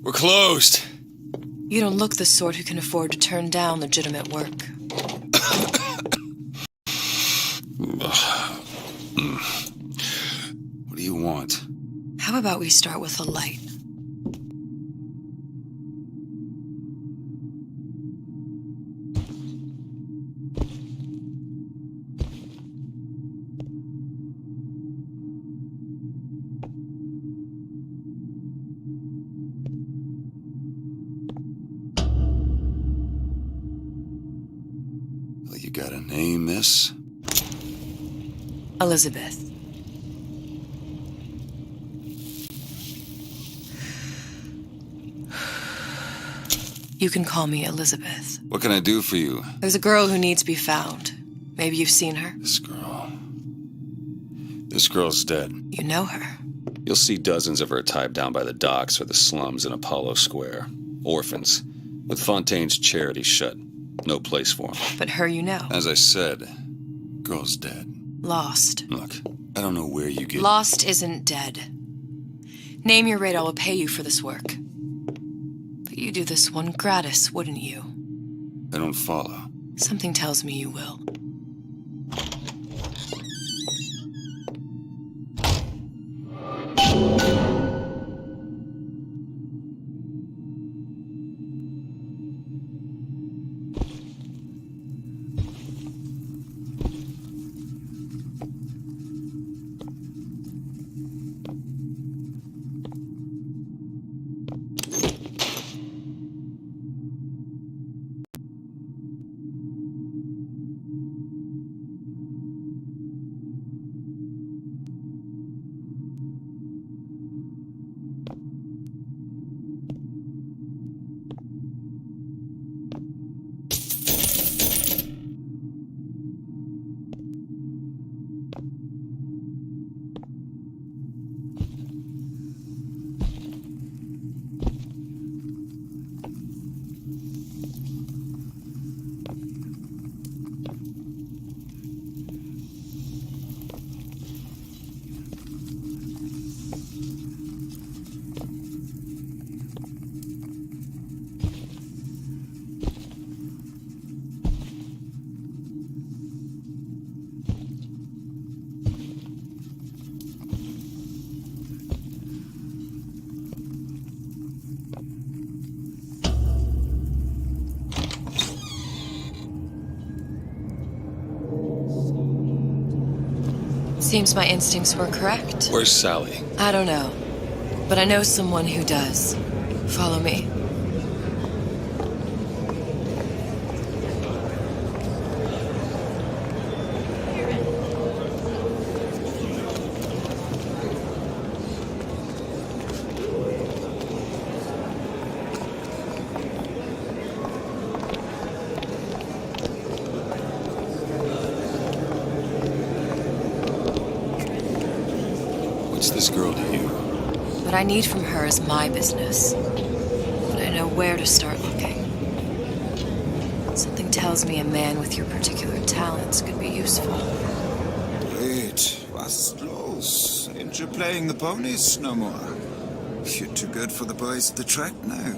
We're closed. You don't look the sort who can afford to turn down legitimate work. What do you want? How about we start with a light? Well, you gotta name this? Elizabeth. You can call me Elizabeth. What can I do for you? There's a girl who needs to be found. Maybe you've seen her? This girl's dead. You know her. You'll see dozens of her tied down by the docks or the slums in Apollo Square. Orphans, with Fontaine's charity shut. No place for them. But her you know. As I said, girl's dead. Lost. Look, I don't know where you get... Lost isn't dead. Name your rate, I will pay you for this work. But you do this one gratis, wouldn't you? I don't follow. Something tells me you will. Seems my instincts were correct. Where's Sally? I don't know. But I know someone who does. Follow me. What's this girl to you? What I need from her is my business. But I know where to start looking. Something tells me a man with your particular talents could be useful. Wait, was los? Ain't you playing the ponies no more? You're too good for the boys at the track now.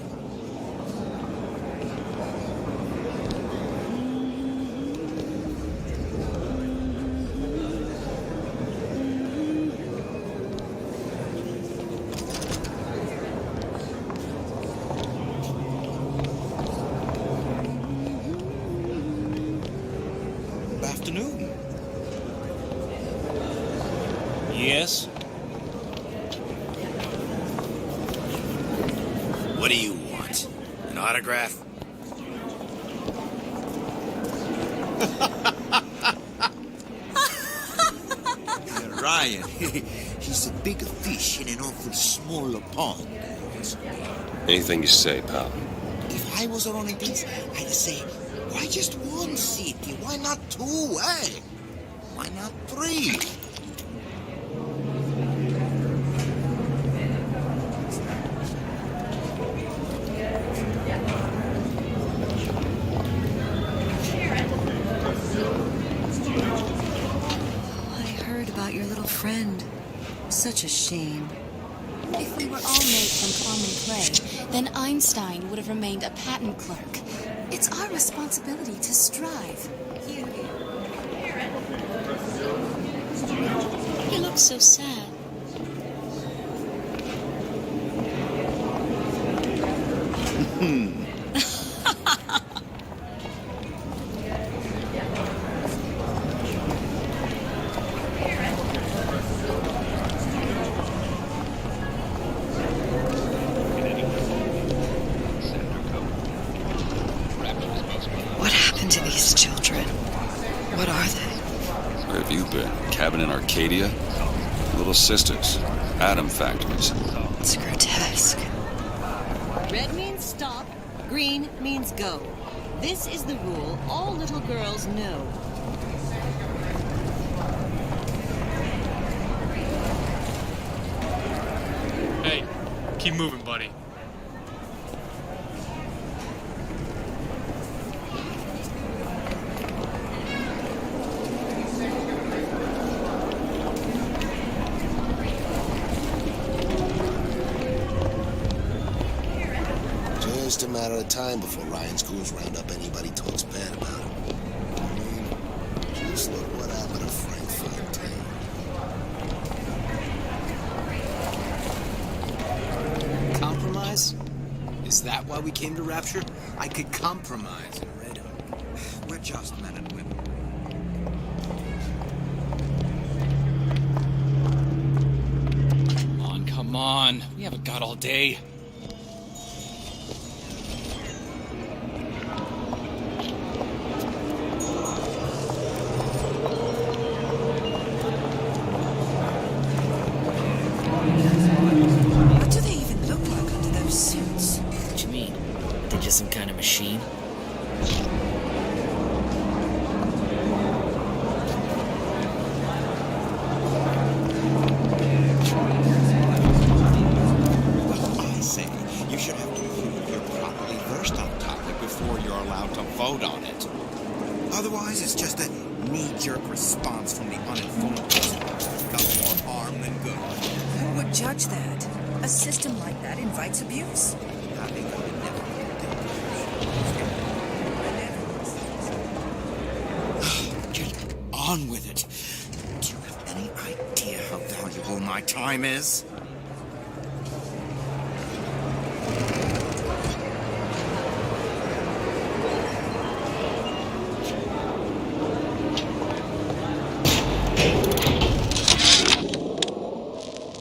Afternoon. Yes? What do you want? An autograph? Ryan, he's a bigger fish in an awful smaller pond. Anything you say, pal. If I was running things, I'd say, why just one city? Why not two, eh? Why not three? I heard about your little friend. Such a shame. If we were all made from common clay, then Einstein would have remained a patent clerk. It's our responsibility to strive. He looks so sad. What happened to these children? What are they? Where have you been? Cabin in Arcadia? Little sisters. Atom factories. It's grotesque. Red means stop, green means go. This is the rule all little girls know. Hey, keep moving, buddy. Just a matter of time before Ryan's crews round up anybody talks bad about him. I mean, just look what happened to Frank Fontaine. Compromise? Is that why we came to Rapture? I could compromise, Red. We're just men and women. Come on. We haven't got all day. What do they even look like under those suits? What you mean? They're just some kind of machine? Well, I say, you should have to prove you're properly versed on the topic before you're allowed to vote on it. Otherwise, it's just a knee-jerk response from the uninformed. Does more harm than good. Who would judge that? A system like that invites abuse. Get on with it. Do you have any idea how valuable my time is?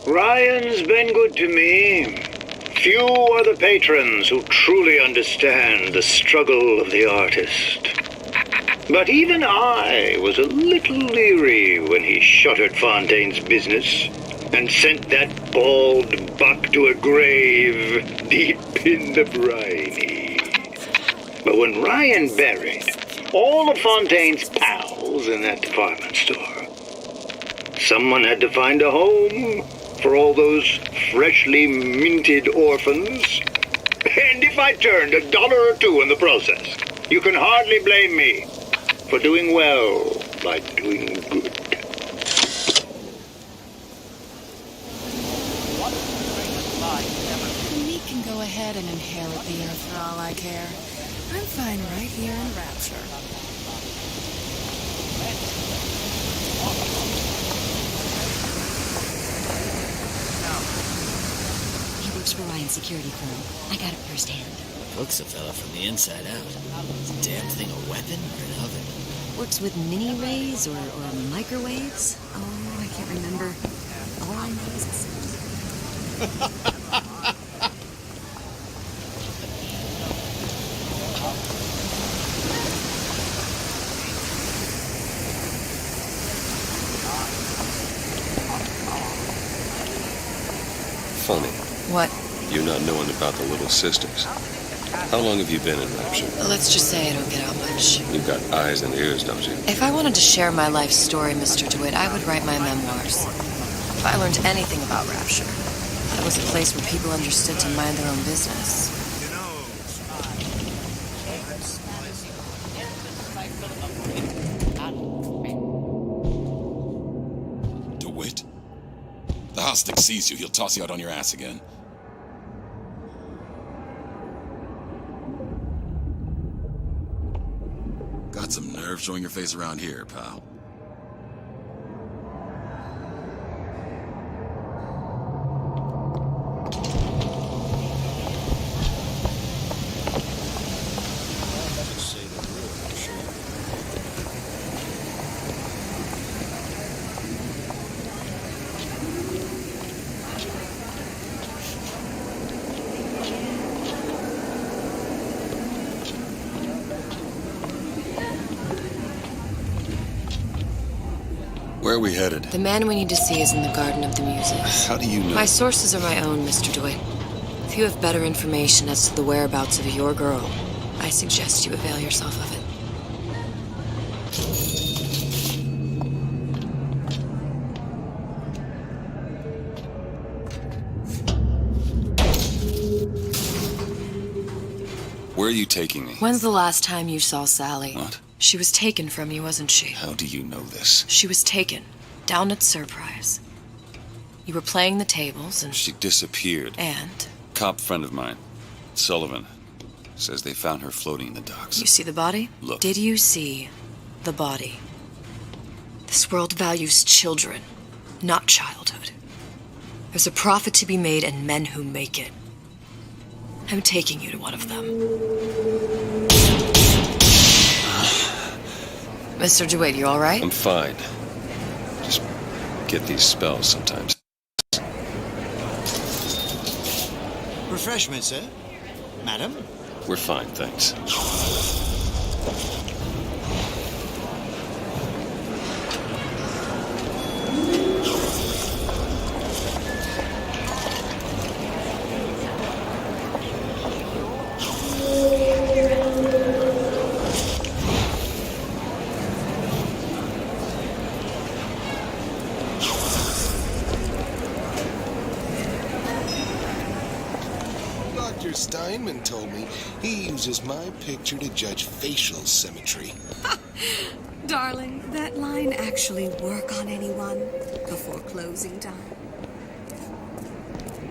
Ryan's been good to me. Few are the patrons who truly understand the struggle of the artist. But even I was a little leery when he shuttered Fontaine's business and sent that bald buck to a grave deep in the briny. But when Ryan buried all of Fontaine's pals in that department store, someone had to find a home for all those freshly minted orphans. And if I turned $1 or $2 in the process, you can hardly blame me for doing well by doing good. We can go ahead and inherit the Earth for all I care. I'm fine right here in Rapture. He works for Ryan's security firm. I got it firsthand. Cooks a fella from the inside out. Is the damn thing a weapon or an oven? Works with mini-rays or microwaves. Oh, I can't remember. All I know is it's... Funny. What? You not knowing about the Little Sisters. How long have you been in Rapture? Let's just say I don't get out much. You've got eyes and ears, don't you? If I wanted to share my life story, Mr. DeWitt, I would write my memoirs. If I learned anything about Rapture, that was a place where people understood to mind their own business. DeWitt? The Hostic sees you, he'll toss you out on your ass again. Got some nerve showing your face around here, pal. Where are we headed? The man we need to see is in the Garden of the Muses. How do you know? My sources are my own, Mr. DeWitt. If you have better information as to the whereabouts of your girl, I suggest you avail yourself of it. Where are you taking me? When's the last time you saw Sally? What? She was taken from you, wasn't she? How do you know this? She was taken, down at Surprise. You were playing the tables and... She disappeared. And? Cop friend of mine, Sullivan, says they found her floating in the docks. You see the body? Look. Did you see the body? This world values children, not childhood. There's a profit to be made and men who make it. I'm taking you to one of them. Mr. DeWitt, you all right? I'm fine. Just get these spells sometimes. Refreshment, sir? Madam? We're fine, thanks. Steinman told me he uses my picture to judge facial symmetry. Darling, that line actually work on anyone before closing time?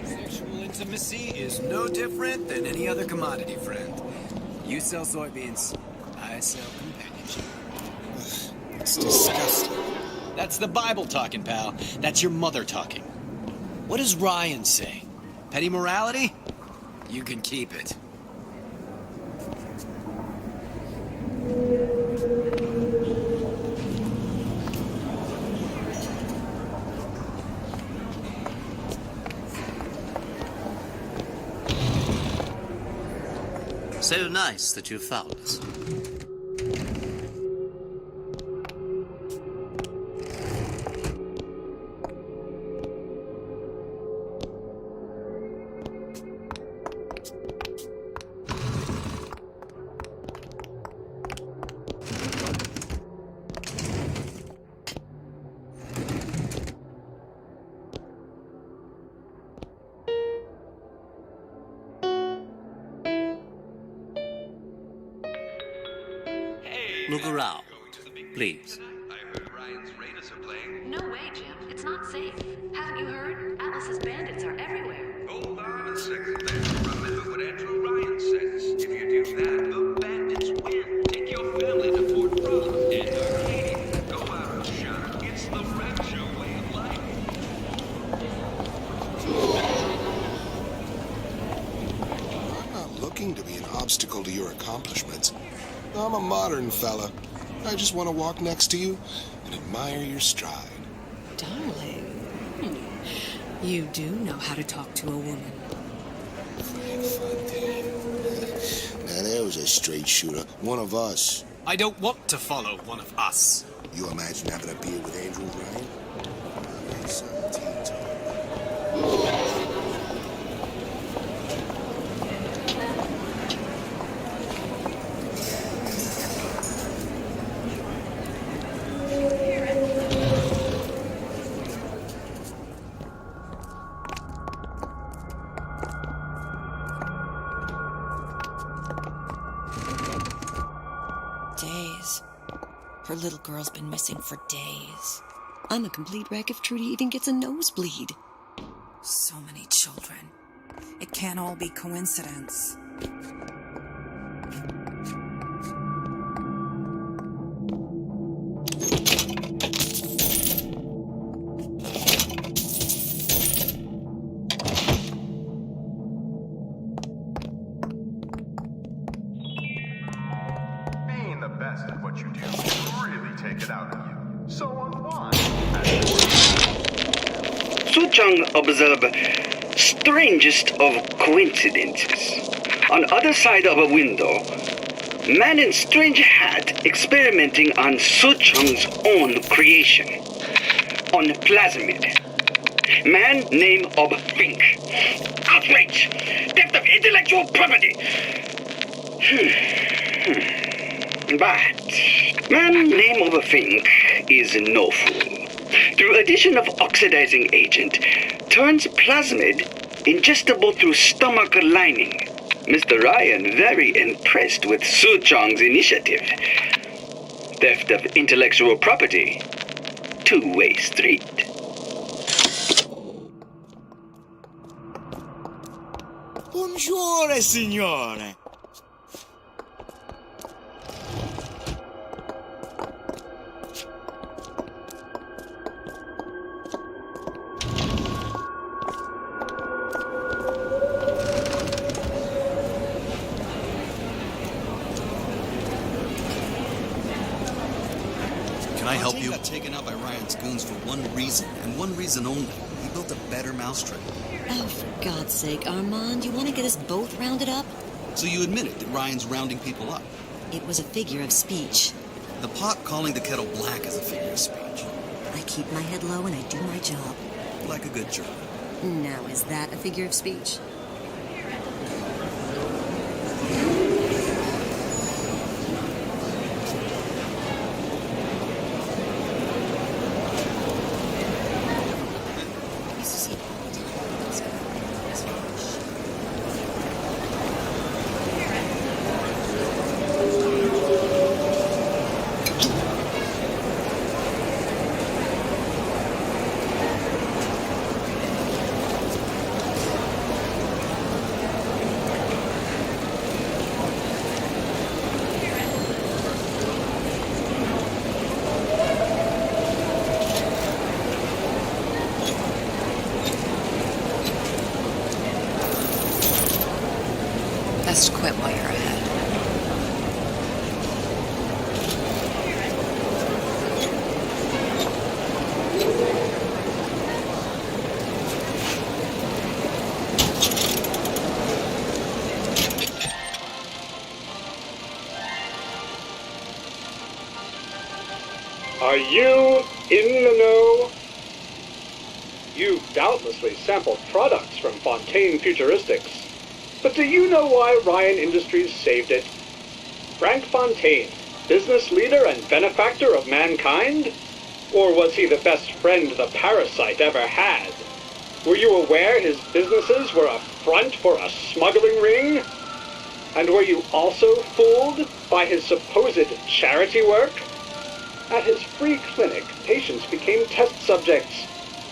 Sexual intimacy is no different than any other commodity, friend. You sell soybeans, I sell companionship. It's disgusting. That's the Bible talking, pal. That's your mother talking. What does Ryan say? Petty morality? You can keep it. So nice that you found us. Look around, please. No way, Jim. It's not safe. Haven't you heard? Atlas's bandits are everywhere. Hold on a second there. Remember what Andrew Ryan says. If you do that, the bandits win. Take your family to Fort Rock and Arcadia. Go out and shine. It's the Rapture way of life. I'm not looking to be an obstacle to your accomplishments. I'm a modern fella. I just want to walk next to you and admire your stride. Darling, you do know how to talk to a woman. Now there was a straight shooter, one of us. I don't want to follow one of us. You imagine having a beer with Andrew Ryan? Days. Her little girl's been missing for days. I'm a complete wreck if Trudy even gets a nosebleed. So many children. It can't all be coincidence. Being the best at what you do will really take it out of you. So unwind. Suchong observed strangest of coincidences. On other side of a window, man in strange hat experimenting on Suchong's own creation. On plasmid. Man name of Fink. Outrage! Theft of intellectual property! But man name of Fink is no fool. Through addition of oxidizing agent, turns plasmid ingestible through stomach lining. Mr. Ryan very impressed with Suchong's initiative. Theft of intellectual property, two-way street. Buongiorno, signore. Can I help you? Got taken out by Ryan's goons for one reason, and one reason only. He built a better mousetrap. Oh, for God's sake, Armand, you want to get us both rounded up? So you admit it, that Ryan's rounding people up? It was a figure of speech. The pot calling the kettle black is a figure of speech. I keep my head low and I do my job. Like a good German. Now, is that a figure of speech? Best quit while you're ahead. Are you in the know? You've doubtlessly sampled products from Fontaine Futuristics. But do you know why Ryan Industries saved it? Frank Fontaine, business leader and benefactor of mankind? Or was he the best friend the parasite ever had? Were you aware his businesses were a front for a smuggling ring? And were you also fooled by his supposed charity work? At his free clinic, patients became test subjects,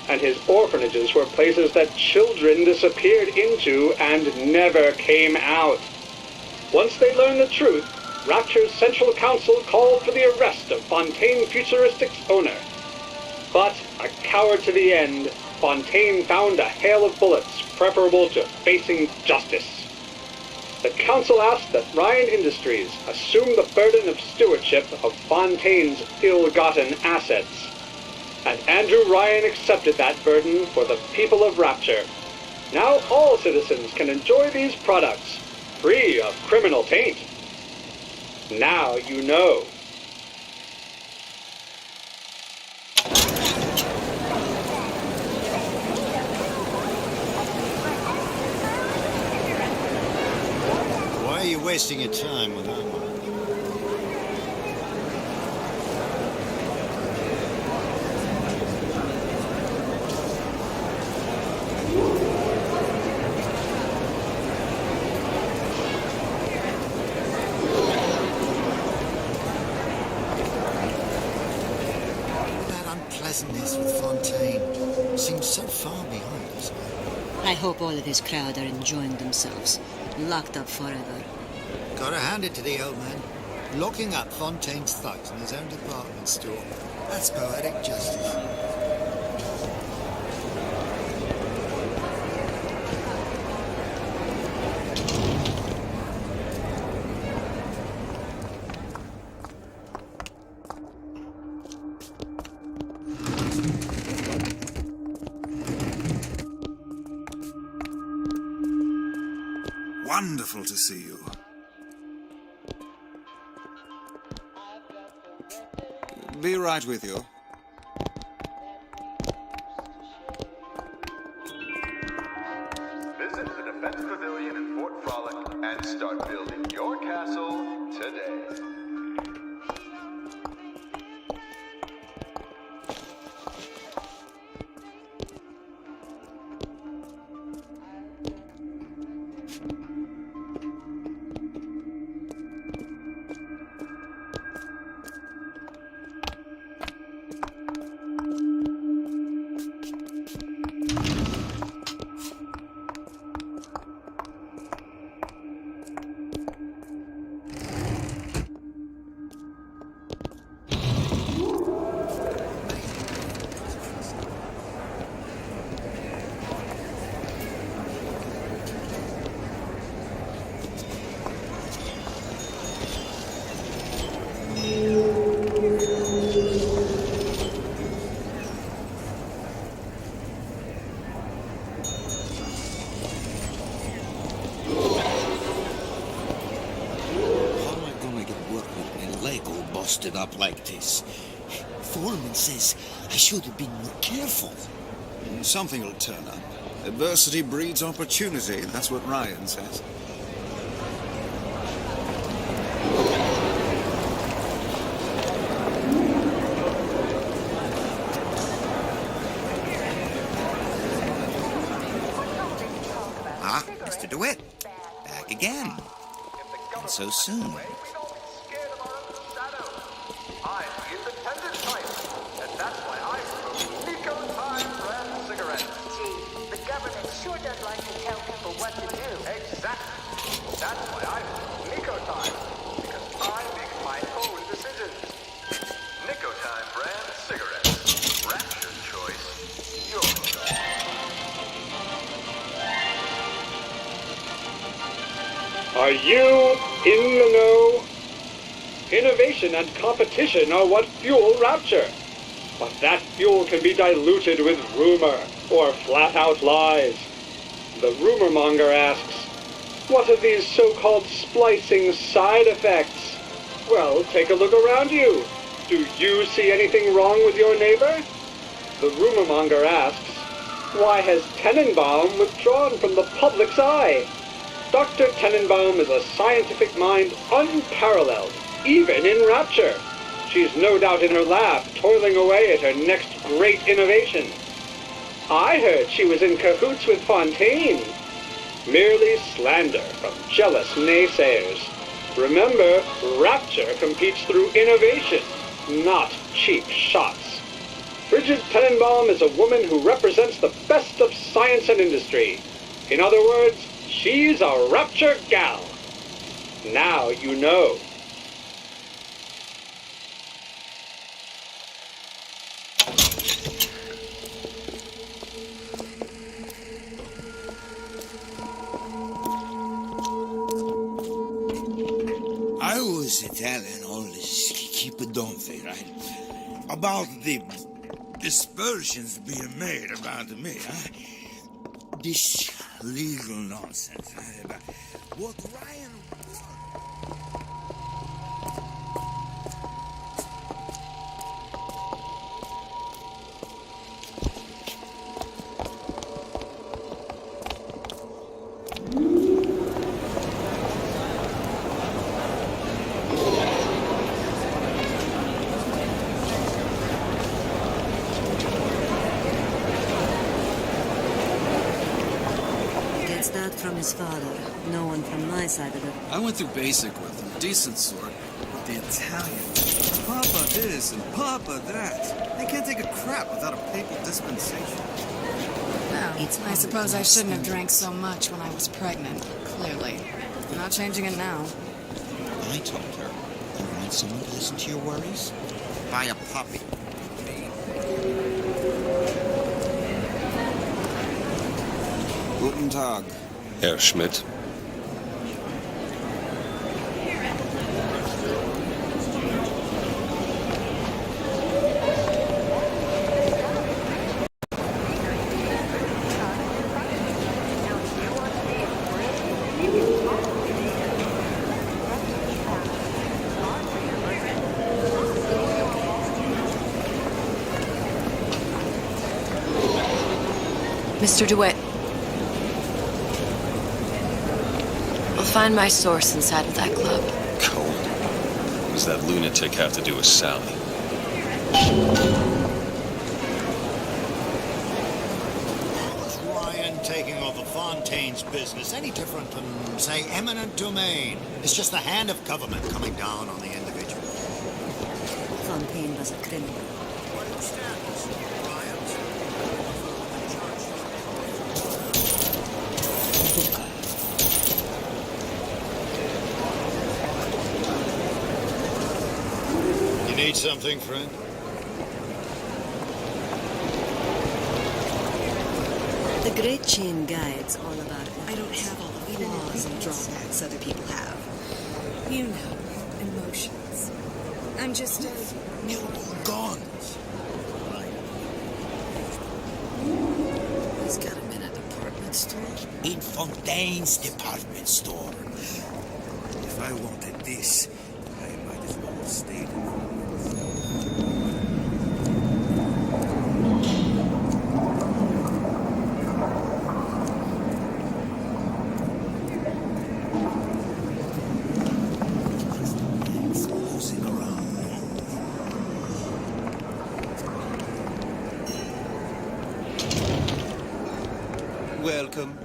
and his orphanages were places that children disappeared into and never came out. Once they learned the truth, Rapture's Central Council called for the arrest of Fontaine Futuristics' owner. But, a coward to the end, Fontaine found a hail of bullets preferable to facing justice. The council asked that Ryan Industries assume the burden of stewardship of Fontaine's ill-gotten assets. And Andrew Ryan accepted that burden for the people of Rapture. Now all citizens can enjoy these products, free of criminal taint. Now you know. Why are you wasting your time with Armand? That unpleasantness with Fontaine seems so far behind us now. I hope all of his crowd are enjoying themselves. Locked up forever. Gotta hand it to the old man. Locking up Fontaine's thugs in his own department store. That's poetic justice. Wonderful to see you. Be right with you. Visit the Defense Pavilion in Fort Frolic and start building your castle today. Busted up like this. Foreman says I should have been more careful. Something will turn up. Adversity breeds opportunity, that's what Ryan says. Ah, Mr. DeWitt. Back again. And so soon. That's why I Nico Time, because I make my own decisions. Nico Time brand cigarettes. Rapture choice, your choice. Are you in the know? Innovation and competition are what fuel Rapture. But that fuel can be diluted with rumor or flat-out lies. The rumor monger asks, what are these so-called splicing side effects? Well, take a look around you. Do you see anything wrong with your neighbor? The rumor monger asks, why has Tenenbaum withdrawn from the public's eye? Dr. Tenenbaum is a scientific mind unparalleled, even in Rapture. She's no doubt in her lab, toiling away at her next great innovation. I heard she was in cahoots with Fontaine. Merely slander from jealous naysayers. Remember, Rapture competes through innovation, not cheap shots. Bridget Tenenbaum is a woman who represents the best of science and industry. In other words, she's a Rapture gal. Now you know. I was telling all this keep-a-don't-they, right? About the dispersions being made about me, huh? This legal nonsense, right? About what Ryan... From his father. No one from my side of it. I went through basic with him. Decent sort. But the Italian. Papa this and Papa that. They can't take a crap without a papal dispensation. I suppose I shouldn't have drank so much when I was pregnant, clearly. I'm not changing it now. I told her, you want someone to listen to your worries? Buy a puppy. Guten Tag. Herr Schmidt. Mr. DeWitt. I'll find my source inside of that club. Cohen. What does that lunatic have to do with Sally? Was Ryan taking over Fontaine's business any different than, say, eminent domain? It's just the hand of government coming down on the individual. Fontaine was a criminal. You need something, friend? The Great Chain Guide's all about it. I don't have all the flaws and drawbacks other people have. You know, emotions. I'm just guns. He's got him in a department store. In Fontaine's department store. If I wanted this, I might as well have stayed. Welcome.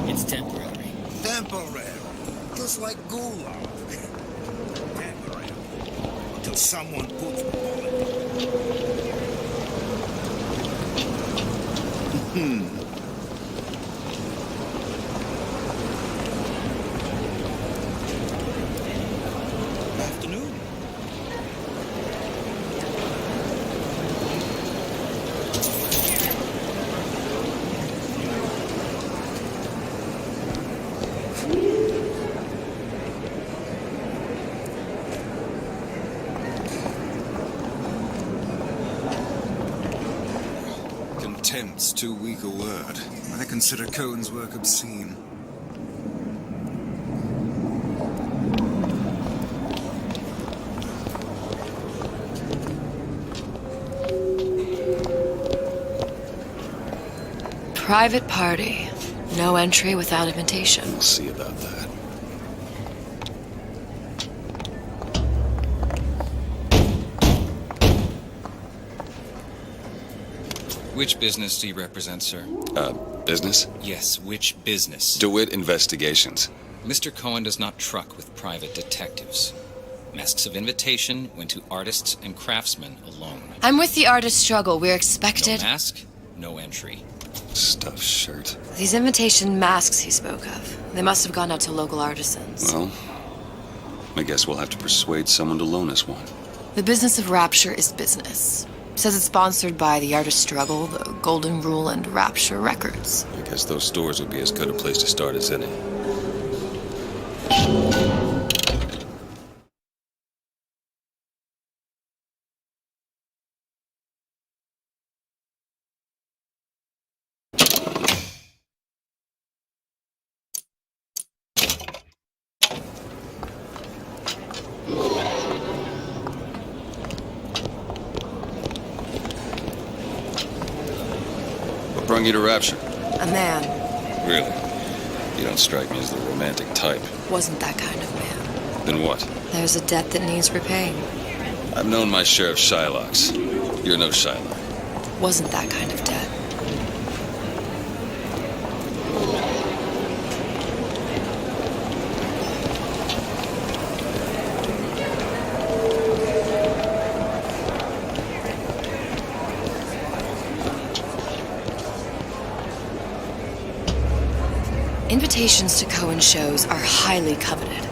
It's temporary. Temporary. Just like gulag. Temporary. Until someone puts the bullet. Afternoon. Contempt's too weak a word. I consider Cohen's work obscene. Private party. No entry without invitation. We'll see about that. Which business do you represent, sir? Business? Yes, which business? DeWitt Investigations. Mr. Cohen does not truck with private detectives. Masks of invitation went to artists and craftsmen alone. I'm with the artist struggle. We're expected. No mask, no entry. Stuffed shirt. These invitation masks he spoke of. They must have gone out to local artisans. Well, I guess we'll have to persuade someone to loan us one. The business of Rapture is business. Says it's sponsored by the Artist Struggle, the Golden Rule, and Rapture Records. I guess those stores would be as good a place to start as any. What brung you to Rapture? A man. Really? You don't strike me as the romantic type. Wasn't that kind of man. Then what? There's a debt that needs repaying. I've known my share of Shylocks. You're no Shylock. Wasn't that kind of debt. Invitations to Cohen shows are highly coveted.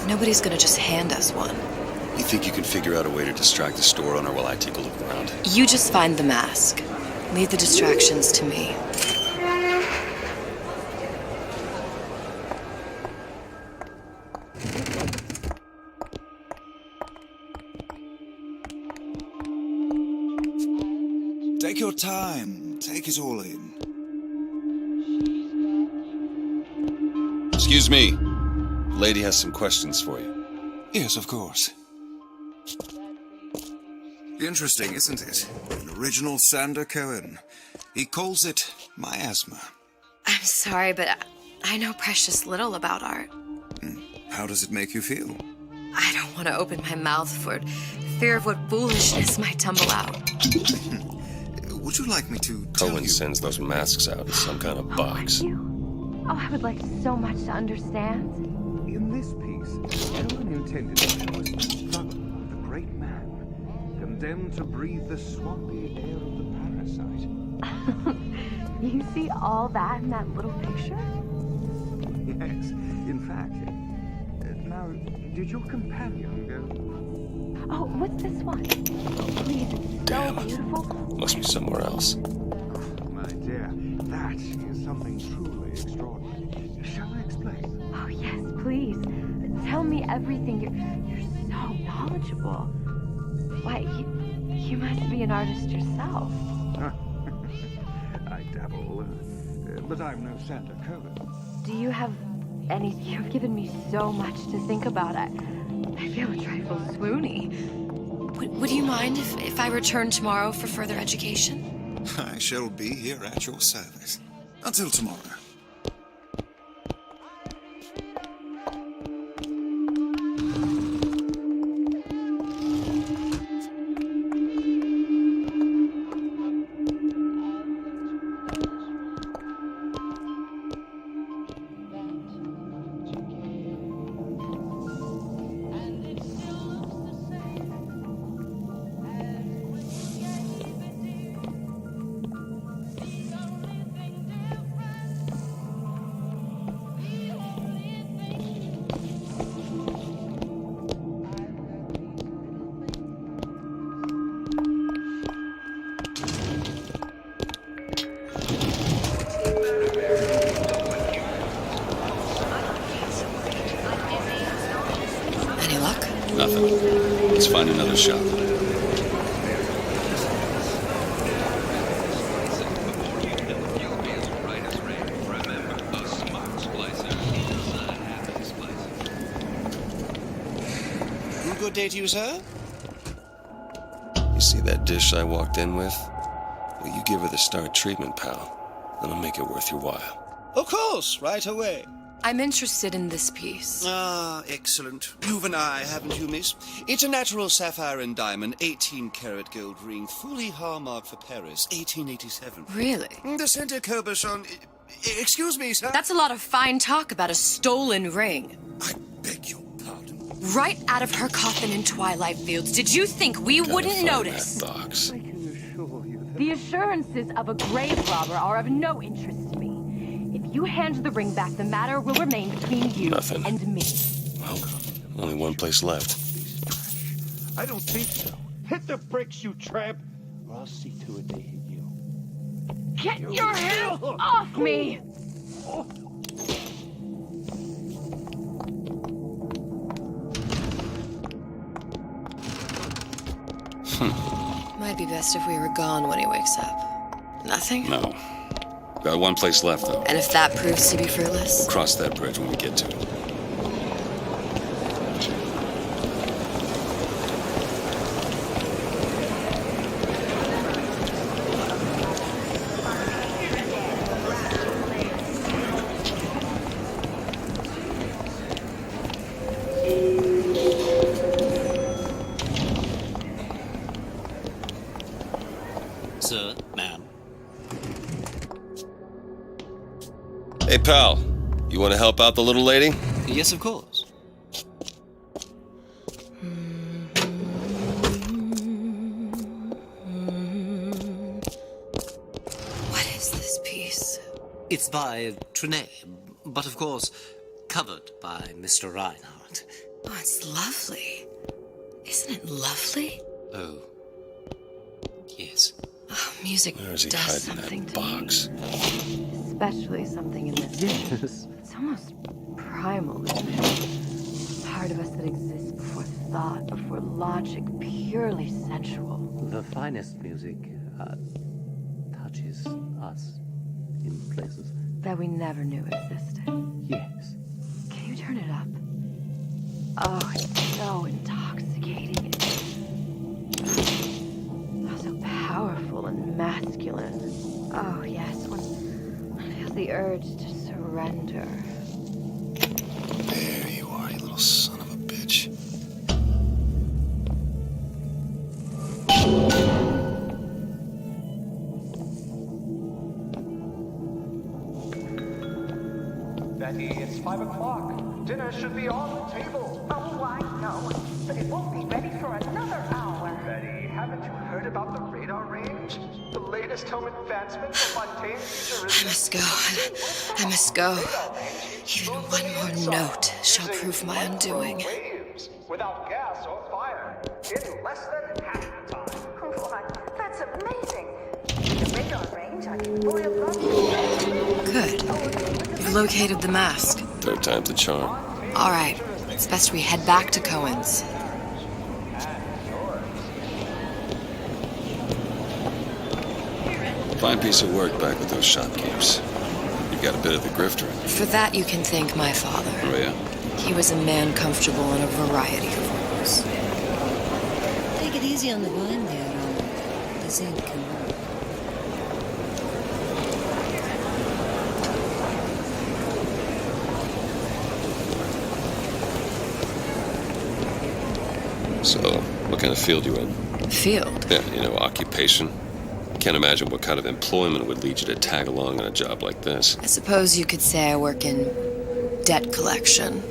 Nobody's gonna just hand us one. You think you can figure out a way to distract the store owner while I take a look around? You just find the mask. Leave the distractions to me. Take your time. Take it all in. Excuse me. The lady has some questions for you. Yes, of course. Interesting, isn't it? An original Sander Cohen. He calls it miasma. I'm sorry, but I know precious little about art. How does it make you feel? I don't want to open my mouth for fear of what foolishness might tumble out. Would you like me to tell Cohen you? sends those masks out in some kind of box. Oh, I would like so much to understand. In this piece, Cohen intended to show us the struggle of the great man, condemned to breathe the swampy air of the parasite. You see all that in that little picture? Yes, in fact. Now, did your companion go? Oh, what's this one? Oh, please, it's so beautiful. Must be somewhere else. My dear, that is something truly extraordinary. Shall I explain? Oh, yes, please. Tell me everything. You're so knowledgeable. Why, you must be an artist yourself. I dabble, but I'm no Santa Cohen. Do you have any... You've given me so much to think about. I feel a trifle swoony. Would you mind if I return tomorrow for further education? I shall be here at your service. Until tomorrow. Any luck? Nothing. Let's find another shop. Good day to you, sir. You see that dish I walked in with? Well, you give her the star treatment, pal. That'll make it worth your while. Of course, right away. I'm interested in this piece. Ah, excellent. You've an eye, haven't you, miss? It's a natural sapphire and diamond, 18-karat gold ring, fully hallmarked for Paris, 1887. Really? The center Cabochon... Excuse me, sir? That's a lot of fine talk about a stolen ring. I beg your pardon. Right out of her coffin in Twilight Fields. Did you think we wouldn't notice? That box. The assurances of a grave robber are of no interest to me. If you hand the ring back, the matter will remain between you Nothing. and me. Well, only one place left. I don't think so. Hit the bricks, you tramp, or I'll see to it they hit you. Get your hands off me! Might be best if we were gone when he wakes up. Nothing? No. Got one place left, though. And if that proves to be fruitless? Cross that bridge when we get to it. pal, you want to help out the little lady? Yes, of course. What is this piece? It's by Trenet, but of course, covered by Mr. Reinhardt. Oh, it's lovely. Isn't it lovely? Oh, yes. Oh, music Where's he does hiding something that to box? Especially something in this. Yes. It's almost primal, isn't it? Part of us that exists before thought, before logic, purely sensual. The finest music touches us in places. That we never knew existed. Yes. Can you turn it up? Oh, it's so intoxicating. Oh, so powerful and masculine. Oh, yes, one feels the urge to surrender. There you are, you little son of a bitch. Betty, it's 5 o'clock. Dinner should be on the table. Oh, I know, but it won't be ready for another hour. Betty, haven't you heard about the radar range? The latest home advancement for Fontaine Futuristics. I must go. Even one more note shall prove my undoing. Waves, without gas or fire, in less than half the time. Why, that's amazing. The radar range, I can boil up. Good. You've located the mask. Third time's the charm. All right. It's best we head back to Cohen's. Fine piece of work back with those shopkeepers. You got a bit of the grifter. For that, you can thank my father. Oh, yeah? He was a man comfortable in a variety of roles. Take it easy on the vine there, the zinc can work. So, what kind of field you in? Field? Yeah, occupation. Can't imagine what kind of employment would lead you to tag along on a job like this. I suppose you could say I work in debt collection.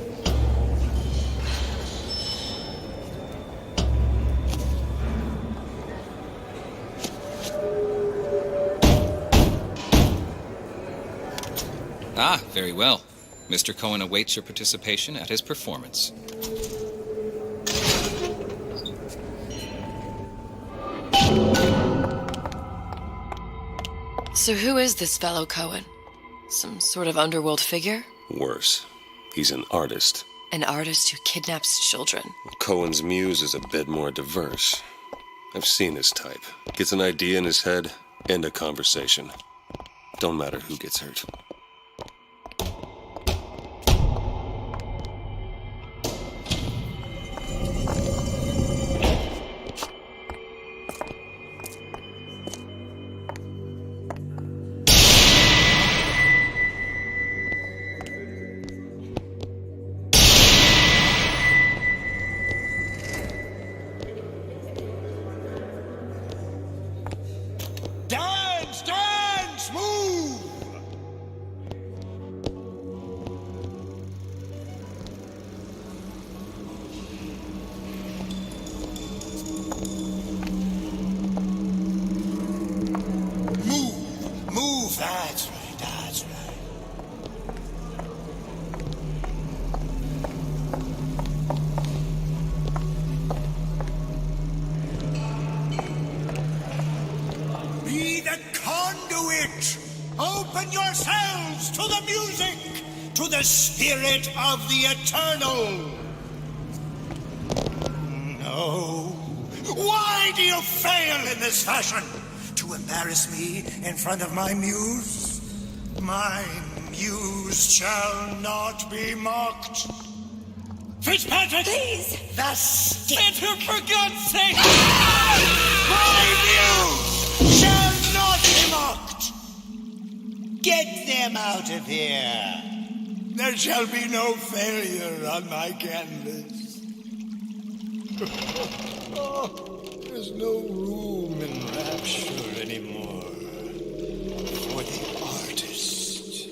Ah, very well. Mr. Cohen awaits your participation at his performance. So who is this fellow Cohen? Some sort of underworld figure? Worse. He's an artist. An artist who kidnaps children. Cohen's muse is a bit more diverse. I've seen this type. Gets an idea in his head, end a conversation. Don't matter who gets hurt. Dance, move! Move, that's right. Be the conduit! Open yourselves to the music, to the spirit of the eternal! No. Why do you fail in this fashion? To embarrass me in front of my muse? My muse shall not be mocked. Fitzpatrick! Please! The stick! For God's sake! My muse shall not be mocked! Get them out of here! There shall be no failure on my canvas. There's no room in rapture anymore for the artist.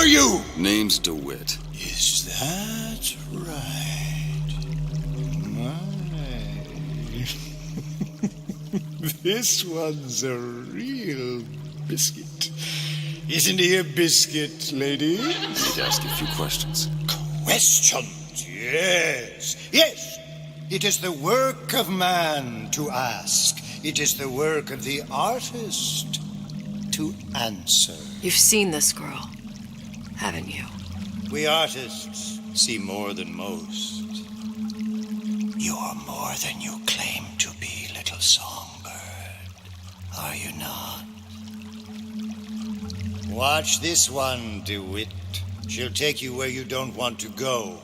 are you? Name's DeWitt. Is that right? My. This one's a real biscuit. Isn't he a biscuit, lady? I need to ask you a few questions. Questions, yes. Yes, it is the work of man to ask. It is the work of the artist to answer. You've seen this girl, haven't you? We artists see more than most. You're more than you claim to be, little songbird. Are you not? Watch this one, DeWitt. She'll take you where you don't want to go.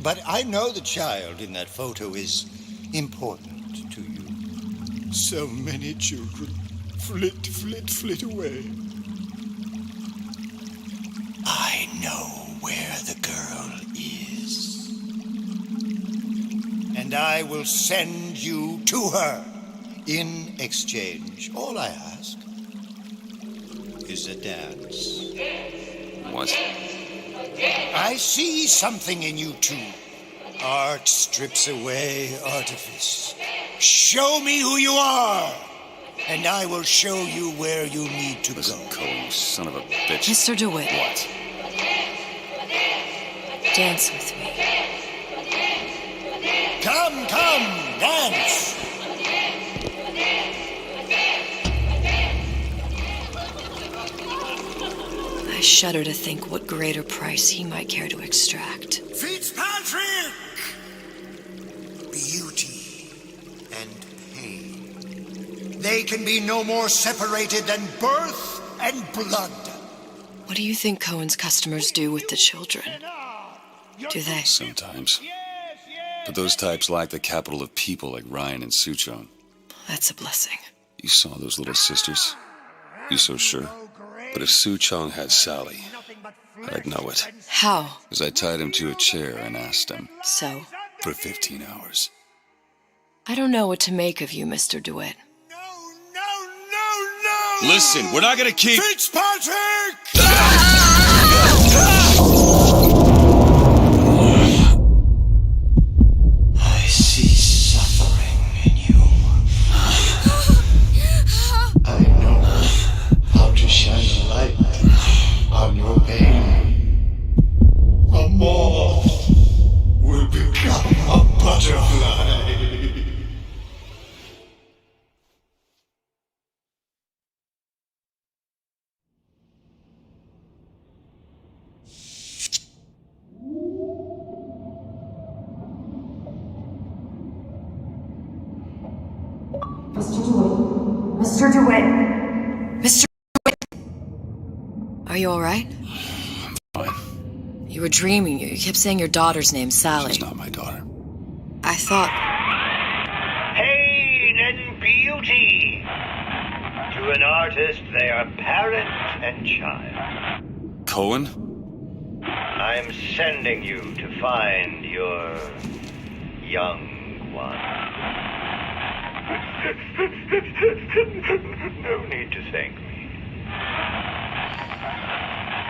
But I know the child in that photo is important to you. So many children flit, flit, flit away. I know where the girl is. And I will send you to her. In exchange, all I ask is a dance. What? I see something in you two. Art strips away artifice. Show me who you are, and I will show you where you need to Listen, go. Cohen, you son of a bitch. Mr. DeWitt. What? Dance with me. Come, dance! I shudder to think what greater price he might care to extract. Fitzpatrick! Beauty and pain. They can be no more separated than birth and blood. What do you think Cohen's customers do with the children? Do they? Sometimes. But those types lack the capital of people like Ryan and Suchong. That's a blessing. You saw those little sisters? You so sure? But if Suchong had Sally, I'd know it. How? Because I tied him to a chair and asked him. So? For 15 hours. I don't know what to make of you, Mr. DeWitt. Listen, we're not gonna keep... Fitzpatrick! I see suffering in you. I know how to shine a light on your pain. A moth will become a butterfly. Mr. DeWitt! Mr. DeWitt! Are you alright? Fine. You were dreaming. You kept saying your daughter's name, Sally. She's not my daughter. I thought... Pain and beauty. To an artist, they are parent and child. Cohen? I'm sending you to find your young one. No need to thank me.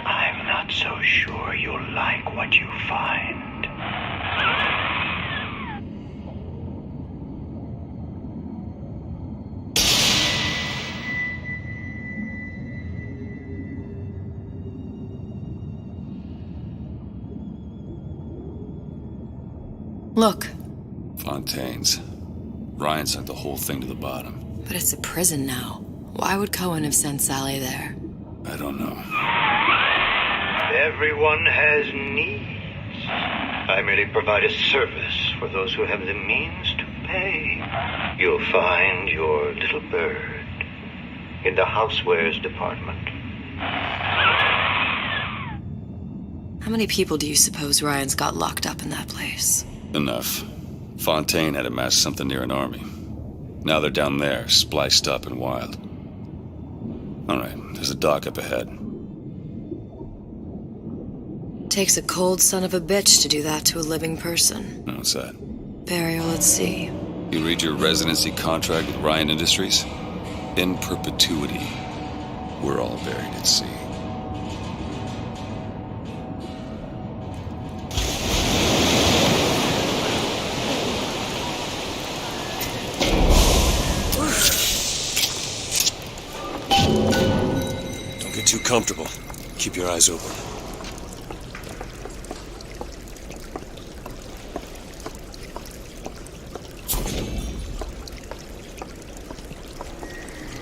I'm not so sure you'll like what you find. Look. Fontaine's. Ryan sent the whole thing to the bottom. But it's a prison now. Why would Cohen have sent Sally there? I don't know. Everyone has needs. I merely provide a service for those who have the means to pay. You'll find your little bird in the housewares department. How many people do you suppose Ryan's got locked up in that place? Enough. Fontaine had amassed something near an army. Now they're down there, spliced up and wild. Alright, there's a dock up ahead. Takes a cold son of a bitch to do that to a living person. What's that? Barry, let's see. You read your residency contract with Ryan Industries? In perpetuity, we're all buried at sea. comfortable. Keep your eyes open.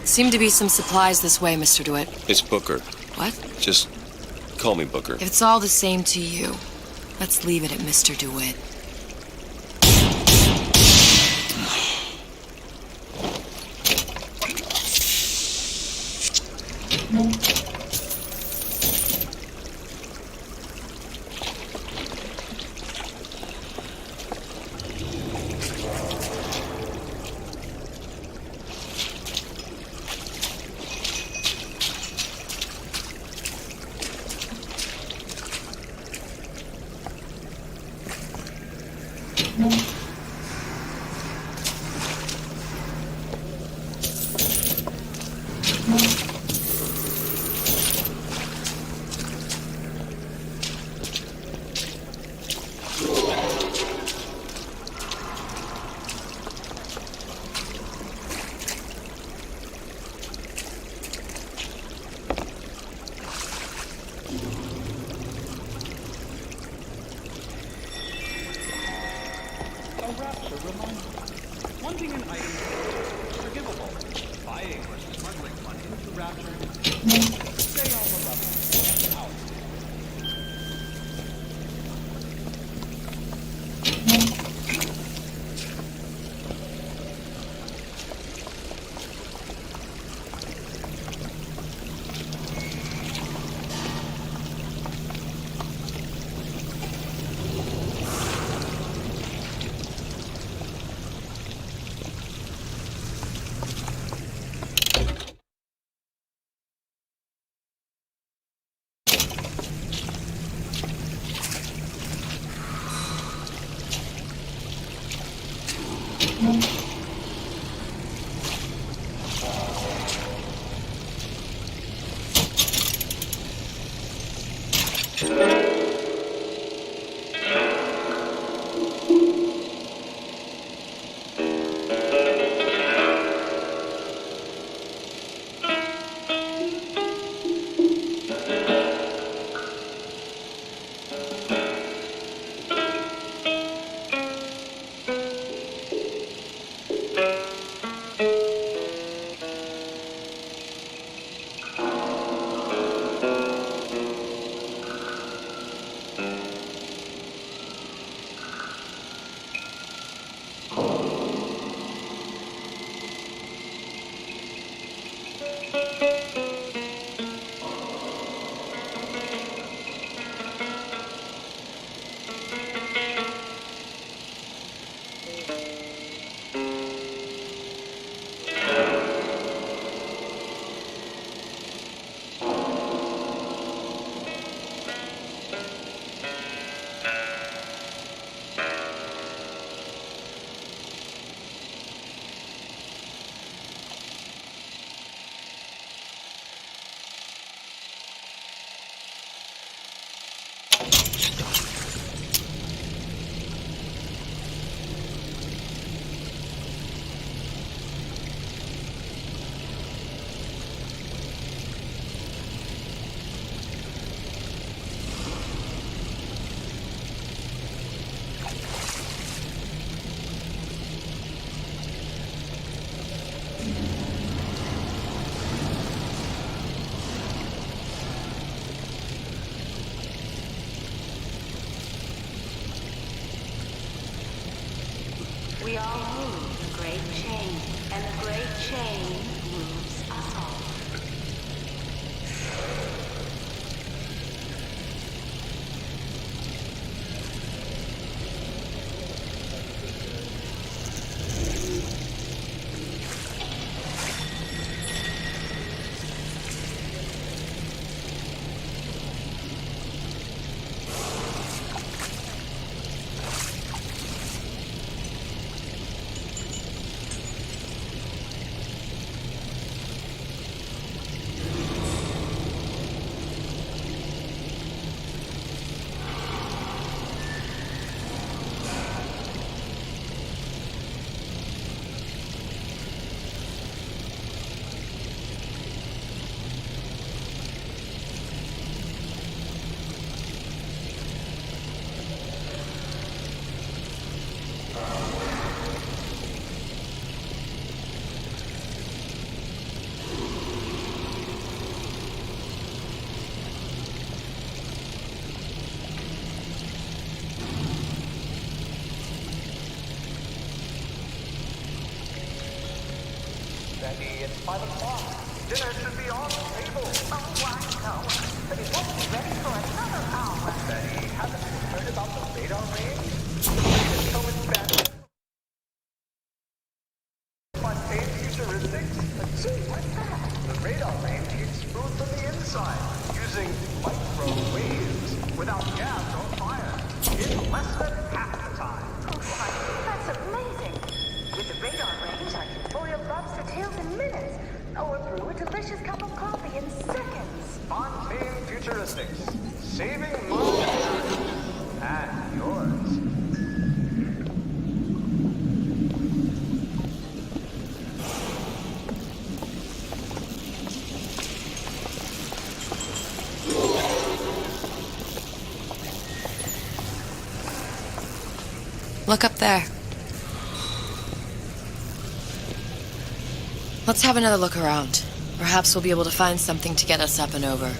Seem to be some supplies this way, Mr. DeWitt. It's Booker. What? Just call me Booker. If it's all the same to you, let's leave it at Mr. DeWitt. Wanting an item is forgivable. Buying or smuggling one into Rapture, stay on the level. Out. We all move the great chain, and the great chain moves us all. Daddy, it's 5 o'clock. Dinner should be on the table. Oh, I know. But it won't be ready for another hour. Daddy, haven't you heard about the radar range? The latest coincidence. Fontaine Futuristics? Gee, what's that? The radar range heats food from the inside, using microwaves, without gas or fire, in less than half the time. Oh, my, that's amazing. With the radar range, I can boil lobster tails in minutes, or brew a delicious cup of coffee in seconds. Fontaine Futuristics, saving money and yours. Look up there. Let's have another look around. Perhaps we'll be able to find something to get us up and over.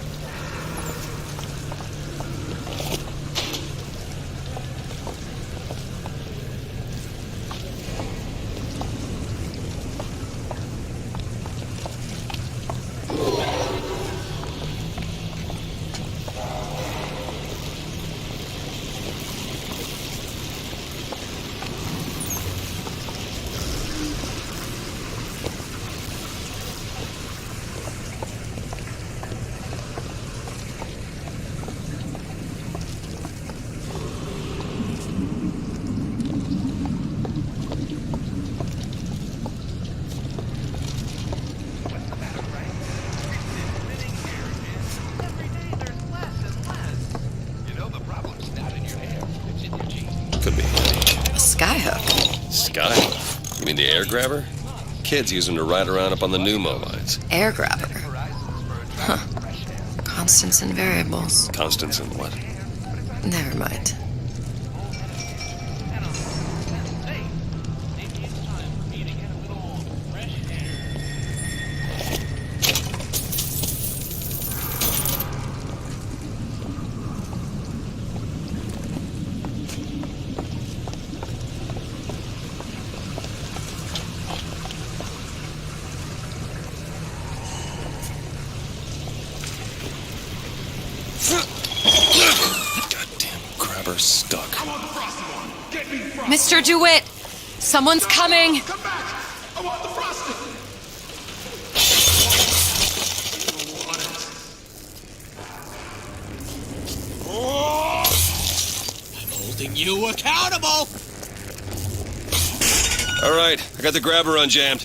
Could be headache. A skyhook. Skyhook? You mean the air grabber? Kids use them to ride around up on the pneumo lines. Air grabber. Huh. Constants and variables. Constants and what? Never mind. Stuck. Mr. DeWitt! Someone's coming! Come back! I want the frosting! I'm holding you accountable! All right, I got the grabber unjammed.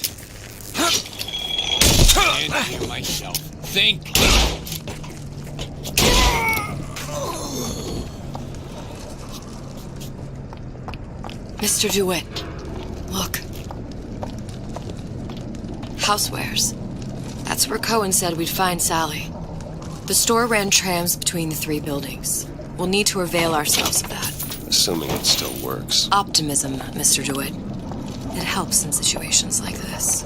Stand here myself. Think. Mr. DeWitt, look. Housewares. That's where Cohen said we'd find Sally. The store ran trams between the 3 buildings. We'll need to avail ourselves of that. Assuming it still works. Optimism, Mr. DeWitt. It helps in situations like this.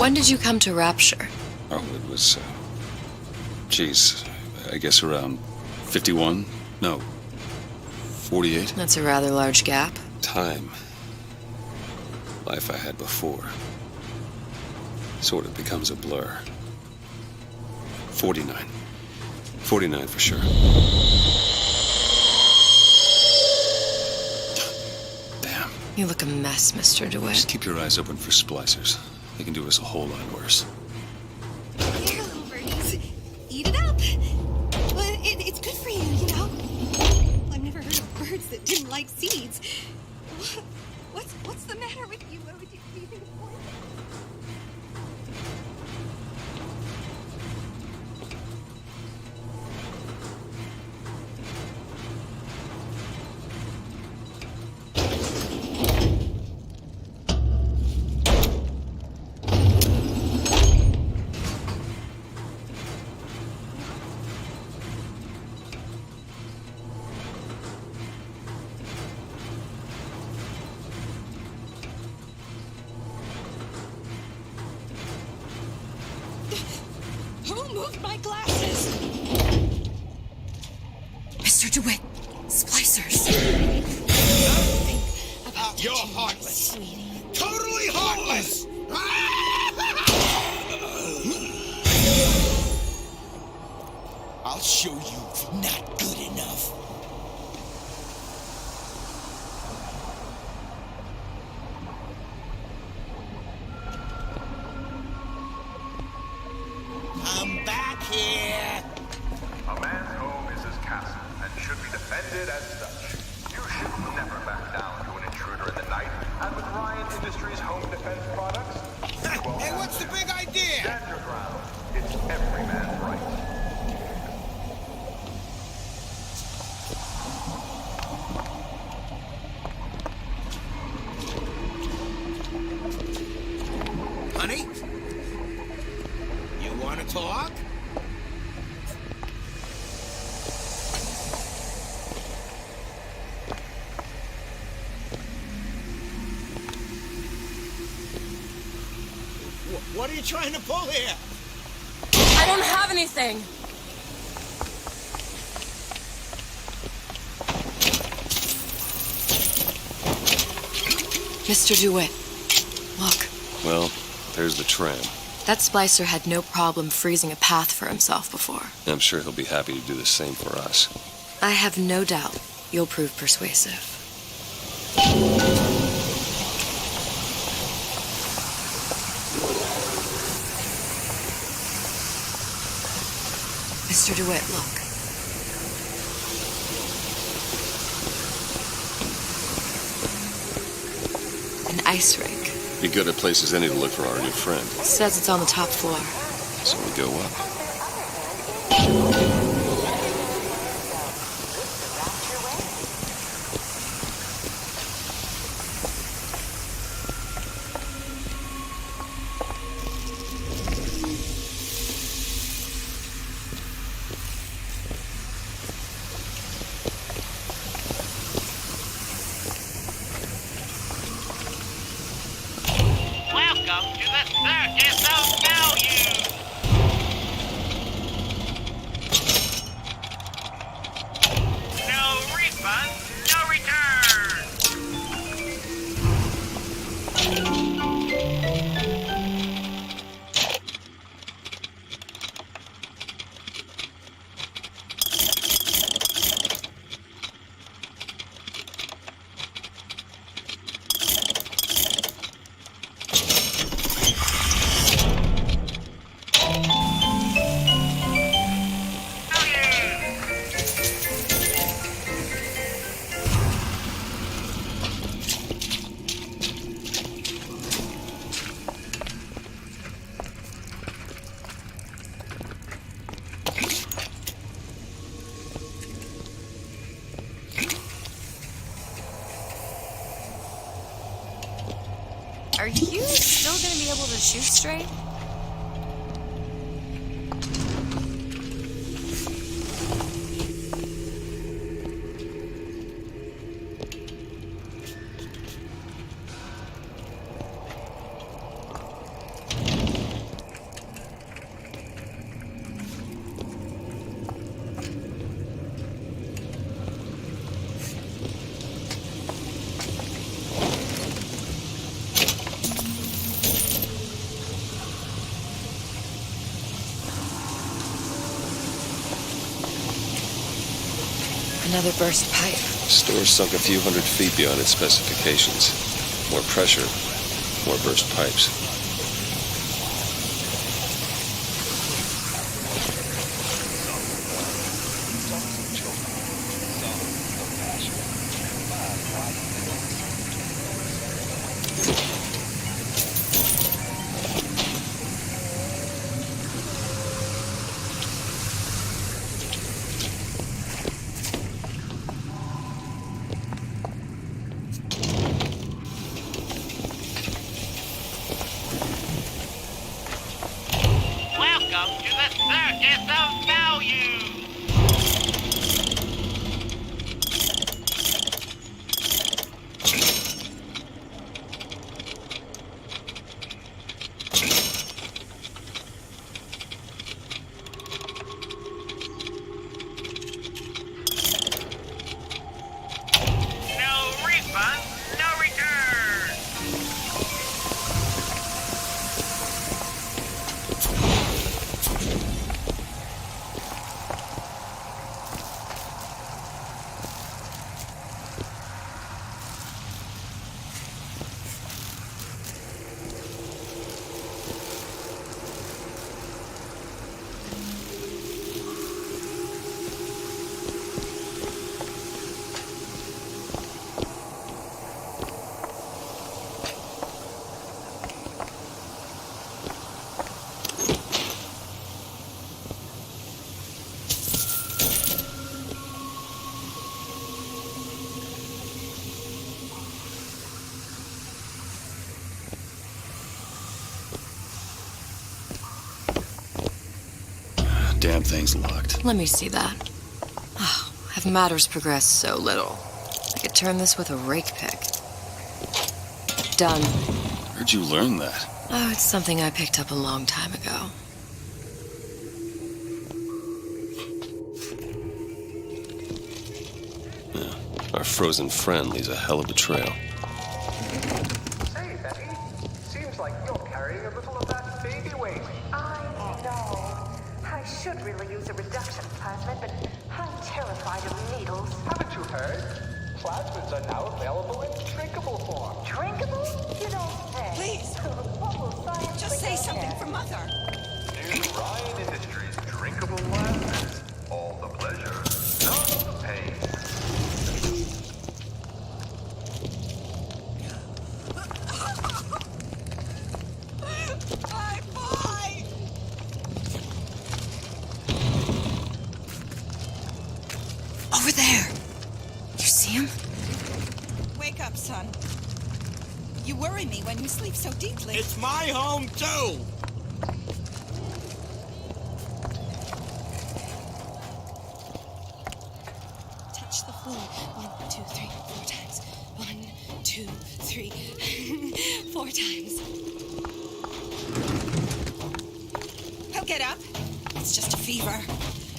When did you come to Rapture? Oh, it was, geez, I guess around 51? No, 48? That's a rather large gap. Time. Life I had before. Sort of becomes a blur. 49. 49 for sure. Damn. You look a mess, Mr. DeWitt. Just keep your eyes open for splicers. They can do us a whole lot worse. Here, little birdies. Eat it up. Well, it's good for you, you know. I've never heard of birds that didn't like seeds. What's the matter with you? Do you think it's poison? Who moved my glasses? Mr. DeWitt, splicers. You're heartless. Totally heartless. I'll show you not good enough. I'm back here. A man's home is his castle and should be defended as such. You should never back down to an intruder in the night. And with Ryan Industries home defense products, Hey, what's the big idea? stand your ground. It's every man's right. Honey? You want to talk? What are you trying to pull here? I don't have anything. Mr. DeWitt, look. Well, there's the tram. That splicer had no problem freezing a path for himself before. I'm sure he'll be happy to do the same for us. I have no doubt you'll prove persuasive. Mr. DeWitt, look. An ice rink. Be good at places any to look for our new friend. Says it's on the top floor. So we go up. Welcome to the Circus of Value! No refund, no return! Are you still gonna be able to shoot straight? Another burst pipe. Store sunk a few hundred feet beyond its specifications. More pressure, more burst pipes. Welcome to the circus of value! No refund, no return! Damn thing's locked. Let me see that. Oh, have matters progressed so little? I could turn this with a rake pick. Done. Where'd you learn that? Oh, it's something I picked up a long time ago. Our frozen friend leaves a hell of a trail. Say, Betty, seems like you're carrying a little of that baby weight. I know. I should really use a reduction plasmid, but I'm terrified of needles. Haven't you heard? Plasmids are now available in drinkable form. Drinkable? You don't say. Please. What will science Just say become something next? for Mother. New Ryan Industries drinkable plasmids. All the pleasure, none of the pain. Over there! You see him? Wake up, son. You worry me when you sleep so deeply. It's my home, too! Touch the floor. 1, 2, 3, 4 times. 1, 2, 3, 4 times. He'll get up. It's just a fever.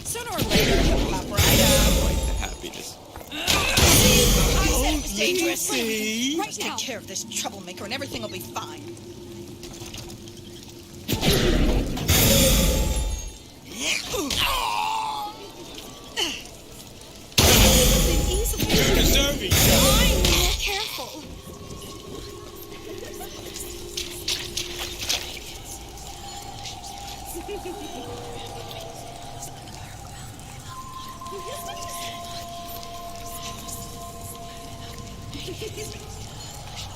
Sooner or later, he'll pop right up. Quite the happiness. I said it was dangerous. Lucy. Right now. Take care of this troublemaker and everything will be fine. You're deserving. I'm more careful.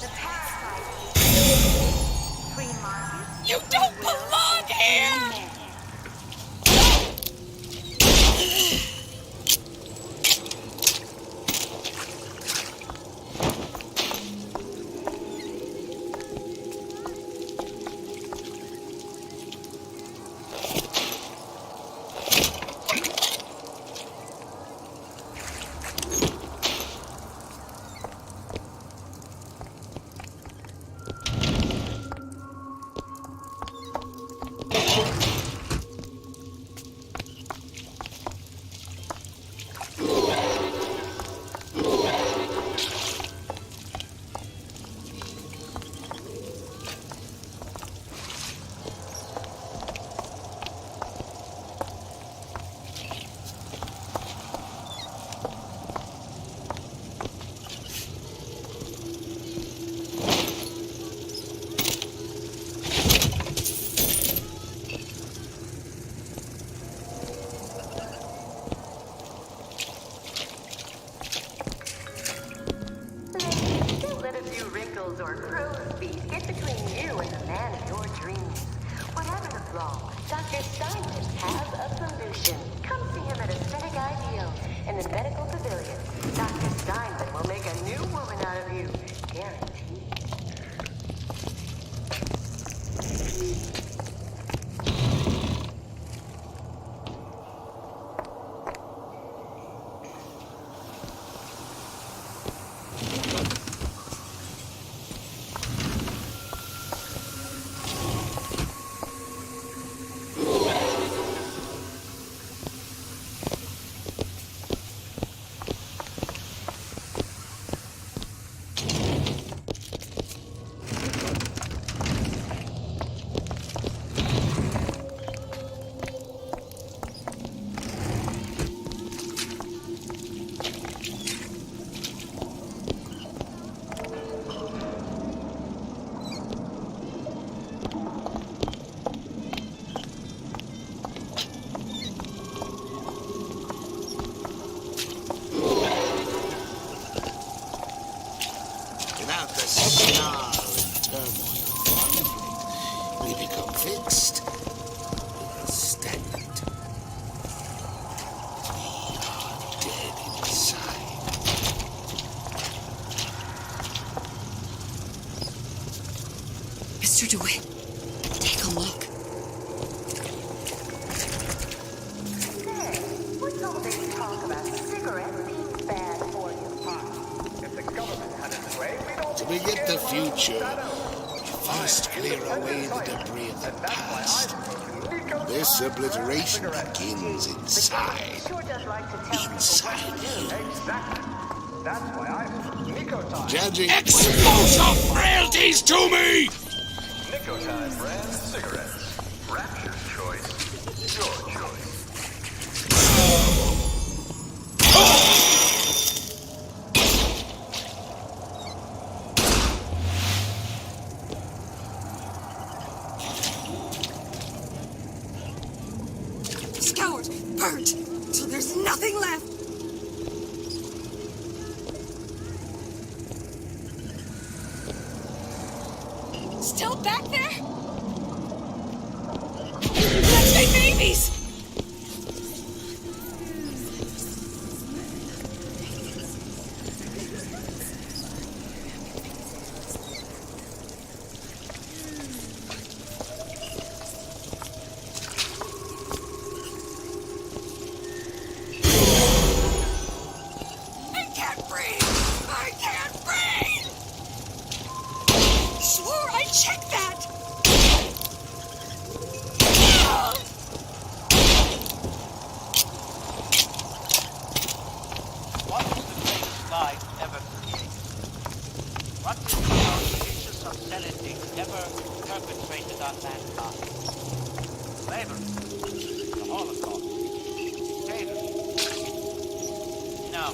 The parasite. 3 miles. You don't belong here! closer to it. Take a look. What's all this talk about cigarettes being bad for you? If the government had its way, we don't To beget the future, we first clear away the debris of the past. This obliteration begins inside. Inside you. Exactly. That's why I'm Nico Time. Judging Expose your frailties to me! Nico Time brand cigarettes. Rapture's choice. Your choice. Scoured, burnt, till there's nothing left. Still back there? That's my babies! I can't breathe! I can't breathe! Swore I checked that! What is the greatest lie ever created? What is the most vicious obscenity ever perpetrated on mankind? Slavery, the Holocaust, slavery. No.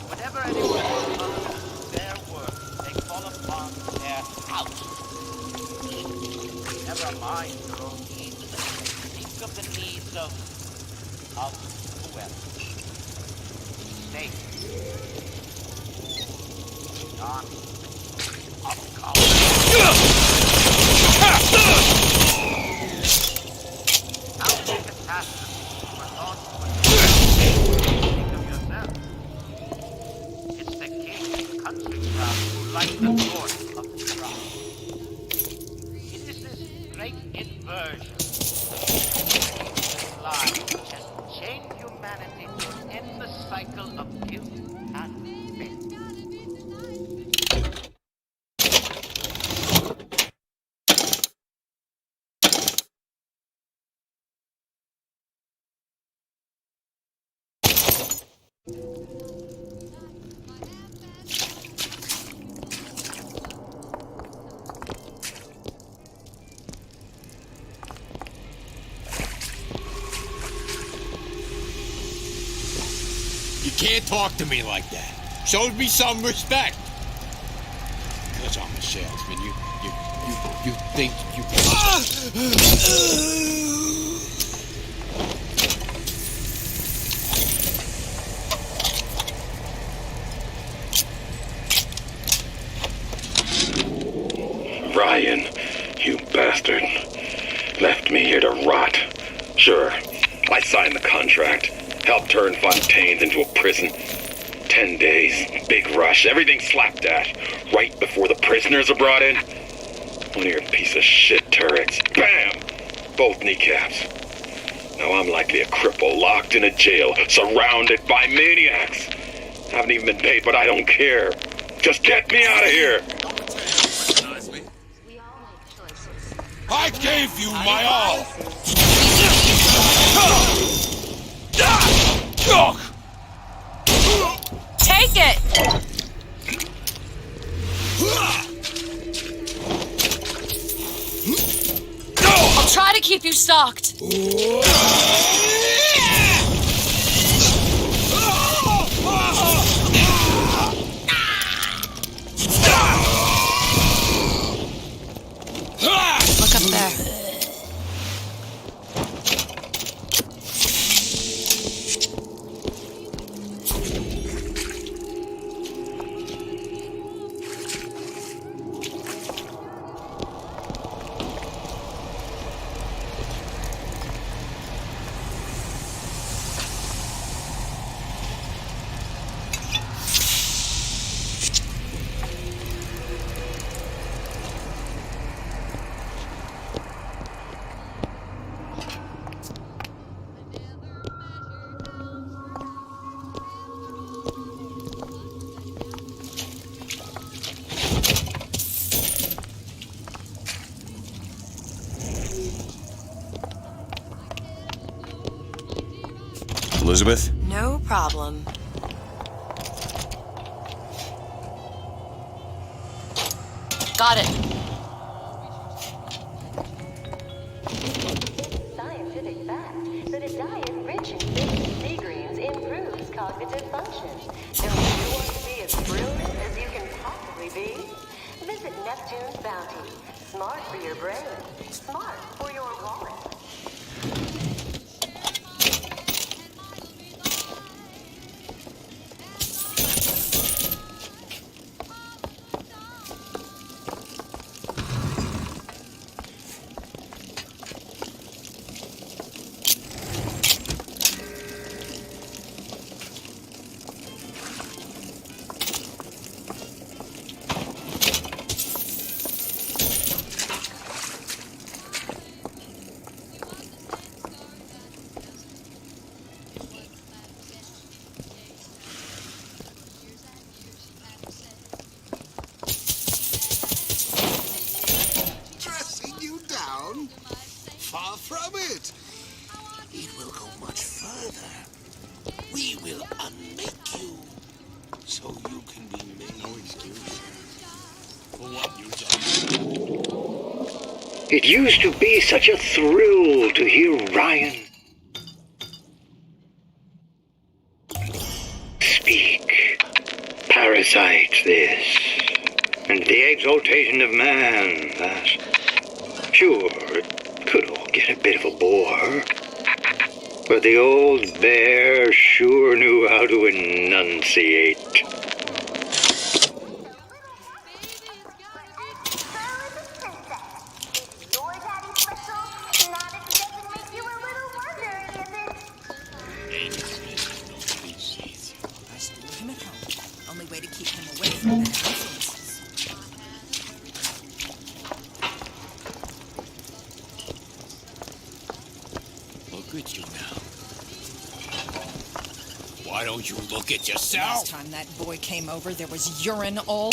Whenever anyone follows their work, they fall upon their house. Never mind your own needs. Think of the needs of whoever. State. Non. Of color. How big a catastrophe for thought think of yourself. It's the king, country crowd who light the torch of the crowd. It is this great inversion, this lie, which has chained humanity to an endless cycle of guilt and faith. You can't talk to me like that. Show me some respect. Because I'm a salesman. You think you Ryan, you bastard. Left me here to rot. Sure, I signed the contract. Helped turn Fontaine's into a prison. 10 days, big rush, everything slapped at. Right before the prisoners are brought in. One of your piece of shit turrets. Bam! Both kneecaps. Now I'm likely a cripple locked in a jail, surrounded by maniacs. Haven't even been paid, but I don't care. Just get me out of here! I gave you my all! Take it! I'll try to keep you stocked. Look up there. Elizabeth? No problem. Got it. Scientific fact that a diet rich in basic sea greens improves cognitive function. Don't you want to be as brilliant as you can possibly be? Visit Neptune's Bounty. Smart for your brain. Smart for your wallet. Dressing you down? Far from it. It will go much further. We will unmake you, so you can be made. No excuses for what you've done. It used to be such a thrill to hear Ryan speak. Parasite this, and the exaltation of man that. Sure, it could all get a bit of a bore, but the old bear sure knew how to enunciate. Him at home. Only way to keep him away from bad influences. Look at you now. Why don't you look at yourself? Last time that boy came over, there was urine all...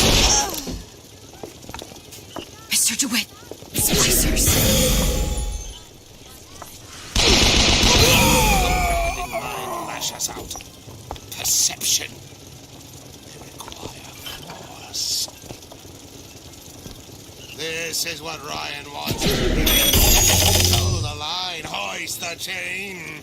Mr. DeWitt, splicers. Mind lashes out. Perception. They require force. This is what Ryan wants. Hold the line, hoist the chain.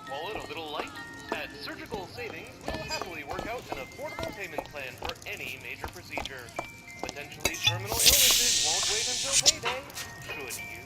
Call it a little light? At Surgical Savings, we'll happily work out an affordable payment plan for any major procedure. Potentially terminal illnesses won't wait until payday, should you?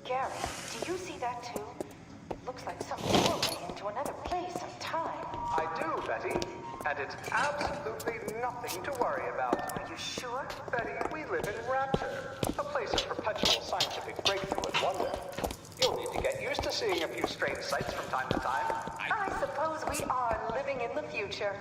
Gary, do you see that too? Looks like some doorway into another place and time. I do, Betty. And it's absolutely nothing to worry about. Are you sure? Betty, we live in Rapture, a place of perpetual scientific breakthrough and wonder. used to seeing a few strange sights from time to time. I suppose we are living in the future.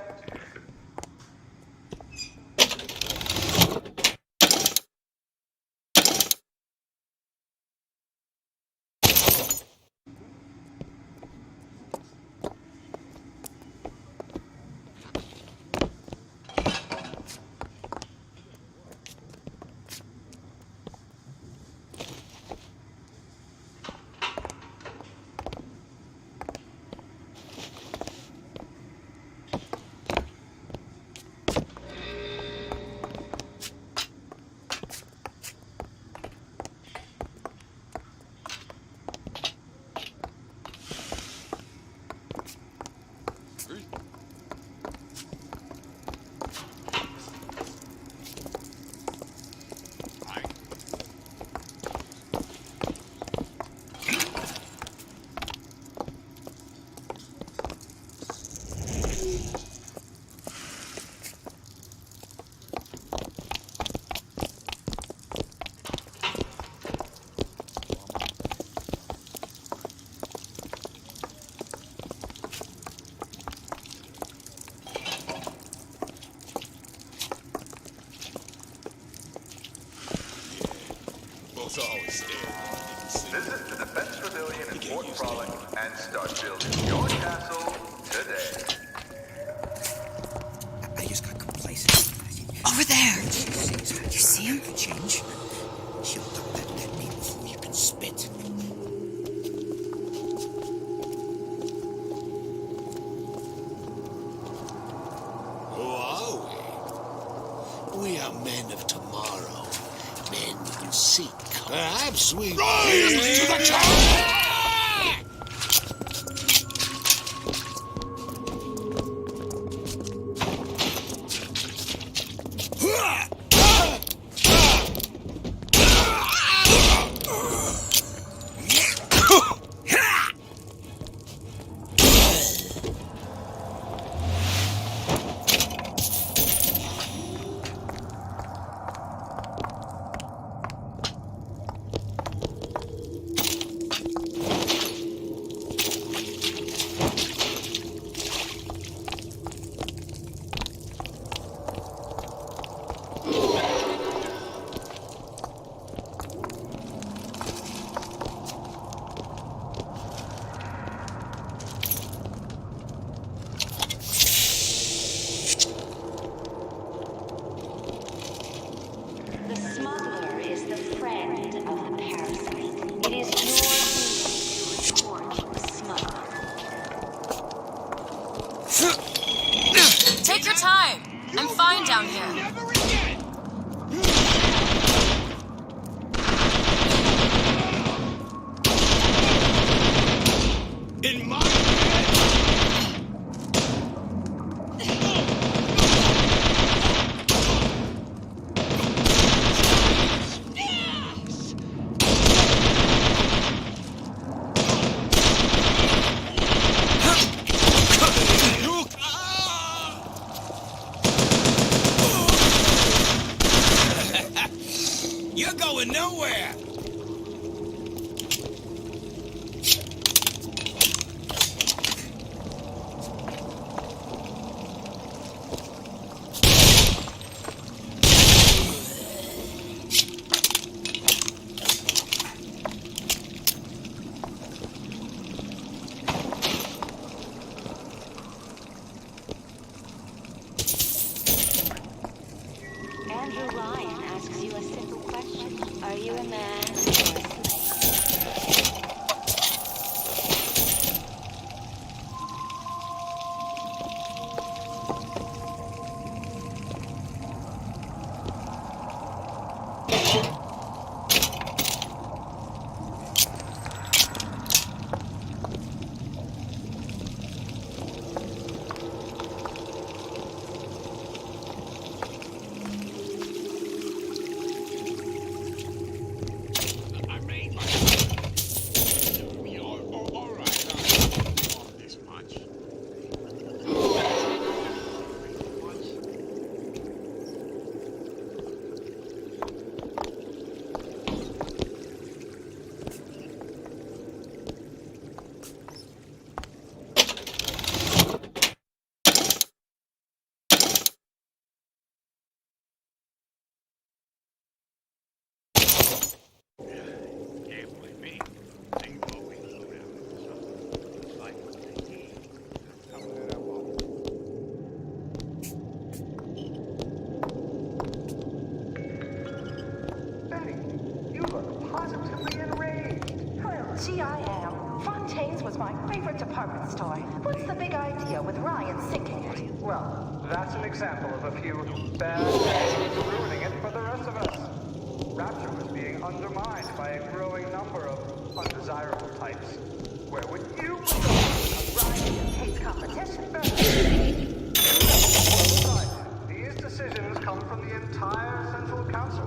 Visit the Defense Pavilion in Fort Frolic and start building your castle today. I just got complacent. Over there! You see him? Change. Shut up that dead meat before you can spit. Who are we? We are men of tomorrow. Men who seek. Perhaps we... Rise to the challenge! The smuggler is the friend of the parasite. It is your duty to report the smuggler. Take your time. I'm fine down here. In my You're going nowhere! Andrew Ryan asks you a simple question. Are you a man Well, that's an example of a few bad eggs ruining it for the rest of us. Rapture was being undermined by a growing number of undesirable types. Where would you go? Hate competition. These decisions come from the entire Central Council.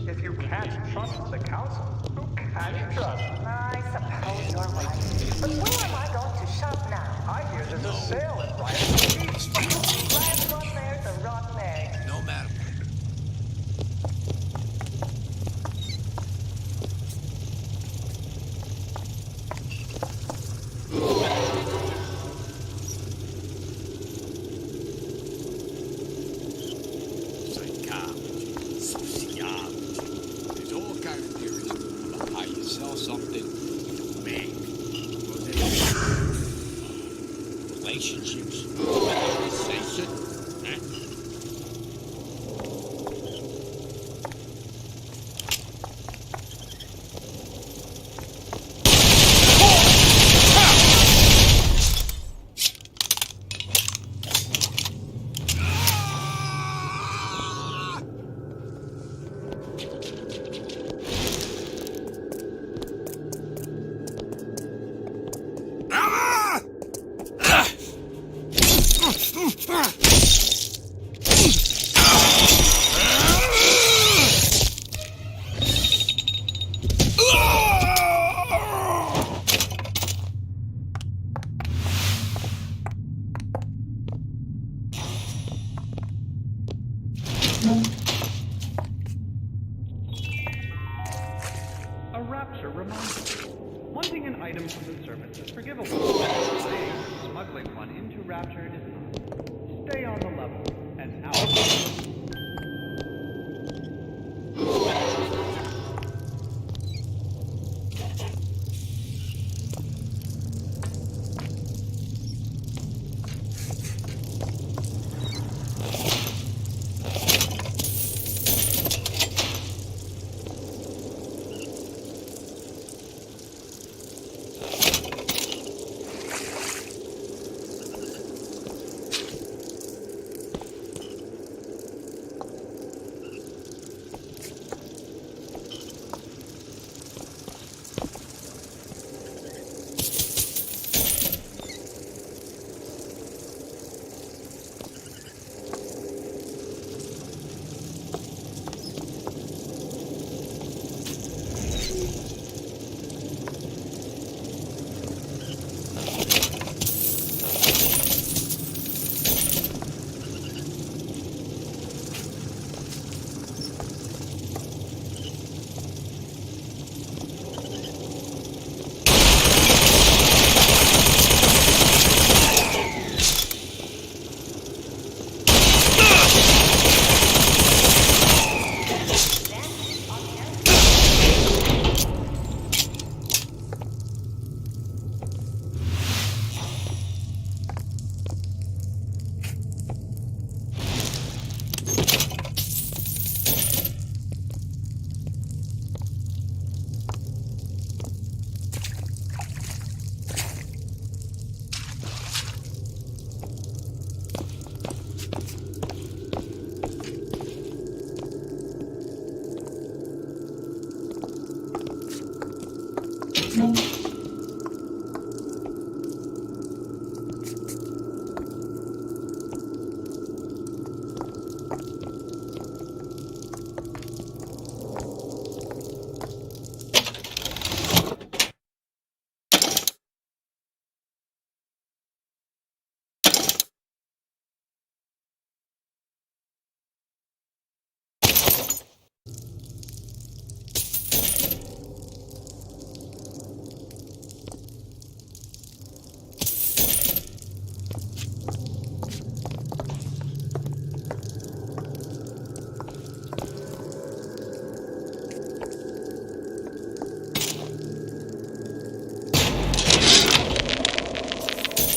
If you can't trust the Council, who can you trust? I suppose you're right. But where am I going to shop now? I hear there's a sale at Riot. Last one there's a rotten egg. No matter. Psychology, sociology. There's all kinds of theories about how you sell something to make. Relationships, conversation, A Rapture reminder. Wanting an item from the servants is forgivable. Saying smuggling one into Rapture is not. Stay on the level and out.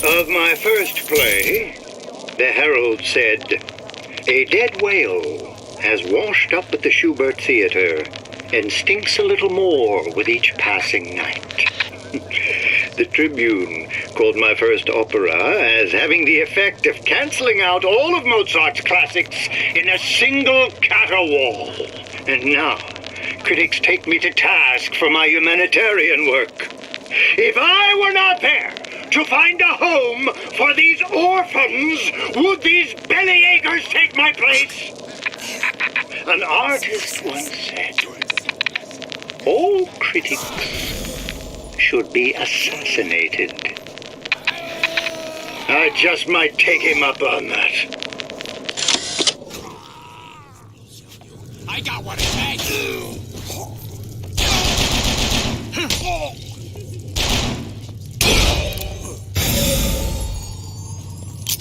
Of my first play, the herald said, "A dead whale has washed up at the Schubert Theater and stinks a little more with each passing night." The Tribune called my first opera as having the effect of canceling out all of Mozart's classics in a single caterwaul. And now, critics take me to task for my humanitarian work. If I were not there to find a home for these orphans, would these bellyachers take my place? An artist once said, all critics should be assassinated. I just might take him up on that. I got what it takes.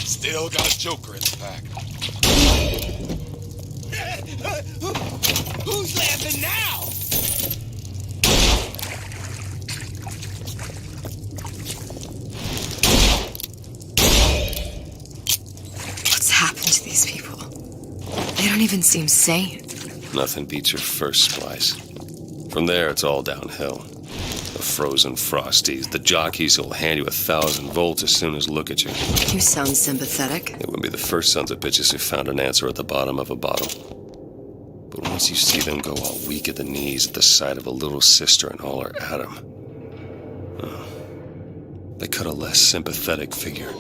Still got a joker in the pack. Who's laughing now? What's happened to these people? They don't even seem sane. Nothing beats your first splice. From there, it's all downhill. The frozen frosties, the jockeys who'll hand you 1,000 volts as soon as look at you. You sound sympathetic. They wouldn't be the first sons of bitches who found an answer at the bottom of a bottle. But once you see them go all weak at the knees at the sight of a little sister and all her atom, they cut a less sympathetic figure.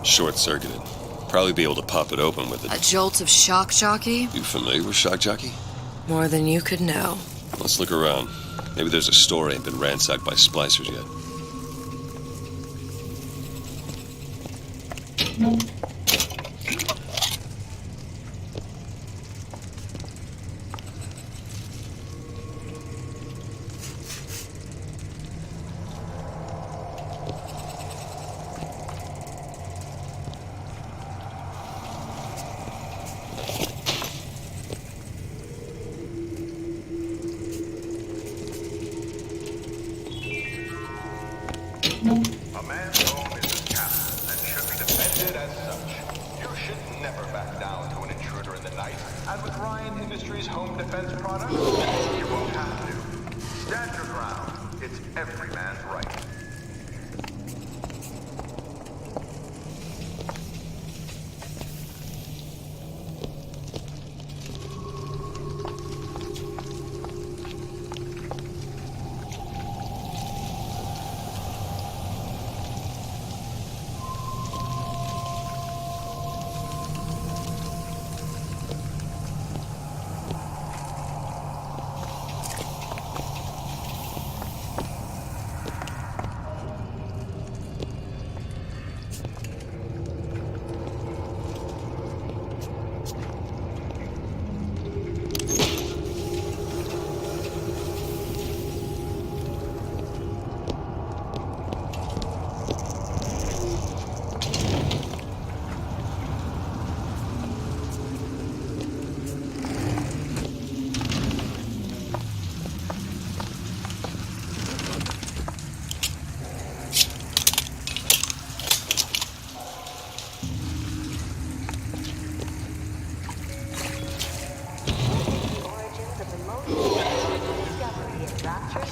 Short-circuited. Probably be able to pop it open with A jolt of shock jockey? You familiar with shock jockey? More than you could know. Let's look around. Maybe there's a store ain't been ransacked by splicers yet. A man's home is his castle and should be defended as such. You should never back down to an intruder in the night. And with Ryan Industries' home defense products, you won't have to. Stand your ground. It's every man's right.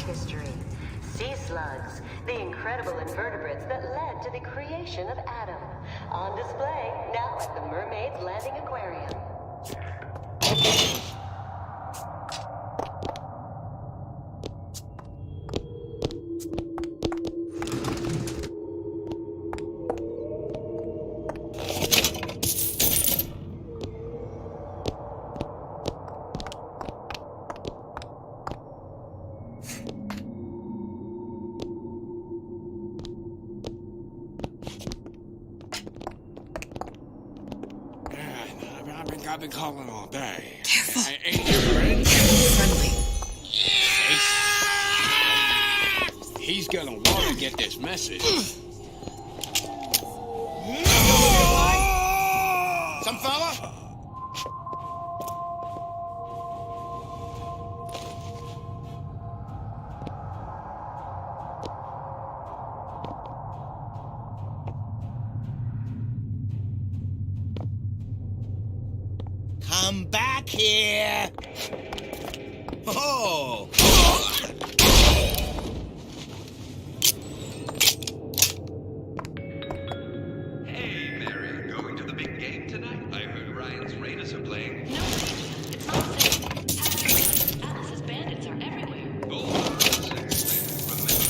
history. Sea slugs, the incredible invertebrates that led to the creation of Adam. On display now at the Mermaid's Landing Aquarium. I've been calling all day. Careful. Ain't you ready? Friendly. He's gonna want to get this message. Some fella? Come back here! Oh! Hey, Mary, going to the big game tonight? I heard Ryan's Raiders are playing. No, it's not safe. Atlas's bandits are everywhere. Remember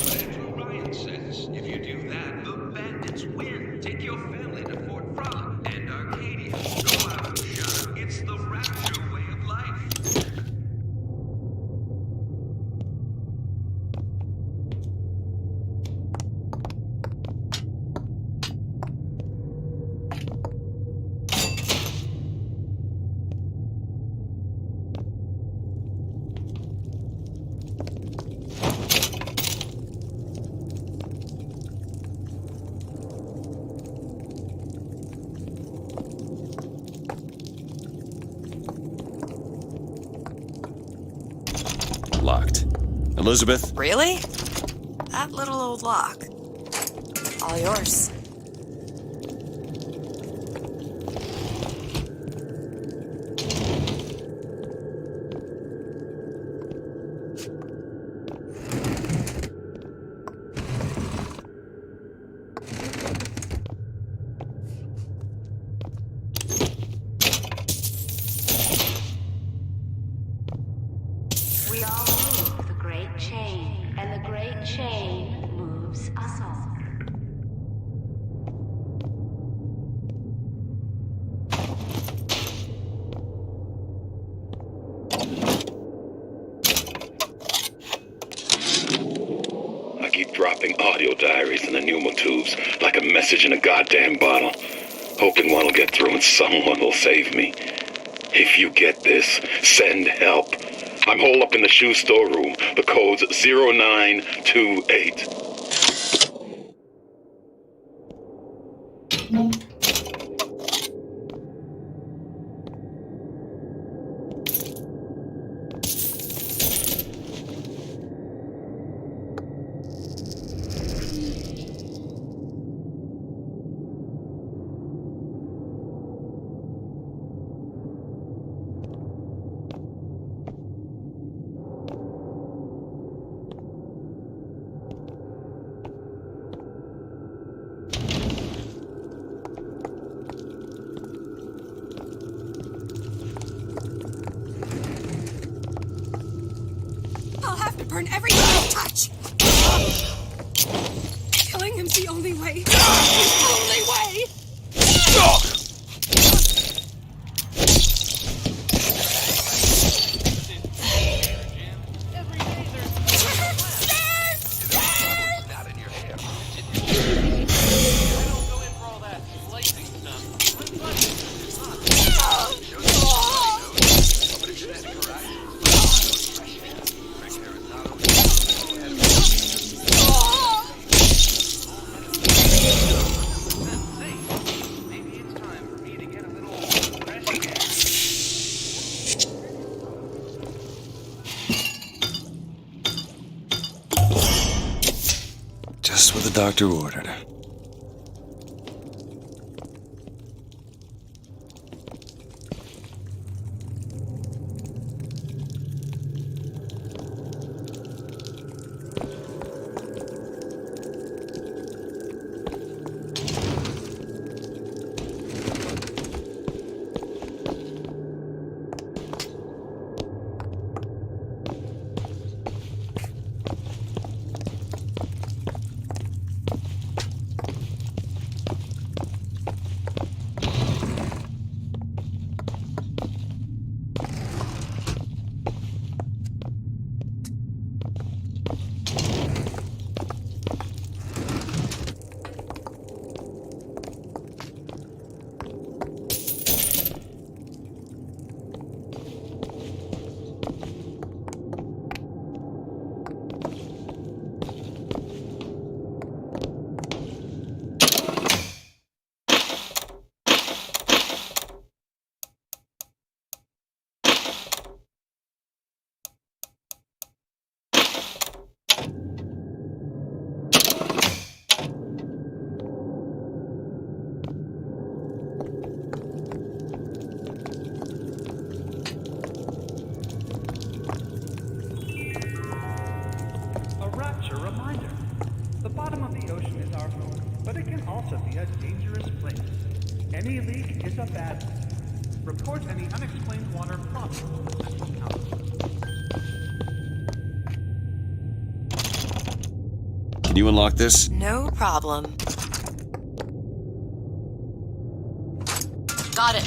what Andrew Ryan says. If you do that, the bandits win. Take your family to Fort Frolic and Arcadia. Go out and shut up. It's the Rapture way of life. Locked. Elizabeth? Really? That little old lock. All yours. We all move the great chain, and the great chain moves us all. I keep dropping audio diaries in the pneumotubes like a message in a goddamn bottle, hoping one will get through and someone will save me. If you get this, send help. I'm holed up in the shoe storeroom. The code's 0928. I'll have to burn everything I touch! Killing him's the only way. The only way! Not in your hair. I don't go in for all that slicing stuff. Somebody should ask her right. Maybe it's time for me to get a little fresh air. Just what the doctor ordered. A rapture reminder. The bottom of the ocean is our home, but it can also be a dangerous place. Any leak is a bad thing. Report any unexplained water problems to the Central Council. Can you unlock this? No problem. Got it.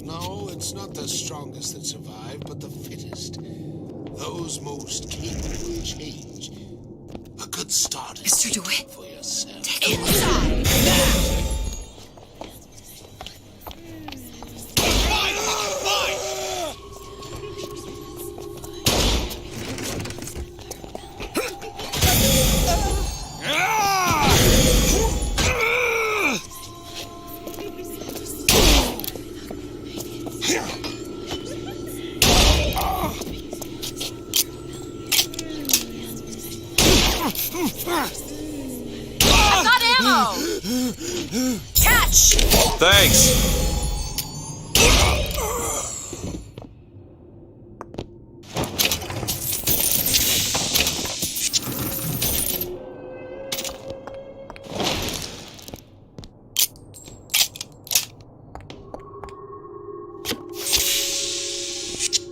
No, it's not the strongest that survive, but the fittest. Those most capable of change. A good start is Mr. DeWitt, for yourself. take it inside. I've got ammo! Catch! Thanks!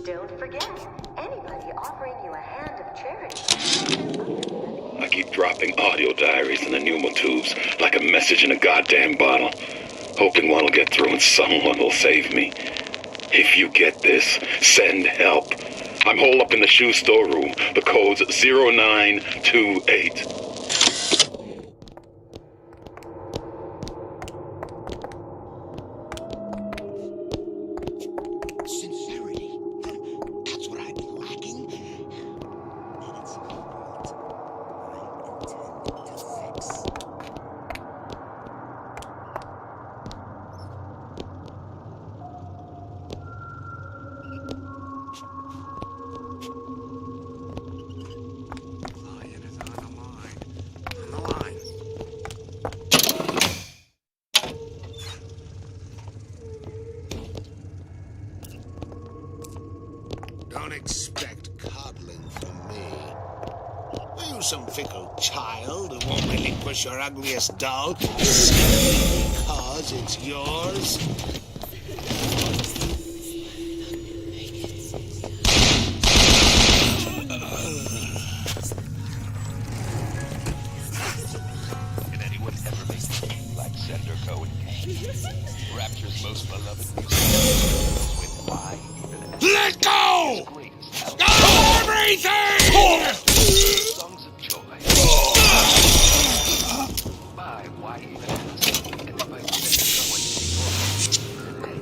Don't forget, anybody offering you a hand of charity. I keep dropping audio diaries in the pneumo tubes like a message in a goddamn bottle, hoping one will get through and someone will save me. If you get this, send help. I'm holed up in the shoe storeroom. The code's 0928. Sincerity. That's what I've been lacking. And it's a point I intend to fix. Lion is on the line. On the line. Don't expect coddling from me. Are you some fickle child who won't relinquish your ugliest doll simply because it's yours? Did anyone ever make a game like Sender Code? Rapture's most beloved music with why even Let go! Everything! songs of joy. By why even ask? And if I didn't know what you today.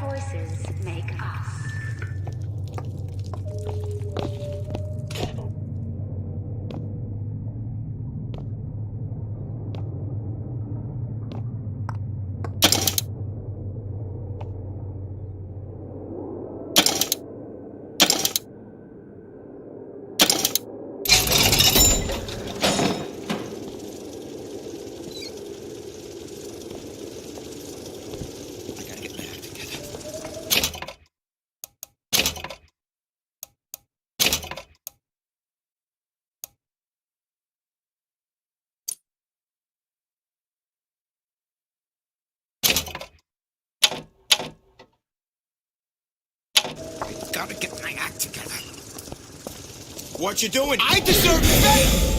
choices make us. Gotta get my act together. What you doing? I deserve fate!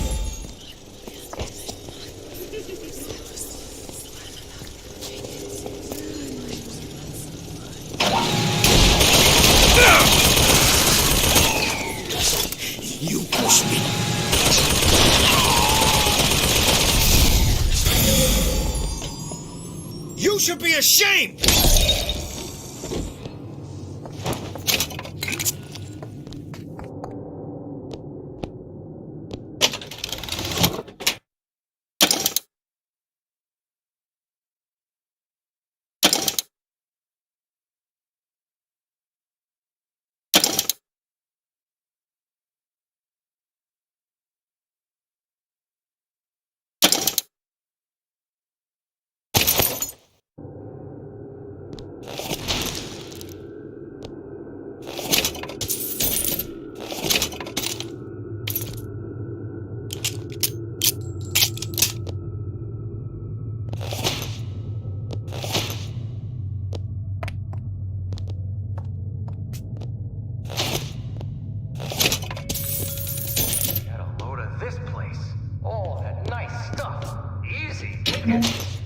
You pushed me. You should be ashamed!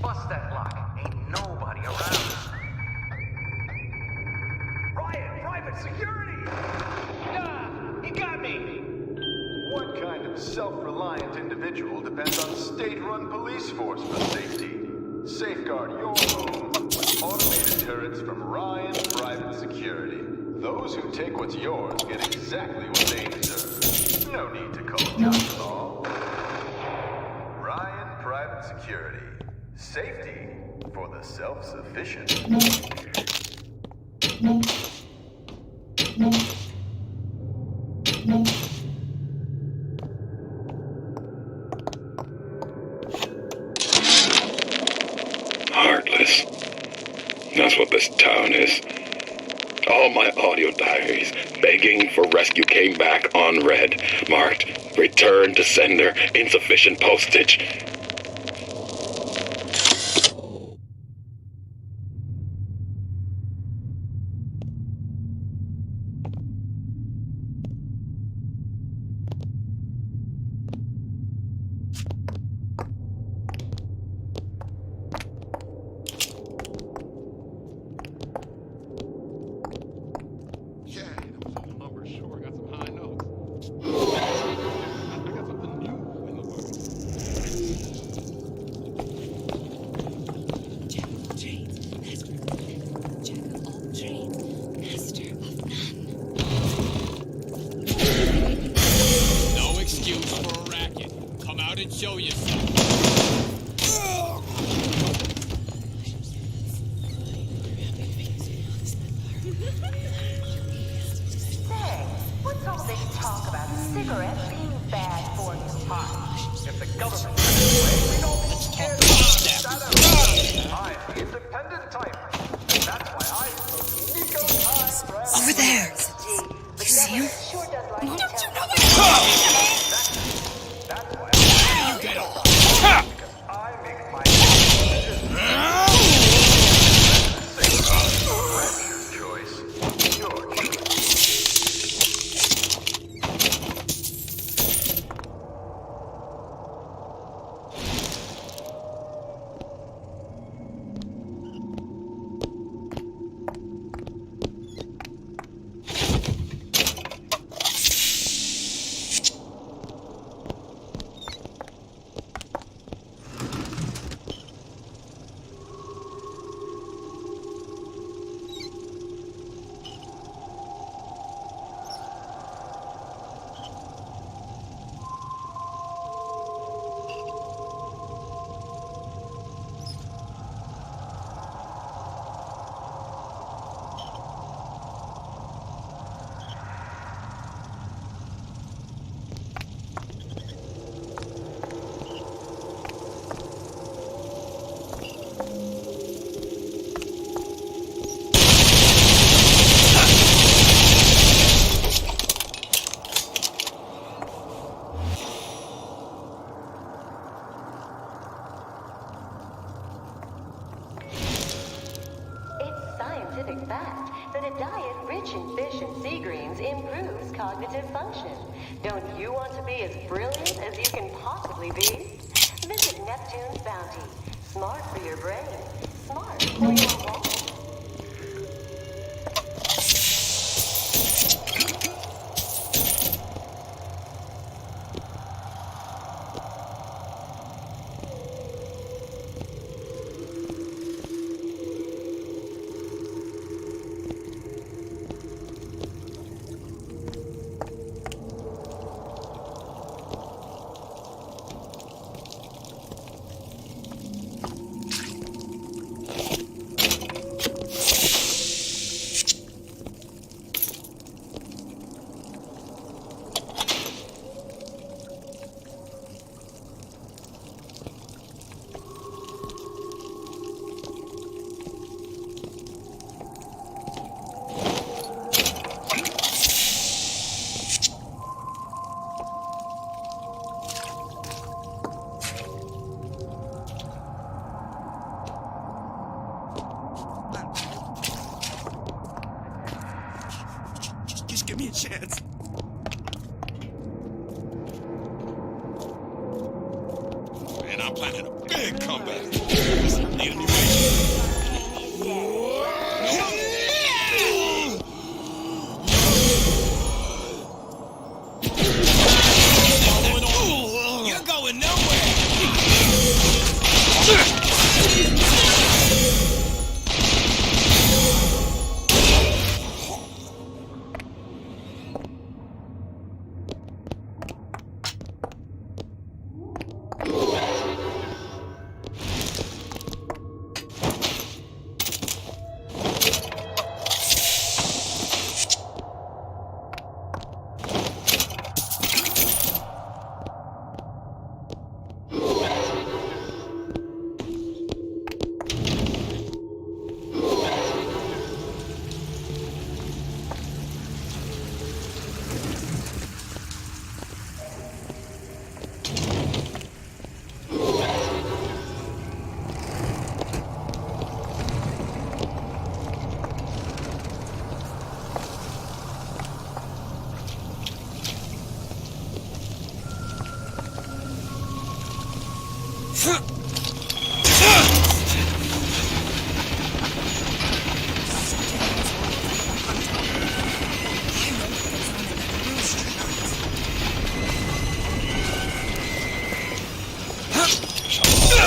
Bust that lock. Ain't nobody around. Riot, private security! Ah, he got me! What kind of self-reliant individual depends on state-run police force for safety? Safeguard your home with automated turrets from Ryan Private Security. Those who take what's yours get exactly what they deserve. No need to call Josh Law. Ryan Private Security. Safety for the self-sufficient. Heartless. That's what this town is. All my audio diaries begging for rescue came back unread, marked return to sender, insufficient postage. Show yourself. Say, what's all this talk about cigarettes being bad for your heart? If the government takes it away, we don't need to shut up. I'm the independent type. And that's why I smoke Nico Time Brand. Over there! You see him? Sure does like to tell me. That's why I Get off. because I make my decisions. Rapture's choice. Your choice. fish and sea greens improves cognitive function. Don't you want to be as brilliant as you can possibly be? Visit Neptune's Bounty. Smart for your brain. Smart for your wallet. Just give me a chance. Man, I'm planning a big comeback. Need a new You're going nowhere.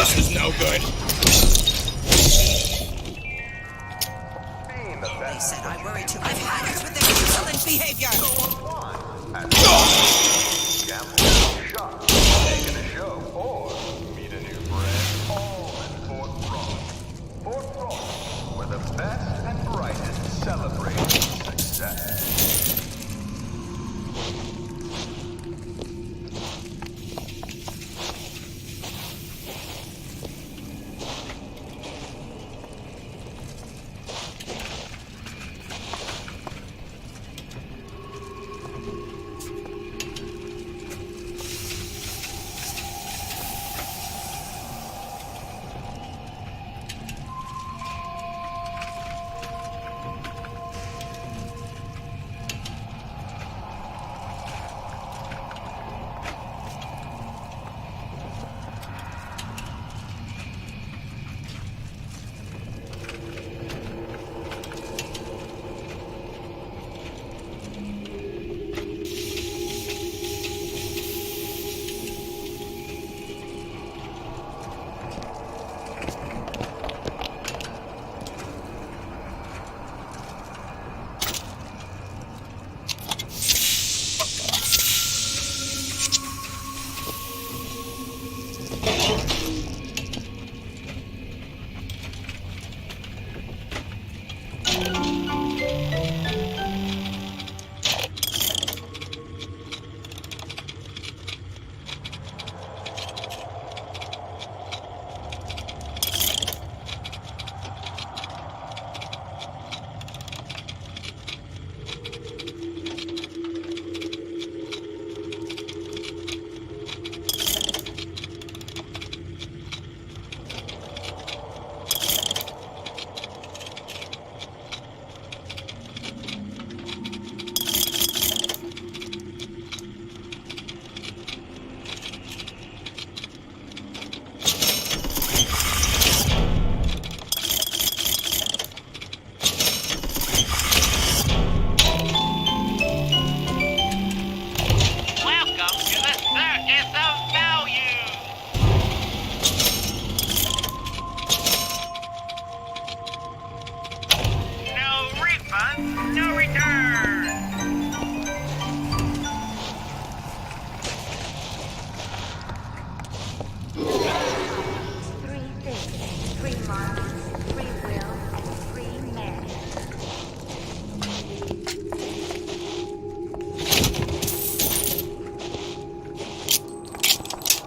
This is no good. They said I worry too. I've had it with their insolent behavior. Gamble, shop, take in a show, or meet a new friend, all in Fort Ross. Fort Ross, where the best and brightest celebrate success.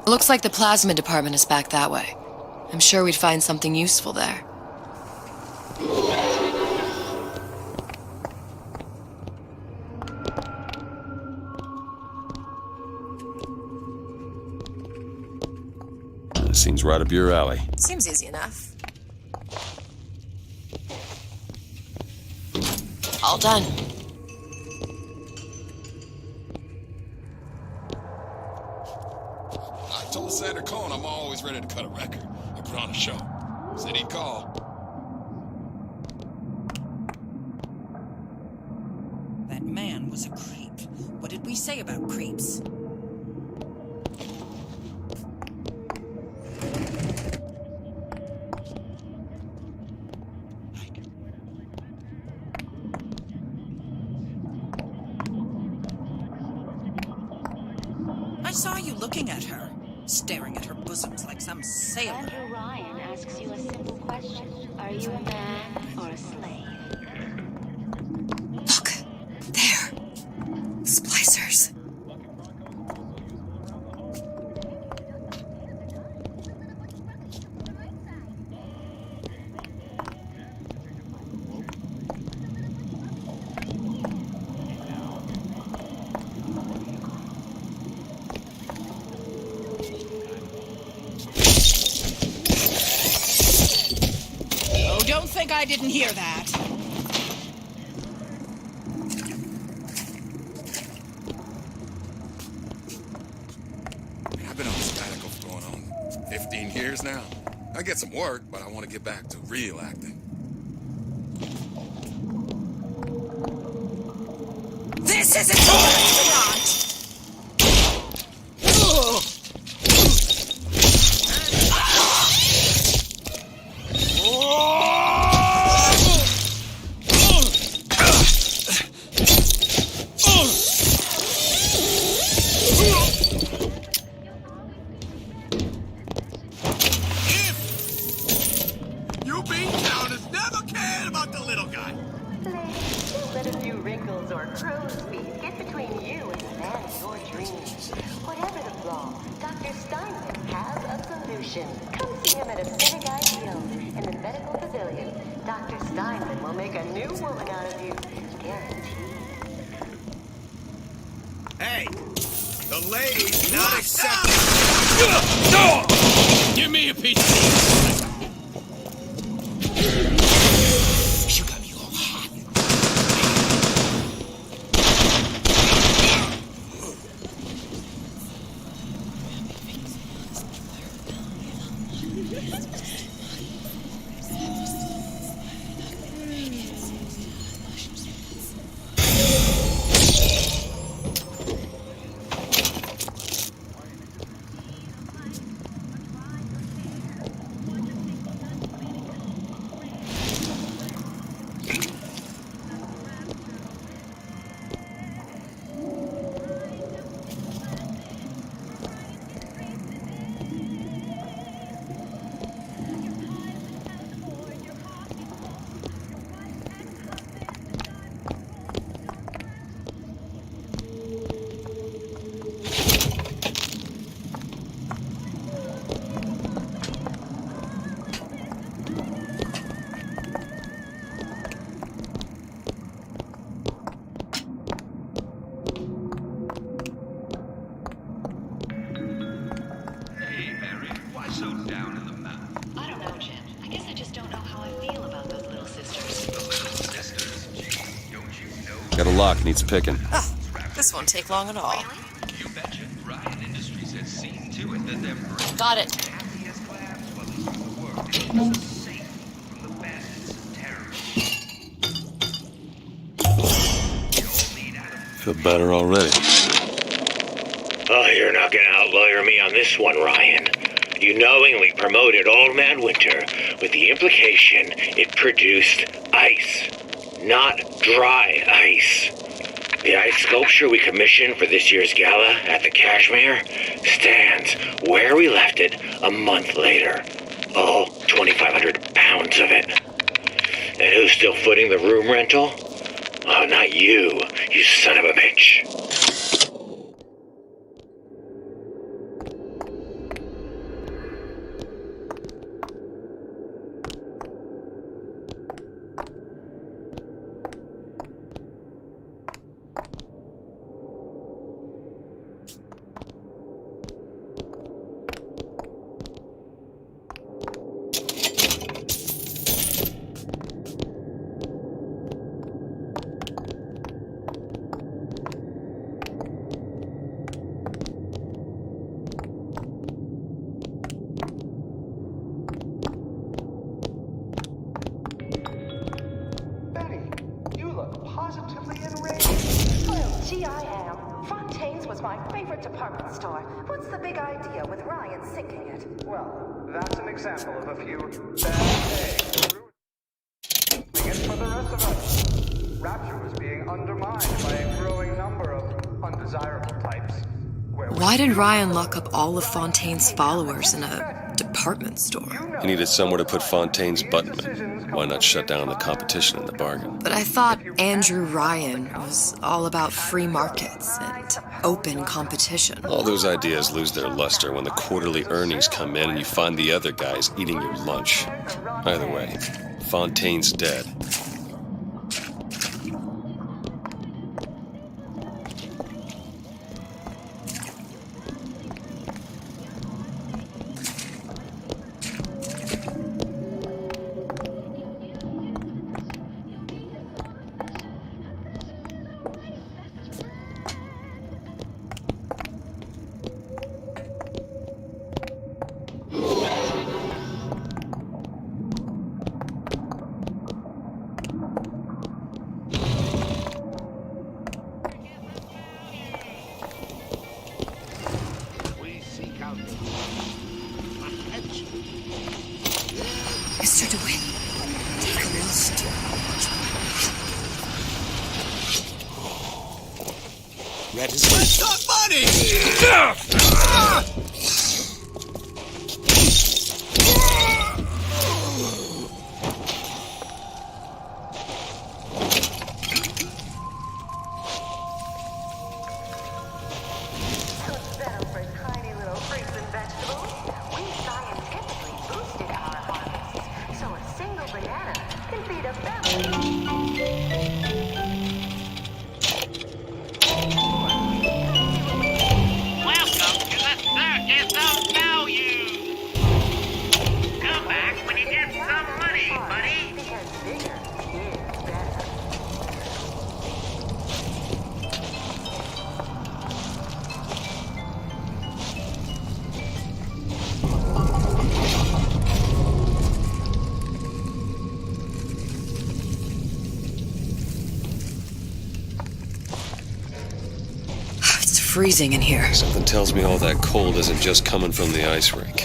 It looks like the plasma department is back that way. I'm sure we'd find something useful there. Seems right up your alley. Seems easy enough. All done. I told Sandra Cohen I'm always ready to cut a record and put on a show. Said he'd call. That man was a creep. What did we say about creeps? I saw you looking at her, staring at her bosoms like some sailor. Andrew Ryan asks you a simple question. Are you a man or a slave? Look! There! Splicers. Don't think I didn't hear that. I've been on sabbatical for going on 15 years now. I get some work, but I want to get back to real acting. This is a restaurant! You bean-counters never cared about the little guy. Please, don't let a few wrinkles or crow's feet get between you and the man of your dreams. Whatever the flaw, Dr. Steinman has a solution. Come see him at a Civic IPO in the medical pavilion. Dr. Steinman will make a new woman out of you. Guaranteed. Hey, the lady's not accepting. Give me a piece of meat. You got me all hot. Hey, Mary, why so down in the mouth? I don't know, Jim. I guess I just don't know how I feel about those little sisters. The little sisters, gee, don't you know? Got a lock, needs picking. Oh, this won't take long at all. You betcha. Ryan Industries has seen to it that their Got it. happiest labs while they do the work is safe from the bandits and terrorists. Feel better already. Oh, you're not gonna outlawyer me on this one, Ryan. You knowingly promoted Old Man Winter with the implication it produced ice, not dry ice. The ice sculpture we commissioned for this year's gala at the Kashmir stands where we left it a month later. All 2,500 pounds of it. And who's still footing the room rental? Oh, not you, you son of a bitch. Here I am. Fontaine's was my favorite department store. What's the big idea with Ryan sinking it? Well, that's an example of a few bad eggs ruining it for the rest of us. Rapture was being undermined by a growing number of undesirable types. Why did Ryan lock up all of Fontaine's followers in a department store? He needed somewhere to put Fontaine's button. Why not shut down the competition in the bargain? But I thought Andrew Ryan was all about free markets and open competition. All those ideas lose their luster when the quarterly earnings come in and you find the other guys eating your lunch. Either way, Fontaine's dead. Mr. DeWitt, take a rest. Red is stop money! Freezing in here. Something tells me all that cold isn't just coming from the ice rink.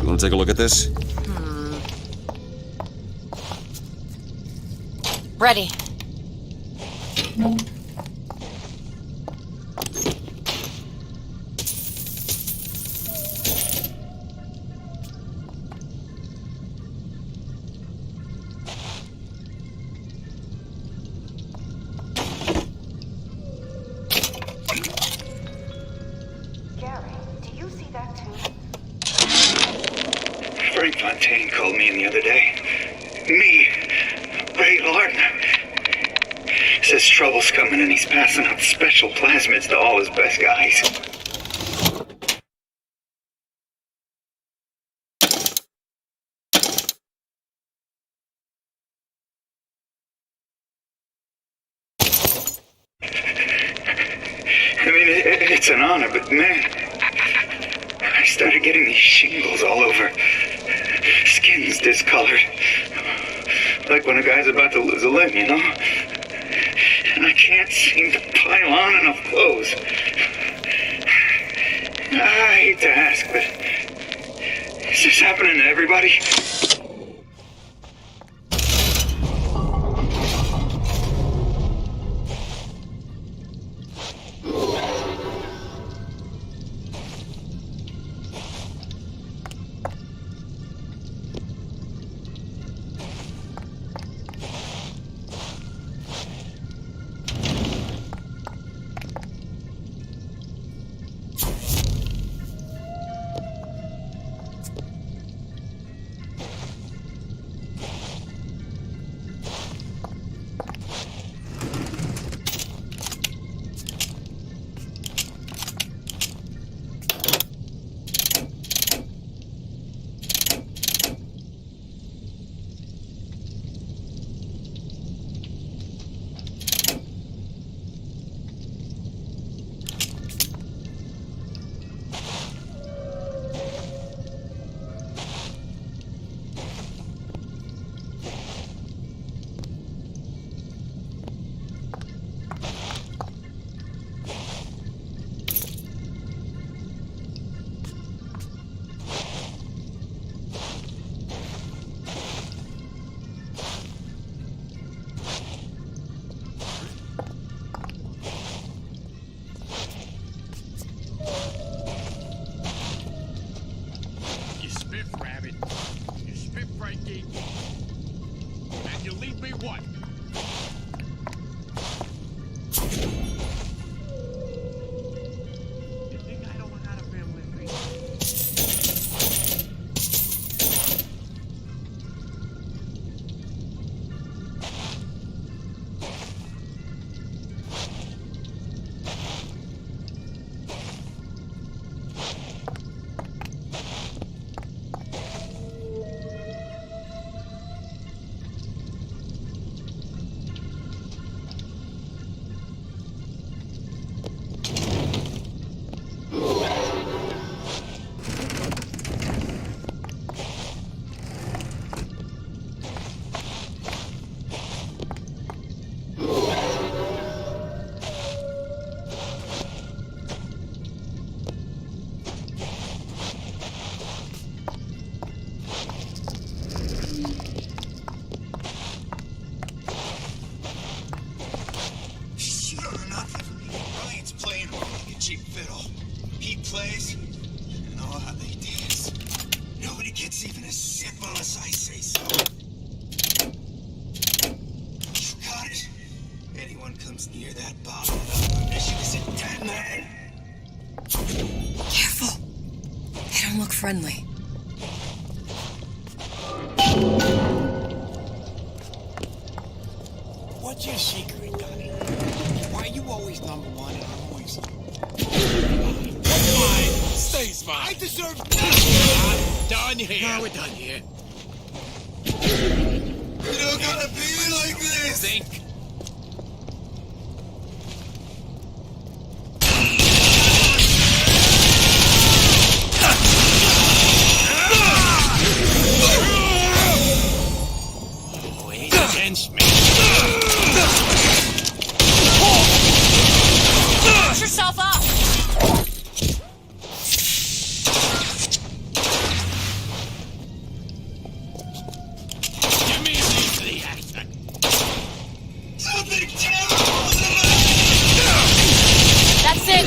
Want to take a look at this? Ready. Frank Fontaine called me in the other day. Me, Ray Larden. Says trouble's coming and he's passing out special plasmids to all his best guys. I mean, it's an honor, but man, I started getting these shingles all over. Skin's discolored. Like when a guy's about to lose a limb, you know? And I can't seem to pile on enough clothes. I hate to ask, but is this happening to everybody? place. And oh, how they dance. Nobody gets even a sip unless I say so. You got it. Anyone comes near that bottle without permission is a dead man. Careful. They don't look friendly. What's your secret, Donnie? Why are you always number one and I'm always... Fine. Stays fine. I deserve... I'm done here. No, we're done here. You don't gotta be like this. Think. Against me. Push yourself up! Give me a piece of the action. Something terrible! That's it!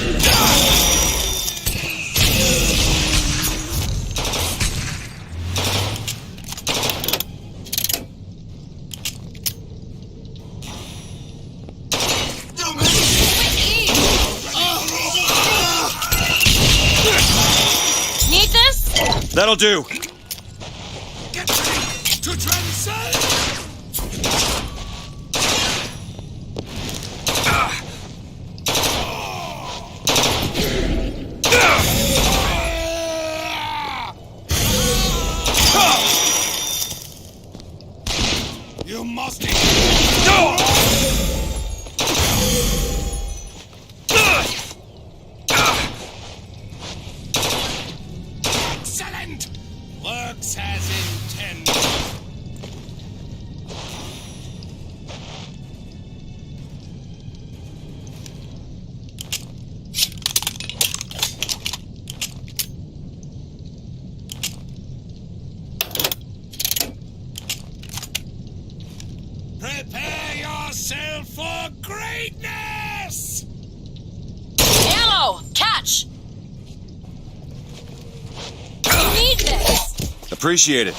Need this? That'll do. Get ready to transcend. You must... Excellent! Works as intended. Prepare yourself for greatness! Ammo! Catch! You need this! Appreciate it.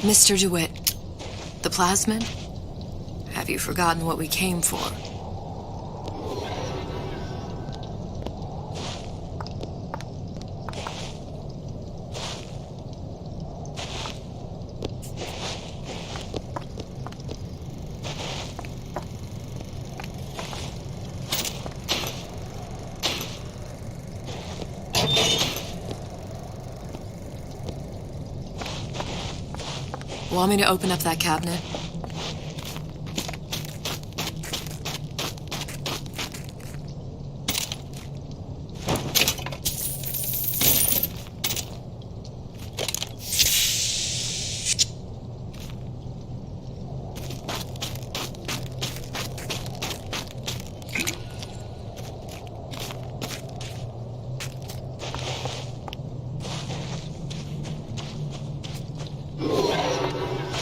Mr. DeWitt, the plasmid? Have you forgotten what we came for? Want me to open up that cabinet?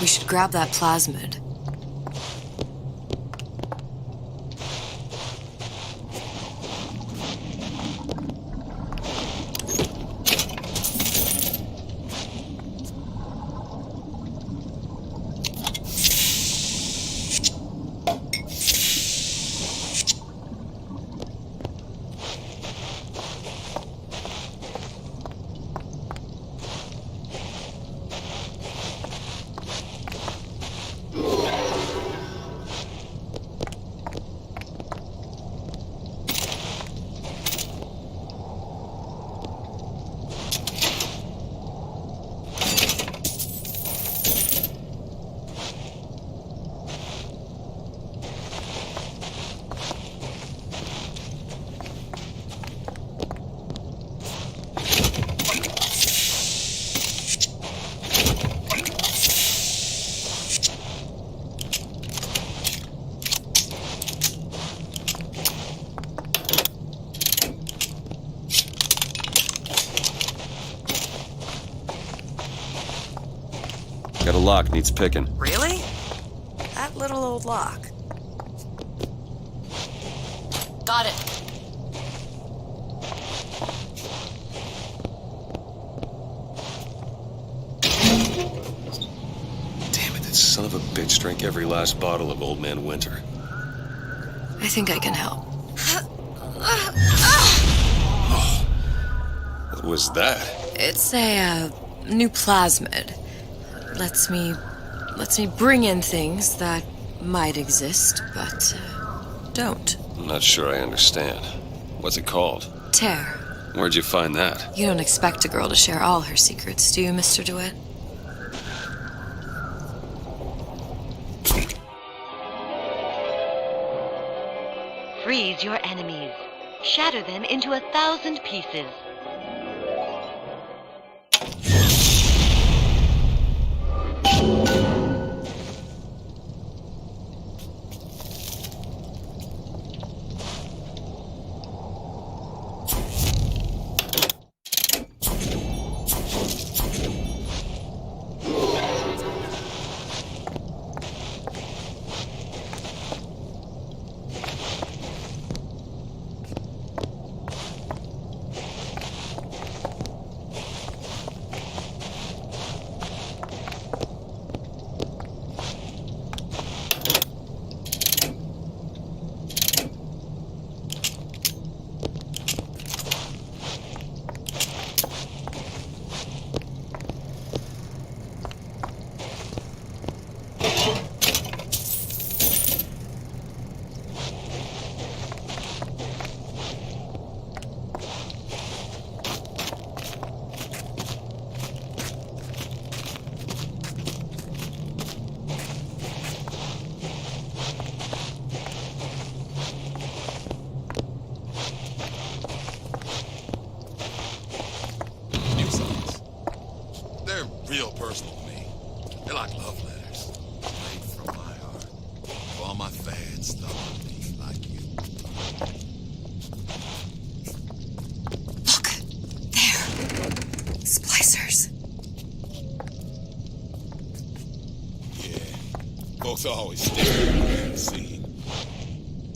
We should grab that plasmid. Got a lock, needs picking. Really? That little old lock. Got it. Damn it, that son of a bitch drank every last bottle of Old Man Winter. I think I can help. What was that? It's a new plasmid. Lets me bring in things that might exist, but don't. I'm not sure I understand. What's it called? Tear. Where'd you find that? You don't expect a girl to share all her secrets, do you, Mr. DeWitt? Freeze your enemies. Shatter them into 1,000 pieces. Real personal to me. They're like love letters. Made from my heart. For all my fans stuff me like you. Look! There! Splicers. Yeah. Folks always stick at the scene.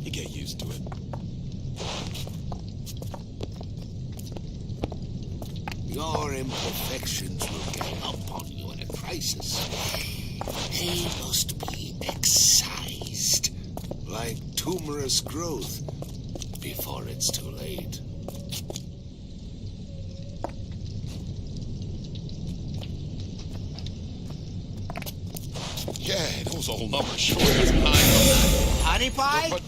You get used to it. Your imperfections will gang up on you in a crisis. They must be excised, like tumorous growth, before it's too late. Yeah, those old numbers sure got some Honey pie? But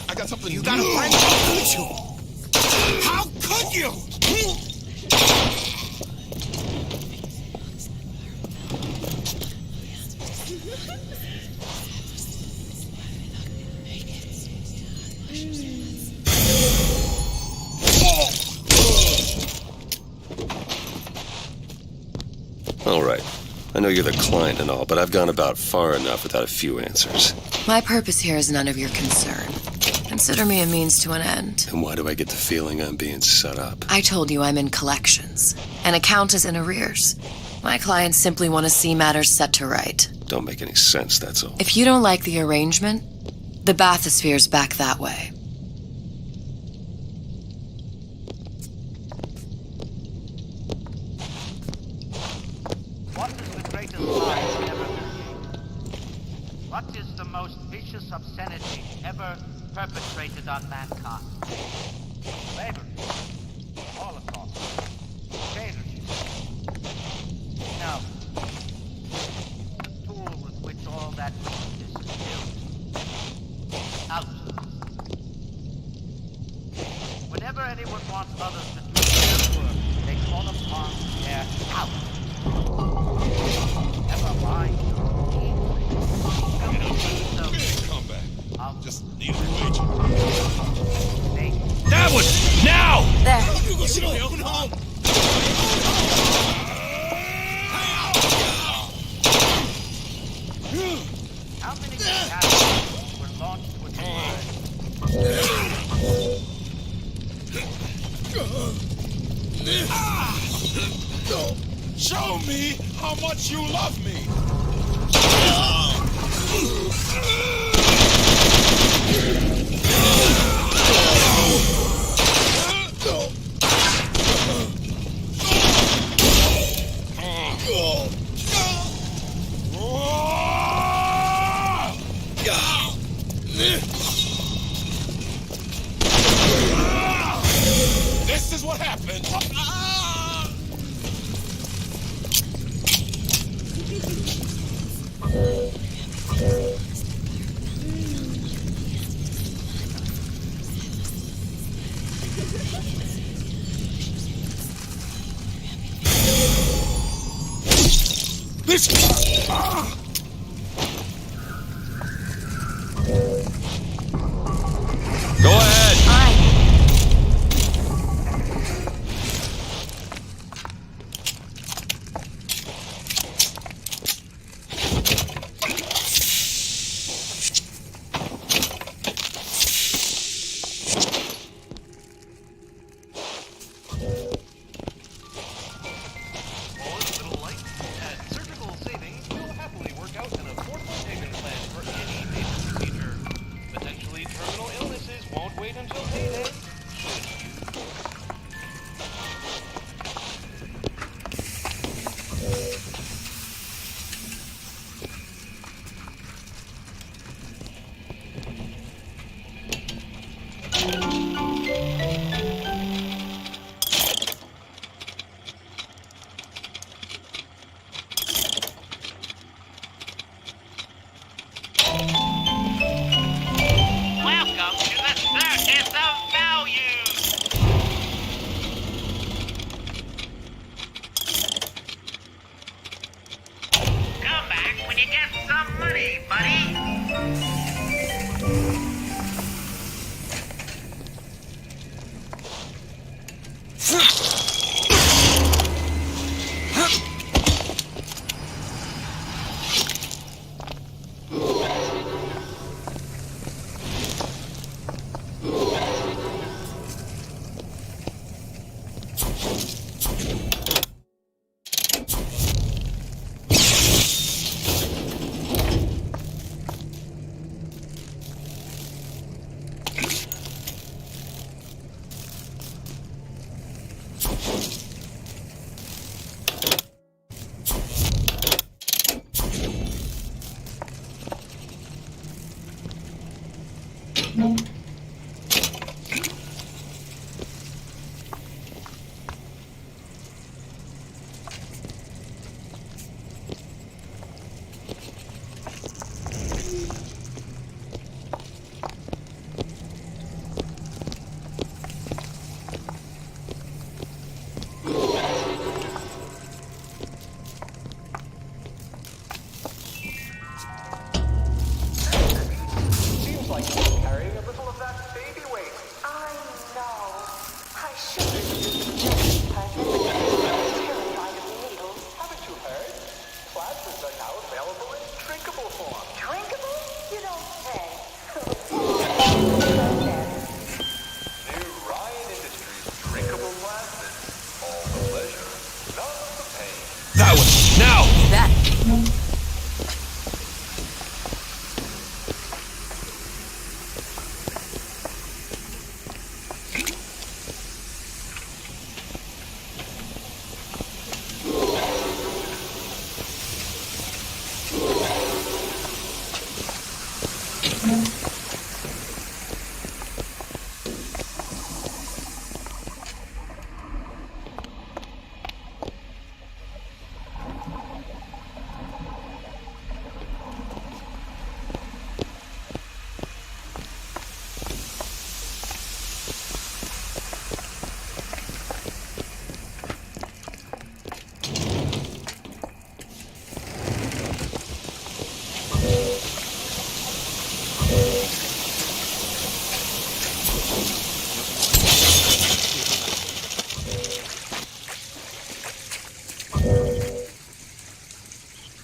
I got something You got a friend? How could you? All right. I know you're the client and all, but I've gone about far enough without a few answers. My purpose here is none of your concern. Consider me a means to an end. And why do I get the feeling I'm being set up? I told you I'm in collections. An account is in arrears. My clients simply want to see matters set to right. Don't make any sense, that's all. If you don't like the arrangement, the bathysphere's back that way. What is the greatest lie ever created? What is the most vicious obscenity ever perpetrated on mankind? Slavery, Holocaust, dictatorship. No. The tool with which all that wickedness is built. Out. Whenever anyone wants others to do their work, they call upon their out. Never mind your own. Come back. I'll just need a wage. That one! Now! There. You go sit on your own home. How many casualties were launched with the word? Show me how much you love me! This is what happened! This. Go ahead. Welcome to the Circus of Values! Come back when you get some money, buddy! Seems like you're carrying a little of that baby weight. I know. I should have used the next person, but I was terrified of needles. Haven't you heard? Plasmids are now available in drinkable form. Drinkable? You don't say. New Ryan Industries drinkable plasmids. All the pleasure, none of the pain. That way! Now! That.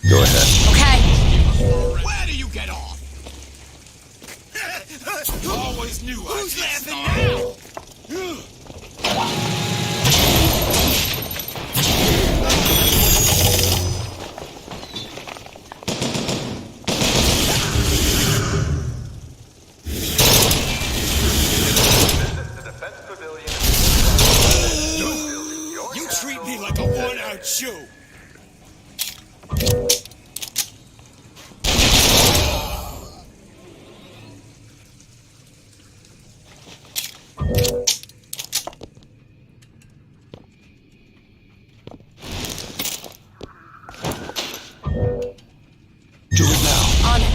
Go ahead. Okay. Where do you get off? Always knew I'd get started. Do it now. On it.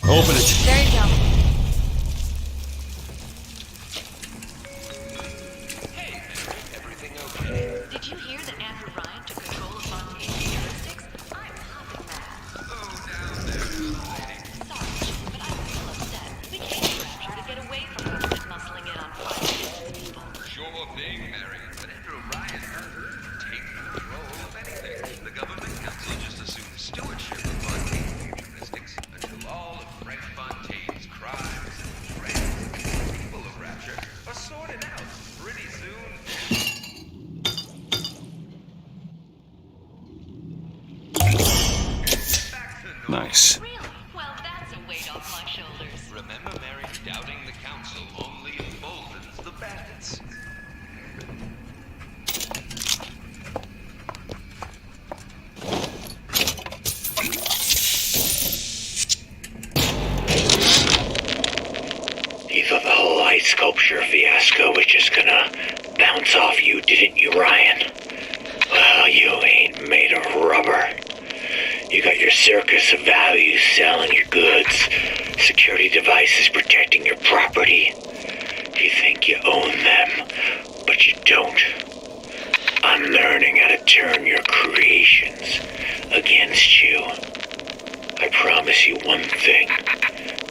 Open it. There you go. Everything okay? Did you hear that Andrew Ryan took control of Fontaine's heuristics? I'm hopping mad. Oh, down there hiding. Sorry, but I'm real upset. We came to Rapture to get away from government muscling in on private people. Sure thing, Marion. But Andrew Ryan doesn't take control of anything. The government council just assumes stewardship of Fontaine's heuristics until all of Frank Fontaine's crimes and trends. The people of Rapture are sorted out pretty soon. Nice. Really? Well, that's a weight off my shoulders. Remember, Mary, doubting the council only emboldens the bandits. You thought the whole ice sculpture fiasco was just gonna bounce off you, didn't you, Ryan? Well, you ain't made of rubber. You got your circus of values selling your goods, security devices protecting your property. You think you own them, but you don't. I'm learning how to turn your creations against you. I promise you one thing.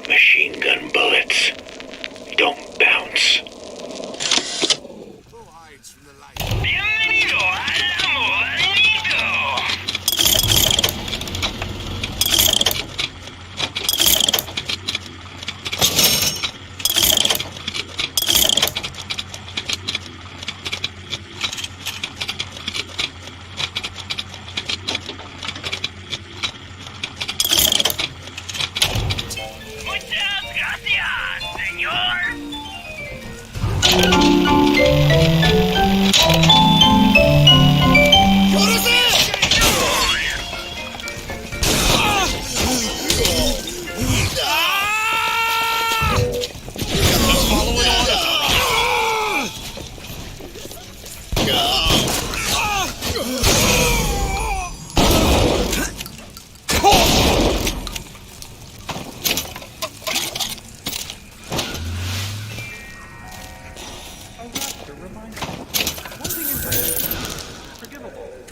Machine gun bullets don't bounce. Bienvenido al amor nido. Muchas gracias, señor.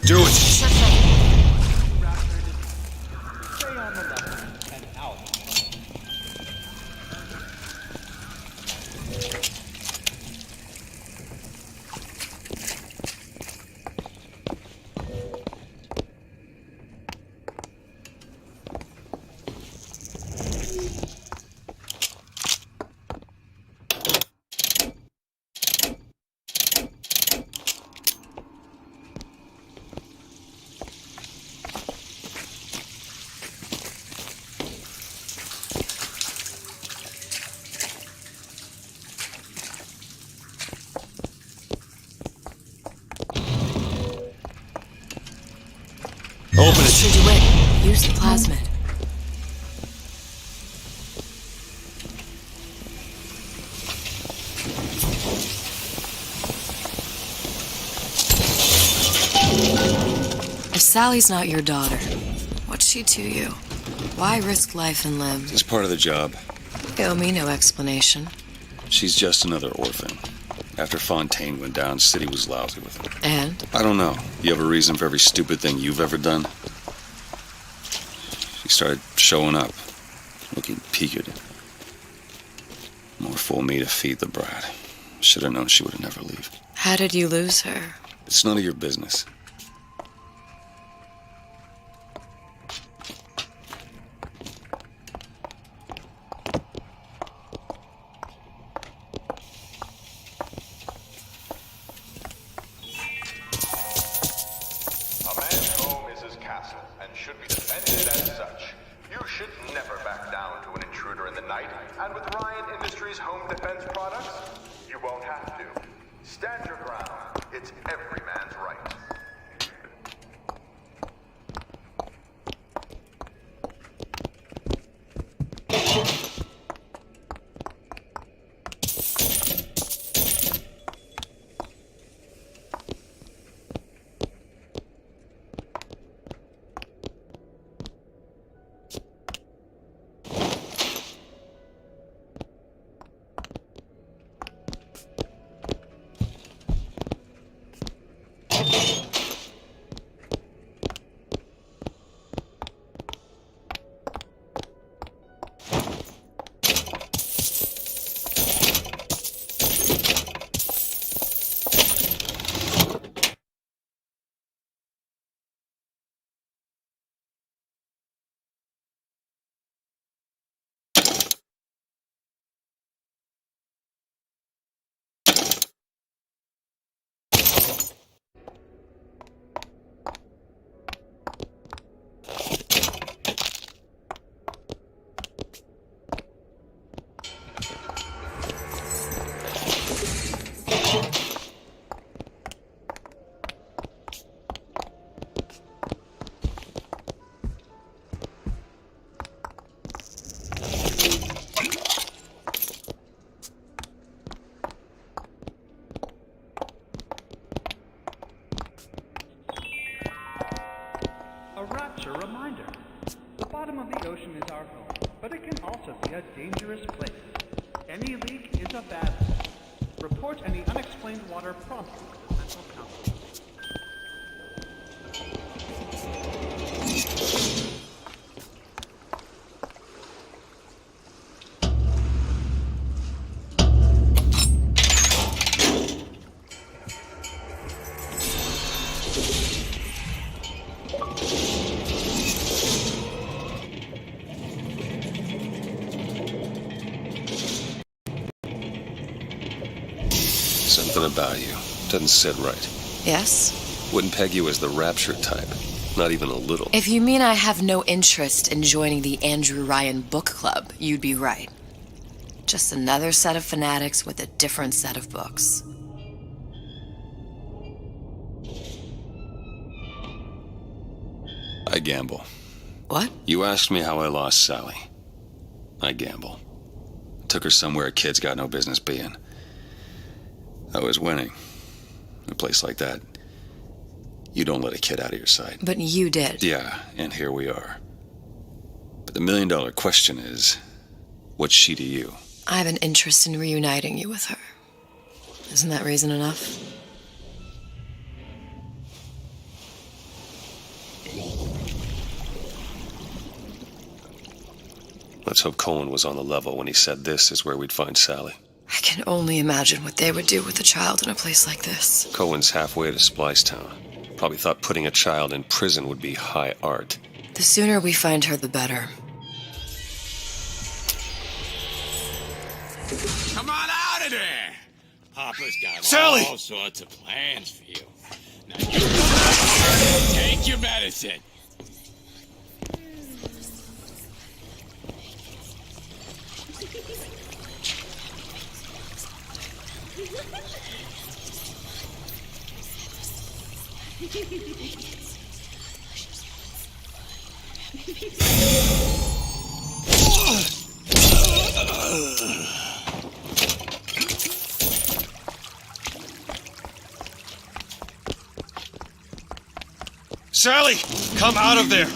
Do it. Stay on the level and out. Open it. Should you wait? Use the plasmid. If Sally's not your daughter, what's she to you? Why risk life and limb? It's part of the job. You owe me no explanation. She's just another orphan. After Fontaine went down, City was lousy with her. And? I don't know. You have a reason for every stupid thing you've ever done? She started showing up, looking peaked. More fool me to feed the brat. Should have known she would never leave. How did you lose her? It's none of your business. A man's home is his castle and should be defended as such. You should never back down to an intruder in the night, and with Ryan Industries home defense products, you won't have to. Stand your ground. It's every man's right. A rapture reminder. The bottom of the ocean is our home, but it can also be a dangerous place. Any leak is a bad thing. Report any unexplained water promptly to the Central Council. Something about you doesn't sit right. Yes? Wouldn't peg you as the rapture type. Not even a little. If you mean I have no interest in joining the Andrew Ryan Book Club, you'd be right. Just another set of fanatics with a different set of books. I gamble. What? You asked me how I lost Sally. I gamble. Took her somewhere a kid's got no business being. I was winning. A place like that, you don't let a kid out of your sight. But you did. Yeah, and here we are. But the million-dollar question is, what's she to you? I have an interest in reuniting you with her. Isn't that reason enough? Let's hope Cohen was on the level when he said this is where we'd find Sally. I can only imagine what they would do with a child in a place like this. Cohen's halfway to Splicetown. Probably thought putting a child in prison would be high art. The sooner we find her, the better. Come on out of there! Papa's got Sally! all sorts of plans for you. Now you take your medicine. Sally! Come out of there!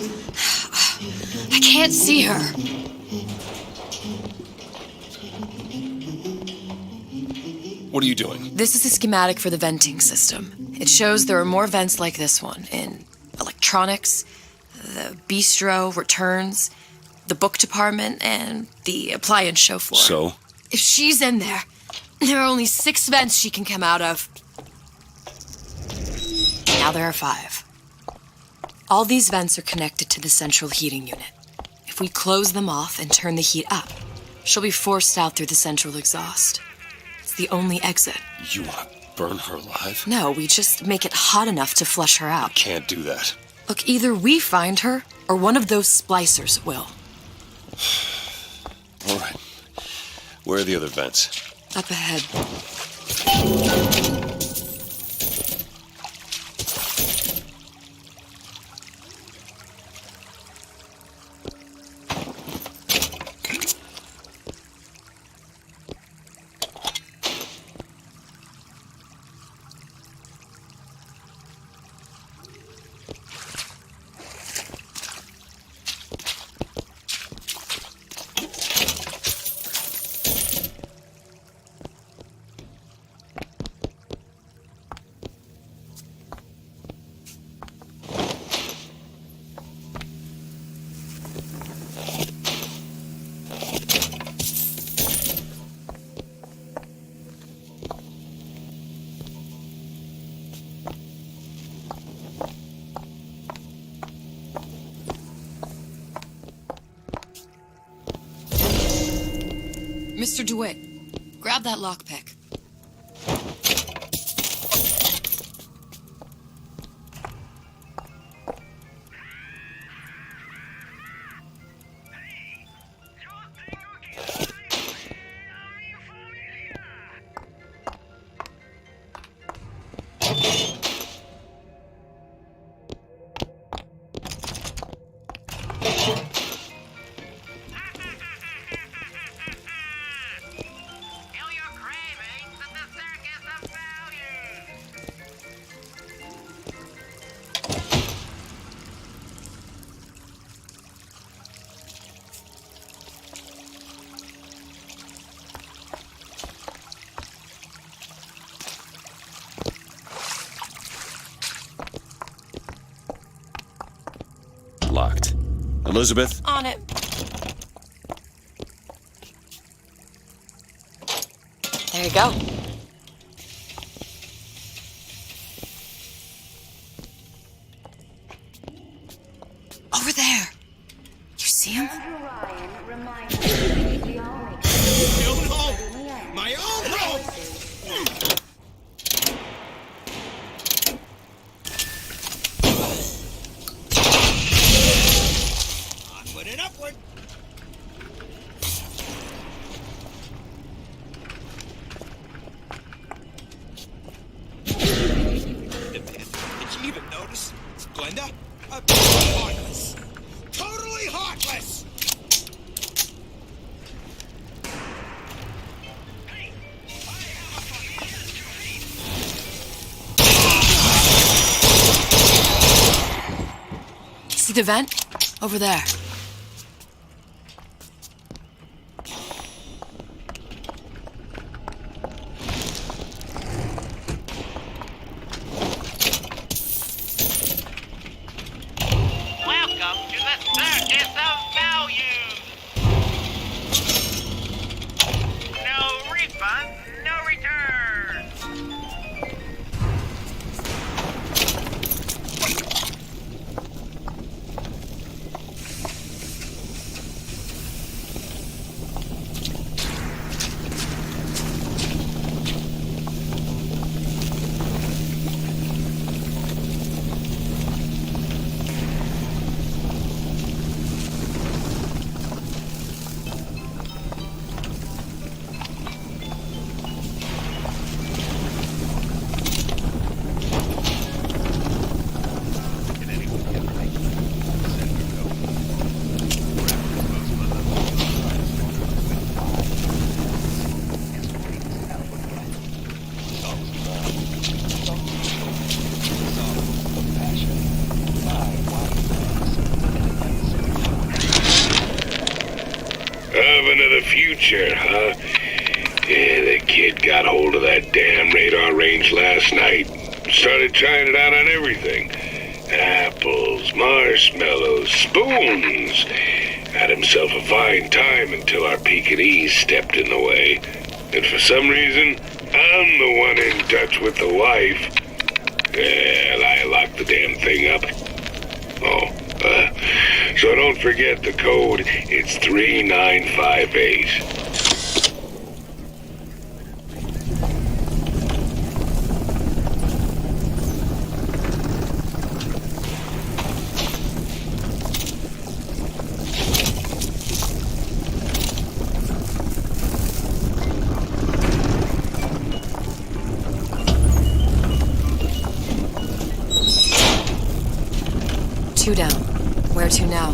I can't see her. What are you doing? This is a schematic for the venting system. It shows there are more vents like this one in electronics, the bistro, returns, the book department, and the appliance show floor. So? If she's in there, There are only 6 vents she can come out of. Now there are 5. All these vents are connected to the central heating unit. If we close them off and turn the heat up, she'll be forced out through the central exhaust. It's the only exit. You want to burn her alive? No, we just make it hot enough to flush her out. Can't do that. Look, either we find her, or one of those splicers will. All right. Where are the other vents? Up ahead. Mr. DeWitt, grab that lockpick. Locked. Elizabeth? On it. There you go. Over there. You see him? My own home! My own home! Onward and upward! Did you even notice? Glenda? Heartless. Totally heartless! See the vent? Over there. Welcome to the circus of value. No refund, no return. Oven of the future, huh? Yeah, the kid got hold of that damn radar range last night. Started trying it out on everything. Apples, marshmallows, spoons. Had himself a fine time until our Pekingese stepped in the way. And for some reason, I'm the one in touch with the wife. Well, I locked the damn thing up. Oh, so don't forget the code. It's 3958. 2 down. Where to now?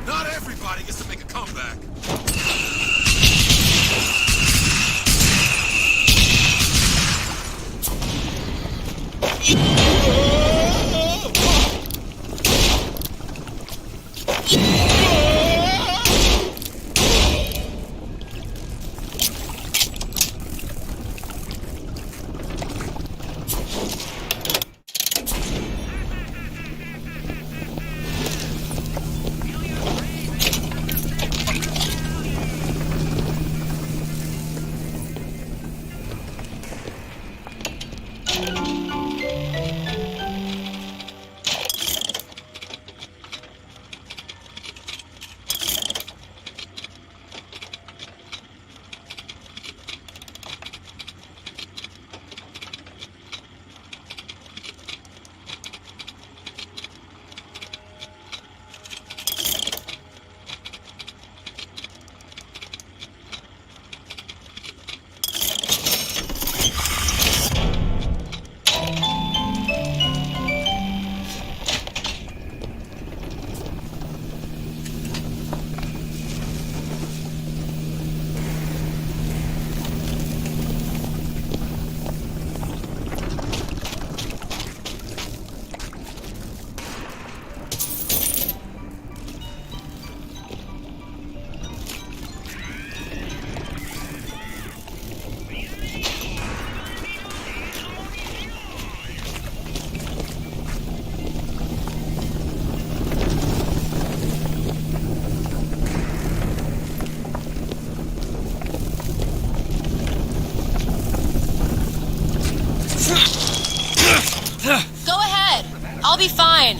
Not everybody gets to make a comeback. Go ahead. I'll be fine.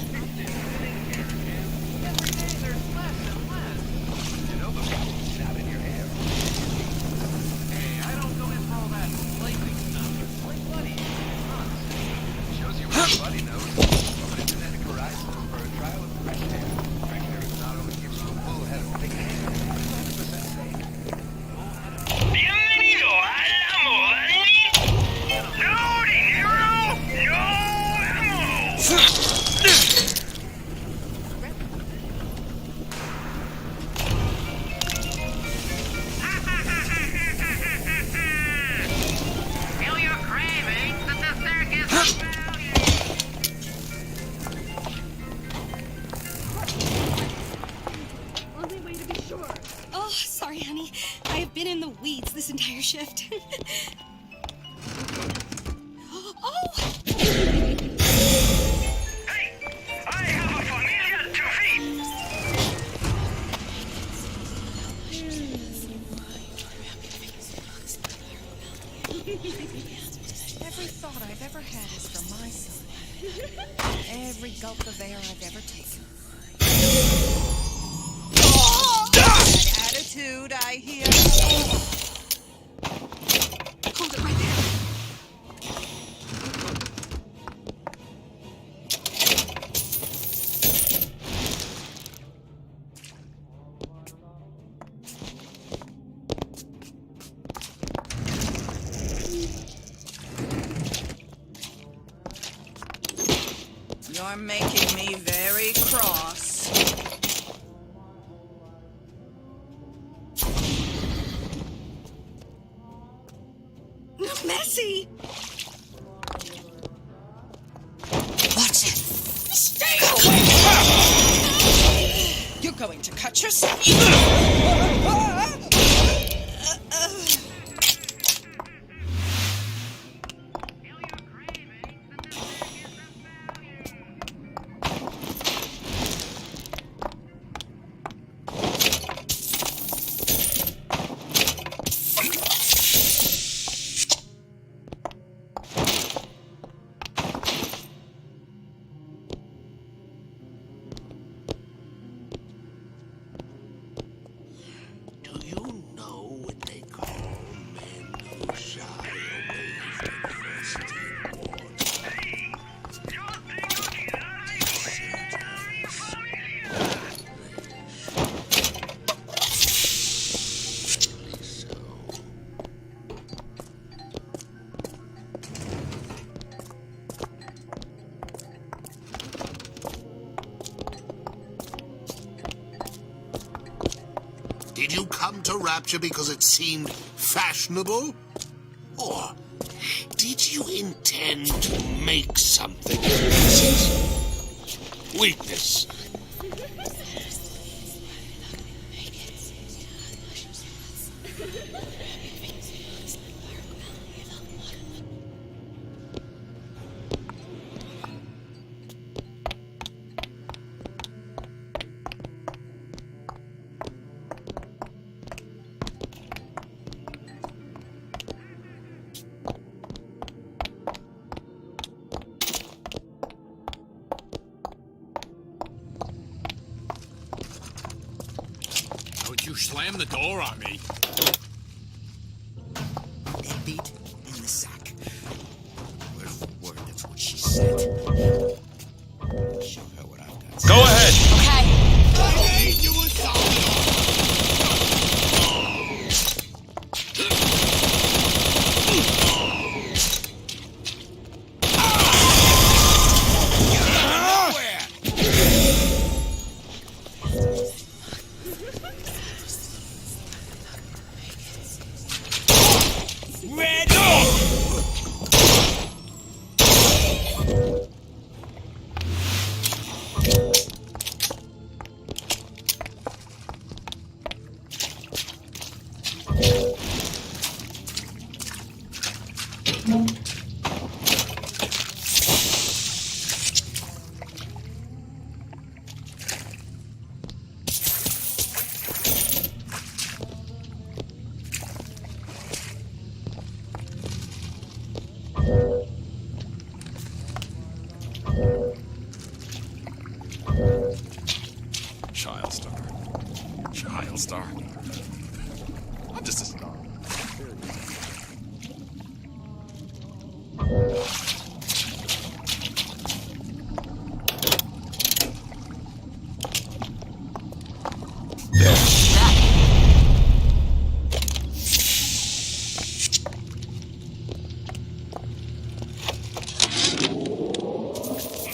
Oh, sorry, honey. I have been in the weeds this entire shift. Every thought I've ever had is for my son. Every gulp of air I've ever taken. That attitude I hear. Hold it right there. You're making me very cross. Messy. going to cut yourself? Do you know what they call men who shy away from first Did you come to Rapture because it seemed fashionable? Or did you intend to make something of this weakness? Don't you slam the door on me. Deadbeat in the sack. Word for word, that's what she said. Show her what I've got. Go ahead. Hey, you were Child star. Child star. I'm just a star.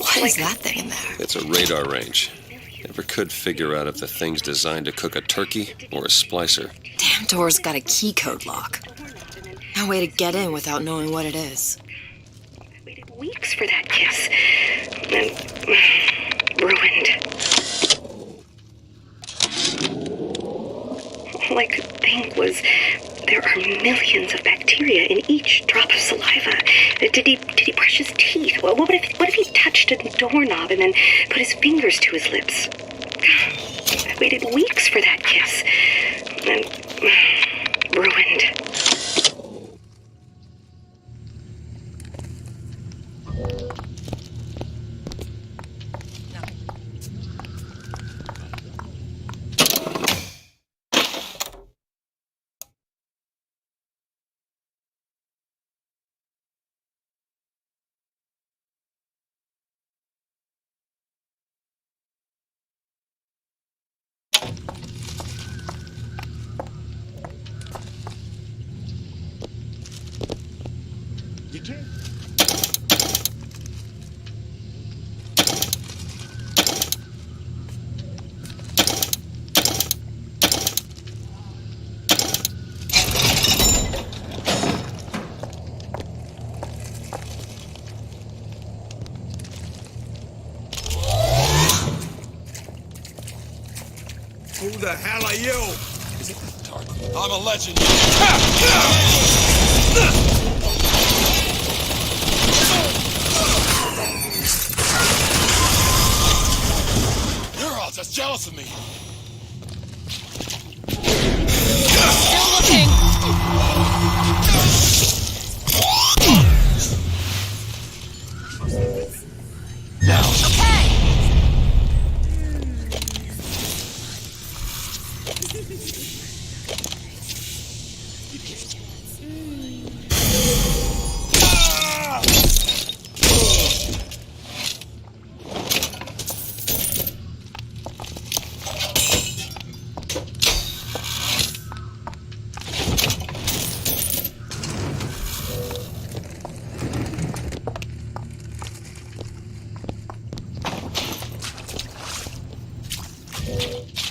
What is that thing in there? It's a radar range. Never could figure out if the thing's designed to cook a turkey or a splicer. Damn door's got a key code lock. No way to get in without knowing what it is. Weeks for that kiss. And ruined. All I could think was there are millions of bacteria in each drop of saliva. Did he brush his teeth? What if he touched a doorknob and then put his fingers to his lips? I waited weeks for that kiss. And ruined. the hell are you? I'm a legend. You're all just jealous of me. Still looking. Now. Okay.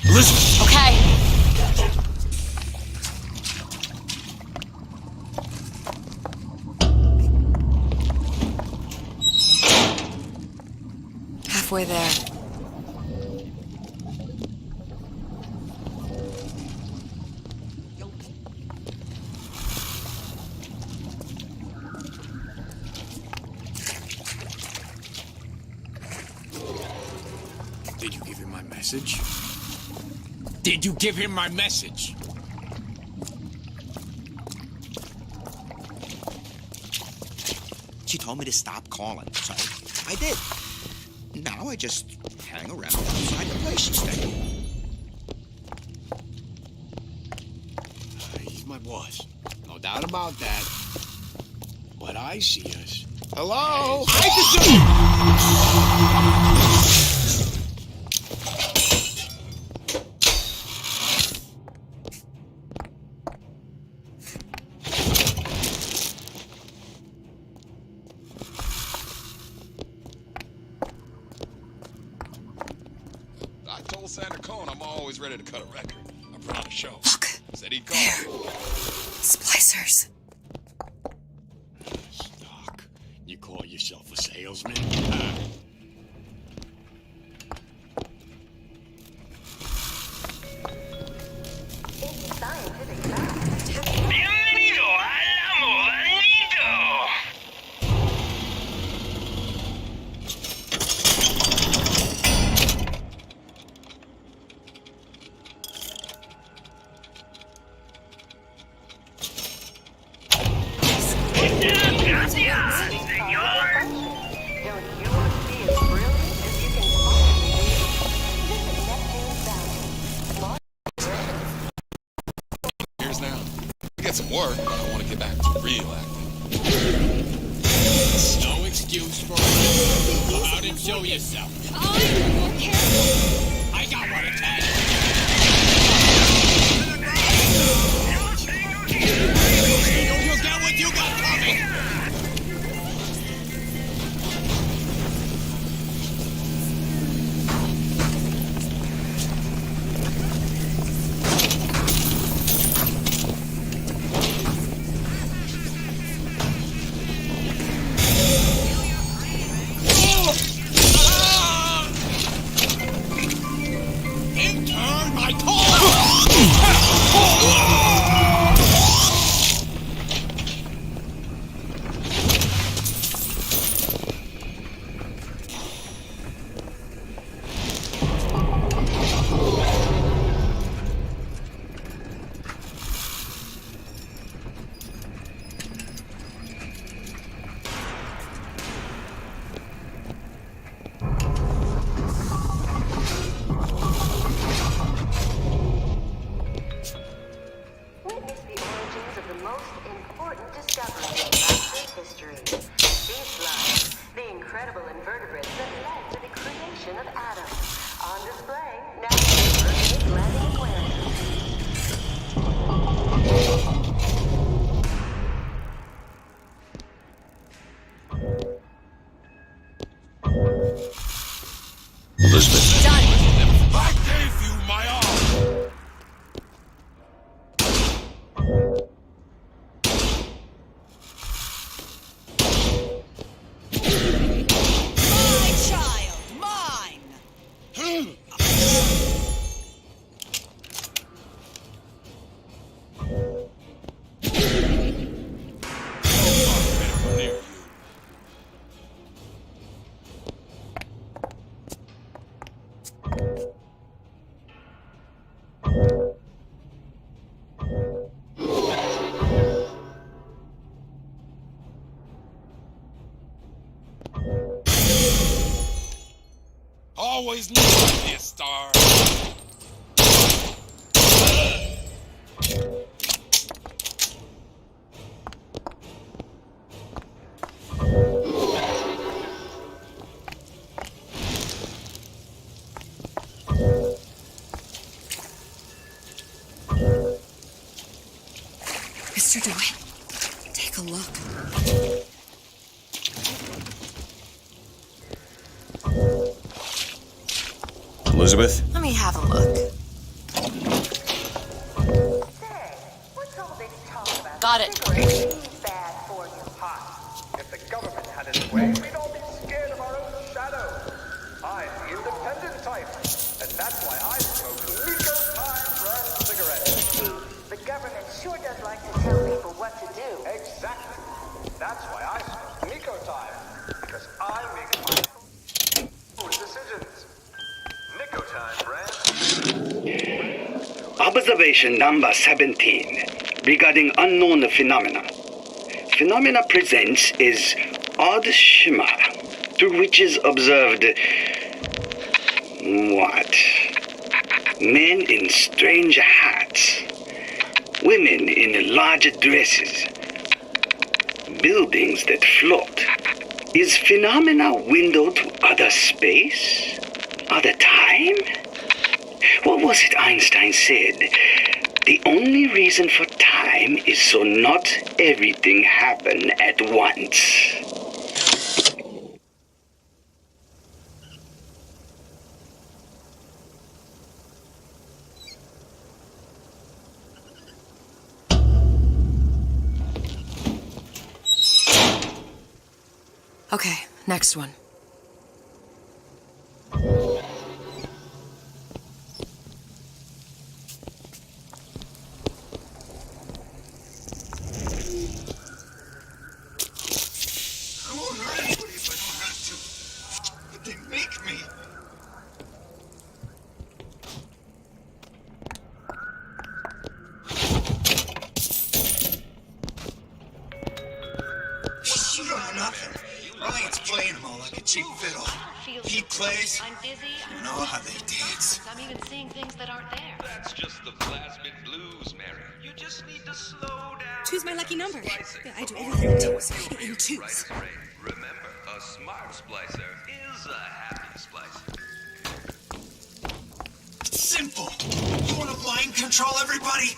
Elizabeth. Okay. Halfway there. Did you give him my message? Did you give him my message? She told me to stop calling, so I did. Now I just hang around outside the place she stayed. He's my boss. No doubt about that. But I see us. Hello? I told Santa Cone I'm always ready to cut a record. I brought a show. Look. Said he'd call. Splicers. Doc, you call yourself a salesman? Bienvenido al Amorito. Here's now. I get some work, but I want to get back to real acting. No excuse for it. Come out and show yourself. I got one to tell you. You'll get what you got coming. Intern, my Witness the origins of the most important discovery in Remastered history. These lives, the incredible invertebrates that led to the creation of Adam. On display, now in Mermaid Landing Aquarium. Elizabeth. Done. I gave you my all. My child, mine. always knew I'd be a star. Mr. DeWitt, take a look. Elizabeth? Let me have a look. Got it. Bad for you. If the government had its way, we'd all be scared of our own shadow. I'm the independent type, and that's why I smoke Nico Time brand cigarettes. The government sure does like to tell people what to do. Exactly. That's why I smoke Nico Time, because I make my own decisions. Nico Time brand. Observation number 17 regarding unknown phenomena. Phenomena presents is odd shimmer through which is observed what? Men in strange hats, women in large dresses, buildings that float. Is phenomena window to other space? Other time? What was it Einstein said? The only reason for time is so not everything happen at once. Okay, next one. I won't hurt anybody if I don't have to. But they make me. Sure or nothing. Ryan's playing them all like a cheap fiddle. He plays. I'm busy. You know how they dance. I'm even seeing things that aren't there. That's just the plasmid blues, Mary. You just need to slow down. Choose my lucky number. Yeah, I do everything in twos. In twos. Remember, a smart splicer is a happy splicer. Simple. You want to mind control everybody?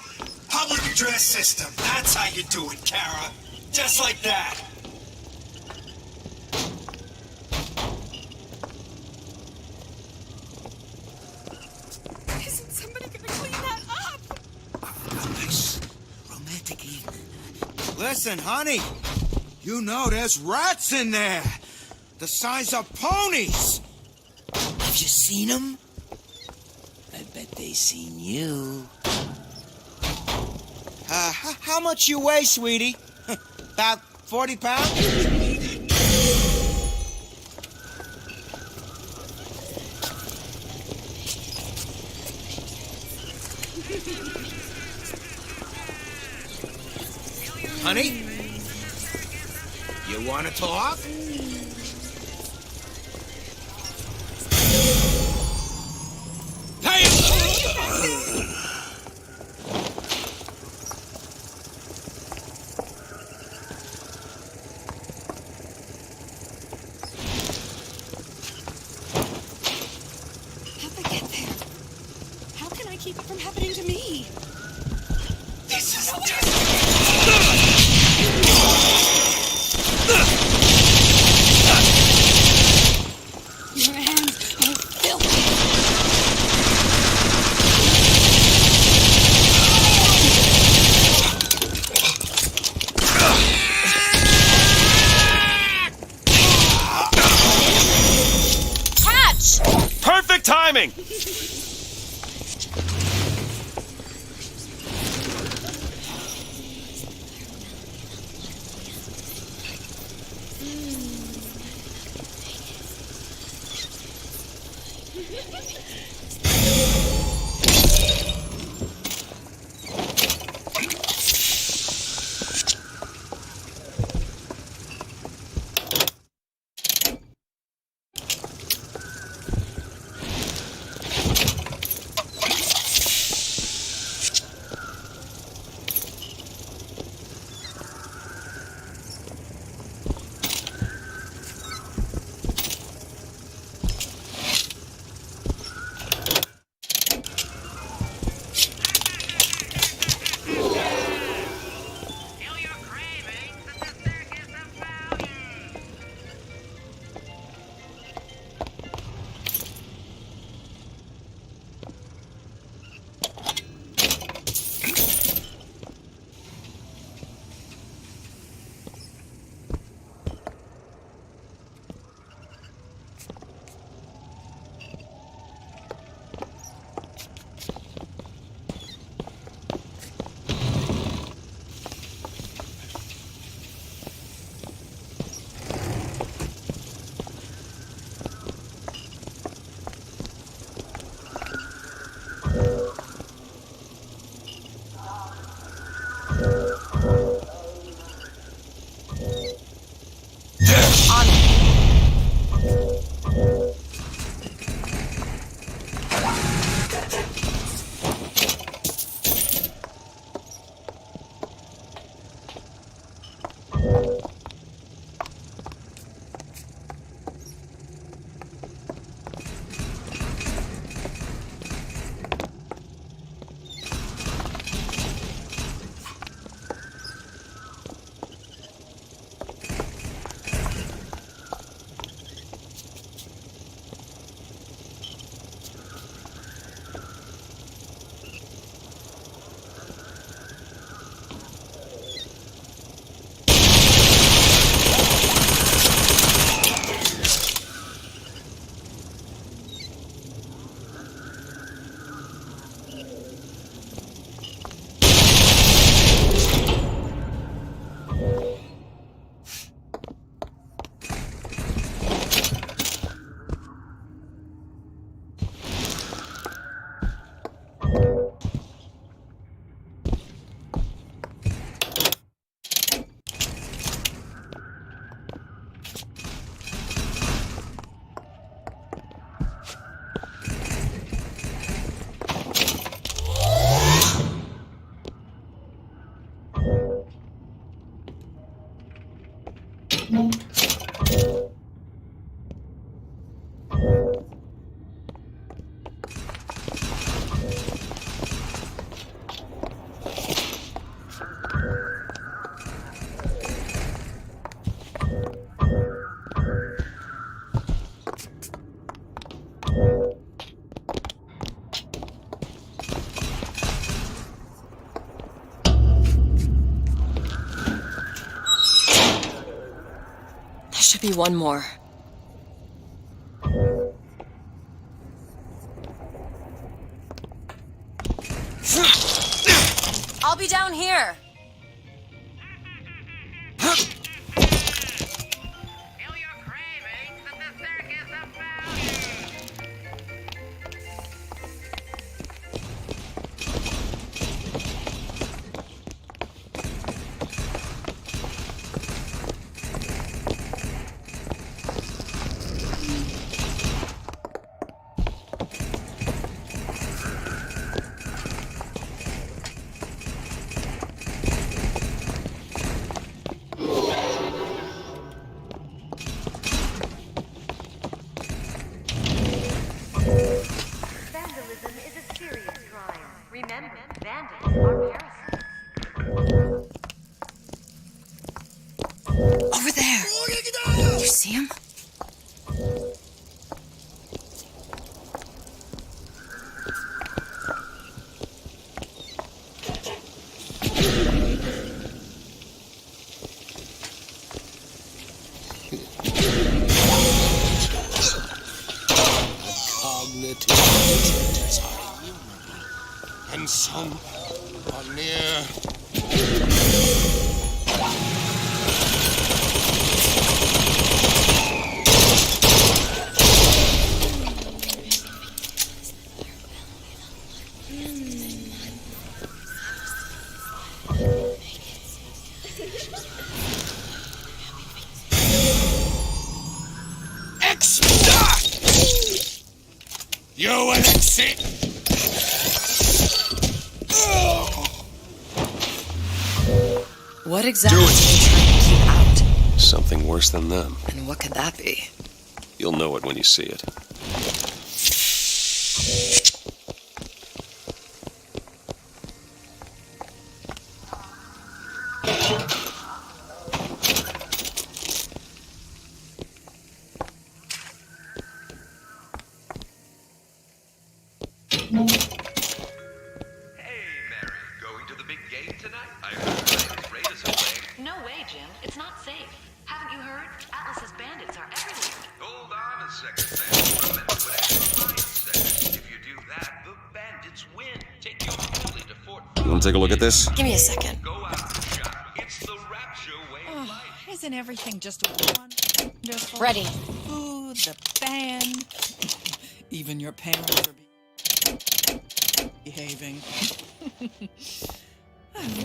Public address system. That's how you do it, Kara. Just like that. Isn't somebody gonna clean that up? Nice romantic evening. Listen, honey. You know there's rats in there. The size of ponies. Have you seen them? I bet they seen you. How much you weigh, sweetie? About 40 pounds? Honey? You want to talk? Hey! How'd they get there? How can I keep it from happening to me? This is Your hands are filthy. Catch! Perfect timing! Should be one more. I'll be down here. Vandalism is a serious crime. Remember, vandals are parasites. Over there. You see him? Cognitive difficulties are innumerable, and some are near. You will exit. What exactly are you trying to keep out? Something worse than them. And what could that be? You'll know it when you see it. No way, Jim. It's not safe. Haven't you heard? Atlas's bandits are everywhere. Hold on a second, man. Remember what Ryan said. If you do that, the bandits win. Take your family to Fort. You want to take a look at this? Give me a second. Go out and shop. It's the rapture way of life. Isn't everything just wonderful? Ready. Food, the band. Even your parents are behaving.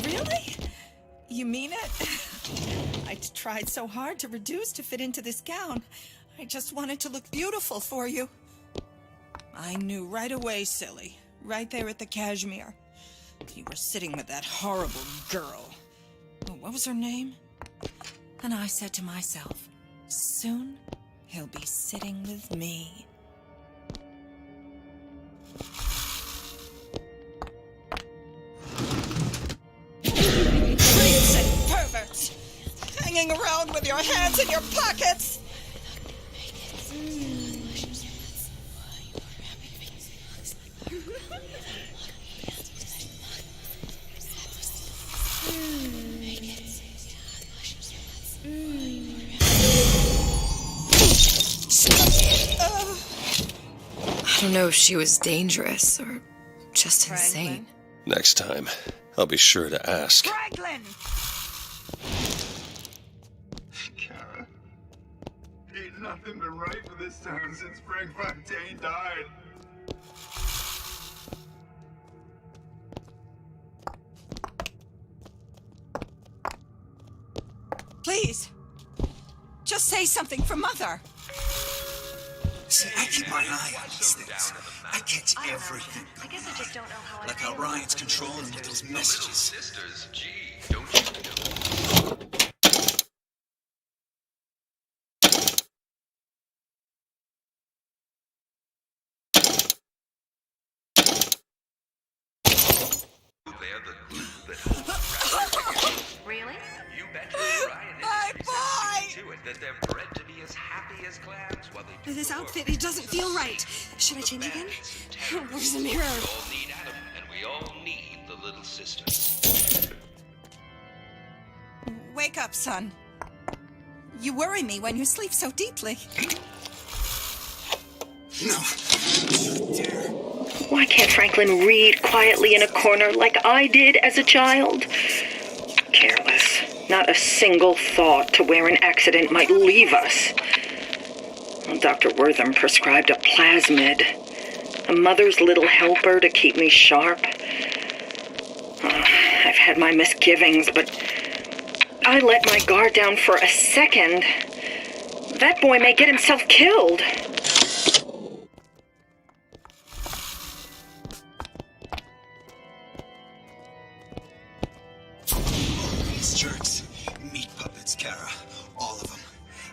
Really? You mean it? I tried so hard to reduce to fit into this gown. I just wanted to look beautiful for you. I knew right away, silly. Right there at the cashmere. You were sitting with that horrible girl. Oh, what was her name? And I said to myself, soon he'll be sitting with me. Creeps and perverts! Hanging around with your hands in your pockets! I don't know if she was dangerous or just insane. Next time, I'll be sure to ask. Franklin! Kara, ain't nothing been right for this town since Frank Fontaine died. Please, just say something for Mother. See, I keep my eye on these things. I catch everything. I guess I just don't know how I Like how Ryan's controlling with those messages. Sisters, gee, don't you know? Really? You bet Ryan is to it that they're bred to be as happy as clams while they do This the outfit, it doesn't feel right. Should I change again? Where's the mirror? We all need Adam, and we all need the little sister. Wake up, son. You worry me when you sleep so deeply. No, you dare. Why can't Franklin read quietly in a corner like I did as a child? Careless. Not a single thought to where an accident might leave us. Dr. Wortham prescribed a plasmid, a mother's little helper to keep me sharp. I've had my misgivings, but I let my guard down for a second. That boy may get himself killed. These jerks. Meat puppets, Kara. All of them.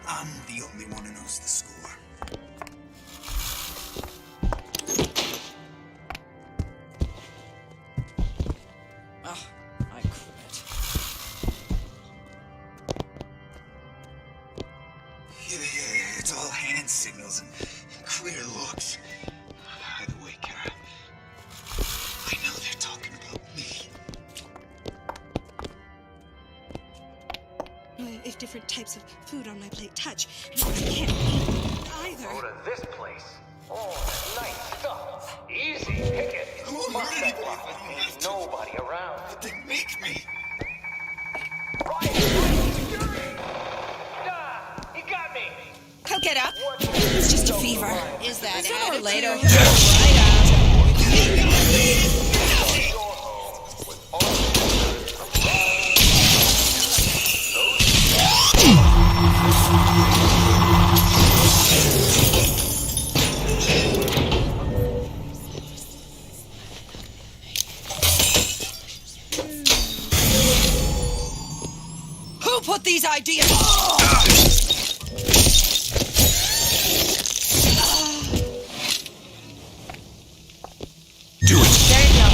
I'm the only one who knows the score. Oh, I quit. Yeah, it's all hand signals and clear looks. By the way, Kara, I know they're talking about me. If different types of food on my plate touch, I can't eat either. Go to this place. Oh, nice stuff. Easy, pick it. I won't hurt anybody if I don't have to. Nobody around. But they make me. Ryan, security! Ah, he got me. Go get up. It's just a fever. Is that sooner or later? Who put these ideas? Do it. There you go.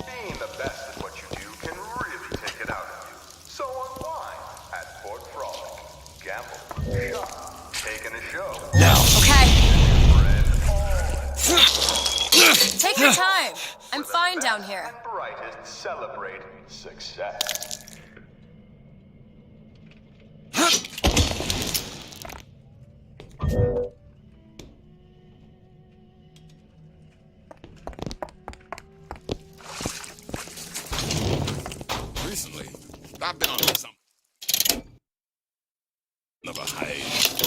Being the best at what you do can really take it out of you. So unwind at Fort Frolic. Gamble, shop, taking a show. Now. Okay. Take your time. I'm fine down here. Brightest celebrate success. Recently, I've been on some of a hiatus.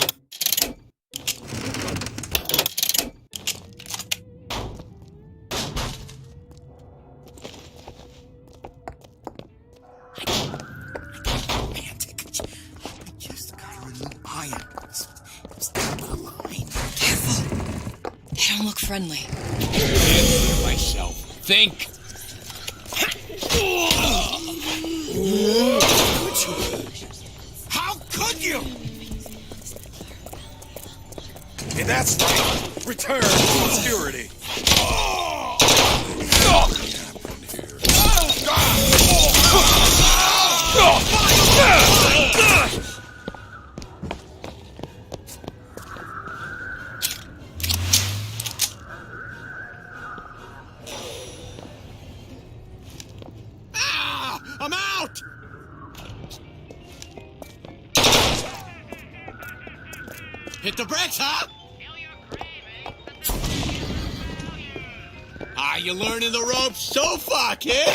I just got her a new iron. It's down the line. Careful. They don't look friendly. Answer myself. Think. How could you? Hey, that's right. Return to obscurity. I'm out! Hit the brakes, huh? Are you learning the ropes so far, kid?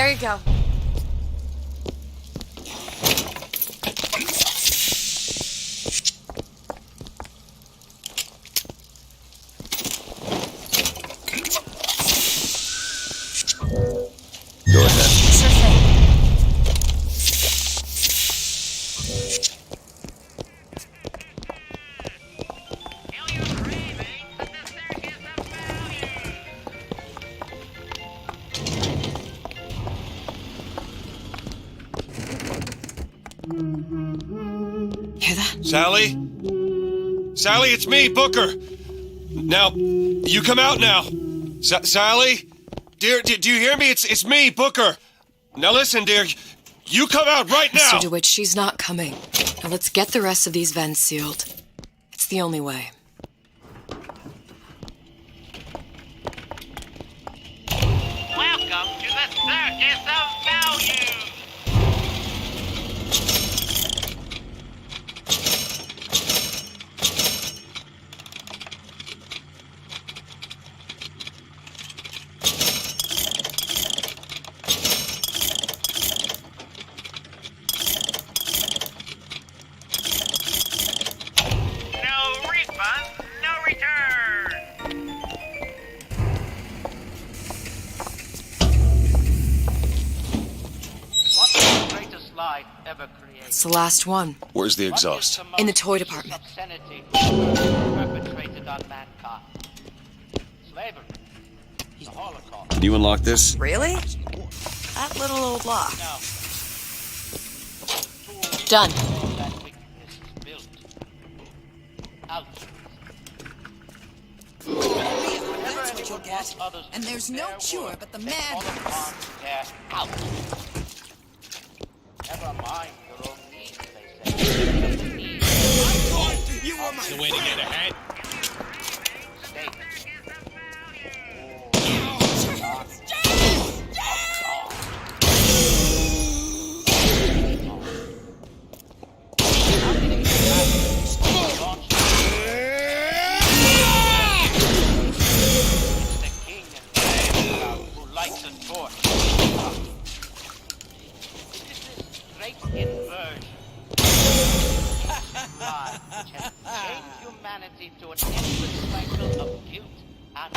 There you go. Go ahead. Sure thing. Hear that? Sally? Sally, it's me, Booker. Now, you come out now. Sally? Dear, do you hear me? It's me, Booker. Now listen, dear. You come out right now. Mr. DeWitt, she's not coming. Now let's get the rest of these vents sealed. It's the only way. Welcome to the Circus of Value! No refund, no return! What's the greatest lie ever created? It's the last one. Where's the exhaust? In the toy department. Obscenity perpetrated on mankind. Slavery. The Holocaust. Can you unlock this? Really? That little old lock. No. Done. That weakness is built. Out. That's what you'll get. And there's no cure but the madness. Out. Never mind your own needs, they say. It's the way to get ahead. Stay. Humanity to an endless cycle of guilt and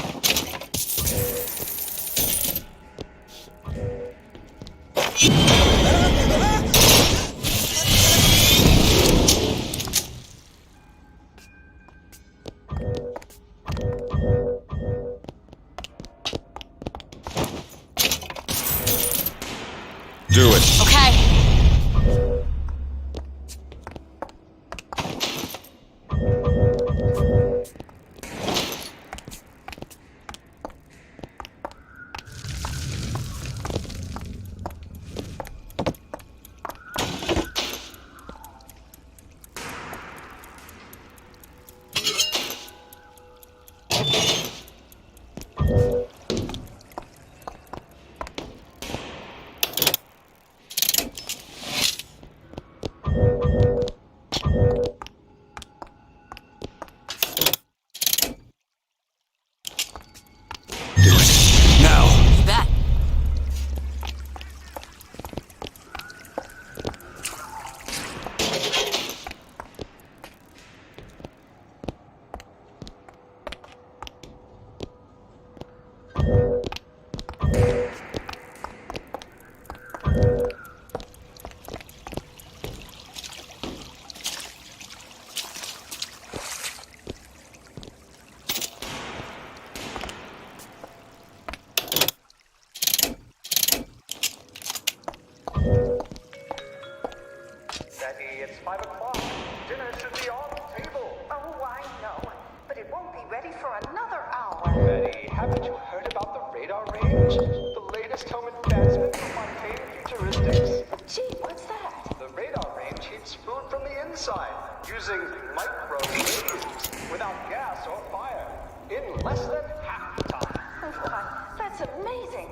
Do it. Okay. Betty, it's 5 o'clock. Dinner should be on the table. Oh, I know. But it won't be ready for another hour. Betty, haven't you heard about the radar range? The latest home advancement for Fontaine Futuristics. Gee, what's that? The radar range heats food from the inside using micro waves without gas or fire in less than half the time. Why, that's amazing.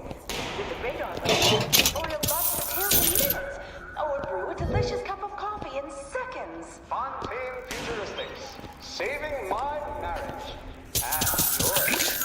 With the radar range, boil lobster tails in minutes. Or brew a delicious cup of coffee in seconds. Fontaine Futuristics, saving my marriage and yours.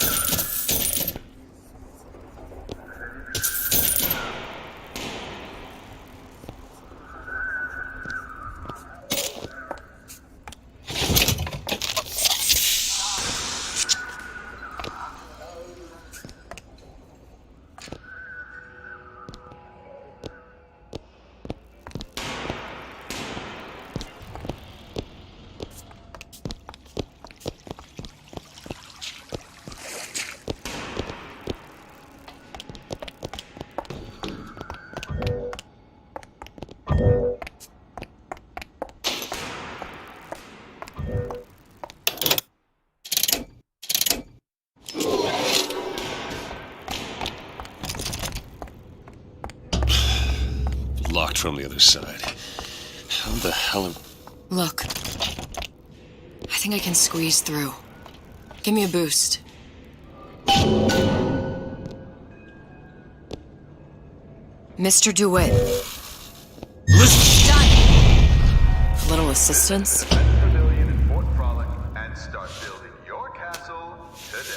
locked from the other side. How the hell am... Look. I think I can squeeze through. Give me a boost. Mr. DeWitt. Listen! Done! A little assistance? Pavilion in Fort Frolic and start building your castle today.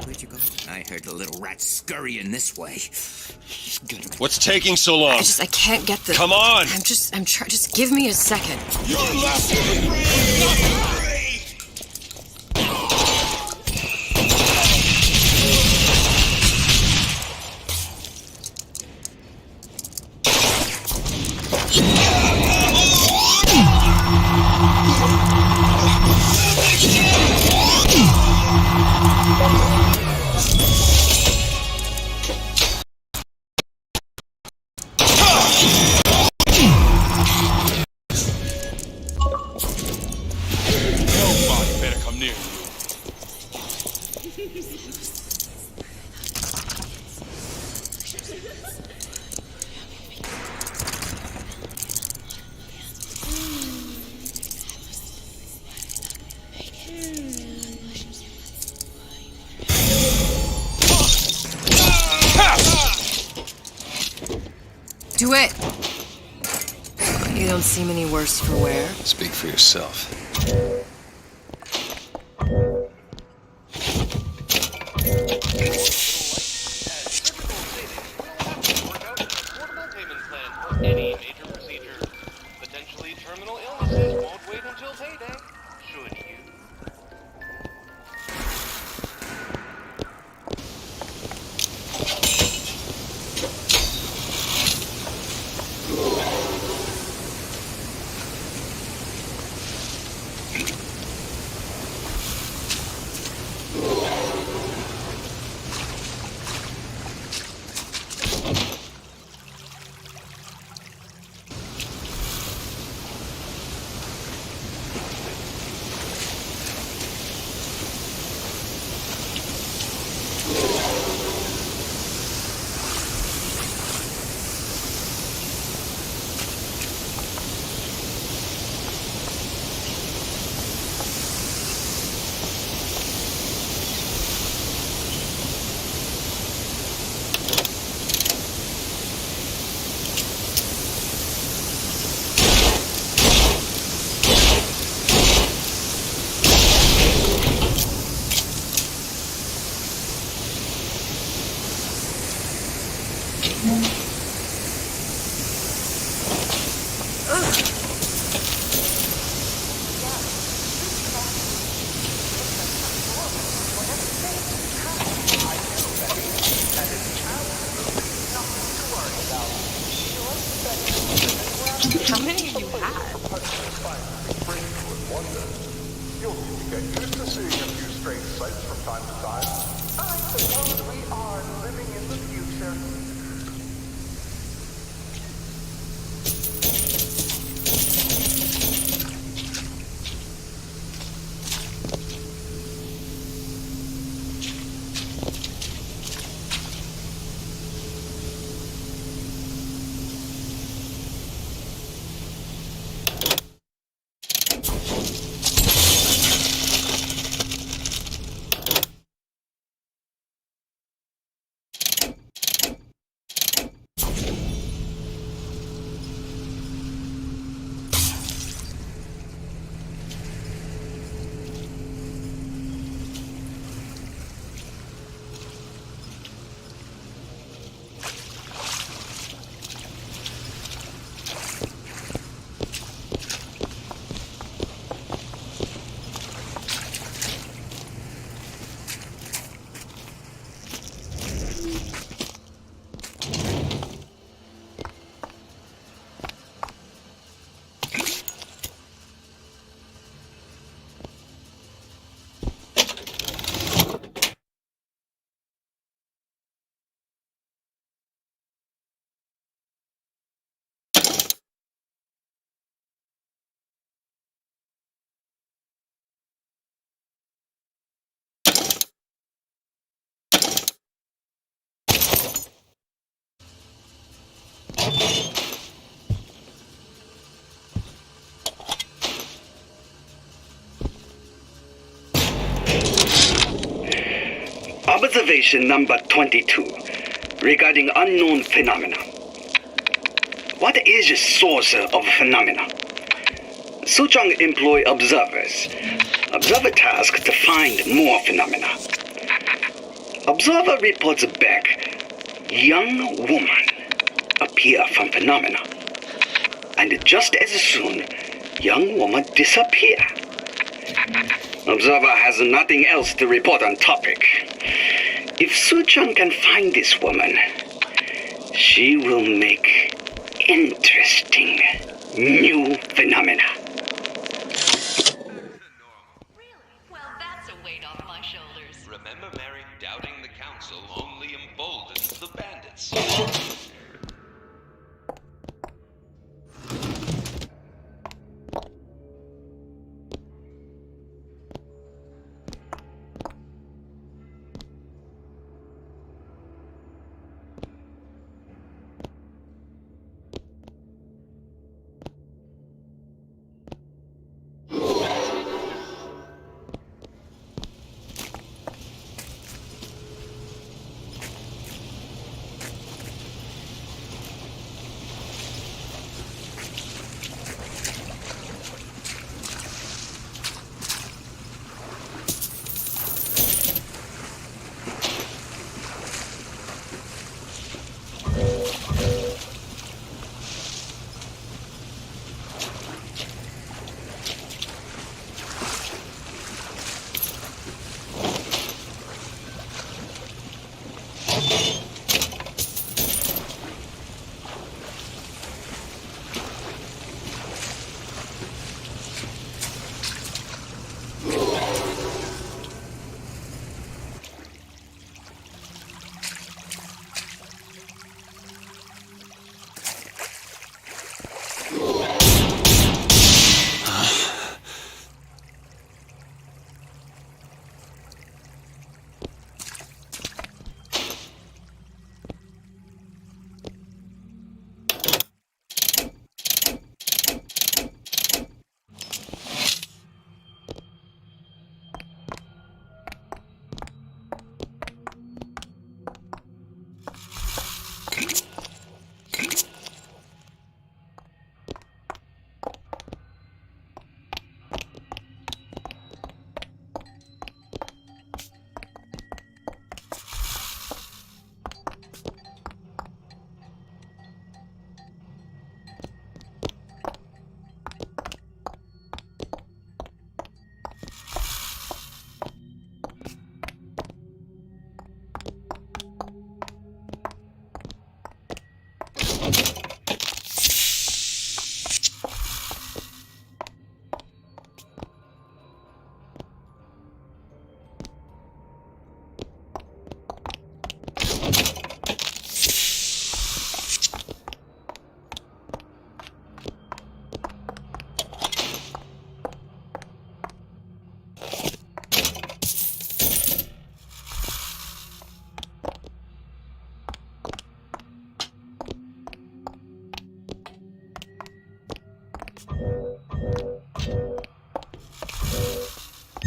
Where'd you go? I heard the little rat scurrying this way. What's taking so long? I can't get the... Come on! Just give me a second. You're left. Nobody better come near you. Do it! You don't seem any worse for wear. Speak for yourself. Any major procedure. Potentially terminal illnesses won't wait until payday. Should you? How many have you had? You'll need to get used to seeing a few strange sights from time to time. I suppose we are living in the future. Observation number 22, regarding unknown phenomena. What is the source of phenomena? Suchong employ observers. Observer task to find more phenomena. Observer reports back, young woman appear from phenomena. And just as soon, young woman disappear. Observer has nothing else to report on topic. If Suchong can find this woman, she will make interesting new phenomena. Well, that's a weight off my shoulders. Remember, Mary, doubting the council only emboldens the bandits.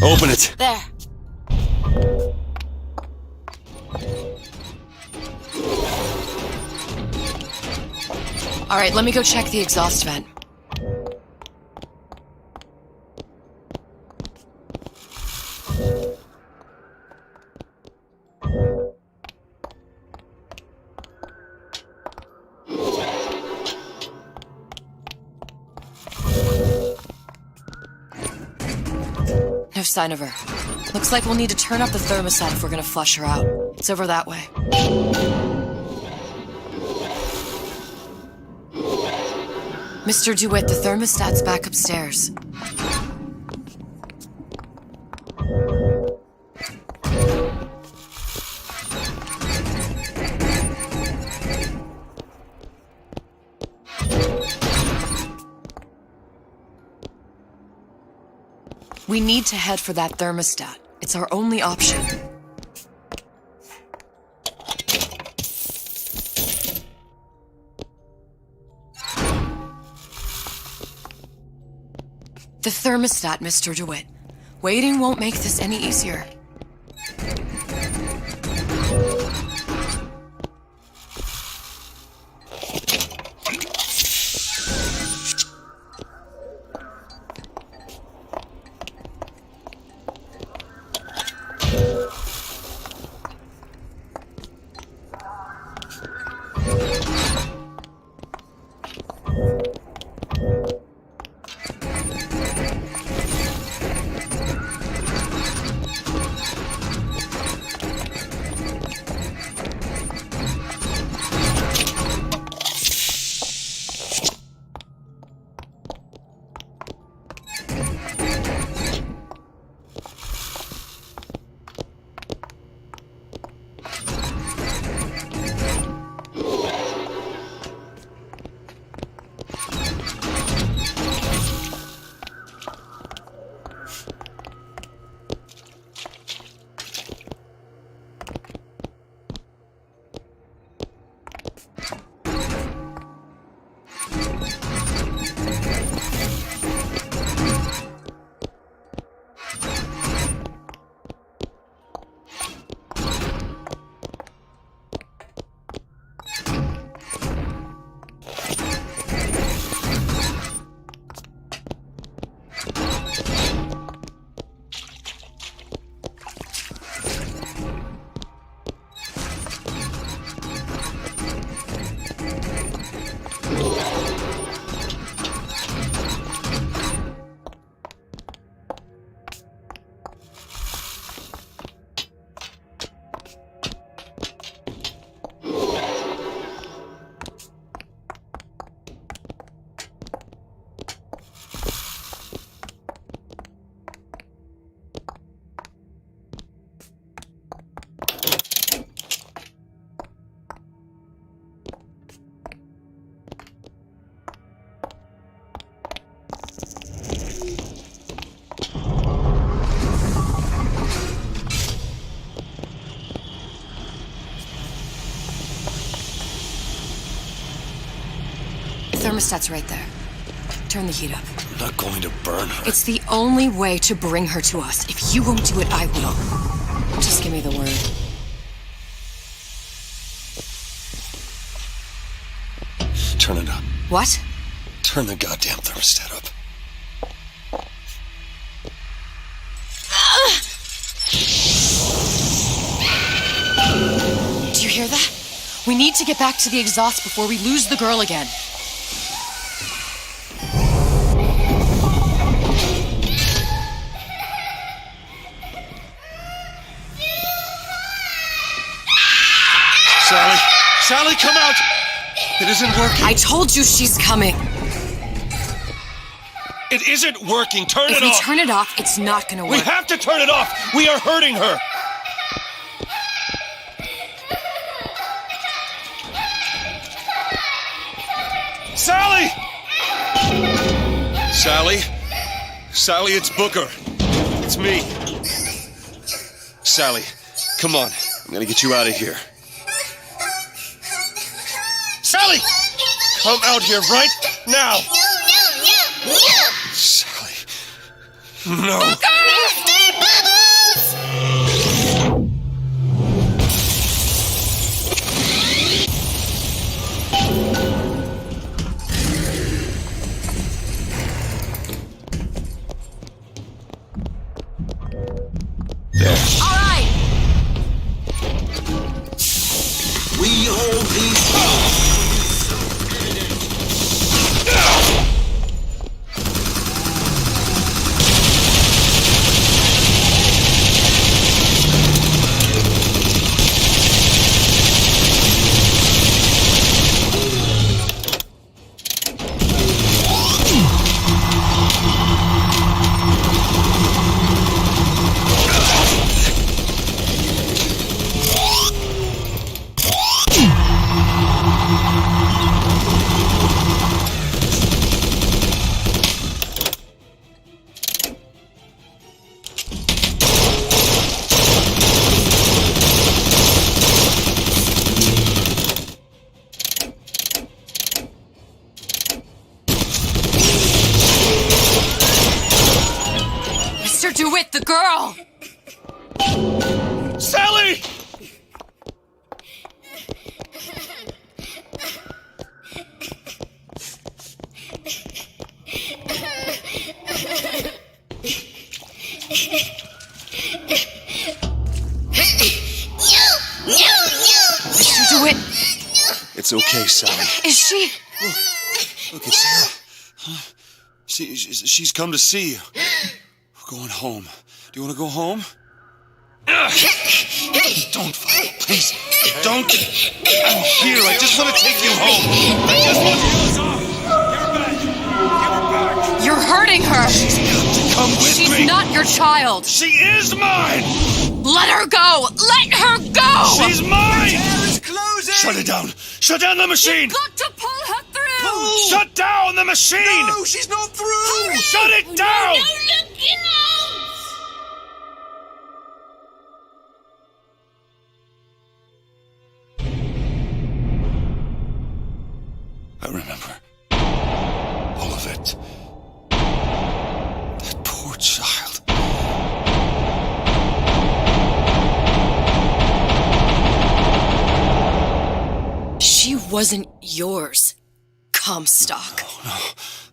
Open it. There. All right, let me go check the exhaust vent. No sign of her. Looks like we'll need to turn up the thermostat if we're gonna flush her out. It's over that way. Mr. DeWitt, the thermostat's back upstairs. We need to head for that thermostat. It's our only option. The thermostat, Mr. DeWitt. Waiting won't make this any easier. thermostat's right there. Turn the heat up. I'm not going to burn her. It's the only way to bring her to us. If you won't do it, I will. Just give me the word. Turn it up. What? Turn the goddamn thermostat up. Do you hear that? We need to get back to the exhaust before we lose the girl again. Sally! Sally, come out! It isn't working. I told you she's coming. It isn't working. Turn If it we off. turn it off, it's not gonna work. We have to turn it off. We are hurting her. Sally! Sally? Sally, it's Booker. It's me. Sally, come on. I'm gonna get you out of here. Sally! Come out here right now! Sally. No. All right. We hold these. Mr. DeWitt, the girl! Sally! Mr. DeWitt! It's okay, Sally. Is she? Look, it's her. She's come to see you. We're going home. Do you want to go home? Don't follow, please. Don't. I'm here. I just want to take you home. I just want to. You're hurting her! Come with She's me. not your child! She is mine! Let her go! Let her go! She's mine! It's closing. Shut it down! Shut down the machine! Got to pull her through! Shut down the machine! No, she's not through. Shut it down! I remember all of it. That poor child. She wasn't yours, Comstock. No.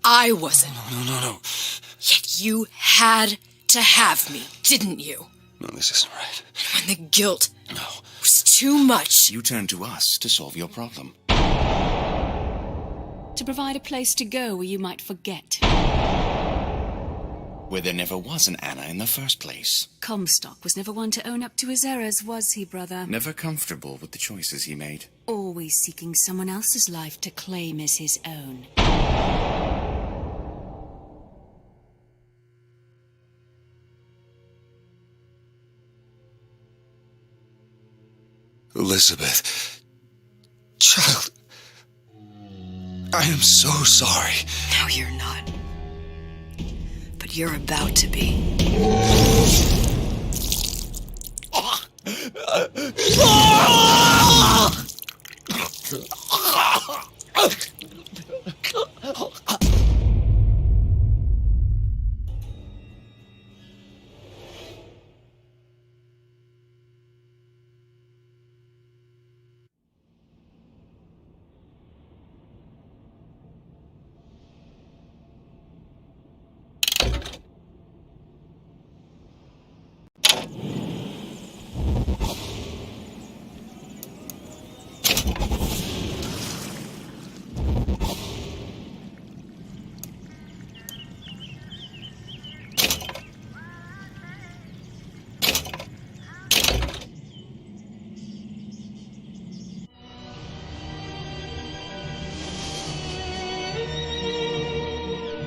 I wasn't. No. Yet you had to have me, didn't you? No, this isn't right. When the guilt was too much. You turned to us to solve your problem. To provide a place to go where you might forget. Where there never was an Anna in the first place. Comstock was never one to own up to his errors, was he, brother? Never comfortable with the choices he made. Always seeking someone else's life to claim as his own. Elizabeth. Child. I am so sorry. No, you're not. But you're about to be.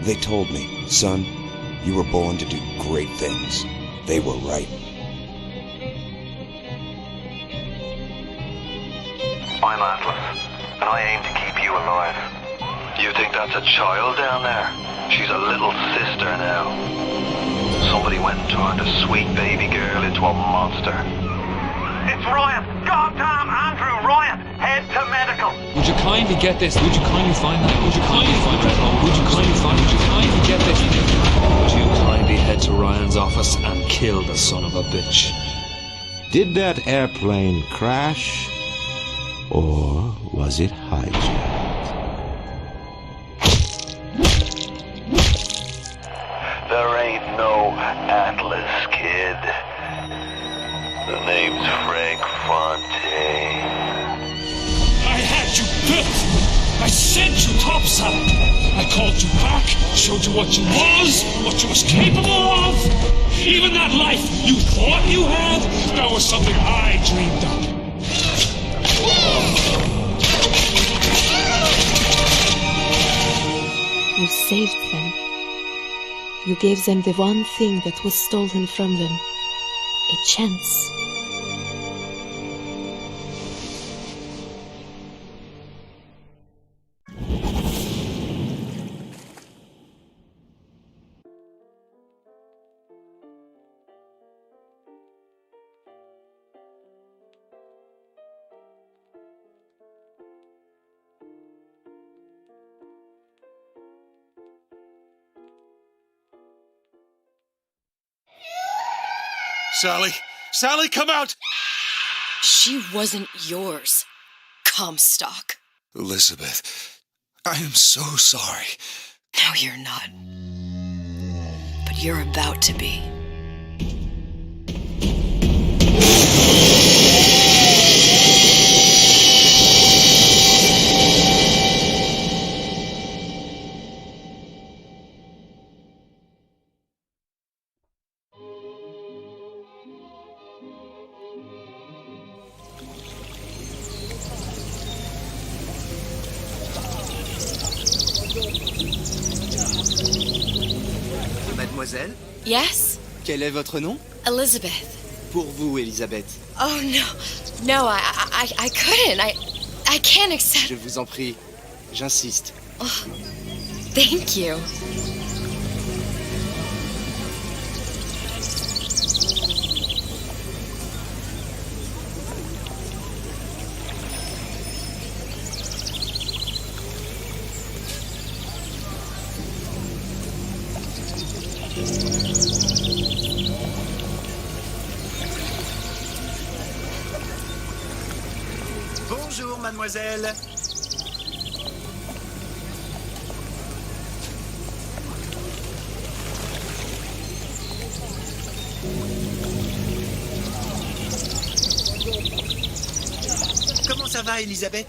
They told me, son, you were born to do great things. They were right. I'm Atlas, and I aim to keep you alive. You think that's a child down there? She's a little sister now. Somebody went and turned a sweet baby girl into a monster. It's Ryan! Goddamn Andrew Ryan! Head to medical! Would you kindly get this? Would you kindly find that? Would you kindly find that? Would you kindly find it? Would you kindly get this? Would you kindly head to Ryan's office and kill the son of a bitch? Did that airplane crash? Or was it hijacked? There ain't no Atlas, kid. The name's Frank Fontaine. I had you built! I sent you topside! I called you back, showed you what you was capable of! Even that life you thought you had, that was something I dreamed up. You saved them. You gave them the one thing that was stolen from them. A chance. Sally! Sally, come out! She wasn't yours, Comstock. Elizabeth, I am so sorry. No, you're not. But you're about to be. Mademoiselle? Yes? Quel est votre nom? Elizabeth. Pour vous, Elisabeth. Oh, no. No, I couldn't. I can't accept... Je vous en prie. J'insiste. Oh, thank you. Bonjour, mademoiselle. Comment ça va, Elisabeth?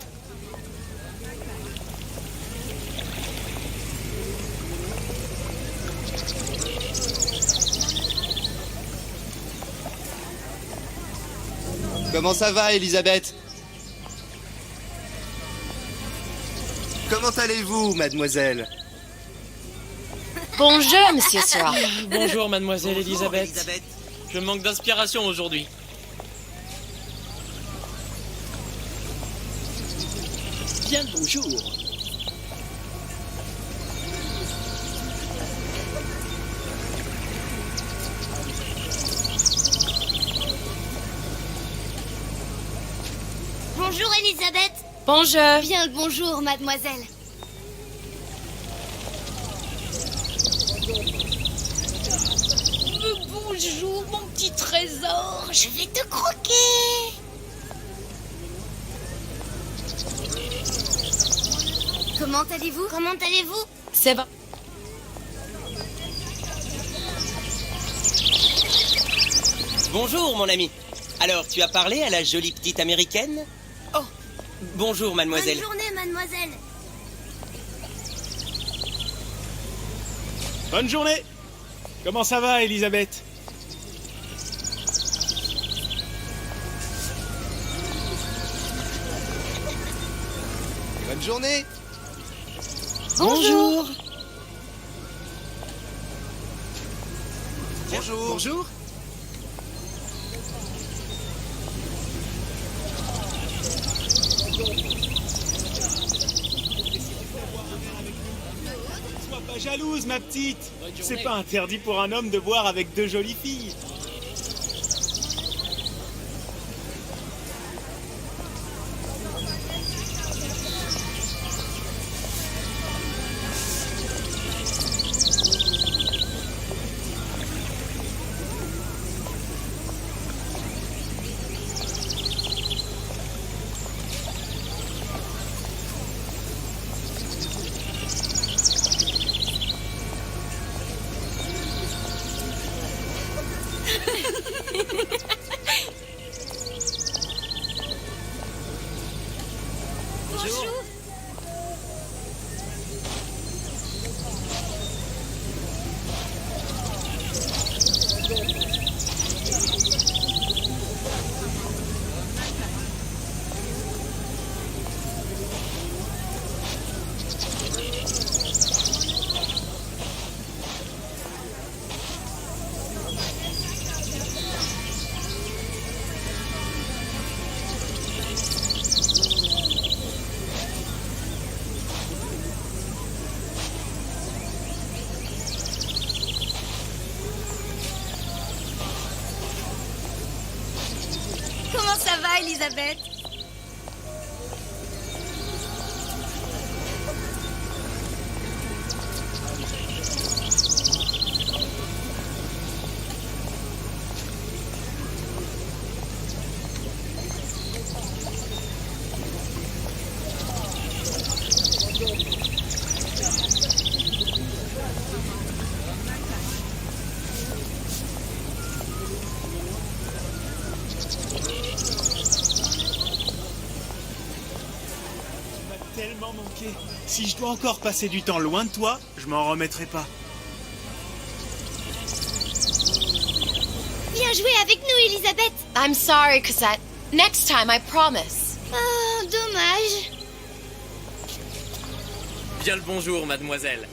Comment ça va, Elisabeth? Comment allez-vous, mademoiselle? Bonjour, monsieur Sera. Bonjour, mademoiselle Elisabeth. Je manque d'inspiration aujourd'hui. Bien le bonjour. Bonjour, Elisabeth. Bonjour. Bien le bonjour, mademoiselle. Bonjour, mon petit trésor. Je vais te croquer. Comment allez-vous? Comment allez-vous? C'est bon. Bonjour, mon ami. Alors, tu as parlé à la jolie petite américaine? Oh, bonjour, mademoiselle. Bonne journée, mademoiselle. Bonne journée. Comment ça va, Elisabeth? Bonne journée. Bonjour. Bonjour. Bonjour. Sois pas jalouse, ma petite. C'est pas interdit pour un homme de boire avec deux jolies filles. Bonjour. Comment ça va, Elisabeth? Tellement manqué. Si je dois encore passer du temps loin de toi, je m'en remettrai pas. Viens jouer avec nous, Elisabeth. I'm sorry, Cosette. Next time, I promise. Oh, dommage. Bien le bonjour, mademoiselle.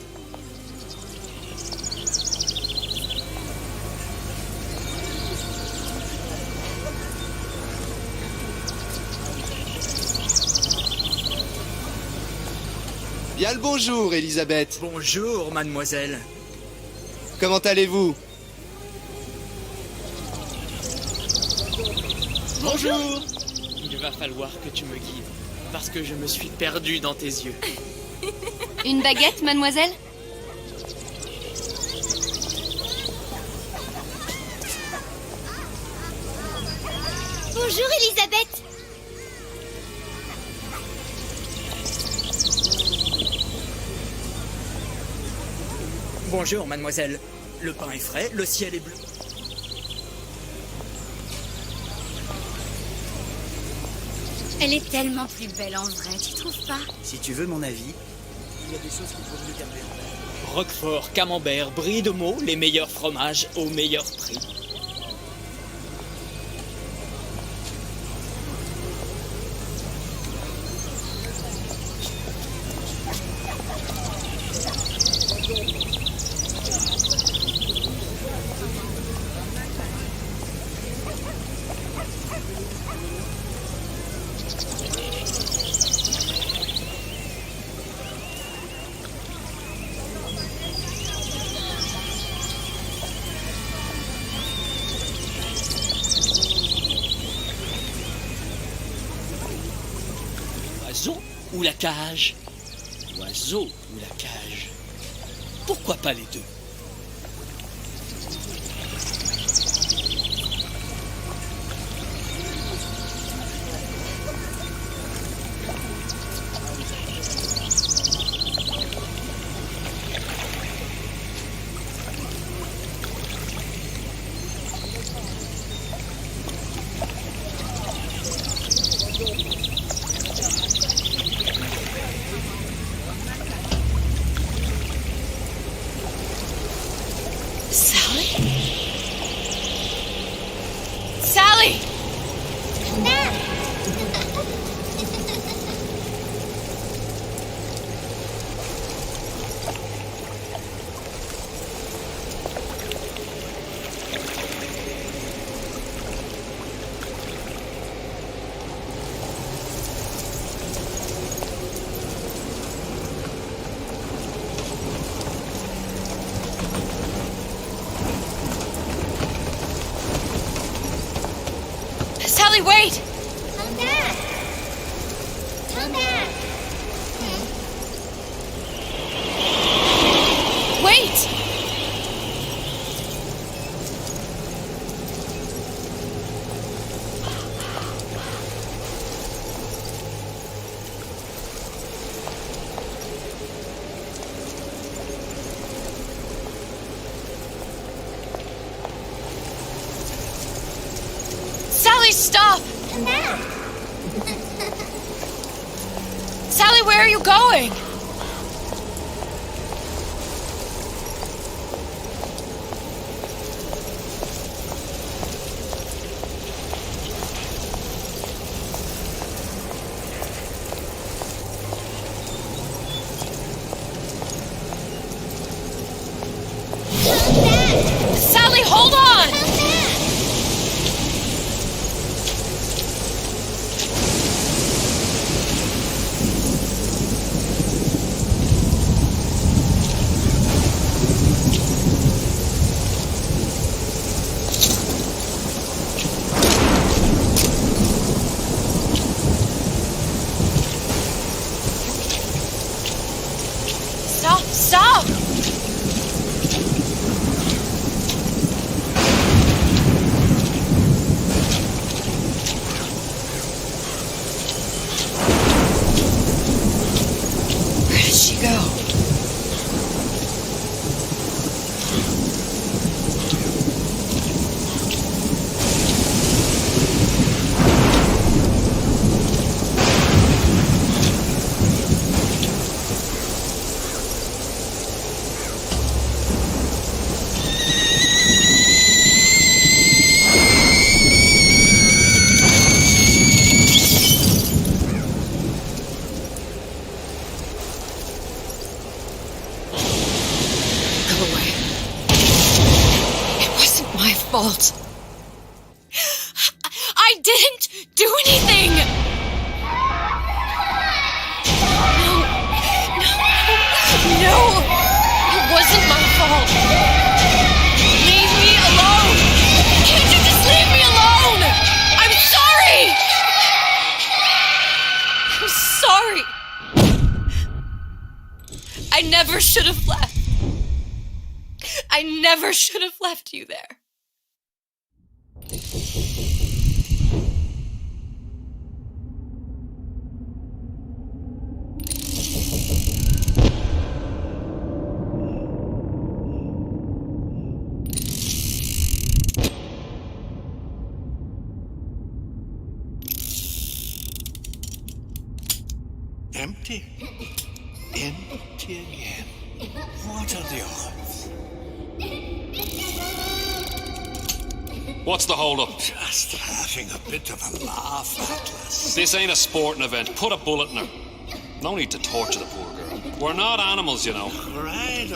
Bien le bonjour, Elisabeth. Bonjour, mademoiselle. Comment allez-vous? Bonjour. Il va falloir que tu me guides, parce que je me suis perdu dans tes yeux. Une baguette, mademoiselle? Bonjour, Elisabeth. Bonjour, mademoiselle. Le pain est frais, le ciel est bleu. Elle est tellement plus belle en vrai, tu trouves pas? Si tu veux mon avis, il y a des choses qu'il faut mieux garder en tête. Roquefort, camembert, brie de Meaux, les meilleurs fromages au meilleur prix. Oiseau ou la cage? Oiseau ou la cage? Pourquoi pas les deux? Sally, wait! Come back! Come back! Wait! Sally, stop! Come back! Sally, where are you going? Sally, hold on! Stop, stop! Where did she go? Go away. It wasn't my fault. I didn't do anything! No, it wasn't my fault. Leave me alone! Can't you just leave me alone? I'm sorry! I'm sorry. I never should have left. I never should have left you there. Empty? Empty again. What are the odds? What's the hold-up? Just having a bit of a laugh, Atlas. This ain't a sporting event. Put a bullet in her. No need to torture the poor girl. We're not animals, you know. All right.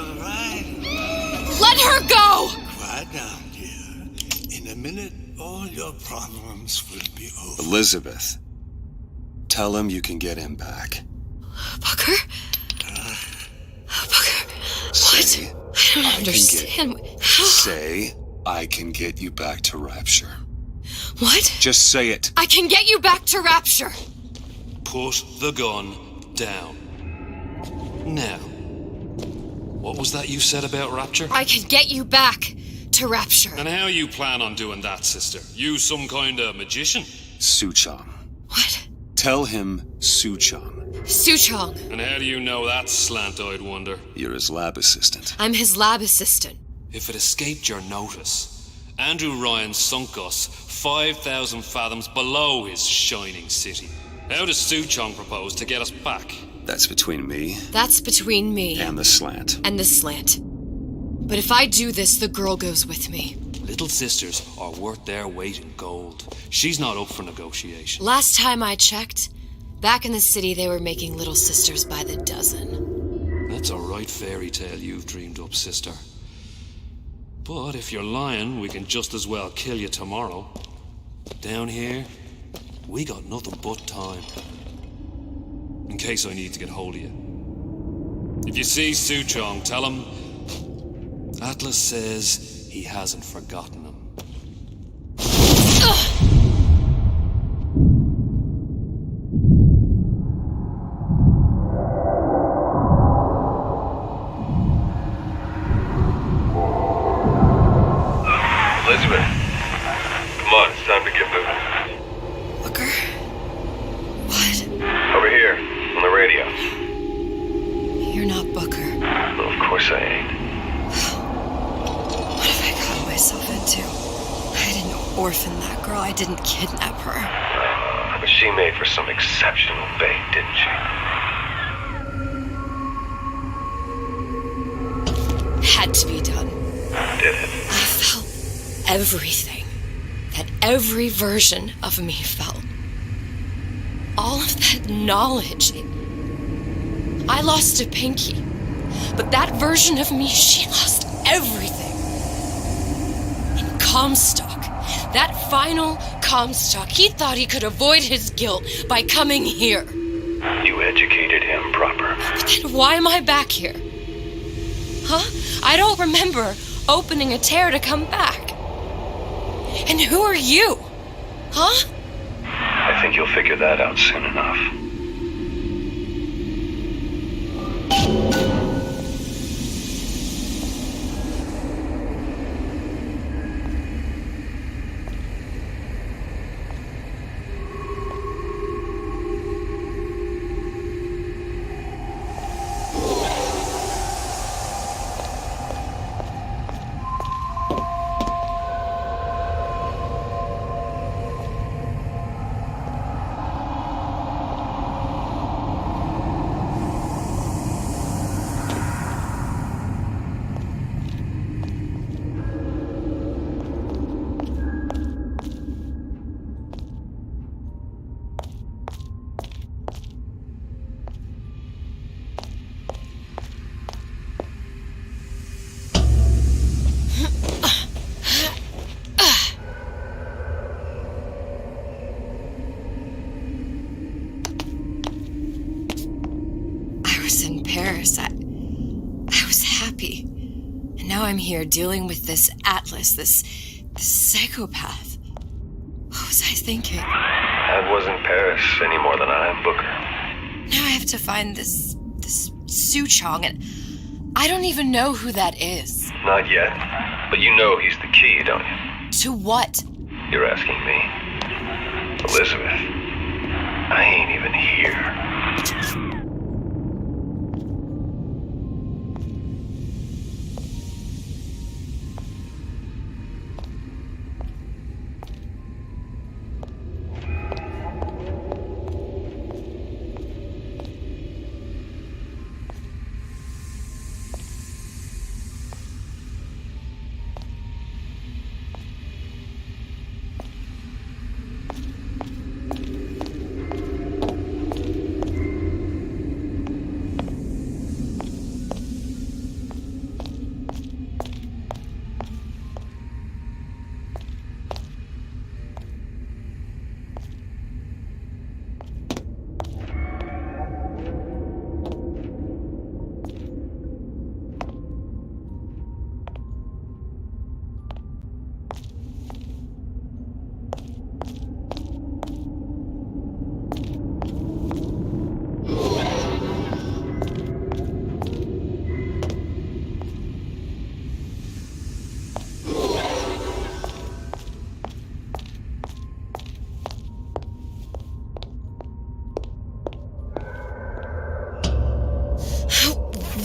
Let her go! Quiet down, dear. In a minute, all your problems will be over. Elizabeth, tell him you can get him back. Booker? Booker, what? I don't understand. Say, I can get you back to Rapture. What? Just say it. I can get you back to Rapture. Put the gun down. Now, what was that you said about Rapture? I can get you back to Rapture. And how you plan on doing that, sister? You some kind of magician? Suchong. What? Tell him Suchong. Suchong. And how do you know that, slant-eyed wonder? You're his lab assistant. I'm his lab assistant. If it escaped your notice, Andrew Ryan sunk us 5,000 fathoms below his shining city. How does Suchong propose to get us back? That's between me. That's between me. And the slant. And the slant. But if I do this, the girl goes with me. Little sisters are worth their weight in gold. She's not up for negotiation. Last time I checked, back in the city they were making little sisters by the dozen. That's a right fairy tale you've dreamed up, sister. But if you're lying, we can just as well kill you tomorrow. Down here, we got nothing but time. In case I need to get hold of you. If you see Suchong, tell him Atlas says he hasn't forgotten him. Elizabeth, come on, it's time to get moving. Booker? What? Over here, on the radio. You're not Booker. Well, of course I ain't. What have I gotten myself into? I didn't orphan that girl. I didn't kidnap her. But she made for some exceptional bait, didn't she? Had to be done. Did it? I felt everything that every version of me felt. All of that knowledge. I lost a pinky, but that version of me, she lost everything. And Comstock, that final Comstock, he thought he could avoid his guilt by coming here. You educated him proper. But then why am I back here? Huh? I don't remember opening a tear to come back. And who are you? Huh? I think you'll figure that out soon enough. I was happy. And now I'm here dealing with this Atlas, this psychopath. What was I thinking? That wasn't Paris any more than I am Booker. Now I have to find this Suchong, and I don't even know who that is. Not yet. But you know he's the key, don't you? To what? You're asking me. Elizabeth, I ain't even here.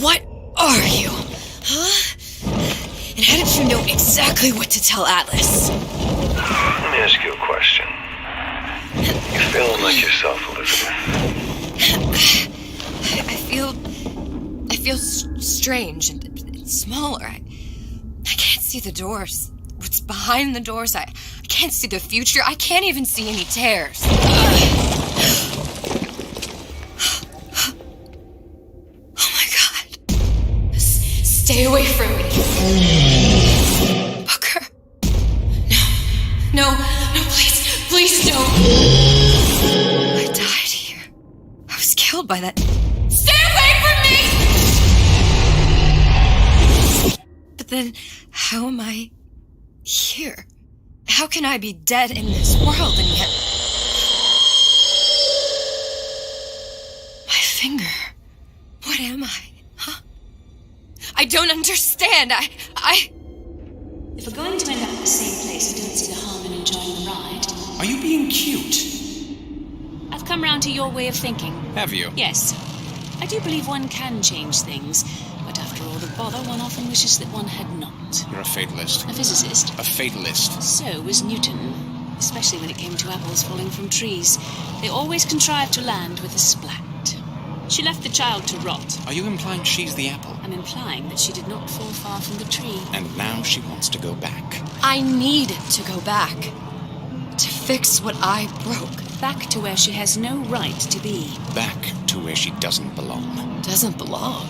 What are you? Huh? And how did you know exactly what to tell Atlas? Let me ask you a question. You feeling like yourself, Elizabeth? I feel strange and smaller. I can't see the doors. What's behind the doors? I can't see the future. I can't even see any tears. Stay away from me. Booker. No, please don't. I died here. I was killed by that. Stay away from me! But then, how am I here? How can I be dead in this world and yet... My finger. What am I? I don't understand. If we're going to end up at the same place Are you being cute? I've come round to your way of thinking. Have you? Yes. I do believe one can change things, but after all the bother, one often wishes that one had not. You're a fatalist. A physicist. A fatalist. So was Newton, especially when it came to apples falling from trees. They always contrived to land with a splat. She left the child to rot. Are you implying she's the apple? I'm implying that she did not fall far from the tree. And now she wants to go back. I need to go back. To fix what I broke. Back to where she has no right to be. Back to where she doesn't belong. Doesn't belong?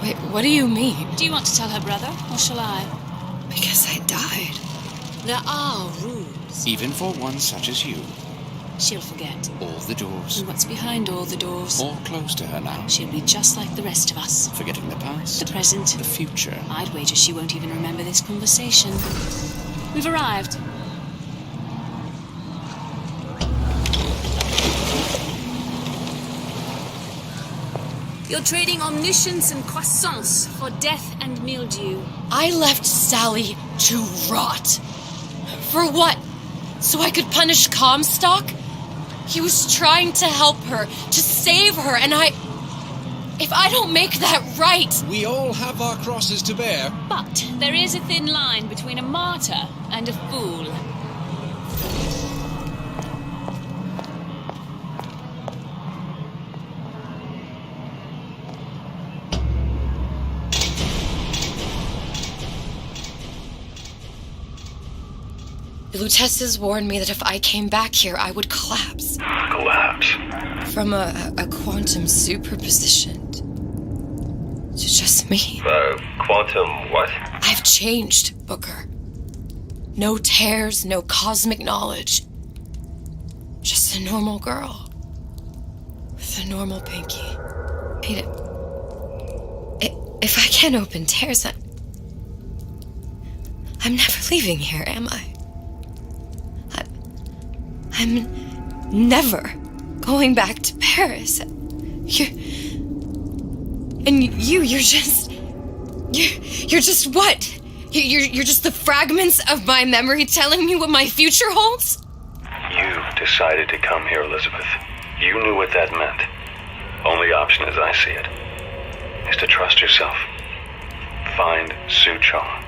Wait, what do you mean? Do you want to tell her brother, or shall I? Because I died. There are rules. Even for one such as you. She'll forget. All the doors. And what's behind all the doors? All close to her now. She'll be just like the rest of us. Forgetting the past. The present. The future. I'd wager she won't even remember this conversation. We've arrived. You're trading omniscience and croissance for death and mildew. I left Sally to rot. For what? So I could punish Comstock? He was trying to help her, to save her, and if I don't make that right... We all have our crosses to bear. But there is a thin line between a martyr and a fool. The Luteces warned me that if I came back here, I would collapse. Collapse? From a quantum superposition to just me. Quantum what? I've changed, Booker. No tears, no cosmic knowledge. Just a normal girl. With a normal pinky. If I can't open tears, I'm never leaving here, am I? I'm never going back to Paris. You're just what? You're just the fragments of my memory telling me what my future holds? You decided to come here, Elizabeth. You knew what that meant. Only option, as I see it, is to trust yourself. Find Suchong.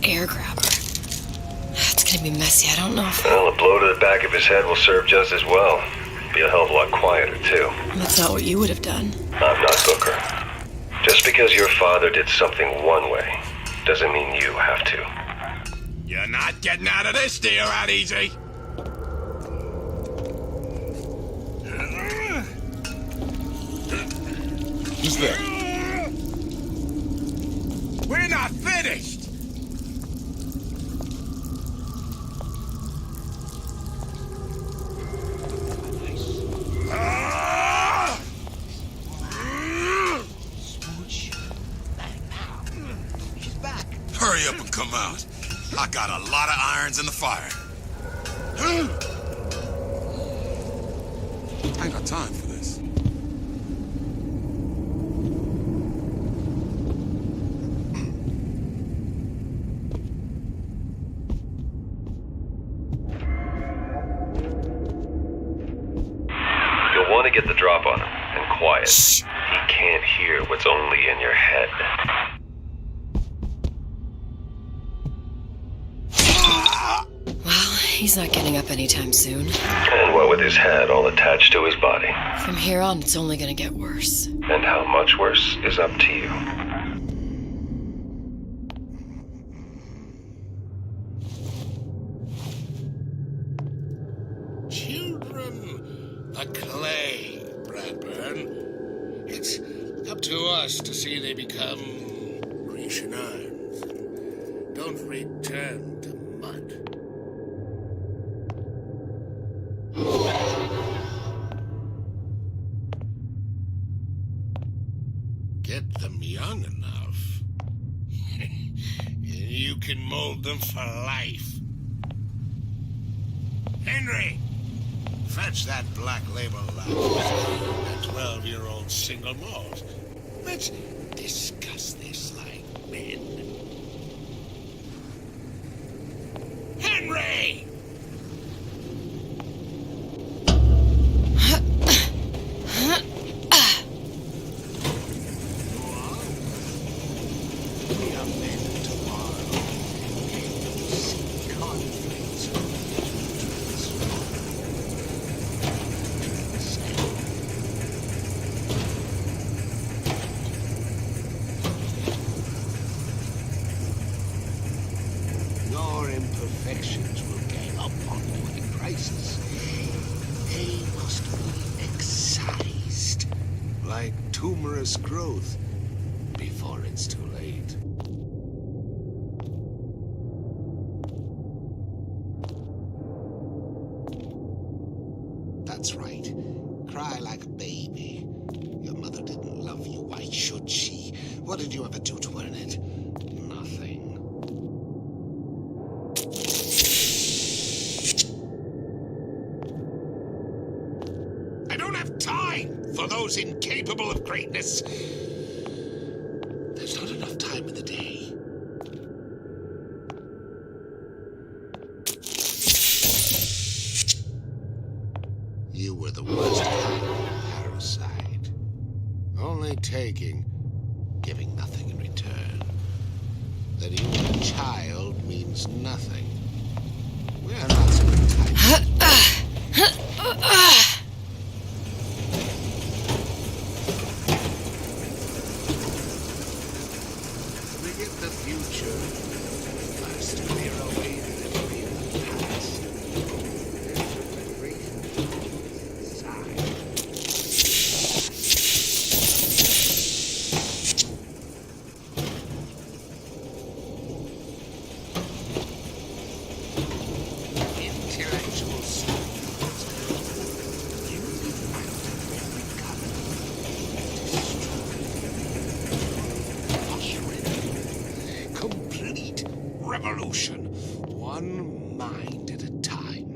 Air grabber. It's gonna be messy. I don't know if... Well, a blow to the back of his head will serve just as well. Be a hell of a lot quieter, too. That's not what you would have done. I'm not Booker. Just because your father did something one way, doesn't mean you have to. You're not getting out of this deal that easy. Who's there? We're not finished! Hurry up and come out. I got a lot of irons in the fire. I ain't got time for this. You'll want to get the drop on him, and quiet. He can't hear what's only in your head. Well, he's not getting up anytime soon. And what with his head all attached to his body. From here on, it's only gonna get worse. And how much worse is up to you. Children, the clay, Bradburn. It's up to us to see they become Grecian urns and don't return to mud. Get them young enough, you can mold them for life. Henry, fetch that black label lager, that 12-year-old single malt. Let's discuss this like men. Henry! Your imperfections will gang up on you in crisis. They must be excised, like tumorous growth, before it's too late. That's right. Cry like a baby. Your mother didn't love you. Why should she? What did you ever do to earn it? Nothing. I don't have time for those incapable of greatness. There's not enough time in the day. You were the worst kind of parasite. Only taking, giving nothing in return. That you were a child means nothing. We're not so entitled. Forget the future. First clear away the memory of the past. Intellectual souls. You usher in complete revolution, one mind at a time.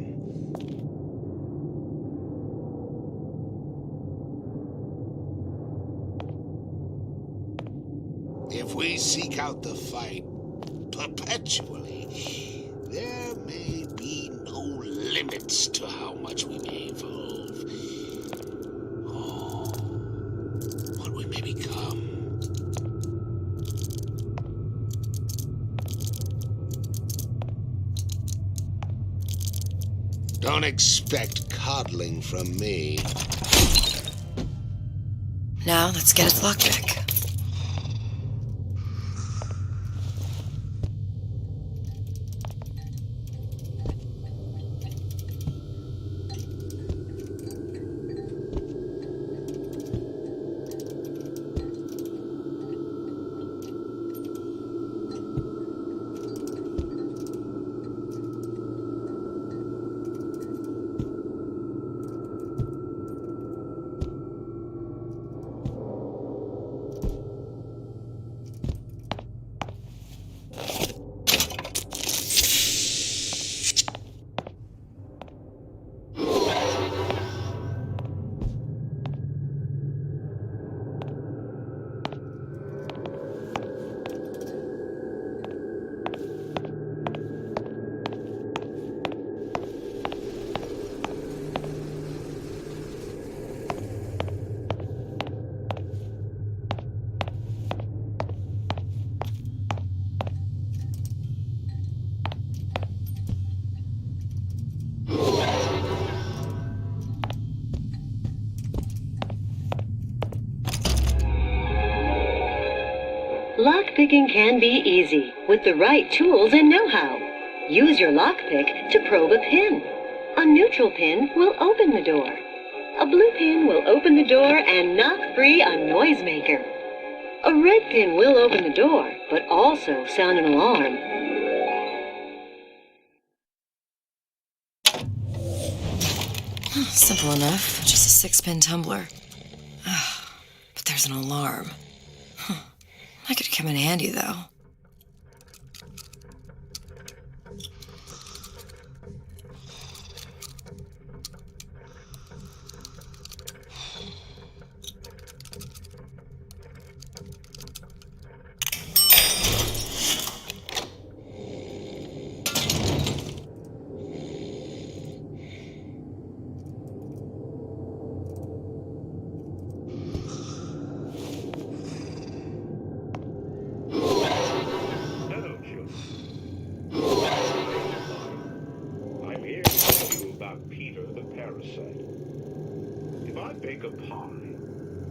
If we seek out the fight perpetually, there may be no limits to how much we may evolve. Oh, what we may become. Don't expect coddling from me. Now, let's get its lockpick. Lockpicking can be easy with the right tools and know-how. Use your lockpick to probe a pin. A neutral pin will open the door. A blue pin will open the door and knock free a noisemaker. A red pin will open the door, but also sound an alarm. Simple enough. Just a 6-pin tumbler. But there's an alarm. That could come in handy, though.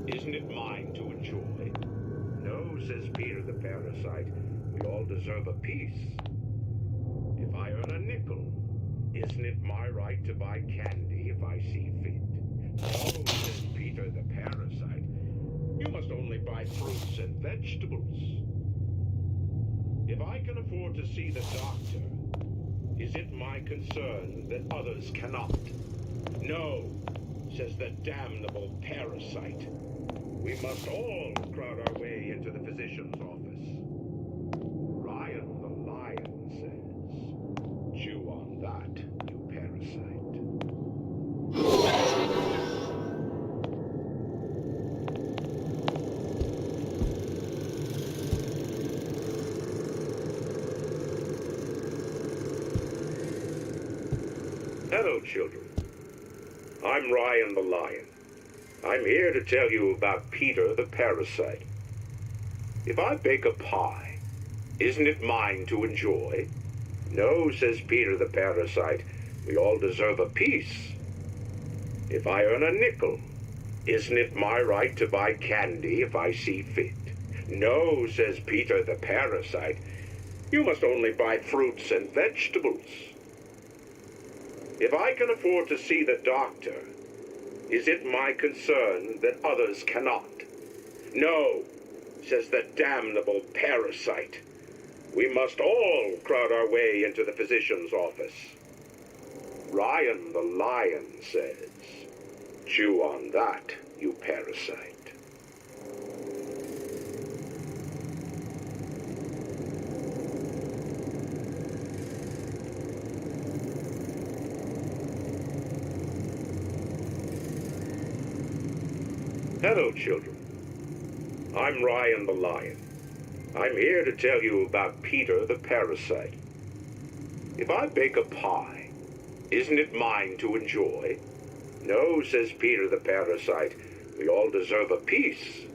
Isn't it mine to enjoy? No, says Peter the parasite. We all deserve a piece. If I earn a nickel, isn't it my right to buy candy if I see fit? No, says Peter the parasite. You must only buy fruits and vegetables. If I can afford to see the doctor, is it my concern that others cannot? No, says the damnable parasite. We must all crowd our way into the physician's office. Ryan the lion says, chew on that, you parasite. Hello, children. I'm Ryan the lion. I'm here to tell you about Peter the parasite. If I bake a pie, isn't it mine to enjoy? No, says Peter the parasite. We all deserve a piece. If I earn a nickel, isn't it my right to buy candy if I see fit? No, says Peter the parasite. You must only buy fruits and vegetables. If I can afford to see the doctor, is it my concern that others cannot? No, says the damnable parasite. We must all crowd our way into the physician's office. Ryan the lion says, chew on that, you parasite. Hello, children. I'm Ryan the lion. I'm here to tell you about Peter the parasite. If I bake a pie, isn't it mine to enjoy? No, says Peter the parasite. We all deserve a piece.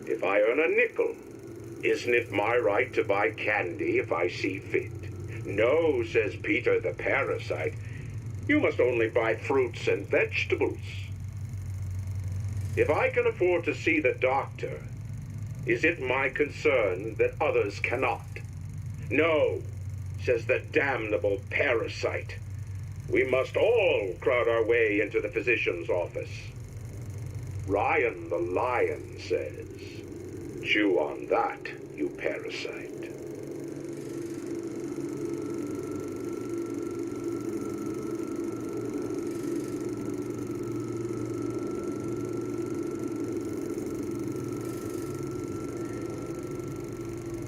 If I earn a nickel, isn't it my right to buy candy if I see fit? No, says Peter the parasite. You must only buy fruits and vegetables. If I can afford to see the doctor, is it my concern that others cannot? No, says the damnable parasite. We must all crowd our way into the physician's office. Ryan the lion says, chew on that, you parasite.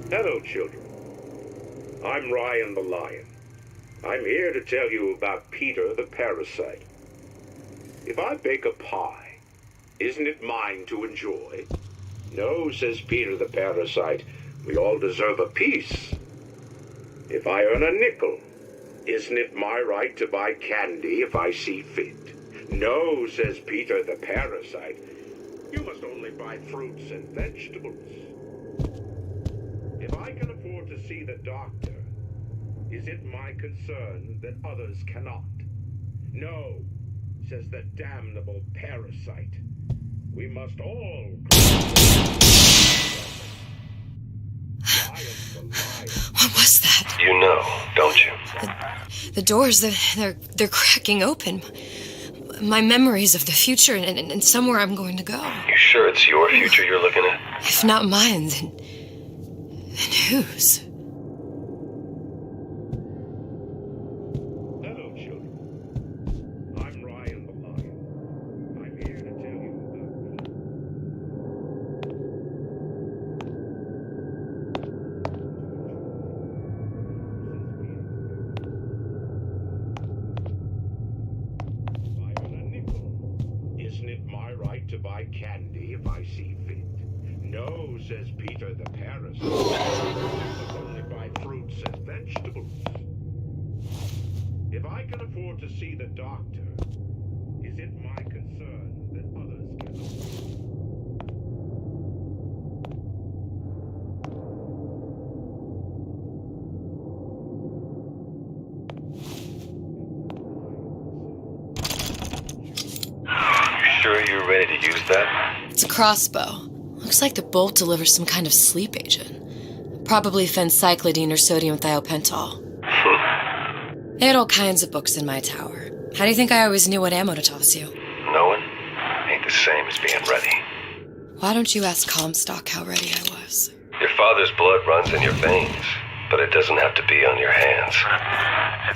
Hello, children. I'm Ryan the lion. I'm here to tell you about Peter the parasite. If I bake a pie, isn't it mine to enjoy? No, says Peter the parasite. We all deserve a piece. If I earn a nickel, isn't it my right to buy candy if I see fit? No, says Peter the parasite. You must only buy fruits and vegetables. If I can afford to see the doctor, is it my concern that others cannot? No, says the damnable parasite. We must all... What was that? You know, don't you? The doors, they're cracking open. My memories of the future and somewhere I'm going to go. You sure it's your future you're looking at? If not mine, then whose? Hello, children. I'm Ryan the Lion. I'm here to tell you Isn't it my right to buy candy if I see fit? No, says Peter the parasite. I only buy fruits and vegetables. If I can afford to see the doctor, is it my concern that others cannot? You sure you're ready to use that? It's a crossbow. Looks like the bolt delivers some kind of sleep agent. Probably phencyclidine or sodium thiopental. They had all kinds of books in my tower. How do you think I always knew what ammo to toss you? Knowing ain't the same as being ready. Why don't you ask Comstock how ready I was? Your father's blood runs in your veins, but it doesn't have to be on your hands.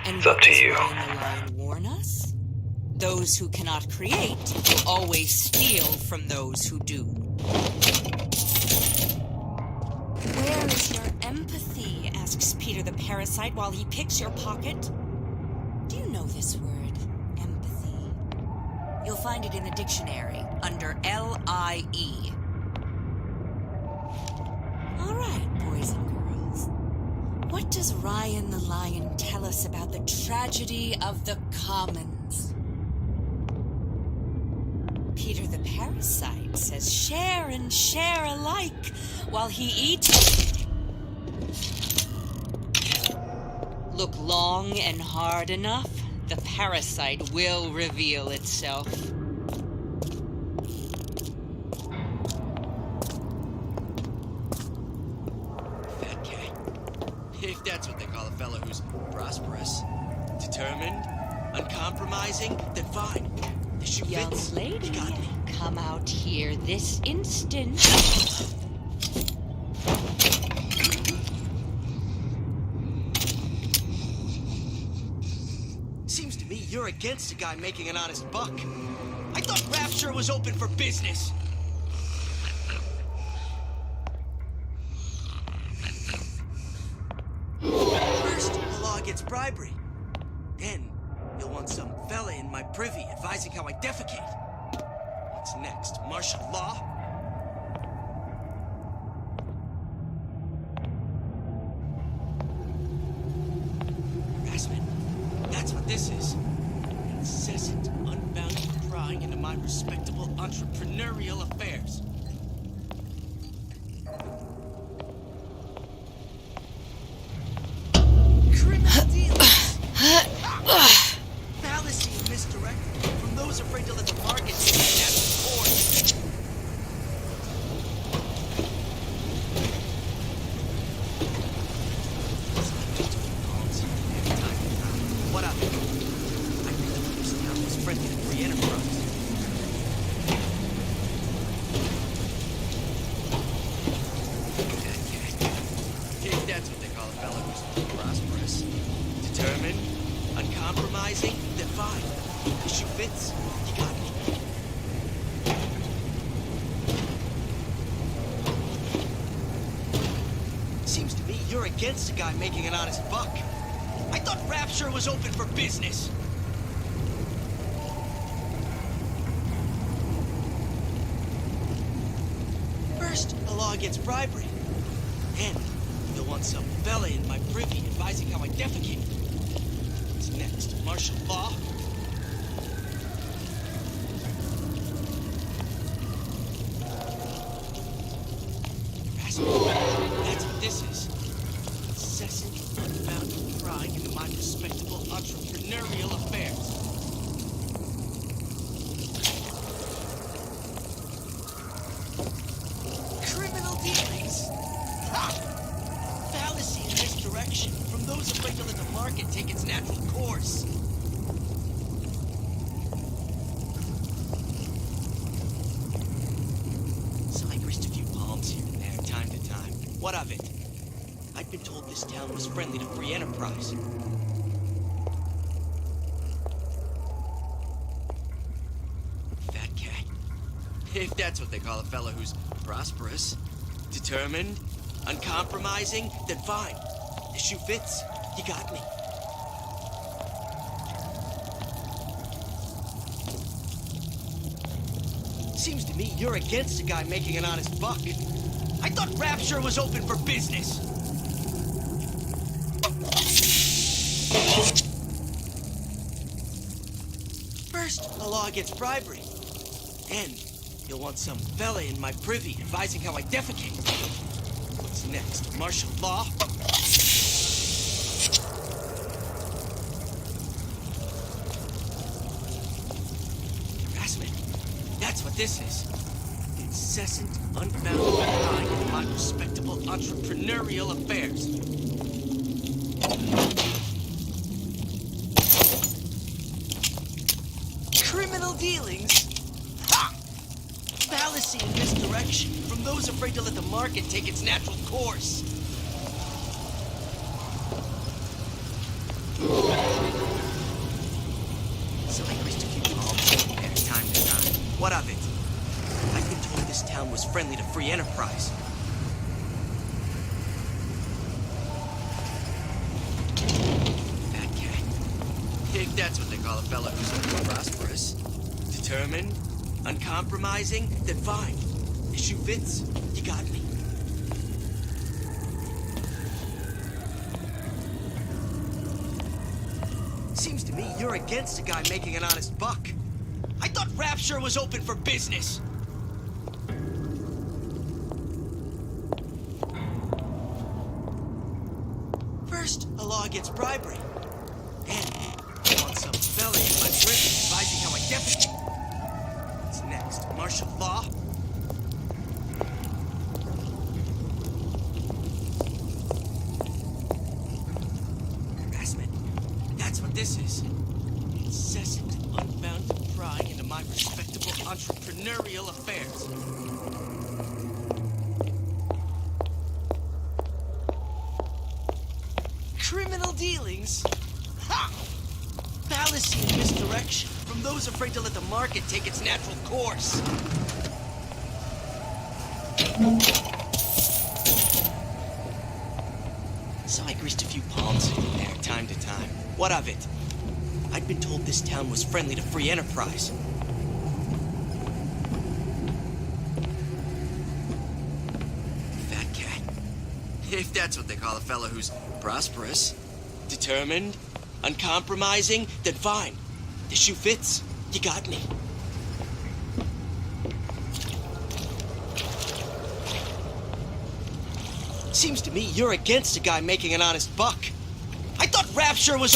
It's up to you. Warn us? Those who cannot create will always steal from those who do. Where is your empathy? Asks Peter the parasite while he picks your pocket. Do you know this word, empathy? You'll find it in the dictionary under L-I-E. All right, boys and girls. What does Ryan the Lion tell us about the tragedy of the commons? Peter the parasite says share and share alike while he eats. Look long and hard enough, the parasite will reveal itself. Okay. If that's what they call a fellow who's prosperous, determined, uncompromising, then fine. The shoe Young fits. lady, You got me. come out here this instant. Seems to me you're against a guy making an honest buck. I thought Rapture was open for business. First, the law gets bribery. Then, you'll want some fella in my privy advising how I defecate. What's next? Martial law? Harassment. That's what this is. Incessant, unbounded prying into my respectable entrepreneurial affairs. Criminal dealings. Fallacy and misdirection from those afraid to let the market see that's important. What up? I really thought this town was friendly to free enterprise. If that's what they call a fellow who's prosperous, determined, uncompromising, then fine. The shoe fits. You got me. Seems to me you're against a guy making an honest buck. I thought Rapture was open for business. First, the law against bribery. Then, you'll want some fella in my privy advising how I defecate. What's next? Martial law? That's what this is. Incessant, unbounded prying into my respectable entrepreneurial affairs. Criminal dealings? Ha! market take its natural course. So I greased a few palms here and there, time to time. What of it? I'd been told this town was friendly to free enterprise. Fat cat. If that's what they call a fellow who's prosperous, determined, uncompromising, then fine. The shoe fits. You got me. Seems to me you're against a guy making an honest buck. I thought Rapture was open for business. First, the law against bribery. Then, you'll want some fella in my privy advising how I defecate. What's next? Martial law? Harassment. That's what this is. Incessant, unbounded prying into my respectable entrepreneurial affairs. Criminal dealings? Ha! Fallacy and misdirection from those afraid to let the market take its natural course. So I greased a few palms here and there, time to time. What of it? I've been told this town was friendly to free enterprise. Fat cat. If that's what they call a fellow who's prosperous, determined, uncompromising, then fine. The shoe fits. You got me. Seems to me you're against a guy making an honest buck. I thought Rapture was open for business. First, a law against bribery. Then, I want some fella in my prison advising how I defecate. What's next? Martial law? Harassment. That's what this is. Incessant, unbounded prying into my respectable entrepreneurial affairs. Criminal dealings? Ha! Fallacy and misdirection from those afraid to let the market take its natural course. So I greased a few palms here and there, time to time. What of it? I'd been told this town was friendly to free enterprise. Fat cat. If that's what they call a fellow who's prosperous, determined, uncompromising, then fine. The shoe fits. You got me. Seems to me you're against a guy making an honest buck. I thought Rapture was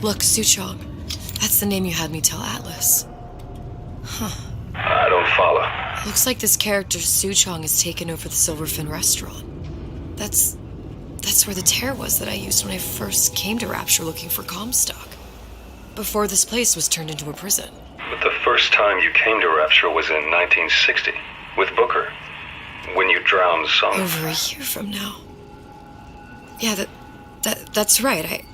Look, Suchong. That's the name you had me tell Atlas. Huh. I don't follow. Looks like this character Suchong has taken over the Silverfin restaurant. That's where the tear was that I used when I first came to Rapture looking for Comstock. Before this place was turned into a prison. But the first time you came to Rapture was in 1960, with Booker. When you drowned some... Over a year from now. Yeah, that's right.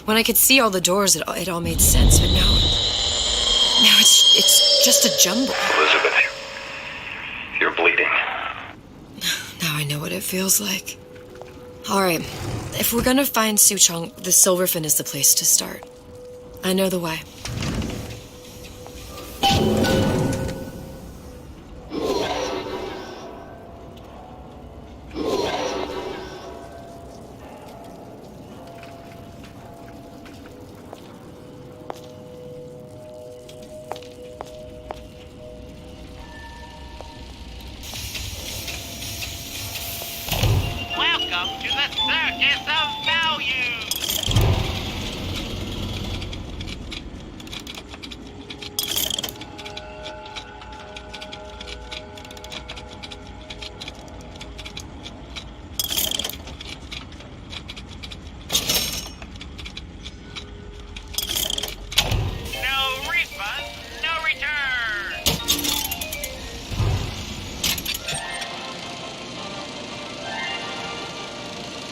When I could see all the doors, it all made sense, but now it's just a jumble. Elizabeth, you're bleeding. Now I know what it feels like. Alright, if we're gonna find Suchong, the Silverfin is the place to start. I know the way. Welcome to the Circus of Value! No refund, no return!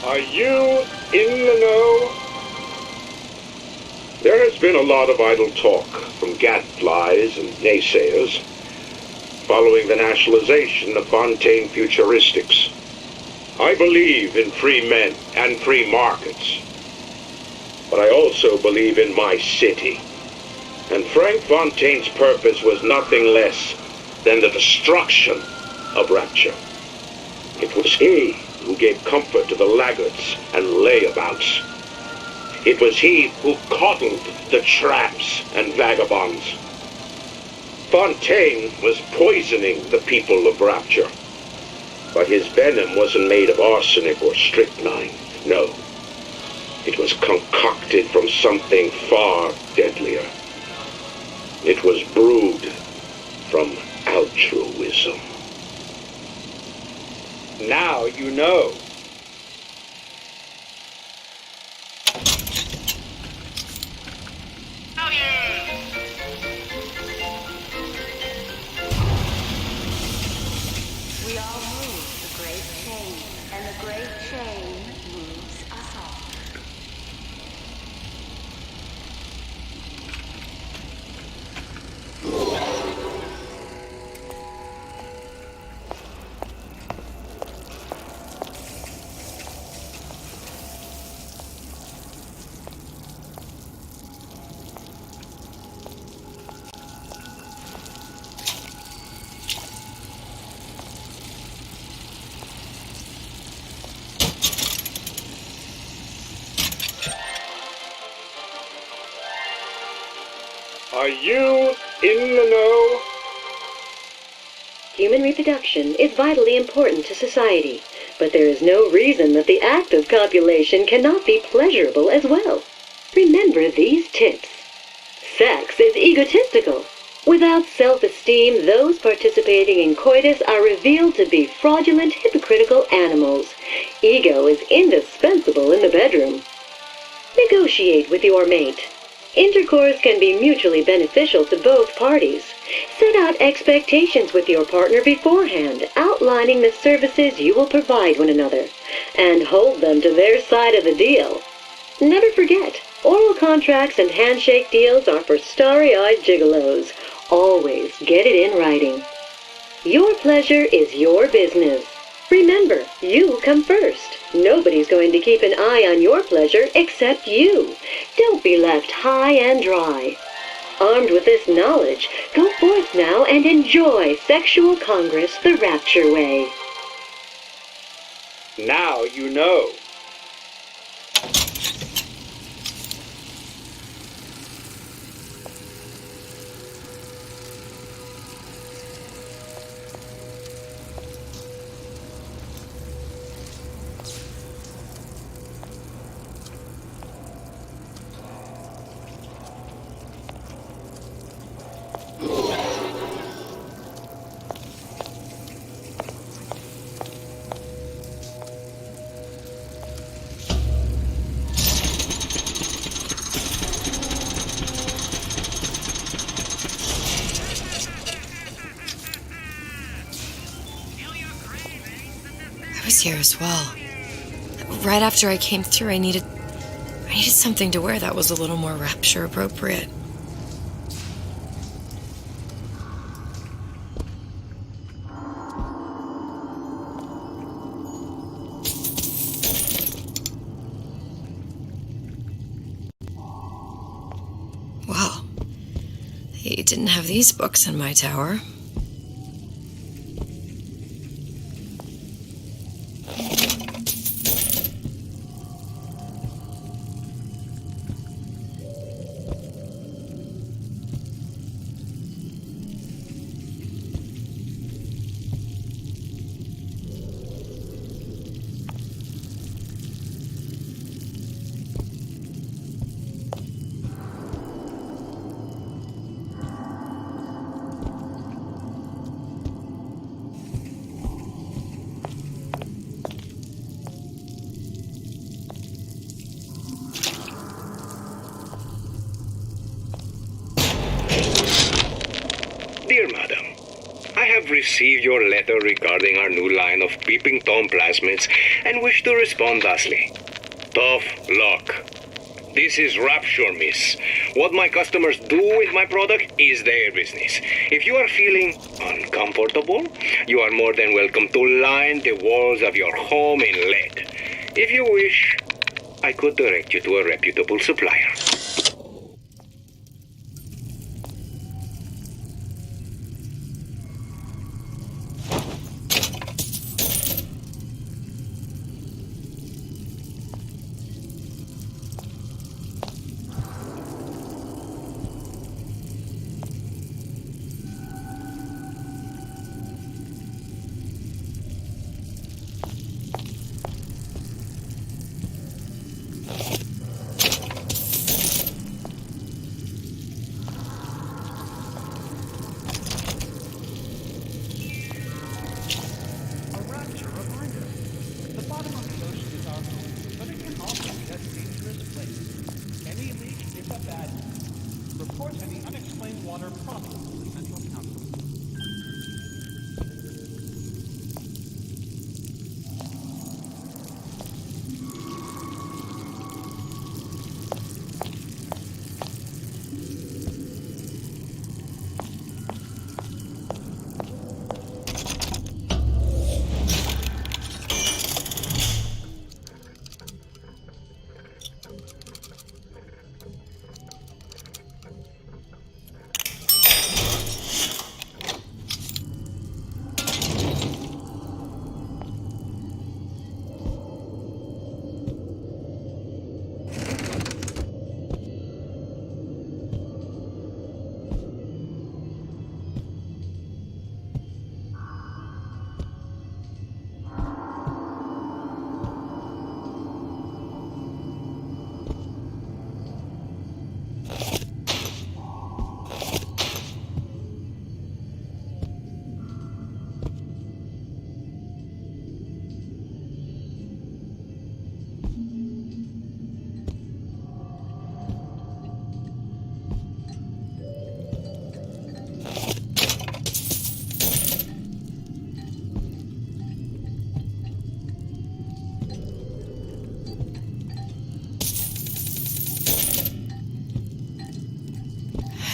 Are you in the know? There has been a lot of idle talk from gadflies and naysayers following the nationalization of Fontaine Futuristics. I believe in free men and free markets, but I also believe in my city. And Frank Fontaine's purpose was nothing less than the destruction of Rapture. It was he who gave comfort to the laggards and layabouts. It was he who coddled the tramps and vagabonds. Fontaine was poisoning the people of Rapture, but his venom wasn't made of arsenic or strychnine. No, it was concocted from something far deadlier. It was brewed from altruism. Now you know. We all move the great chain, and the great chain moves us all. Are you in the know? Human reproduction is vitally important to society, but there is no reason that the act of copulation cannot be pleasurable as well. Remember these tips. Sex is egotistical. Without self-esteem, those participating in coitus are revealed to be fraudulent, hypocritical animals. Ego is indispensable in the bedroom. Negotiate with your mate. Intercourse can be mutually beneficial to both parties. Set out expectations with your partner beforehand, outlining the services you will provide one another, and hold them to their side of the deal. Never forget, oral contracts and handshake deals are for starry-eyed gigolos. Always get it in writing. Your pleasure is your business. Remember, you come first. Nobody's going to keep an eye on your pleasure except you. Don't be left high and dry. Armed with this knowledge, go forth now and enjoy Sexual Congress the Rapture way. Now you know. was here as well. Right after I came through, I needed something to wear that was a little more rapture appropriate. Well, he didn't have these books in my tower. Dear Madam, I have received your letter regarding our new line of peeping Tom plasmids and wish to respond thusly. Tough luck. This is Rapture, miss. What my customers do with my product is their business. If you are feeling uncomfortable, you are more than welcome to line the walls of your home in lead. If you wish, I could direct you to a reputable supplier.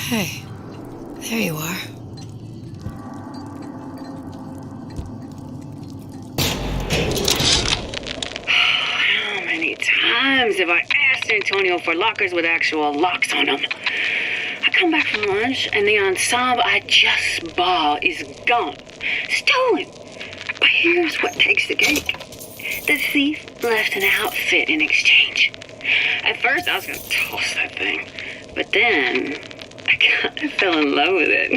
Hey, there you are. How many times have I asked Antonio for lockers with actual locks on them? I come back from lunch and the ensemble I just bought is gone. Stolen. But here's what takes the cake. The thief left an outfit in exchange. At first I was going to toss that thing, but then I kind of fell in love with it.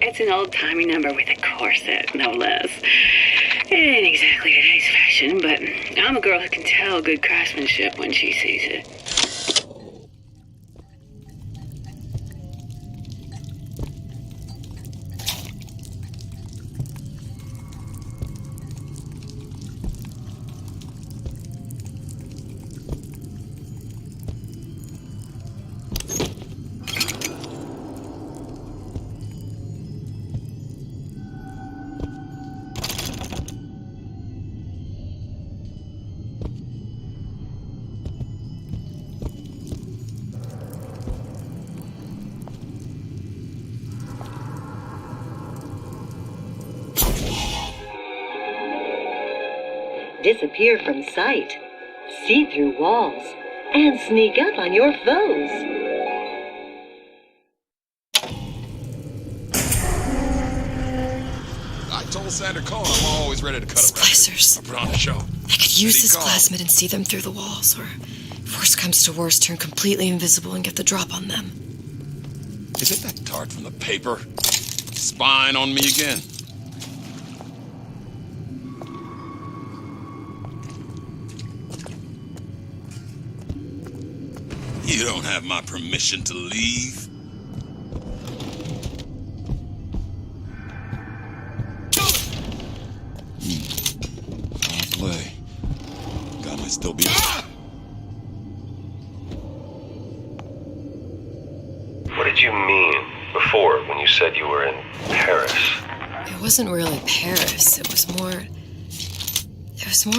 It's an old-timey number with a corset, no less. It ain't exactly today's fashion, but I'm a girl who can tell good craftsmanship when she sees it. disappear from sight, see through walls, and sneak up on your foes. I told Sandra Cohen I'm always ready to cut Splicers. a record. Put on a show. I could use this plasmid and see them through the walls, or if worst comes to worst, turn completely invisible and get the drop on them. Is it that tart from the paper? Spying on me again? You don't have my permission to leave. I'll play. God might still be... What did you mean before when you said you were in Paris? It wasn't really Paris. It was more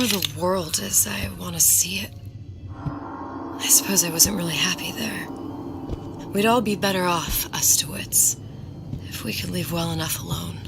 the world as I want to see it. I suppose I wasn't really happy there. We'd all be better off, us Stewarts, if we could leave well enough alone.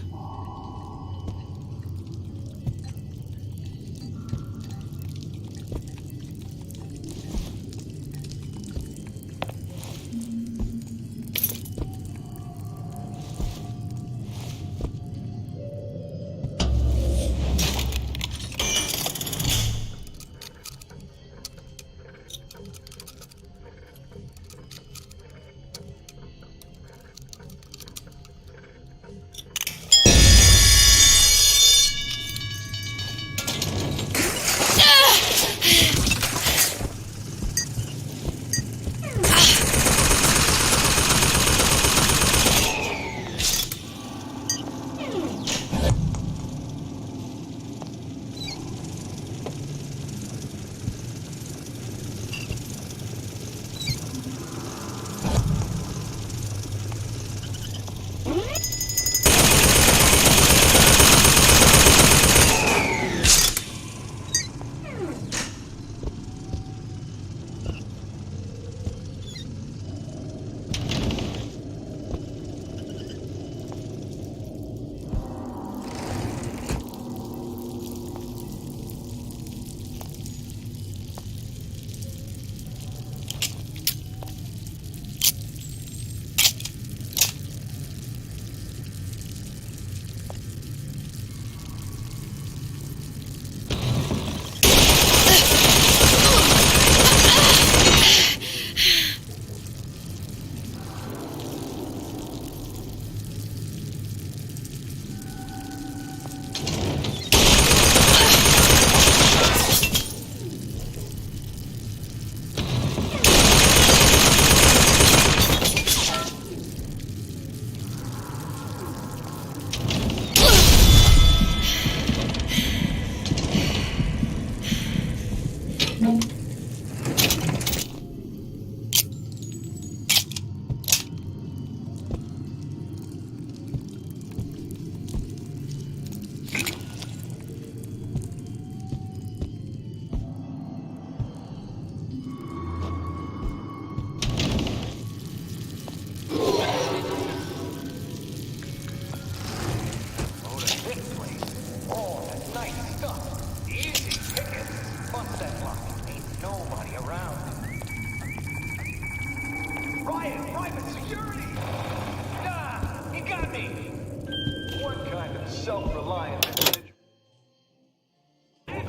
Self-reliant individual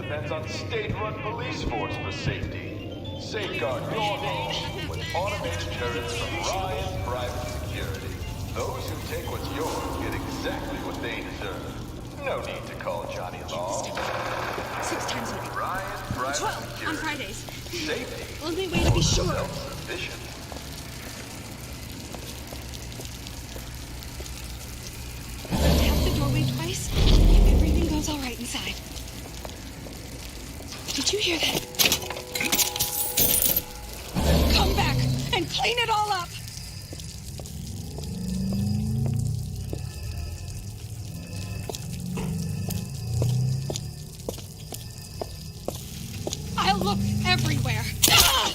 depends on state-run police force for safety. Safeguard your home with automated turrets from Ryan Private Security. Those who take what's yours get exactly what they deserve. No need to call Johnny Law. 6 times a week. Ryan Private 12 Security. on Fridays. Safety. Only way to be sure. Self-sufficient. Tap the doorway twice. If everything goes all right inside. Did you hear that? Come back and clean it all up. I'll look everywhere. Ah!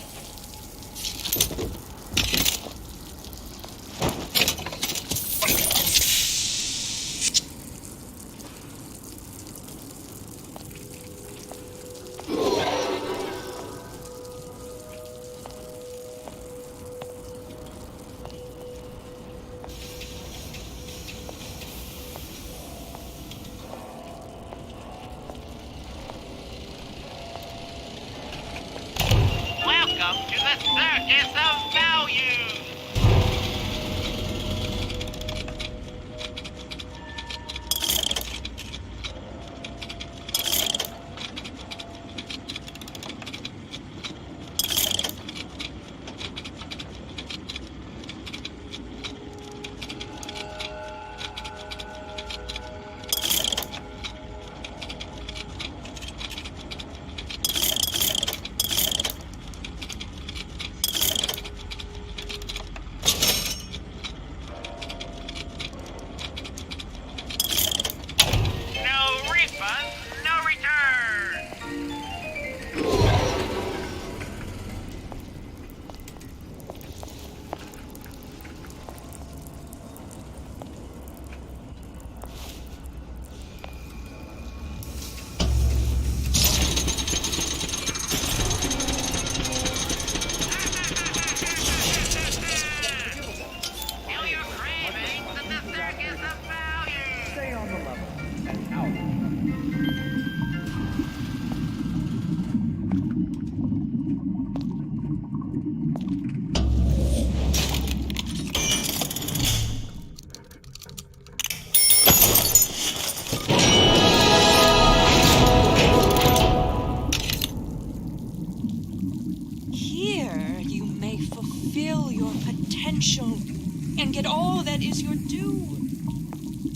and get all that is your due.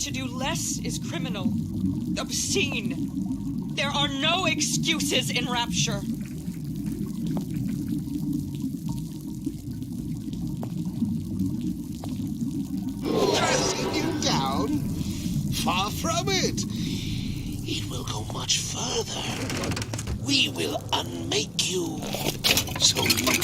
To do less is criminal, obscene. There are no excuses in Rapture. Dressing you down? Far from it. It will go much further. We will unmake you, so you can be.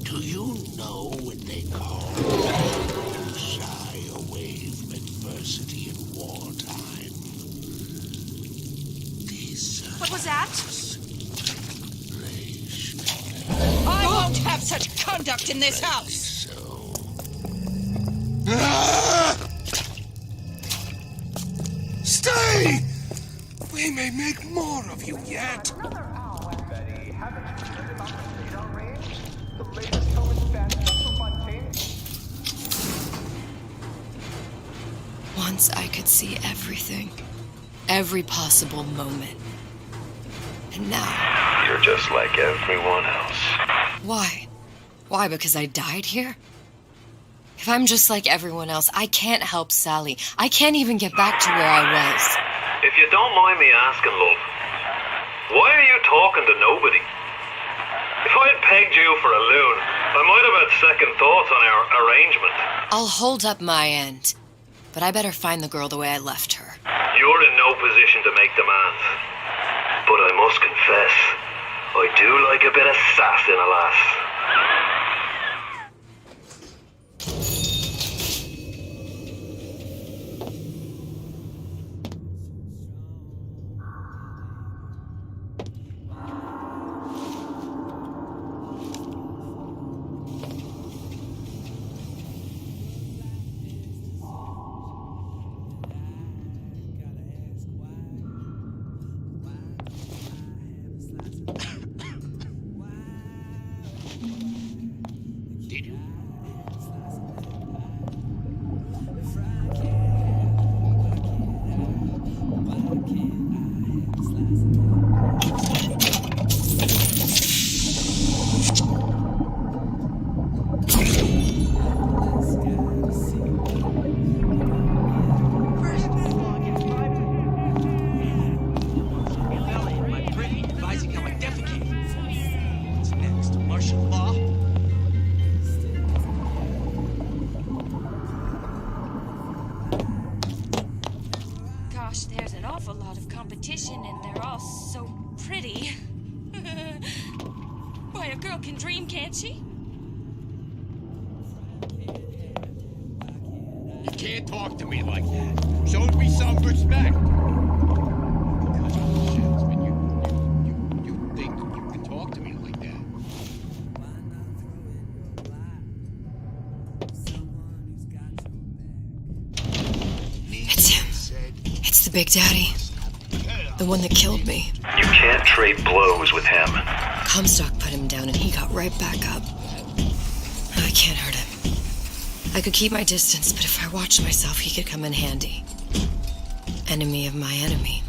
Do you know what they call those who shy away from adversity in wartime? What was that? I won't have such conduct in this house. Stay! We may make more of you yet. Once I could see everything. Every possible moment. And now... You're just like everyone else. Why? Why, because I died here? If I'm just like everyone else, I can't help Sally. I can't even get back to where I was. If you don't mind me asking, love, why are you talking to nobody? If I had pegged you for a loon, I might have had second thoughts on our arrangement. I'll hold up my end. But I better find the girl the way I left her. You're in no position to make demands. But I must confess, I do like a bit of sass in a lass. Why, a girl can dream, can't she? You can't talk to me like that. Show me some respect. You think you can talk to me like that? It's him. It's the Big Daddy. The one that killed me. You can't trade blows with him. Comstock put him down and he got right back up. I can't hurt him. I could keep my distance, but if I watched myself, he could come in handy. Enemy of my enemy.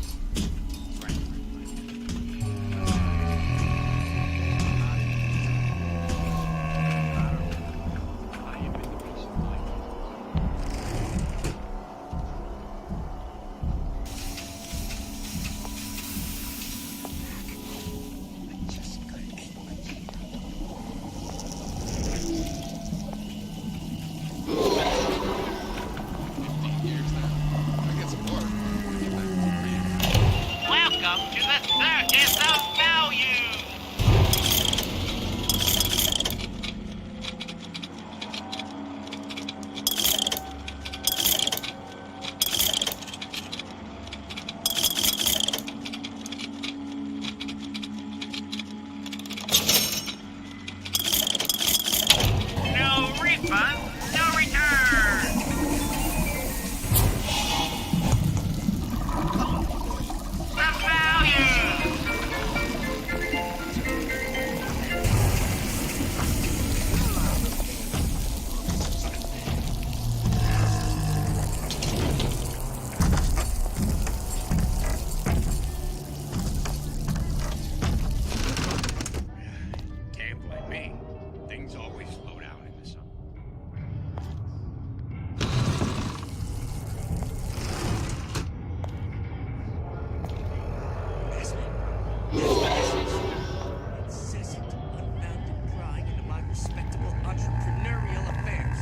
Incessant, unbounded prying into my respectable entrepreneurial affairs.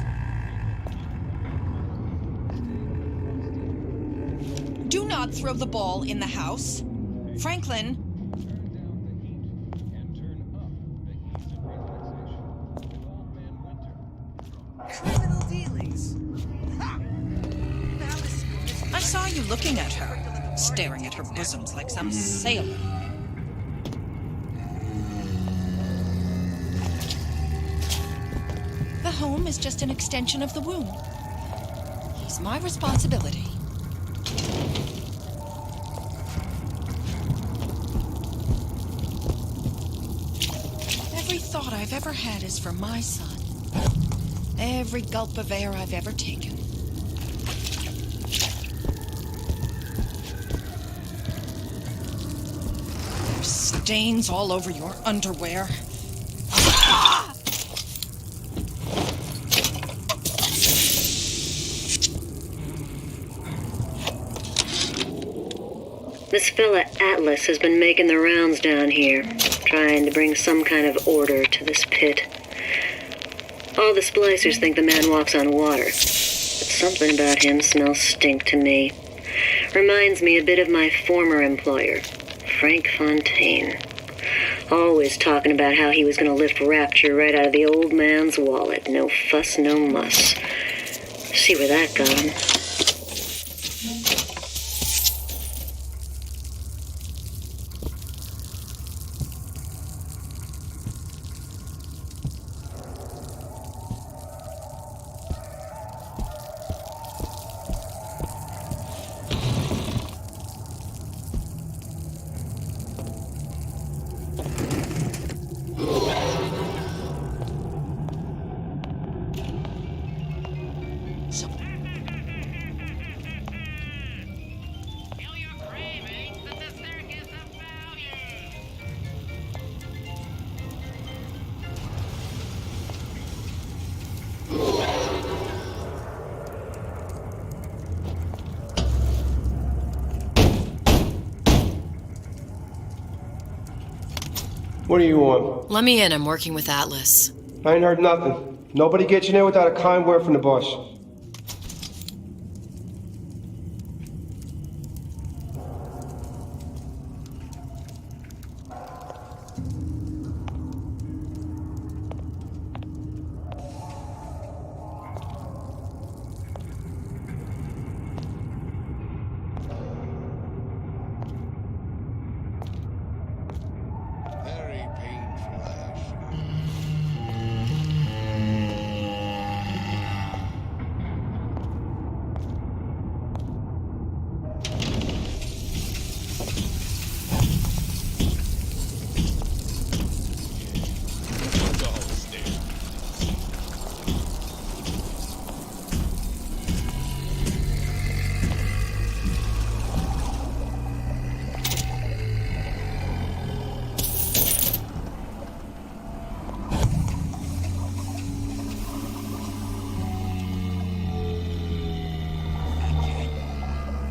Do not throw the ball in the house. Franklin. Criminal dealings. Ha! I saw you looking at her, staring at her bosoms like some sailor. The home is just an extension of the womb. He's my responsibility. Every thought I've ever had is for my son. Every gulp of air I've ever taken. There's stains all over your underwear. This fella Atlas has been making the rounds down here, trying to bring some kind of order to this pit. All the splicers think the man walks on water, but something about him smells stink to me. Reminds me a bit of my former employer, Frank Fontaine. Always talking about how he was going to lift Rapture right out of the old man's wallet. No fuss, no muss. See where that gone. What do you want? Let me in. I'm working with Atlas. I ain't heard nothing. Nobody gets in there without a kind word from the boss. Very painful, Ash.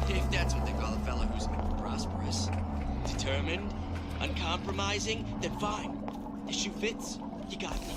If that's what they call a fella who's prosperous, determined, uncompromising, then fine. The shoe fits. You got me.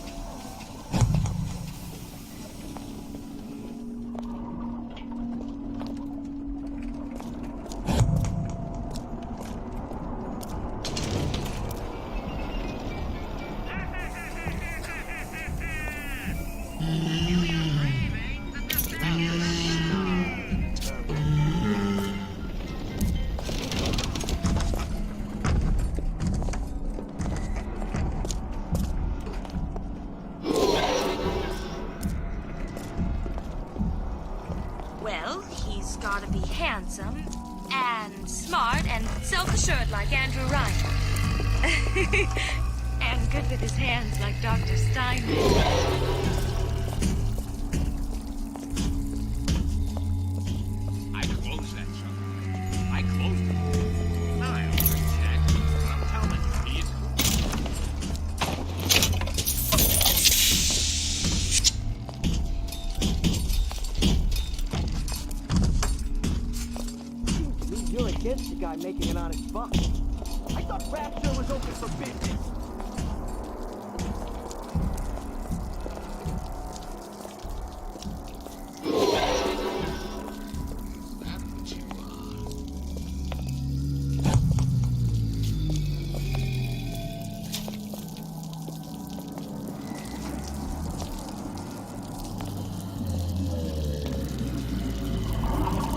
Well, he's gotta be handsome and smart and self-assured like Andrew Ryan. And good with his hands like Dr. Steinman. I closed that shop. I closed it. Now I don't understand what I'm telling you. He's You're against the guy making an honest buck. I thought Rapture was open for business.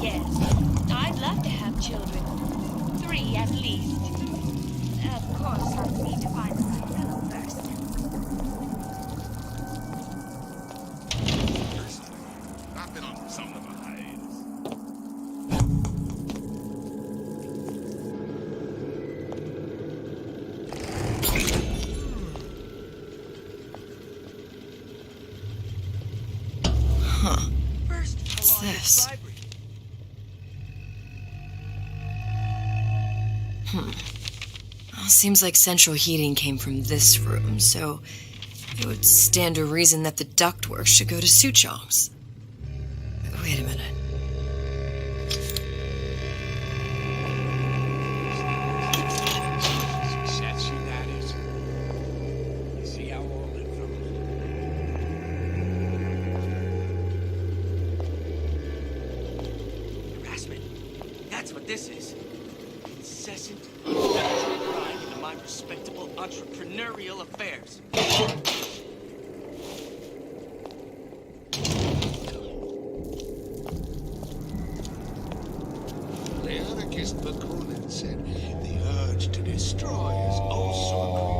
Yes, I'd love to have children. 3 at least. Of course, I need to find the right girl first. I've been on some of my hides. Huh. What's this? Well, seems like central heating came from this room, so it would stand to reason that the ductwork should go to Suchong's. Wait a minute. Success, that is. You see how all it goes. Harassment. That's what this is. Incessant, constant prying into my respectable entrepreneurial affairs. Leonicus Bakunin said the urge to destroy is also a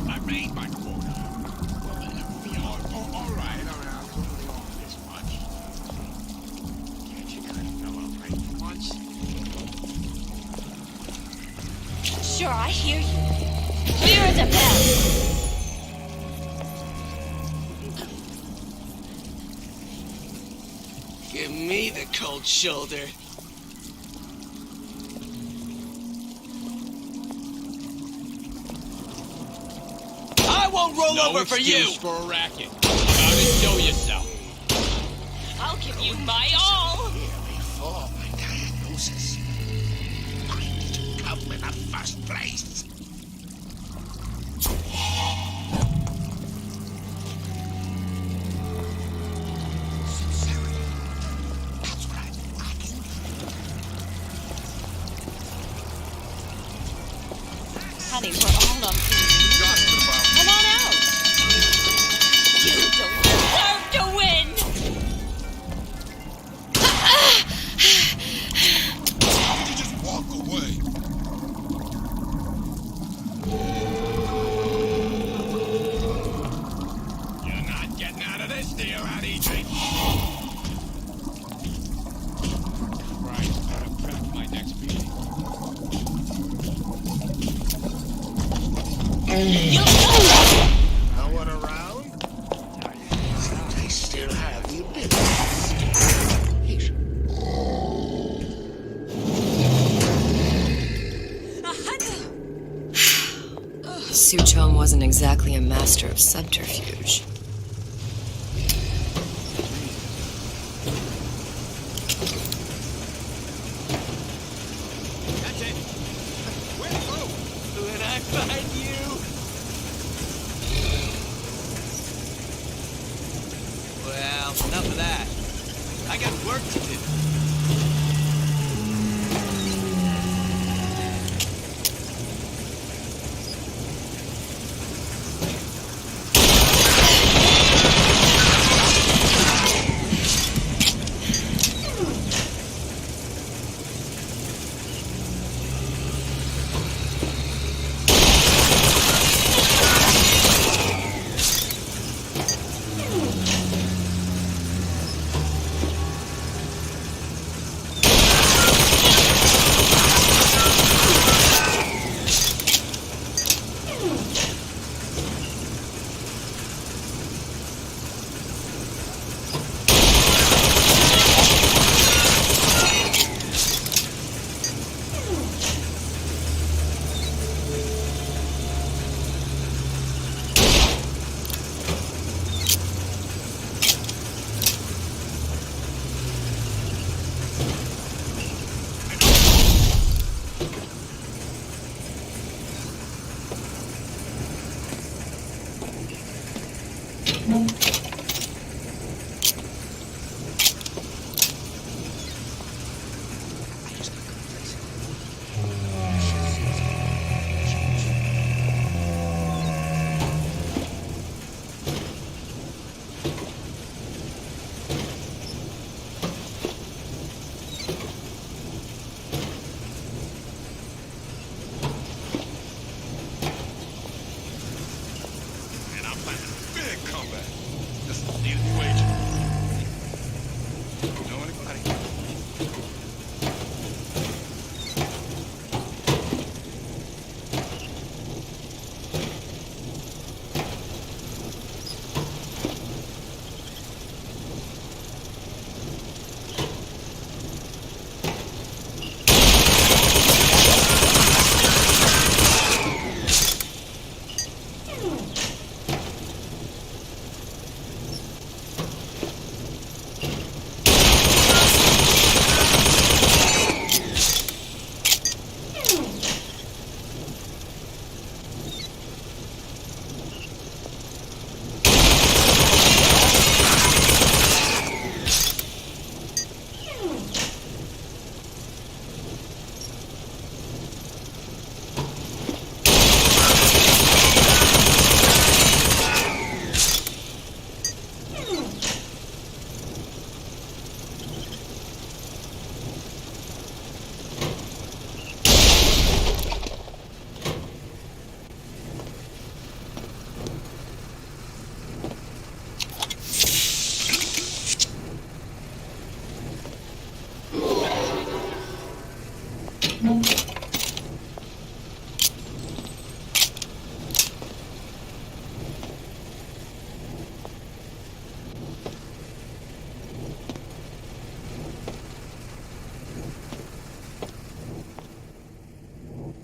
I made my quota. All right, I was only on this much. Can't you kind of fill out right for once? Sure, I hear you. Clear as a bell. Give me the cold shoulder. I won't roll No over for you. excuse for a racket. Gotta show yourself. I'll give you my all. before my diagnosis. I need to come in the first place. Sincerity. That's what I've been lacking. Honey, we're all on Come on out. You don't deserve to win. Why did you just walk away? You're not getting out of this, dear, out easy. Right, better prep my next meeting. No one around? Seems I still have the Suchong wasn't exactly a master of subterfuge. That's it. We're through. When I find you. Well, enough of that. I got work to do.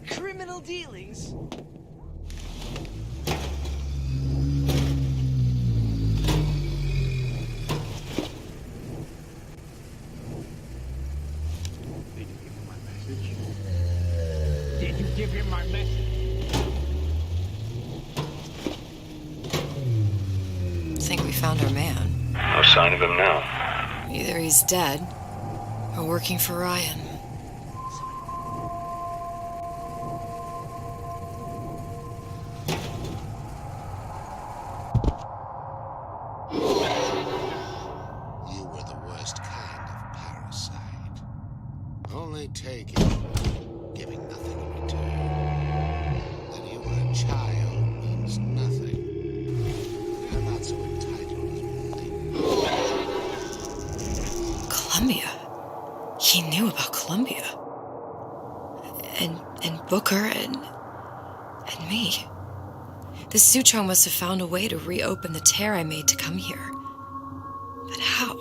Criminal dealings? Did you give him my message? I think we found our man. No sign of him now. Either he's dead, or working for Ryan. You were the worst kind of parasite. Only taking, giving nothing in return. That you were a child means nothing. You're not so entitled as we think. Columbia. He knew about Columbia. And Booker and me. The Sutron must have found a way to reopen the tear I made to come here. But how?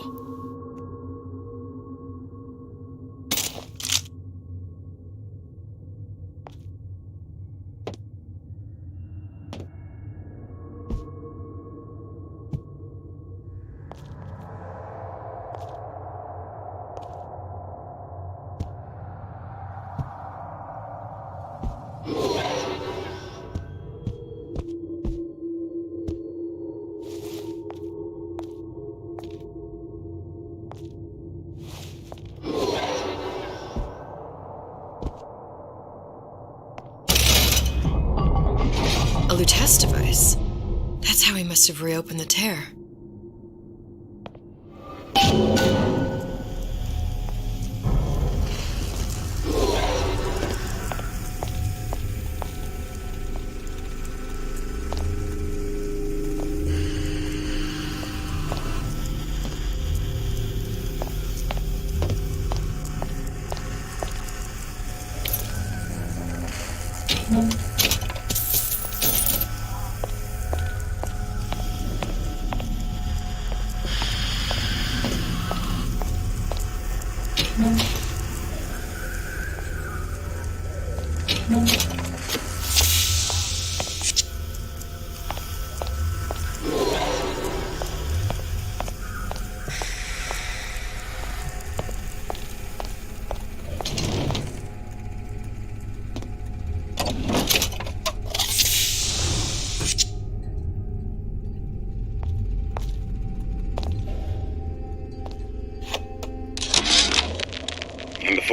A Lutece device. That's how he must have reopened the tear.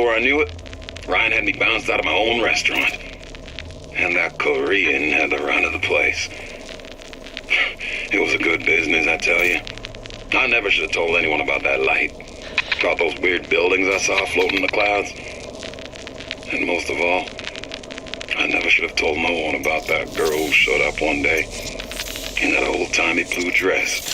before I knew it, Ryan had me bounced out of my own restaurant. And that Korean had the run of the place. It was a good business, I tell you. I never should have told anyone about that light. About those weird buildings I saw floating in the clouds. And most of all, I never should have told no one about that girl who showed up one day in that old-timey blue dress.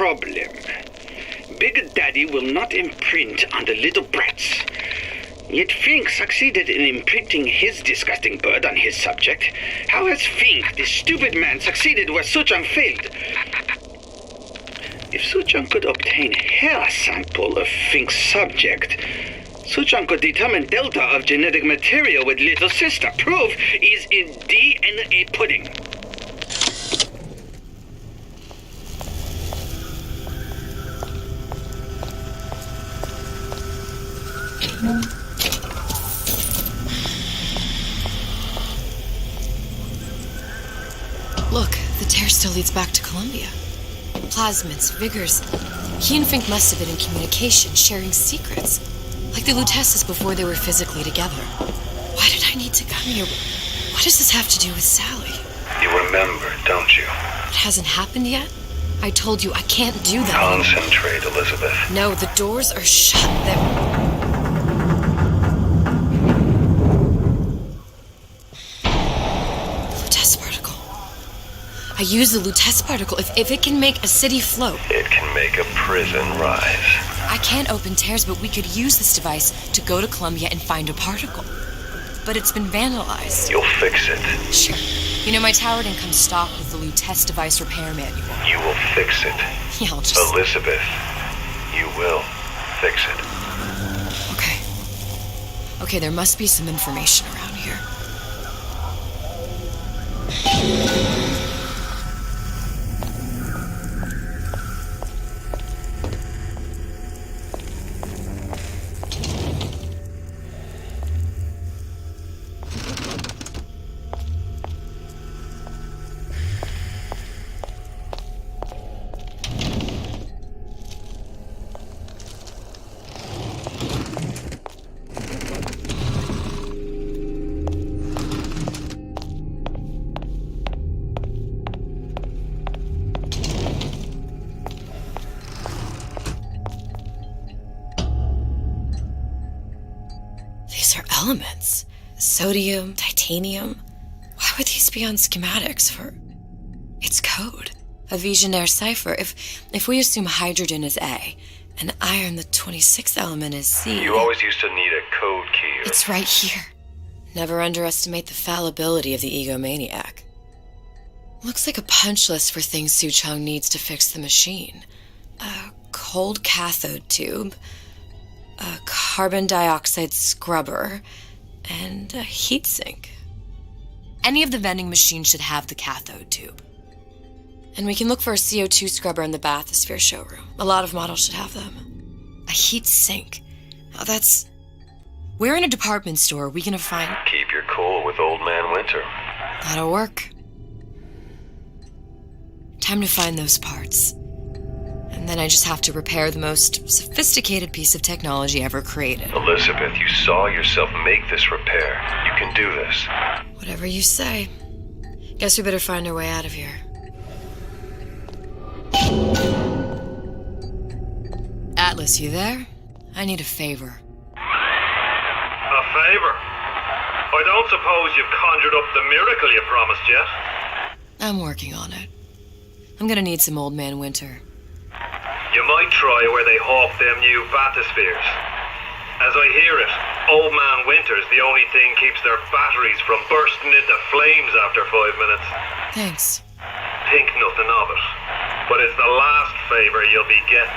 Problem. Big Daddy will not imprint on the little brats. Yet Fink succeeded in imprinting his disgusting bird on his subject. How has Fink, this stupid man, succeeded where Suchong failed? If Suchong could obtain hair sample of Fink's subject, Suchong could determine delta of genetic material with little sister. Proof is in DNA pudding. Look, the tear still leads back to Columbia. Plasmids, Vigors. He and Fink must have been in communication, sharing secrets. Like the Lutesses before they were physically together. Why did I need to come here? What does this have to do with Sally? You remember, don't you? It hasn't happened yet? I told you I can't do that. Concentrate, Elizabeth. No, the doors are shut. They're... I use the Lutece particle. If it can make a city float... It can make a prison rise. I can't open tears, but we could use this device to go to Columbia and find a particle. But it's been vandalized. You'll fix it. Sure. You know, my tower didn't come stocked with the Lutece device repair manual. You will fix it. Yeah, I'll just... Elizabeth, you will fix it. Okay. Okay, there must be some information around here. These are elements. Sodium, titanium. Why would these be on schematics for... It's code. A Visionaire cipher. If we assume hydrogen is A, and iron, the 26th element, is C... You always used to need a code key. It's right here. Never underestimate the fallibility of the egomaniac. Looks like a punch list for things Suchong needs to fix the machine. A cold cathode tube, a carbon dioxide scrubber, and a heatsink. Any of the vending machines should have the cathode tube. And we can look for a CO2 scrubber in the bathysphere showroom. A lot of models should have them. A heat sink. Now that's... Where in a department store are we gonna find... Keep your cool with Old Man Winter. That'll work. Time to find those parts. And then I just have to repair the most sophisticated piece of technology ever created. Elizabeth, you saw yourself make this repair. You can do this. Whatever you say. Guess we better find our way out of here. Atlas, you there? I need a favor. A favor? I don't suppose you've conjured up the miracle you promised yet? I'm working on it. I'm gonna need some Old Man Winter. You might try where they hawk them new bathyspheres. As I hear it, Old Man Winter's the only thing keeps their batteries from bursting into flames after 5 minutes. Thanks. Think nothing of it. But it's the last favor you'll be getting.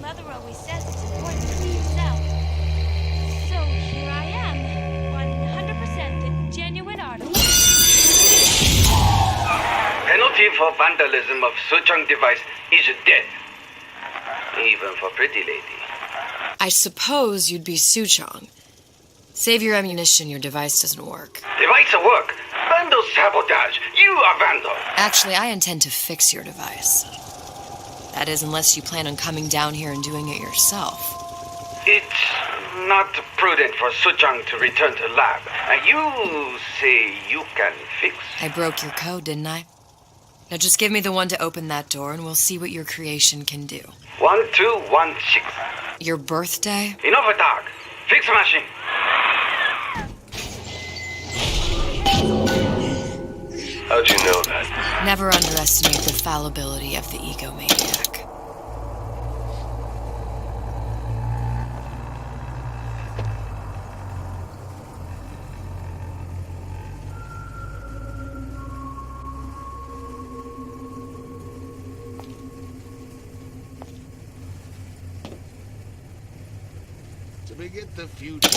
Mother always says it's important to be yourself. So here I am, 100% a genuine artist. Penalty for vandalism of Suchong device is death. Even for pretty lady. I suppose you'd be Suchong. Save your ammunition, your device doesn't work. Device work. Vandal sabotage. You are vandal. Actually, I intend to fix your device. That is, unless you plan on coming down here and doing it yourself. It's not prudent for Suchong to return to lab. You say you can fix? I broke your code, didn't I? Now just give me the one to open that door and we'll see what your creation can do. 1216. Your birthday? Enough talk. Fix machine. How'd you know that? Never underestimate the fallibility of the egomaniac. To beget the future,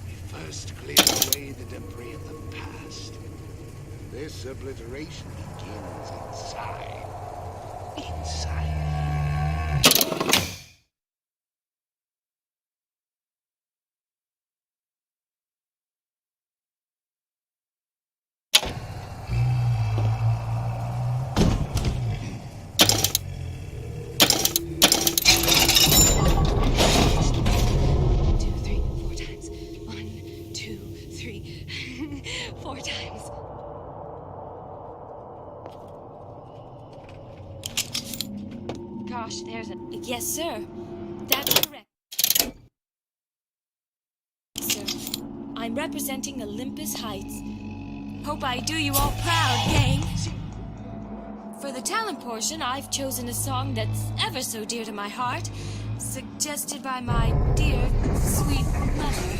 we first clear away the debris of the past. This obliteration begins inside. Gosh, there's a... Yes, sir. That's correct. Sir, I'm representing Olympus Heights. Hope I do you all proud, gang. For the talent portion, I've chosen a song that's ever so dear to my heart. Suggested by my dear, sweet mother.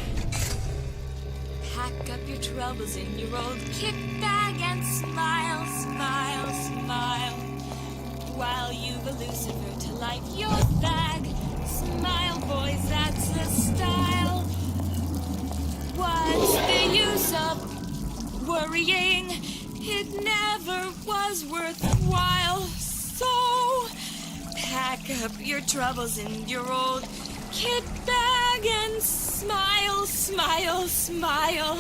Pack up your troubles in your old kit bag and smile, smile, smile. While you've a Lucifer to light your fag. Smile, boys, that's the style. What's the use of worrying? It never was worthwhile. So, pack up your troubles in your old kit bag and smile, smile, smile.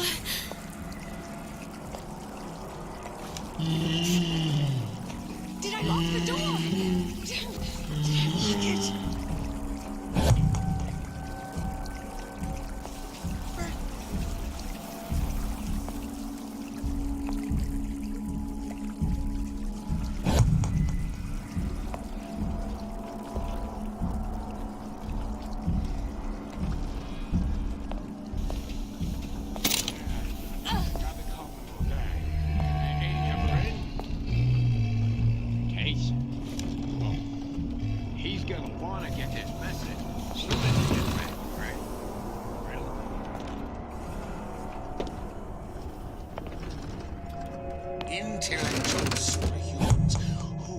Did I lock the door? Did I lock it? Case? Well, he's gonna wanna get this message soon as he gets back, right? Really? Intelligent superhumans who,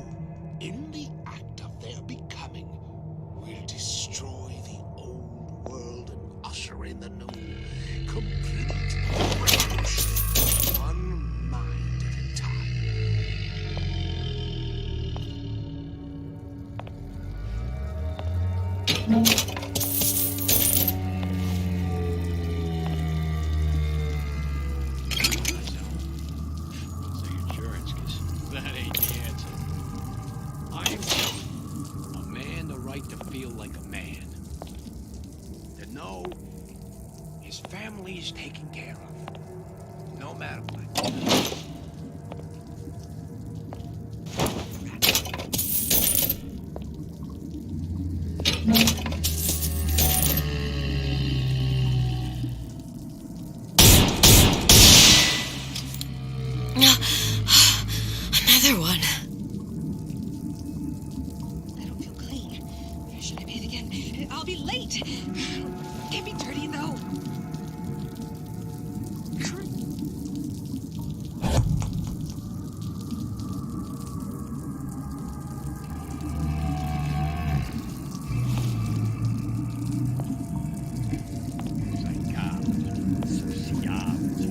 in the act of their becoming, will destroy the old world and usher in the new. Complete revolution. One mind at a time. Insurance, 'cause that ain't the answer. I'm a man the right to feel like a man. To know his family is taken care of, no matter what. Another one. I don't feel clean. Should I bathe again? I'll be late. Can't be dirty, though. Sociology.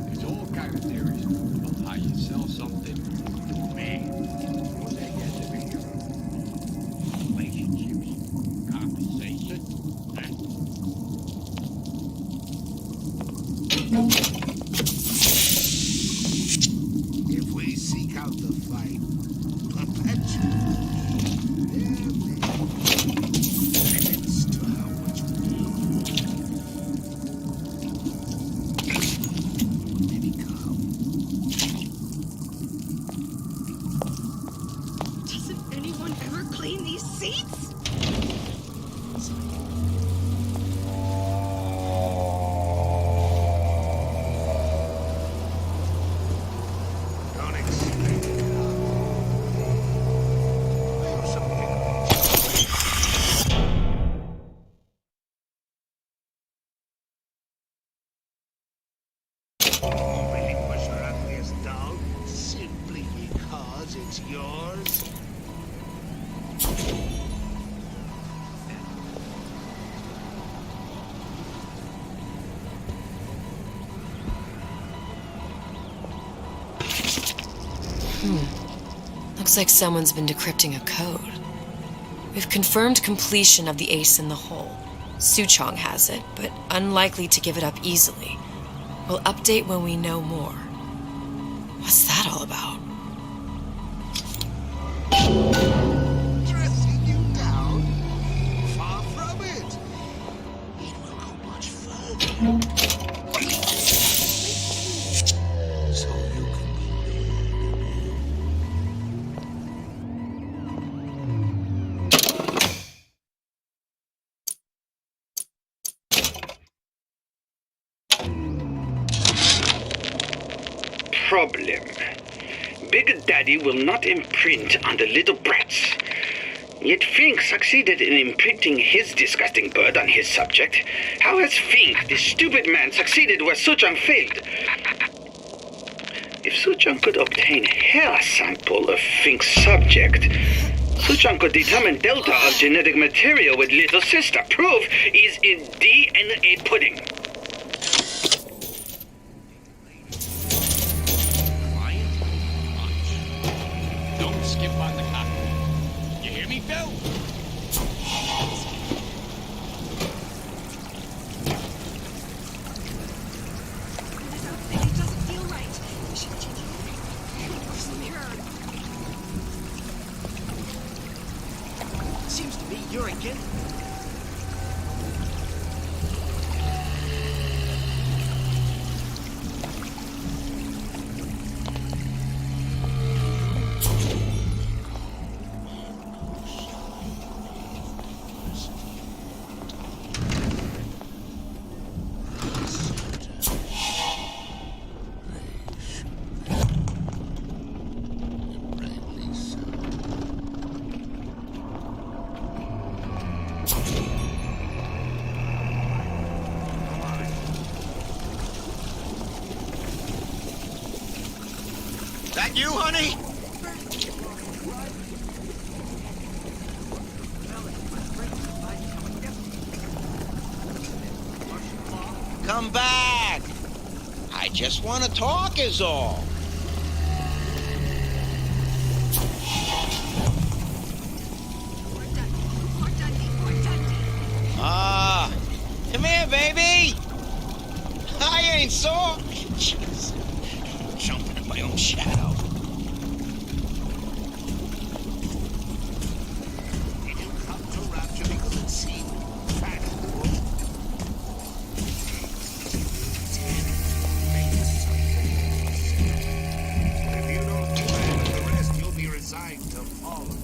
There's all kinds of theories about how you sell something to a man. What they get to be relationships, conversation, If we seek out the fight perpetually, there may be limits to how much we become. Doesn't anyone ever clean these seats? Don't expect it. There's something. Relinquish your ugliest dog simply because it's yours. Looks like someone's been decrypting a code. We've confirmed completion of the ace in the hole. Suchong has it, but unlikely to give it up easily. We'll update when we know more. What's that all about? Dressing you down? Far from it. It will go much further. So you can be Problem. Big Daddy will not imprint on the little brats. Yet Fink succeeded in imprinting his disgusting bird on his subject. How has Fink, this stupid man, succeeded where Suchang failed? If Suchang could obtain hair sample of Fink's subject, Suchang could determine delta of genetic material with little sister. Proof is in DNA pudding. Don't skip on the cop. You hear me, Phil? It doesn't feel right. We should change it. What's the mirror? Seems to be you're again. That you, honey? Come back. I just want to talk is all. Come here, baby. I ain't sore. Jeez. Jumping in my own shadow. Did you come to Rapture because it seemed factual? If you don't do that with the rest, you'll be resigned to follow.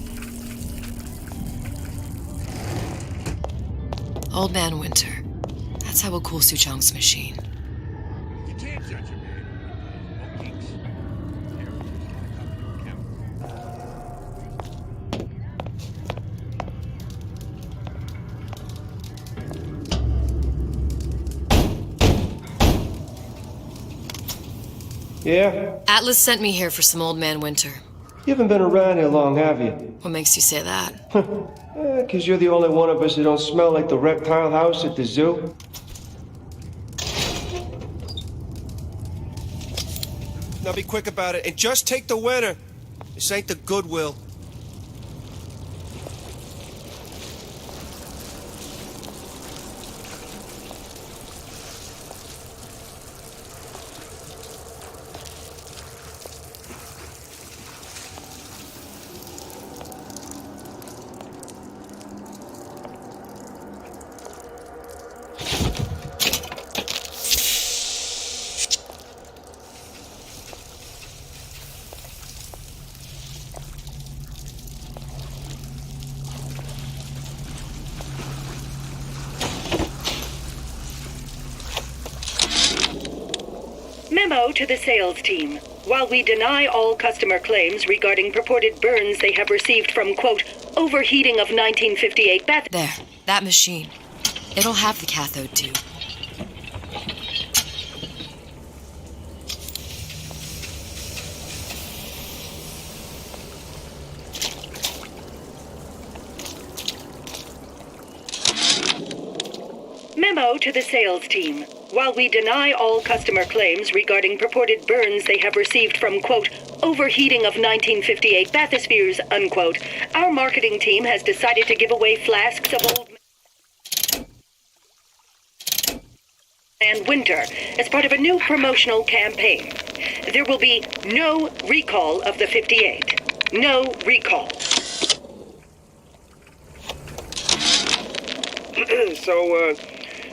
Old Man Winter. That's how we'll cool Suchong's machine. You can't judge a man by his own Yeah? Atlas sent me here for some Old Man Winter. You haven't been around here long, have you? What makes you say that? 'Cause you're the only one of us who don't smell like the reptile house at the zoo. Now be quick about it, and just take the winner. This ain't the Goodwill. Memo to the sales team. While we deny all customer claims regarding purported burns they have received from, quote, overheating of 1958 bath... There. That machine. It'll have the cathode tube. Memo to the sales team. While we deny all customer claims regarding purported burns they have received from, quote, overheating of 1958 bathyspheres, unquote, our marketing team has decided to give away flasks of Old Man Winter as part of a new promotional campaign. There will be no recall of the 58. No recall.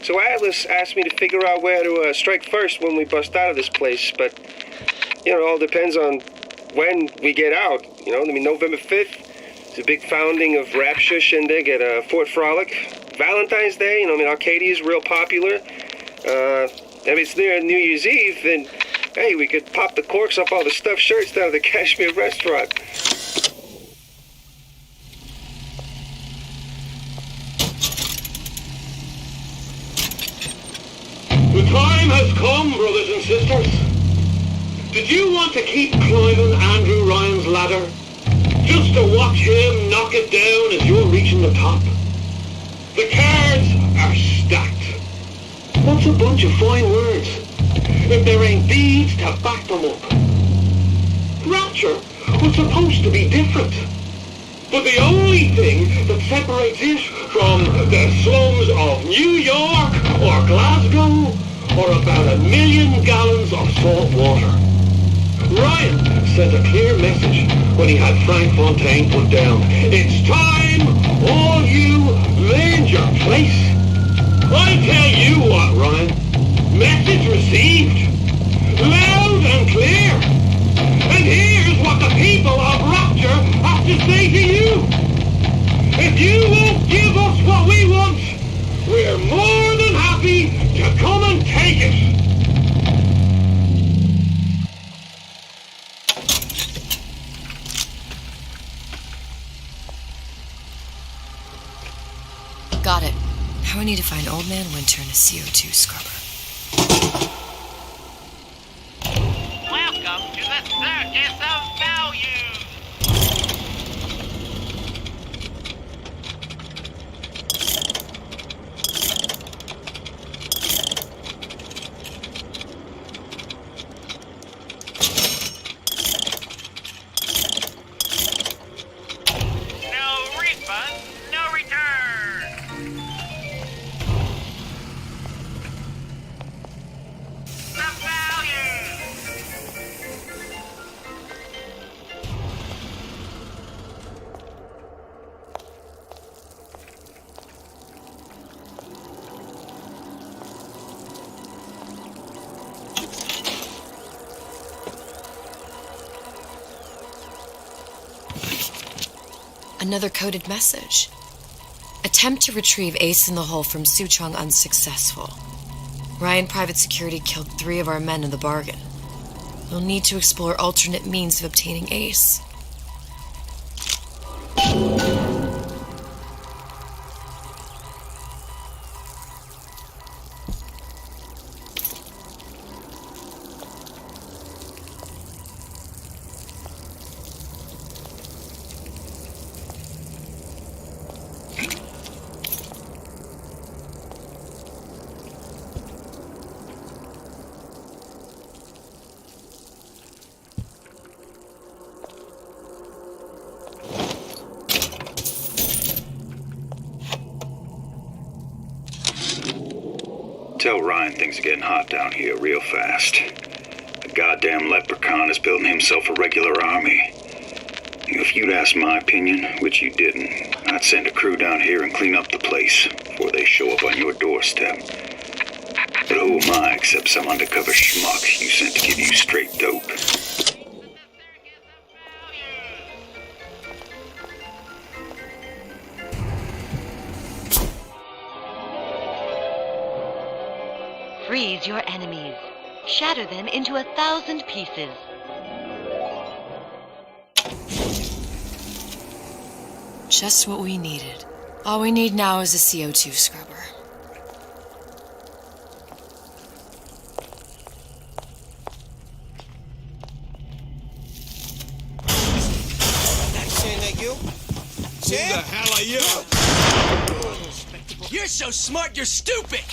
So Atlas asked me to figure out where to strike first when we bust out of this place, but, it all depends on when we get out, November 5th is a big founding of Rapture shindig at Fort Frolic. Valentine's Day, Arcadia is real popular. If it's near New Year's Eve, then, hey, we could pop the corks off all the stuffed shirts down at the Kashmir restaurant. time has come, brothers and sisters. Did you want to keep climbing Andrew Ryan's ladder? Just to watch him knock it down as you're reaching the top? The cards are stacked. What's a bunch of fine words if there ain't deeds to back them up? Rapture was supposed to be different. But the only thing that separates it from the slums of New York or Glasgow or about 1 million gallons of salt water. Ryan sent a clear message when he had Frank Fontaine put down. It's time all you learned your place. I tell you what, Ryan. Message received. Loud and clear. And here's what the people of Rapture have to say to you. If you won't give us what we want, we're more than happy to come and take it. Got it. Now we need to find Old Man Winter in a CO2 scrubber. Welcome to the Circus of Value! No refund, no return! The value! Another coded message. Attempt to retrieve Ace in the Hole from Suchong unsuccessful. Ryan Private Security killed 3 of our men in the bargain. You'll need to explore alternate means of obtaining Ace. Tell Ryan things are getting hot down here real fast. The goddamn leprechaun is building himself a regular army. If you'd asked my opinion, which you didn't, I'd send a crew down here and clean up the place before they show up on your doorstep. But who am I except some undercover schmuck you sent to give you straight dope? Freeze your enemies. Shatter them into 1,000 pieces. Just what we needed. All we need now is a CO2 scrubber. Saying that you? Who the hell are you? You're so smart, you're stupid!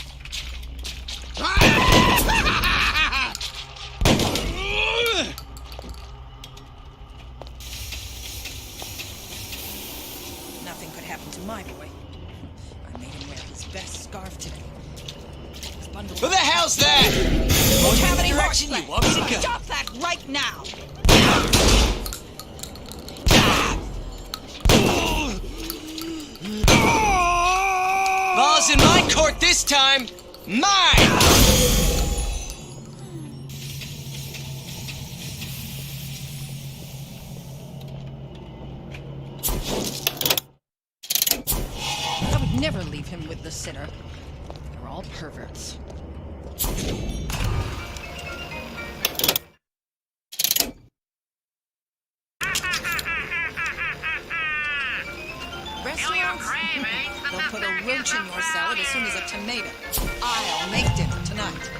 Nothing could happen to my boy. I made him wear his best scarf today. Who the hell's that? Won't have Which any direction you want me to go? Stop that right now! Ball's in my court this time! Mine! I would never leave him with the sinner. They're all perverts. Feel your cravings, the They'll put a roach in your salad as soon as a tomato. I'll make dinner tonight.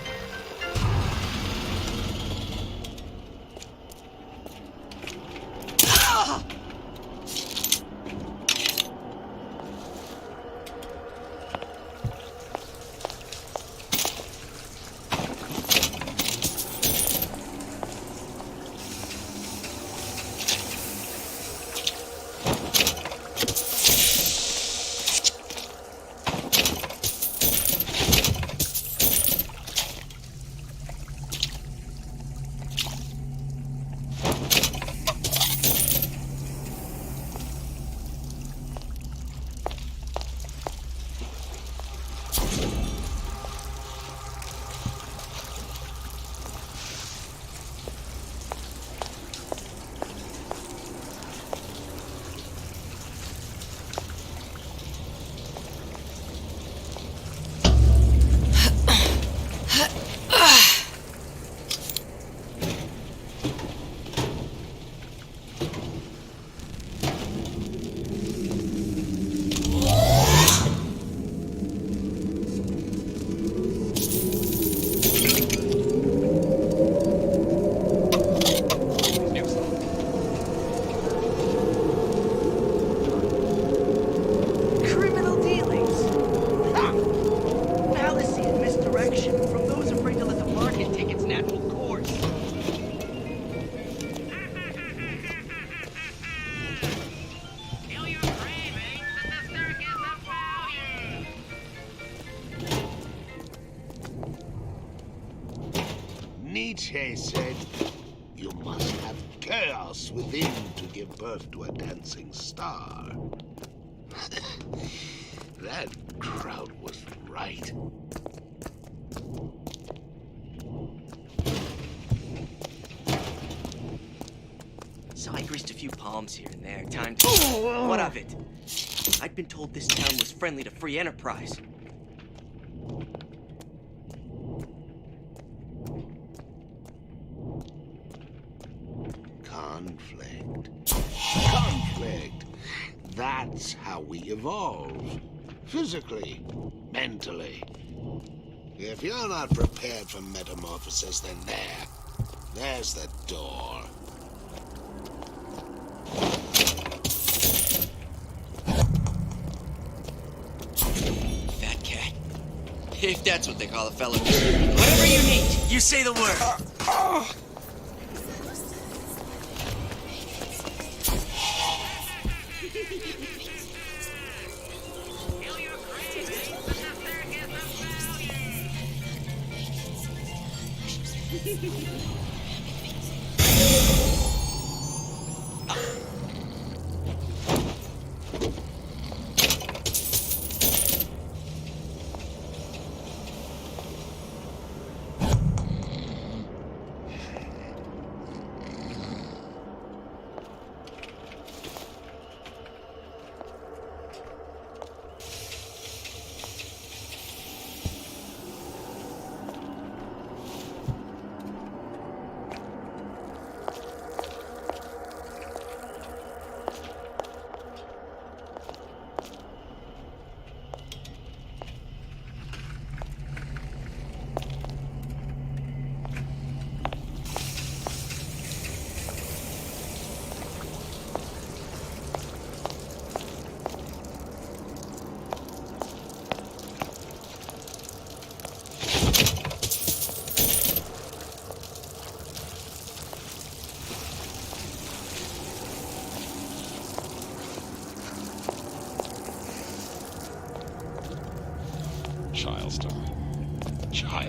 Nietzsche said, "You must have chaos within to give birth to a dancing star." That crowd was right. So I greased a few palms here and there. Time to... What of it? I'd been told this town was friendly to free enterprise. Conflict. That's how we evolve. Physically, mentally. If you're not prepared for metamorphosis, then there's the door. Fat cat. If that's what they call a fellow. Whatever you need, you say the word.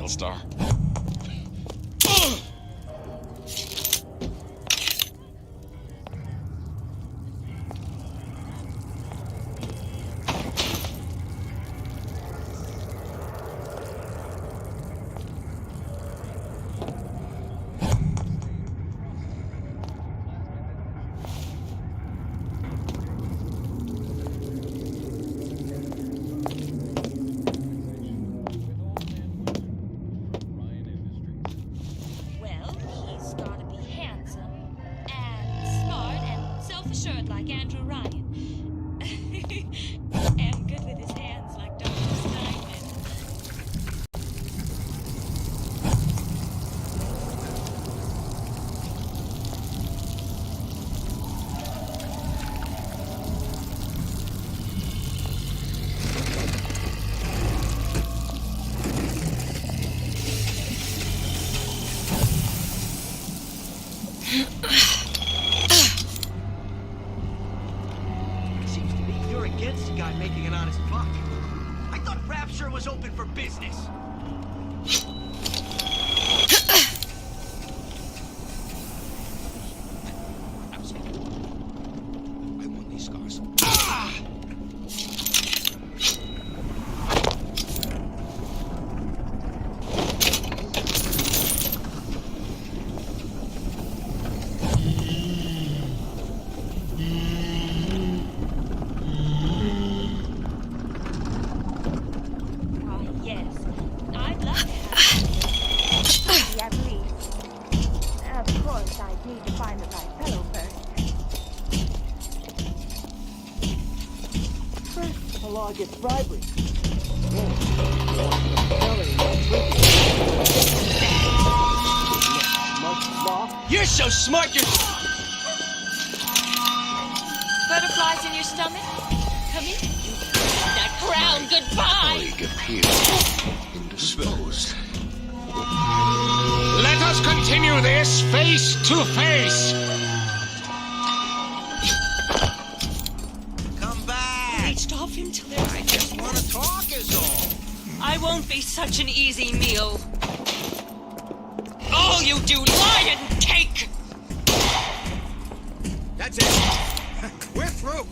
Star. for business. I want these scars. Yes, I'd love to have you. At least. Of course, I'd need to find the right fellow first. First, the law gets bribery. You're so smart, you're... Butterflies in your stomach? Come in. That crown, goodbye! Colleague appears indisposed. Let us continue this face to face. Come back! Reached off him till there's... I just want to talk is all. I won't be such an easy meal. All you do, lie and take! That's it. We're through.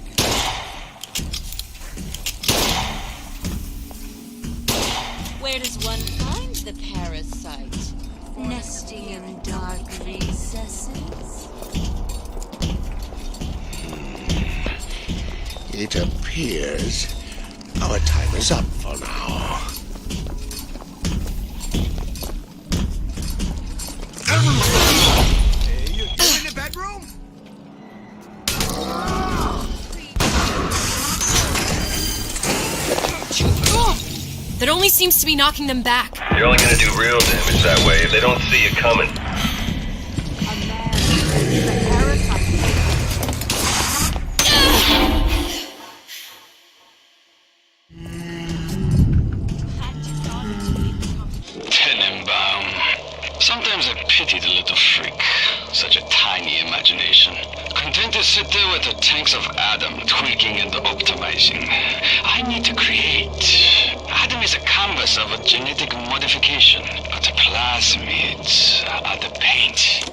Where does one find the parasite? Nesting in dark recesses? It appears our time is up for now. You in the bedroom? That only seems to be knocking them back. You're only gonna do real damage that way if they don't see you coming. Tenenbaum. Sometimes I pity the little freak. Such a tiny imagination. Content to sit there with the tanks of Adam tweaking and optimizing. I need to create. Adam is a canvas of a genetic modification, but the plasmids are the paint.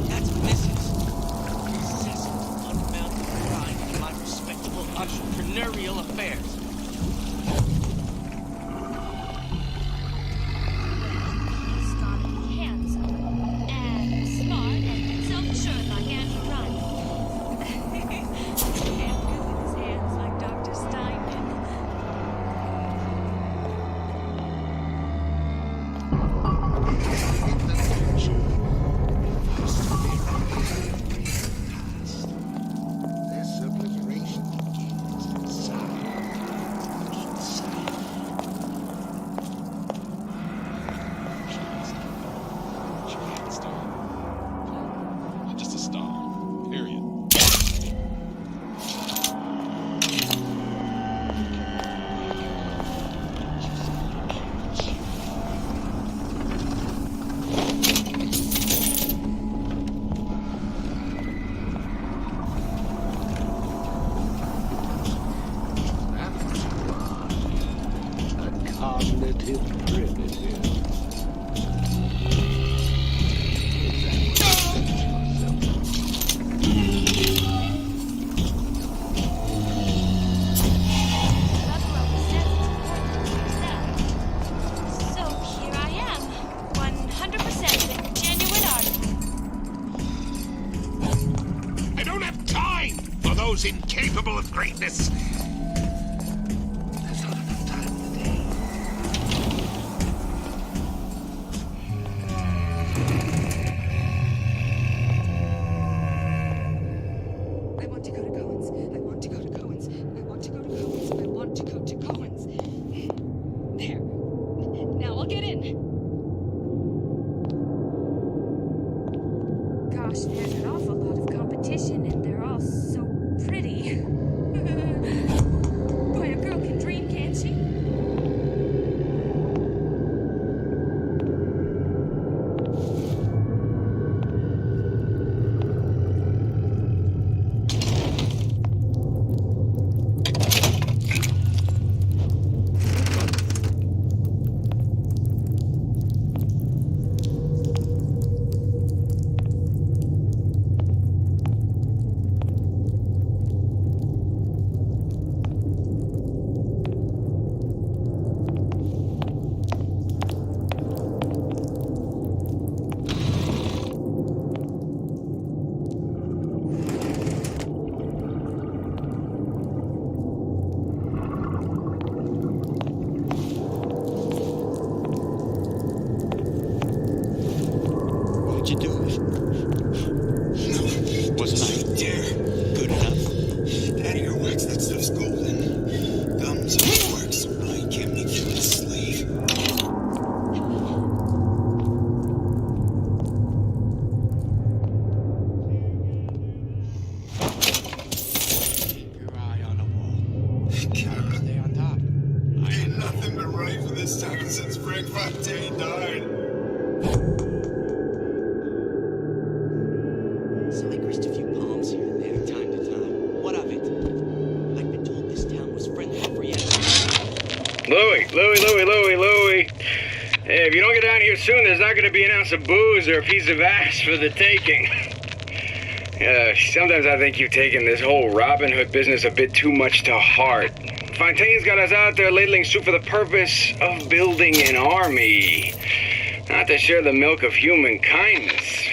That's what this is. Incessant, unbounded grind in my respectable entrepreneurial affairs. He's gotta be handsome and smart and self-assured like Andrew Ryan. And good with his hands like Dr. Steinman. This obliteration begins inside. Just a star. Period. A cognitive primitive. So here I am, 100% a genuine artist. I don't have time for those incapable of greatness. There's not enough time today. I want to go to Cohen's. I want to go to Cohen's. I want to go to Cohen's. I want to go to Cohen's. There. Now I'll get in. Gosh, there's an awful lot of competition, and they're all so pretty. Boy, a girl can dream, can't she? Why'd you do it? No. Wasn't I dare good enough? Out of your wax, that stuff's golden. Thumbs up works, I can't make you a slave. Your eye on the wall. Kara, Stay on top. ain't nothing been right for this town since Frank Fontaine died. So I grist a few palms here and there, time to time. What of it? I've been told this town was friendly to Brienne. Louie. Hey, if you don't get down here soon, there's not going to be an ounce of booze or a piece of ass for the taking. Sometimes I think you've taken this whole Robin Hood business a bit too much to heart. Fontaine's got us out there ladling soup for the purpose of building an army, not to share the milk of human kindness.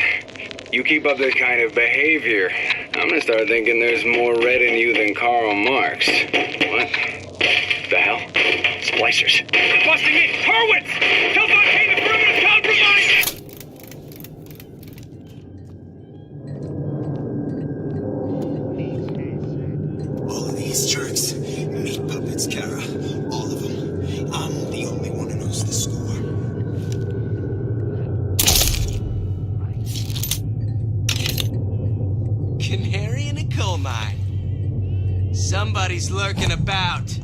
You keep up this kind of behavior, I'm gonna start thinking there's more red in you than Karl Marx. What the hell? Splicers. They're busting in! Horwitz! Tell Fontaine the perimeter's compromised! All of these jerks, meat puppets, Kara. All of them. I'm the only one who knows the score. Canary in a coal mine. Somebody's lurking about.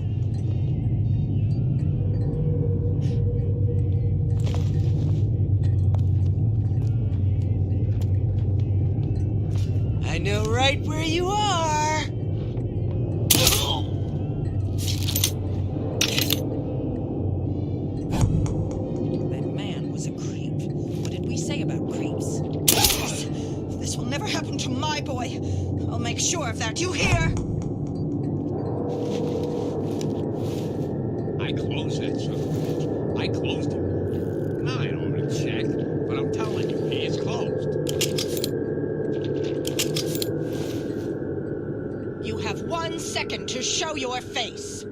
I know right where you are. That man was a creep. What did we say about creeps? This will never happen to my boy. I'll make sure of that. You hear? I closed that son of a bitch. I closed it. No, I don't already checked, but I'm telling you, he is closed. You have 1 second to show your face.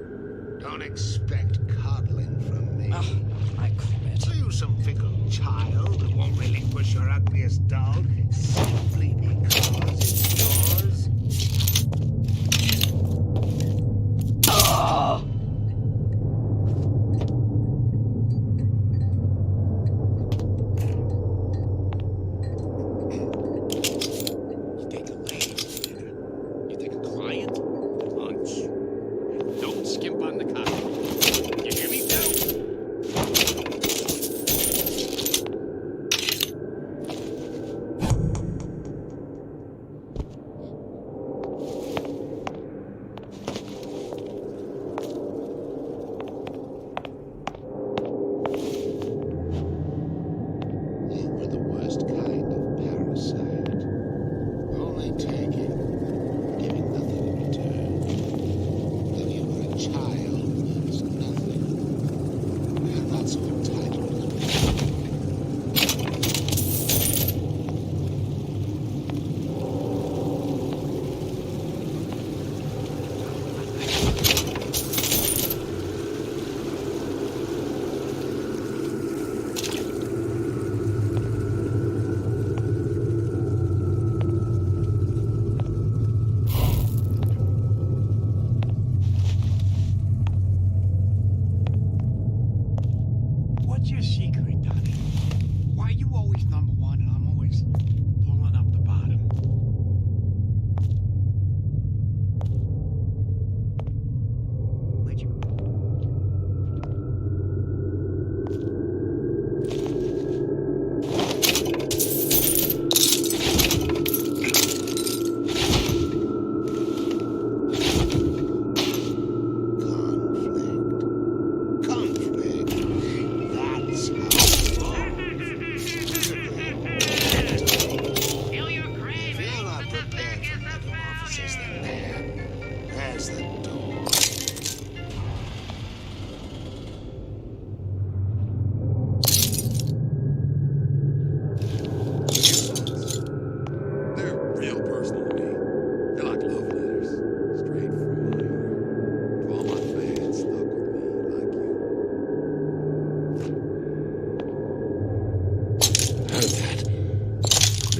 Don't expect coddling from me. Oh, I quit. Are you some fickle child who won't relinquish your ugliest dog simply because it's yours? Oh! You take a lady, you take a client, lunch. Don't skimp on the coffee. You hear me, Bill?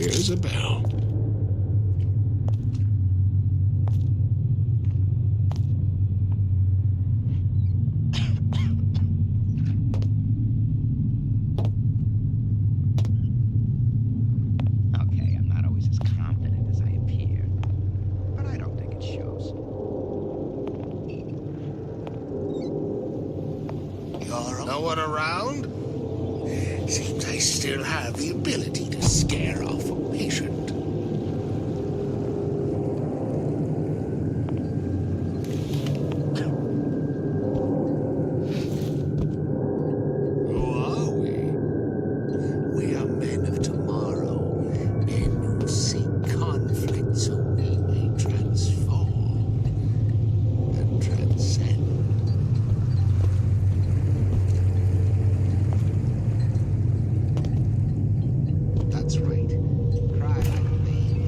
There's a bell. Okay, I'm not always as confident as I appear, but I don't think it shows. No one around? Seems I still have the ability to scare off a patient. Who are we? We are men of tomorrow, men who seek conflict so we may transform and transcend. That's right. Cry like a baby.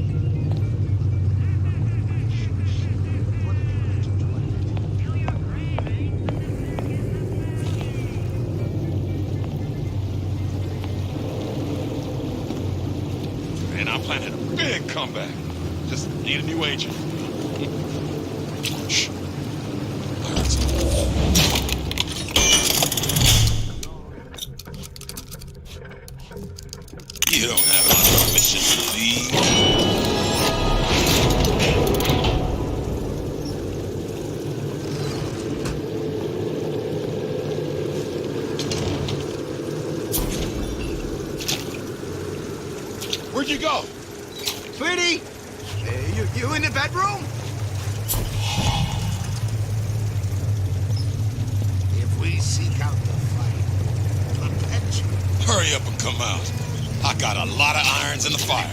Man, I'm planning a big comeback. Just need a new agent. Shh. You don't have my permission to leave. Where'd you go? Sweetie! You in the bedroom? If we seek out the fight, perpetually. Hurry up and come out. I got a lot of irons in the fire.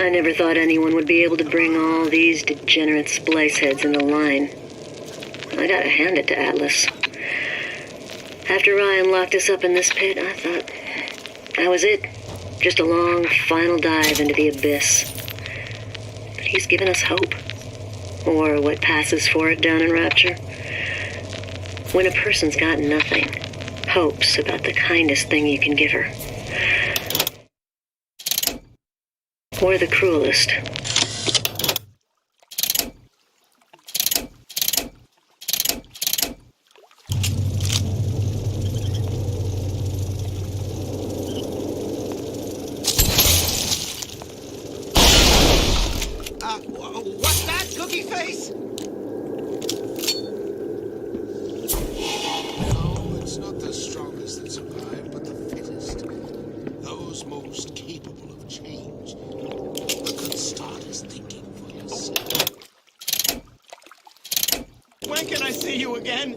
I never thought anyone would be able to bring all these degenerate splice heads into line. I gotta hand it to Atlas. After Ryan locked us up in this pit, I thought that was it. Just a long, final dive into the abyss. But he's given us hope. Or what passes for it down in Rapture. When a person's got nothing, hope's about the kindest thing you can give her. Or the cruelest. What's that, Cookie Face? No, it's not the strongest that survive, but the fittest. Those most capable of change. A good start is thinking for yourself. When can I see you again?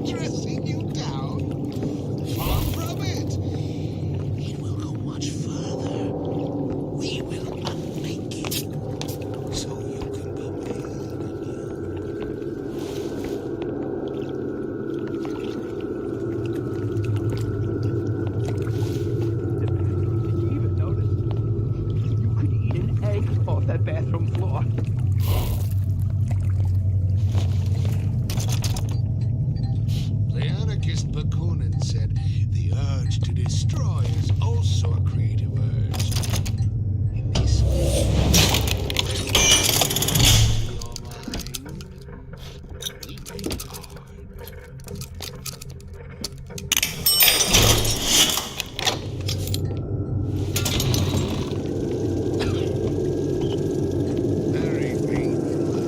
Dressing you down? Far from it. It will go much further. We will unmake you, so you can be made You even notice? You could eat an egg off that bathroom floor. The anarchist Bakunin said the urge to destroy is also a creative urge. In this way, your mind, we make Very painful.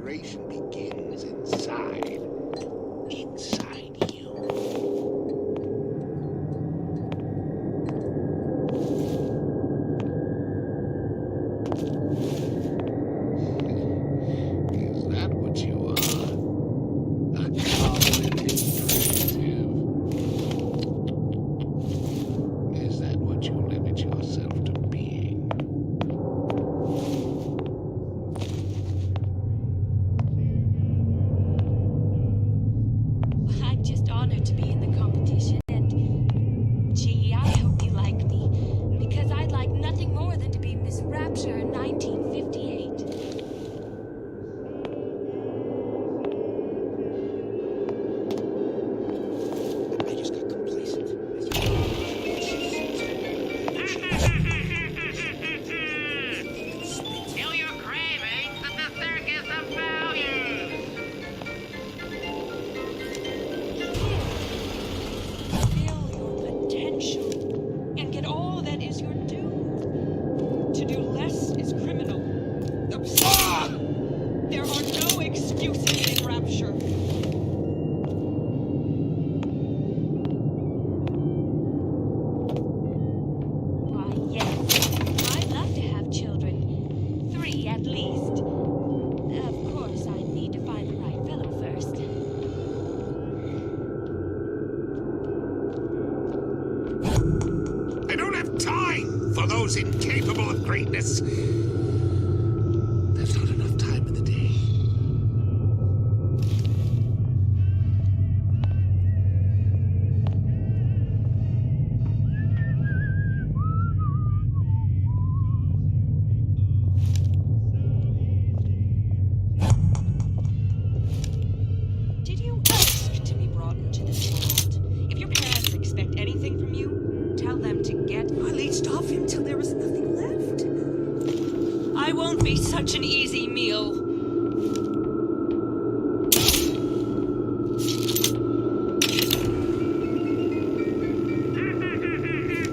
preparation begins inside. Inside you. Is that what you are? A common primitive? Is that what you limit yourself to being? I'm just honored to be in the competition, and gee, I hope you like me, because I'd like nothing more than to be Miss Rapture in 1958. I just got complacent. Feel your cravings at the Circus of Values. Feel your potential and get all that is your due. To do less is criminal. There are no excuses in Rapture. Why, yes, I'd love to have children. 3 at least. Of course, I'd need to find the right fellow first. I don't have time for those incapable of greatness. There's not enough time in the day. Did you ask to be brought into this world? If your parents expect anything from you, tell them to get. I leached off him till there was nothing left. I won't be such an easy meal.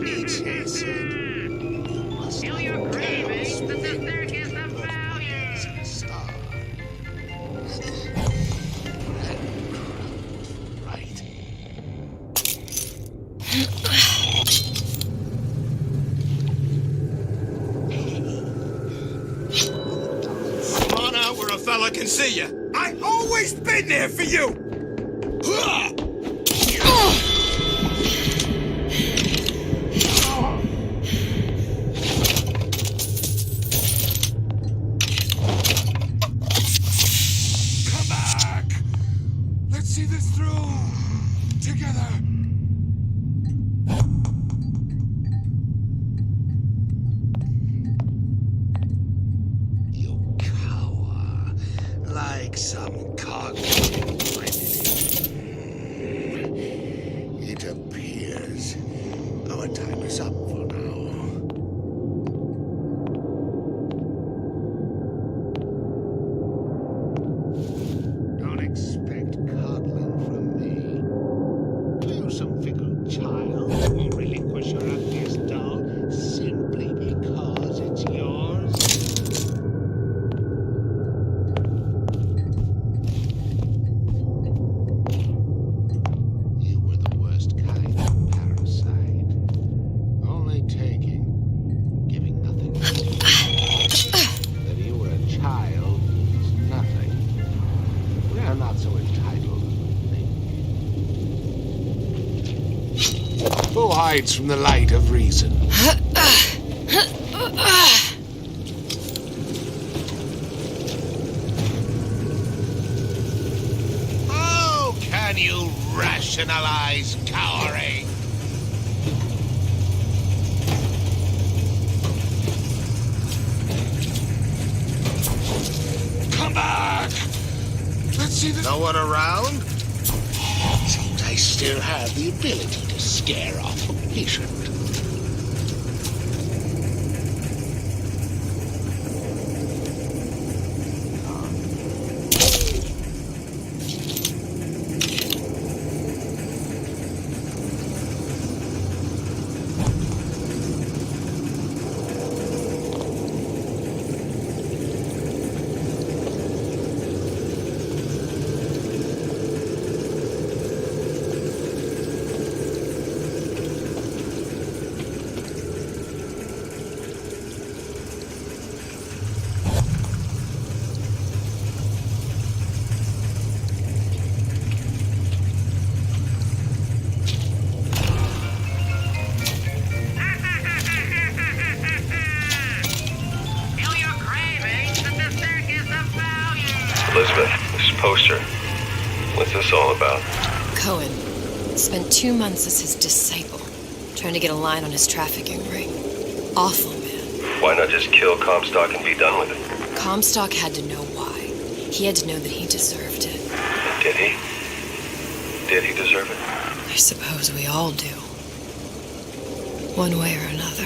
Nietzsche said, you must Feel your cravings at the Circus of Values. star. Right. Come on out where a fella can see you. I always been there for you. Come back. Let's see this through together. You cower like some cognitive primitive. It appears our time is up for now. Don't expect coddling from me. You some fickle child who won't relinquish your ugliest doll simply because it's yours. You were the worst kind of parasite. Only taking, giving nothing. That you were a child means nothing. We are not so entitled as you think. Who hides from the light of reason? How can you rationalize cowering? Come back! Let's see the... No one around? Seems I still have the ability to scare off a patient. Elizabeth, this poster. What's this all about? Cohen spent 2 months as his disciple, trying to get a line on his trafficking ring. Awful man. Why not just kill Comstock and be done with it? Comstock had to know why. He had to know that he deserved it. Did he? Did he deserve it? I suppose we all do. One way or another.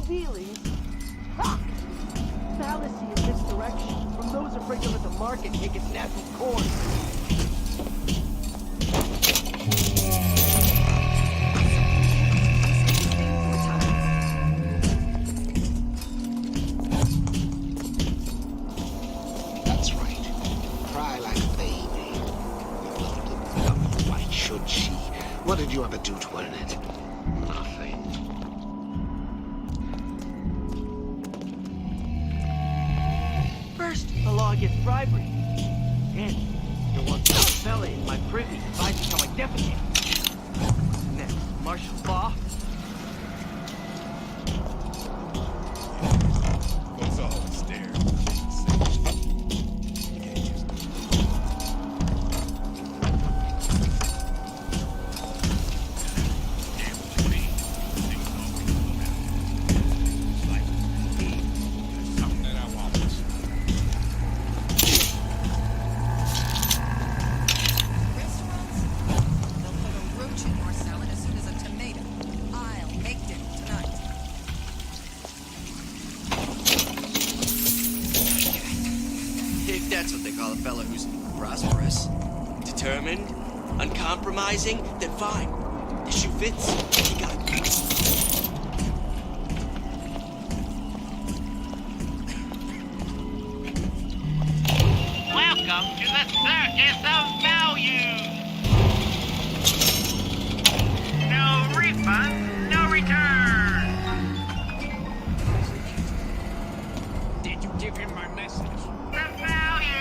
wheelies. Ha! Fallacy in this direction from those afraid to let the market take its natural course. That's right. Cry like a baby. Why should she? What did you ever do to earn it? Nothing. First, the law gets bribery. Then, there was a fella in my privy advising how I defecate. Next, martial law. What's all the stare? If that's what they call a fella who's prosperous, determined, uncompromising, then fine. The shoe fits. You got me. Welcome to the circus of value. No refund, no return. Did you give him my message? The value.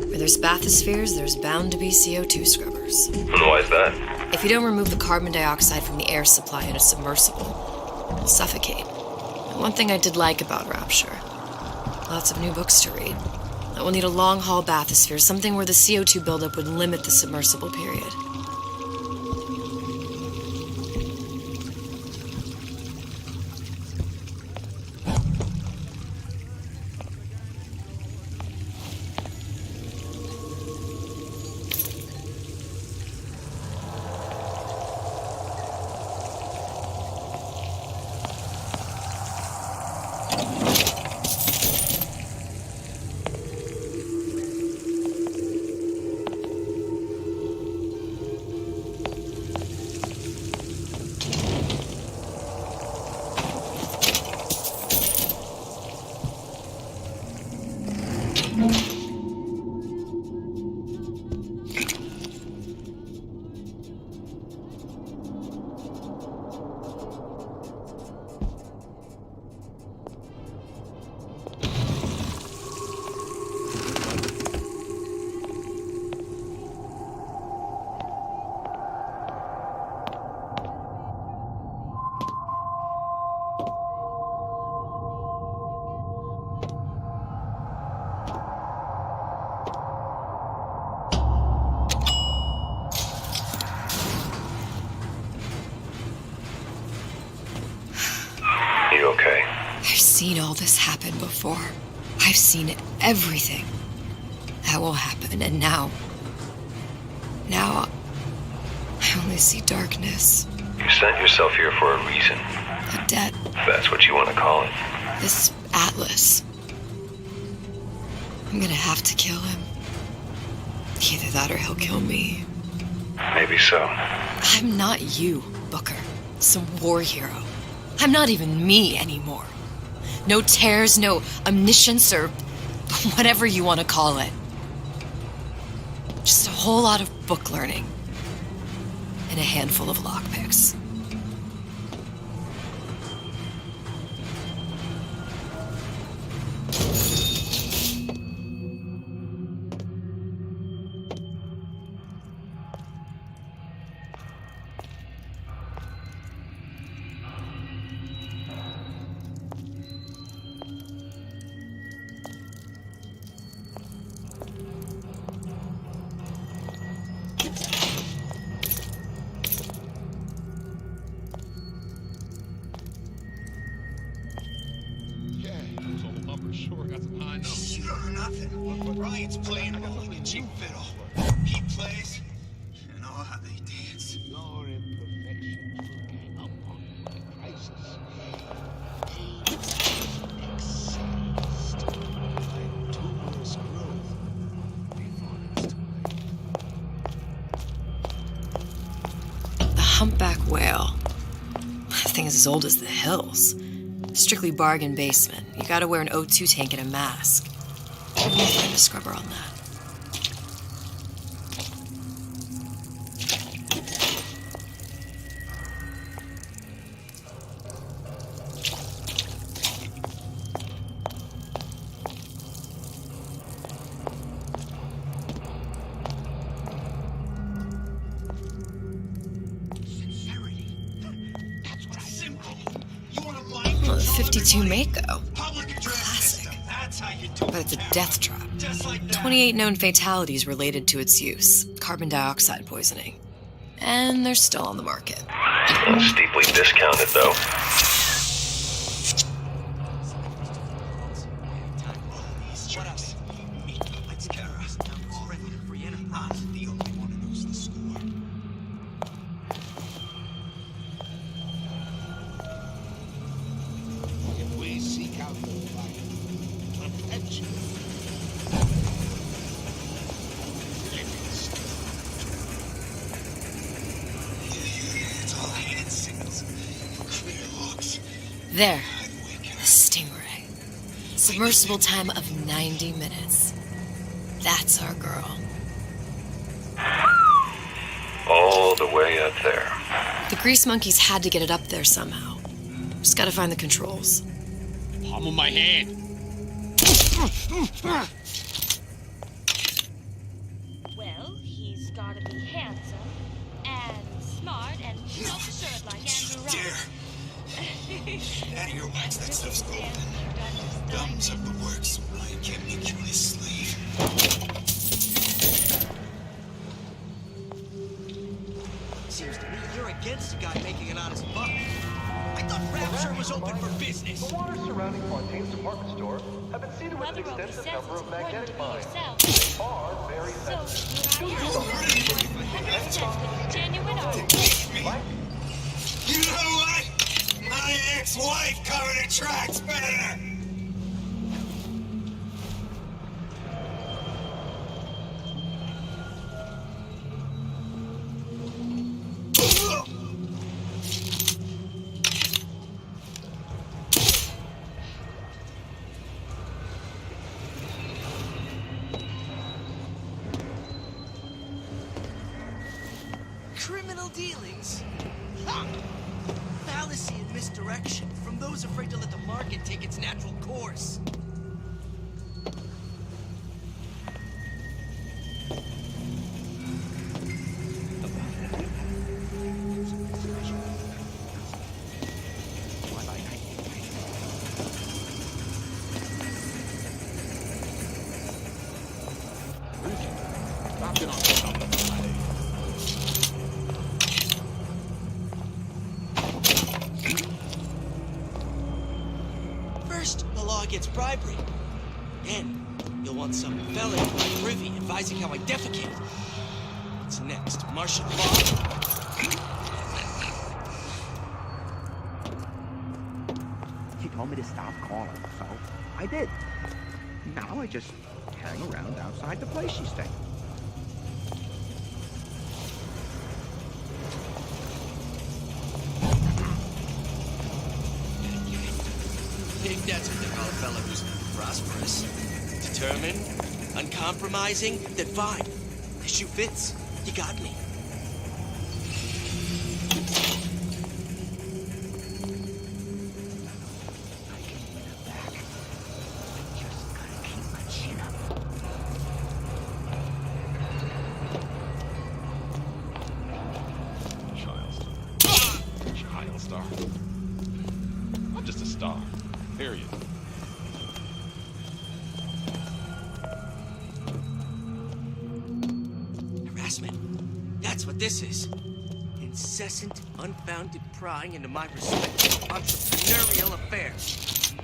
Where there's bathyspheres, there's bound to be CO2 scrubbers. And why is that? If you don't remove the carbon dioxide from the air supply in a submersible, it'll suffocate. And one thing I did like about Rapture, lots of new books to read. That will need a long-haul bathysphere, something where the CO2 buildup would limit the submersible period. You okay? I've seen all this happen before. I've seen everything. That will happen, and now I only see darkness. You sent yourself here for a reason. A debt. If that's what you want to call it. This Atlas. I'm gonna have to kill him. Either that or he'll kill me. Maybe so. I'm not you, Booker. Some war hero. I'm not even me anymore. No tears, no omniscience, or whatever you want to call it. Just a whole lot of book learning. And a handful of lockpicks. sure got some high notes. Sure or nothing. Ryan's playing a cheap fiddle. He plays, and oh, how they dance. Your imperfections will gang up on you in crisis. Excised by tumorous growth before its time. The humpback whale. That thing is as old as the hills. Strictly bargain basement. You gotta wear an O2 tank and a mask. We'll find a scrubber on that. Well, the 52 Mako. Classic. But it's a death trap. 28 known fatalities related to its use. Carbon dioxide poisoning. And they're still on the market. Steeply discounted, though. If we seek out the light, perfection, It's all hand signals. Clear looks. There. The Stingray. Submersible time of 90 minutes. That's our girl. All the way up there. The grease monkeys had to get it up there somehow. Just gotta find the controls. Palm of my hand. Well, he's gotta be handsome and smart and self-assured like Andrew Ryan. Out of your wax, that stuff's golden. Thumbs up the works so Ryan can't make you his slave. Seems to me you're against a guy making an honest buck. I thought Rapture was open for business. The waters surrounding Fontaine's department store have been seeded with an extensive number of magnetic mines. They are very sensitive. Genuine art. You know what? My ex-wife covered her tracks better. Criminal dealings? Ha! Fallacy and misdirection from those afraid to let the market take its natural course. First, the law gets bribery. Then, you'll want some felon in my privy advising how I defecate. What's next? Martial law? She told me to stop calling, so I did. Now I just hang around outside the place she's staying. If that's what they call a fella who's prosperous, determined, uncompromising, then fine. The shoe fits. You got me. Child star. I'm just a star. Period. Harassment. That's what this is. Incessant, unfounded prying into my respectable entrepreneurial affairs.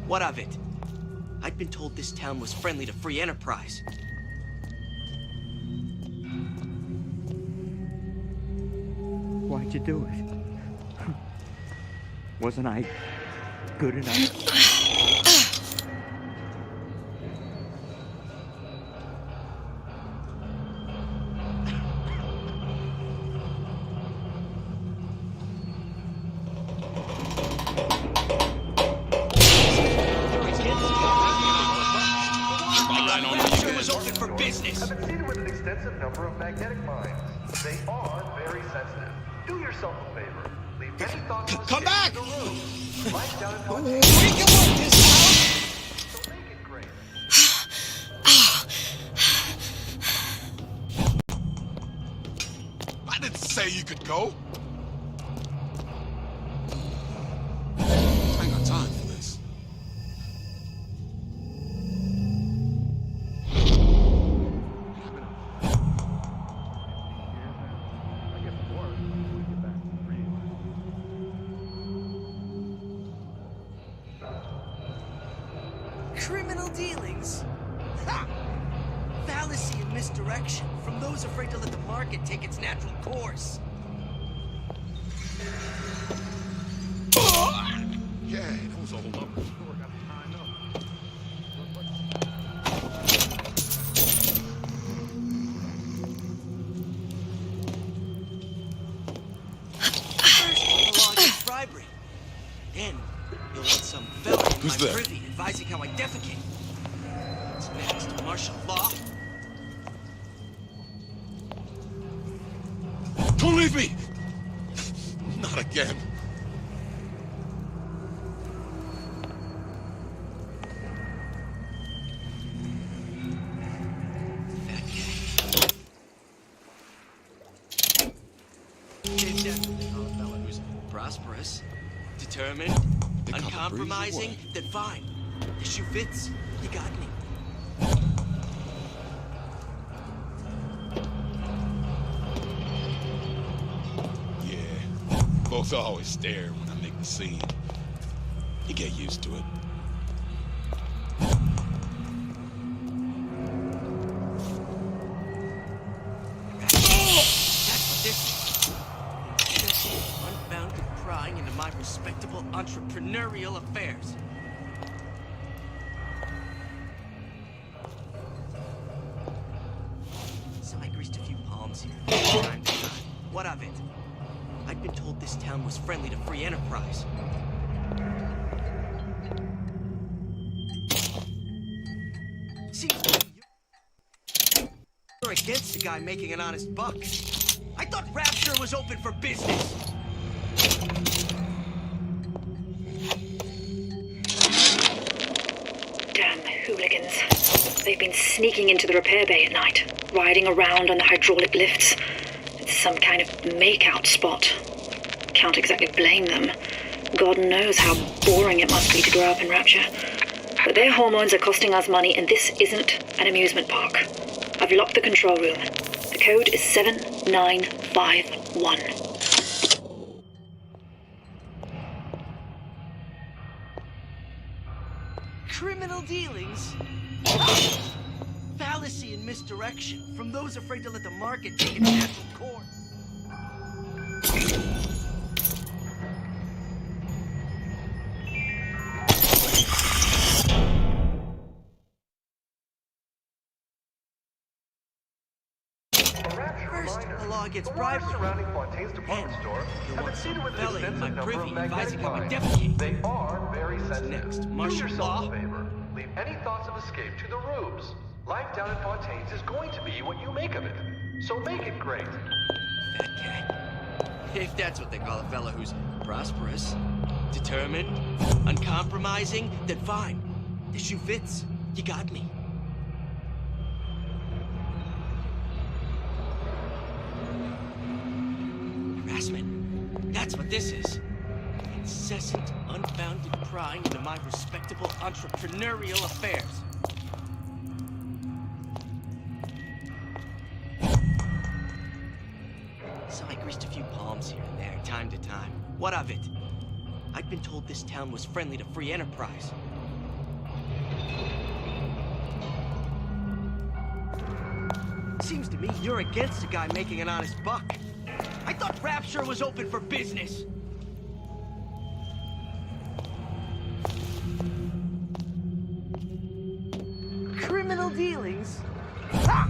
What of it? I'd been told this town was friendly to free enterprise. Why'd you do it? Wasn't I good enough? Number of magnetic mines. They are very sensitive. Do yourself a favor. Leave any thoughts on Come back! the room. Light down and We can work this out! So make it great. I didn't say you could go. I ain't got time for this. Criminal dealings? Ha! Fallacy and misdirection from those afraid to let the market take its natural course. Yeah, that was all up. First, the law against bribery. Then, you'll want some fella in Who's my there? privy advising how I defecate. What's next? Martial law? Don't leave me! Not again. They've definitely call a fella who's prosperous, determined, uncompromising, then fine. The shoe fits. You got me. Yeah, folks always stare when I make the scene. You get used to it. That's what this is. Unbounded prying into my respectable entrepreneurial affairs. So I greased a few palms here. Time to time. What of it? I'd been told this town was friendly to free enterprise. See, you're against a guy making an honest buck. I thought Rapture was open for business. Damn hooligans. They've been sneaking into the repair bay at night, riding around on the hydraulic lifts. It's some kind of makeout spot. Can't exactly blame them. God knows how boring it must be to grow up in Rapture. But their hormones are costing us money, and this isn't an amusement park. I've locked the control room. The code is 7951. Criminal dealings? Fallacy and misdirection from those afraid to let the market take its natural course. First, the law against bribery. Surrounding Fontaine's department store have been seeded with an fella in extensive my number privy of magnetic advising how I mines. defecate. They are very sensitive. Next, Do martial yourself law? a favor. Leave any thoughts of escape to the rubes. Life down in Fontaine's is going to be what you make of it. So make it great. Fat cat. If that's what they call a fella who's prosperous, determined, uncompromising, then fine. The shoe fits. You got me. Harassment. That's what this is. Incessant, unbounded prying into my respectable entrepreneurial affairs. So I greased a few palms here and there, time to time. What of it? I'd been told this town was friendly to free enterprise. Seems to me you're against a guy making an honest buck. I thought Rapture was open for business. Criminal dealings? Ha!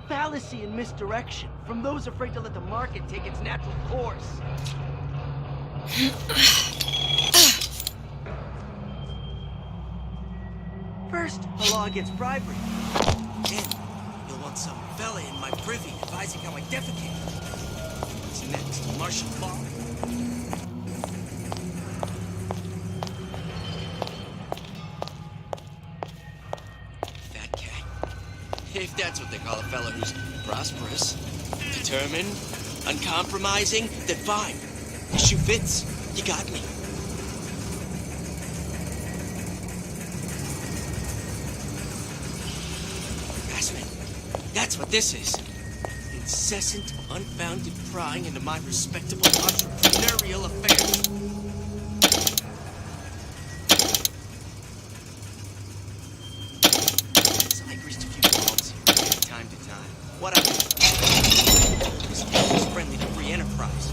Fallacy and misdirection from those afraid to let the market take its natural course. First, the law against bribery. Then, you'll want some fella in my privy advising how I defecate. What's next? Martial law? Fat cat. If that's what they call a fella who's prosperous, determined, uncompromising, then fine. The shoe fits. You got me. That's what this is. Incessant, unfounded prying into my respectable entrepreneurial affairs. So I greased a few palms here from time to time. What I do is friendly to free enterprise.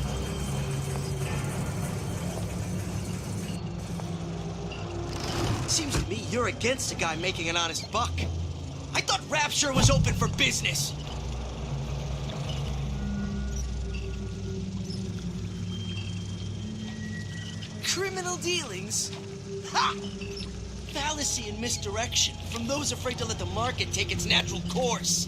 Seems to me you're against a guy making an honest buck. I thought Rapture was open for business. Criminal dealings? Ha! Fallacy and misdirection from those afraid to let the market take its natural course.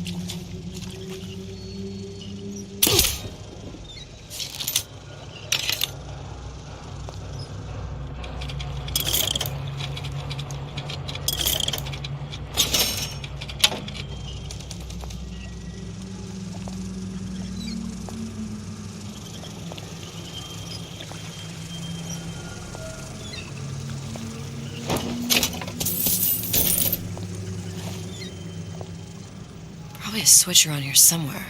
Probably a switch around here somewhere.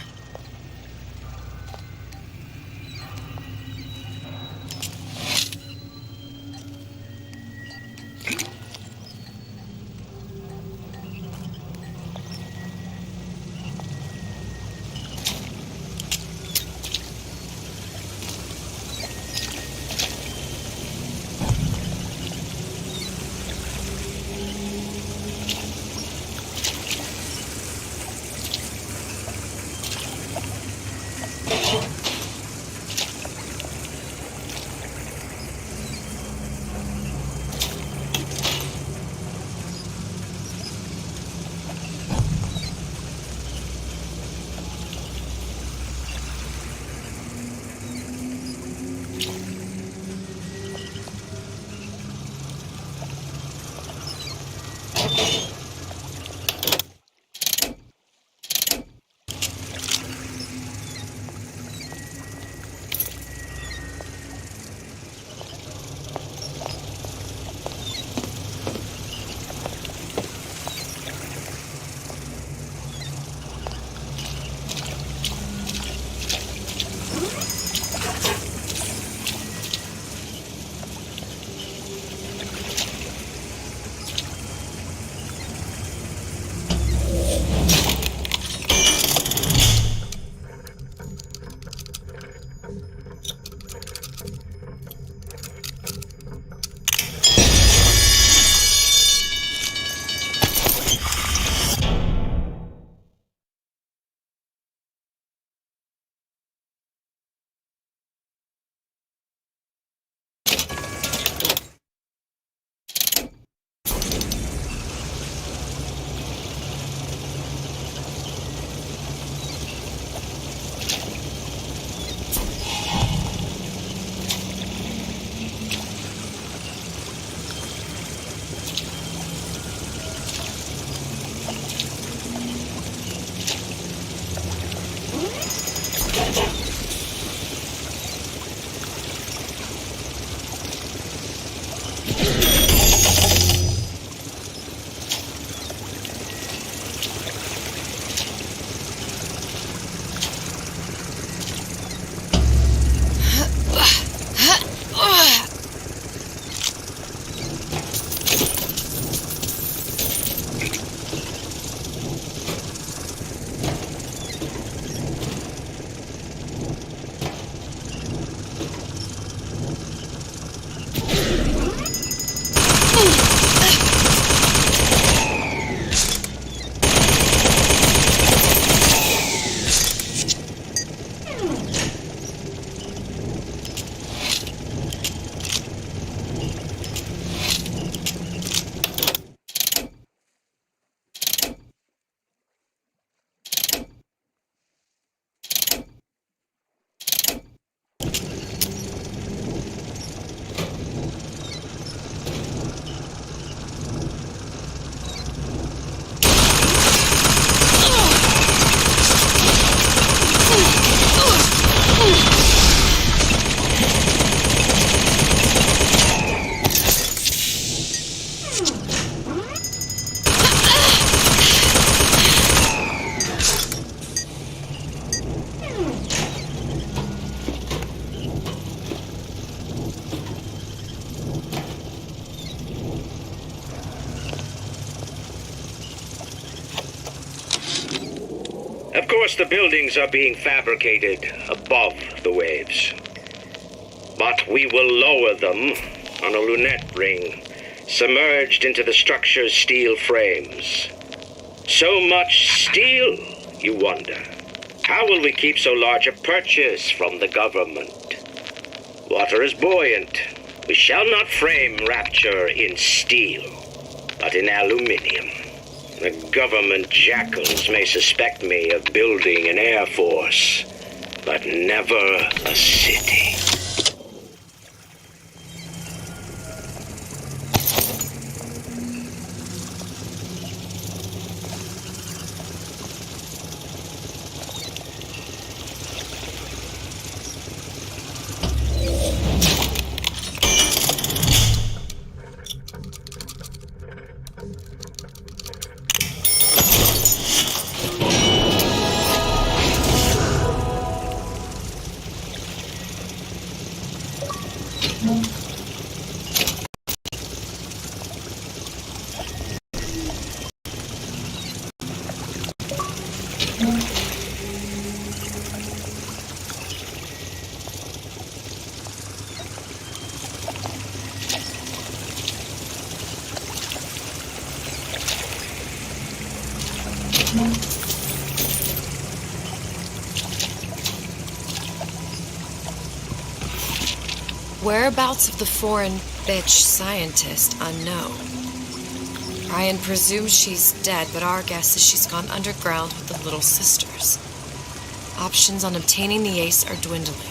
Of course, the buildings are being fabricated above the waves. But we will lower them on a lunette ring, submerged into the structure's steel frames. So much steel, you wonder. How will we keep so large a purchase from the government? Water is buoyant. We shall not frame Rapture in steel, but in aluminium. The government jackals may suspect me of building an air force, but never a city. Whereabouts of the foreign bitch scientist unknown. Ryan presumes she's dead, but our guess is she's gone underground with the Little Sisters. Options on obtaining the ace are dwindling.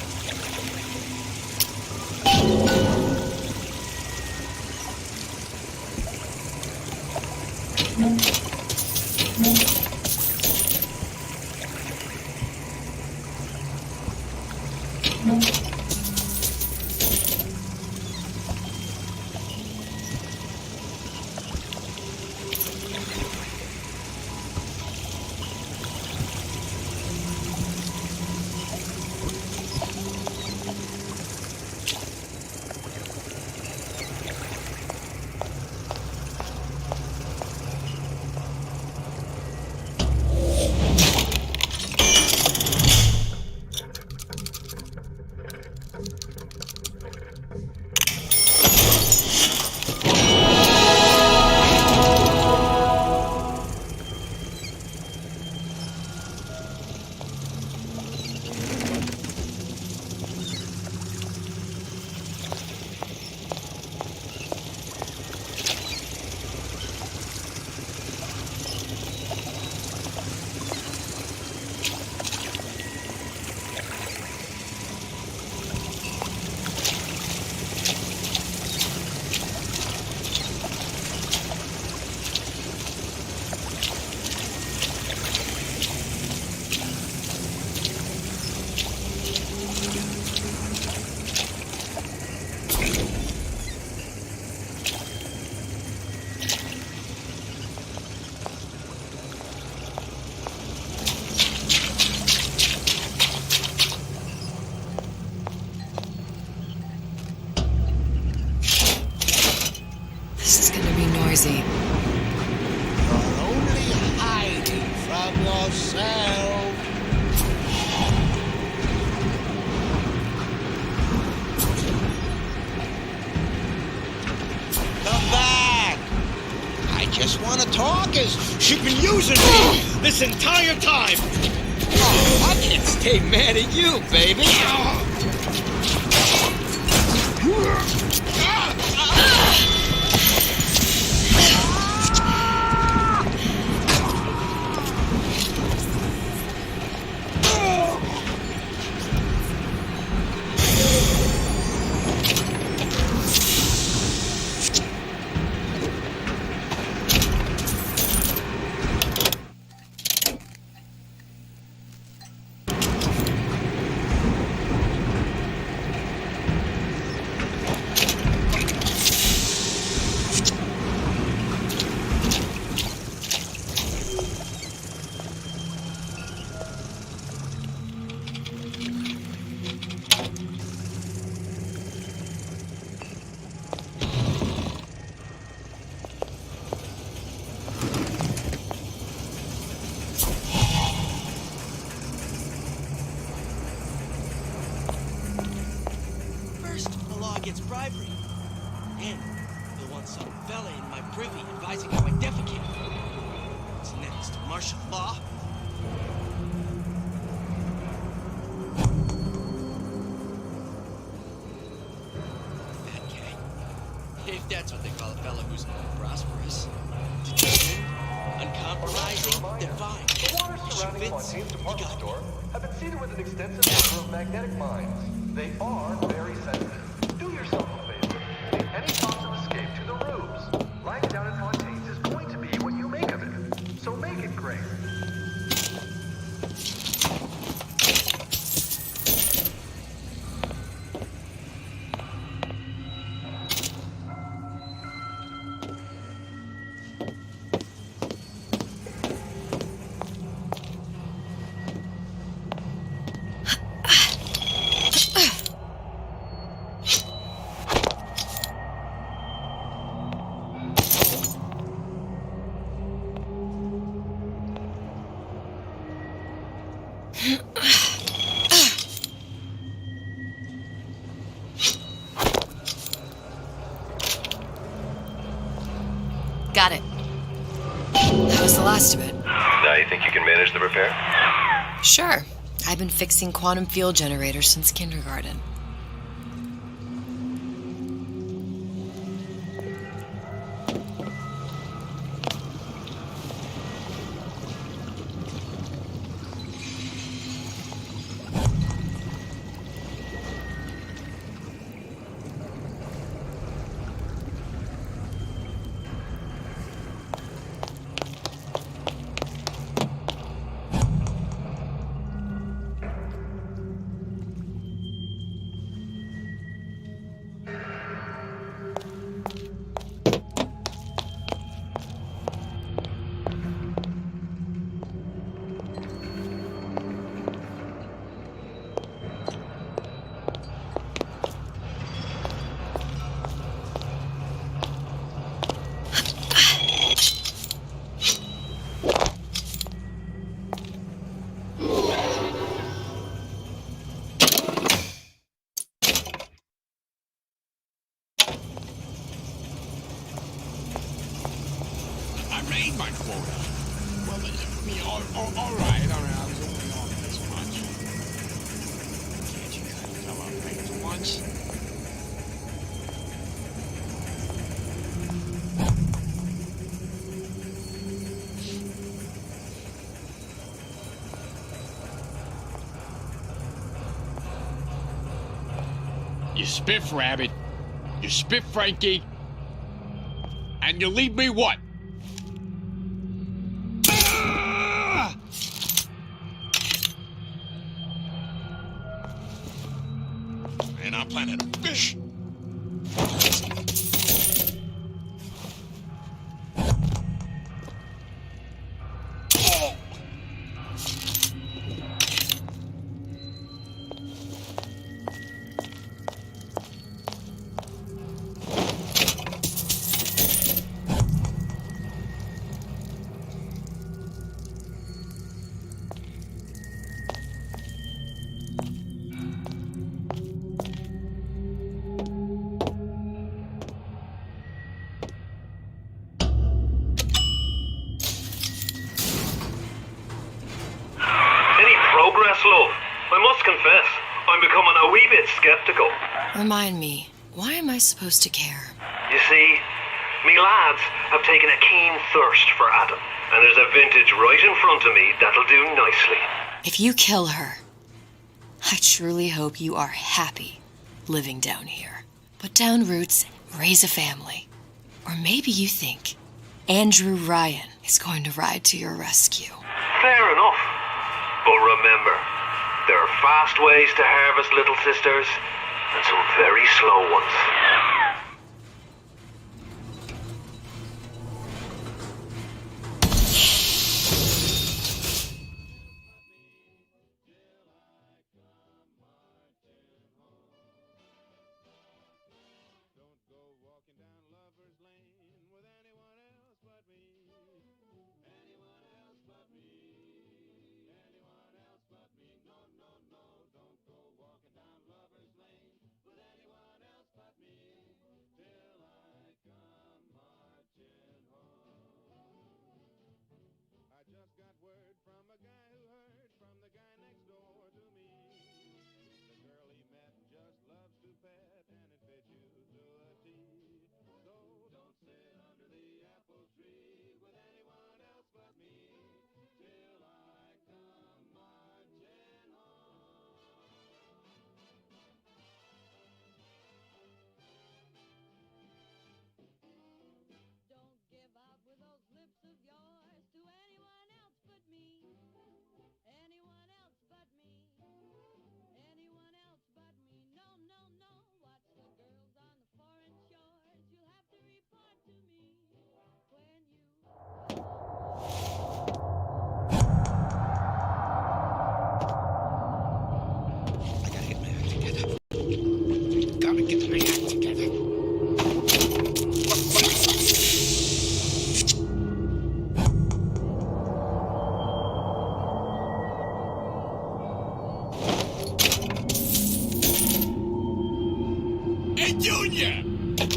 Noisy. You're only hiding from yourself. Come back. I just want to talk as She's been using me this entire time. Oh, I can't stay mad at you, baby. it's bribery. And you'll want some fella in my privy advising how I defecate. What's next? Martial law? Fat cat. If that's what they call a fella who's prosperous, determined, uncompromising, then fine. The waters surrounding Fontaine's department store have been seeded with an extensive number of magnetic mines. They are very sensitive. Do yourself a favor. Make any thoughts of escape to the roofs. Life down in Fontaine's is going to be what you make of it. So make it great. Got it. That was the last of it. Now you think you can manage the repair? Sure. I've been fixing quantum field generators since kindergarten. I made my quota. Well, I mean, all right, I was only on this much. Can't you kind of fill out things once? You spiff, Rabbit. You spiff, Frankie. And you leave me what? And I'm planning to fish. Oh. Love, I must confess, I'm becoming a wee bit skeptical. Remind me, why am I supposed to care? You see, me lads have taken a keen thirst for Adam, and there's a vintage right in front of me that'll do nicely. If you kill her, I truly hope you are happy living down here. Put down roots, raise a family. Or maybe you think Andrew Ryan is going to ride to your rescue. Fair enough. But remember, there are fast ways to harvest little sisters, and some very slow ones. Don't go walking down Lover's Lane with anyone else but me. Junior!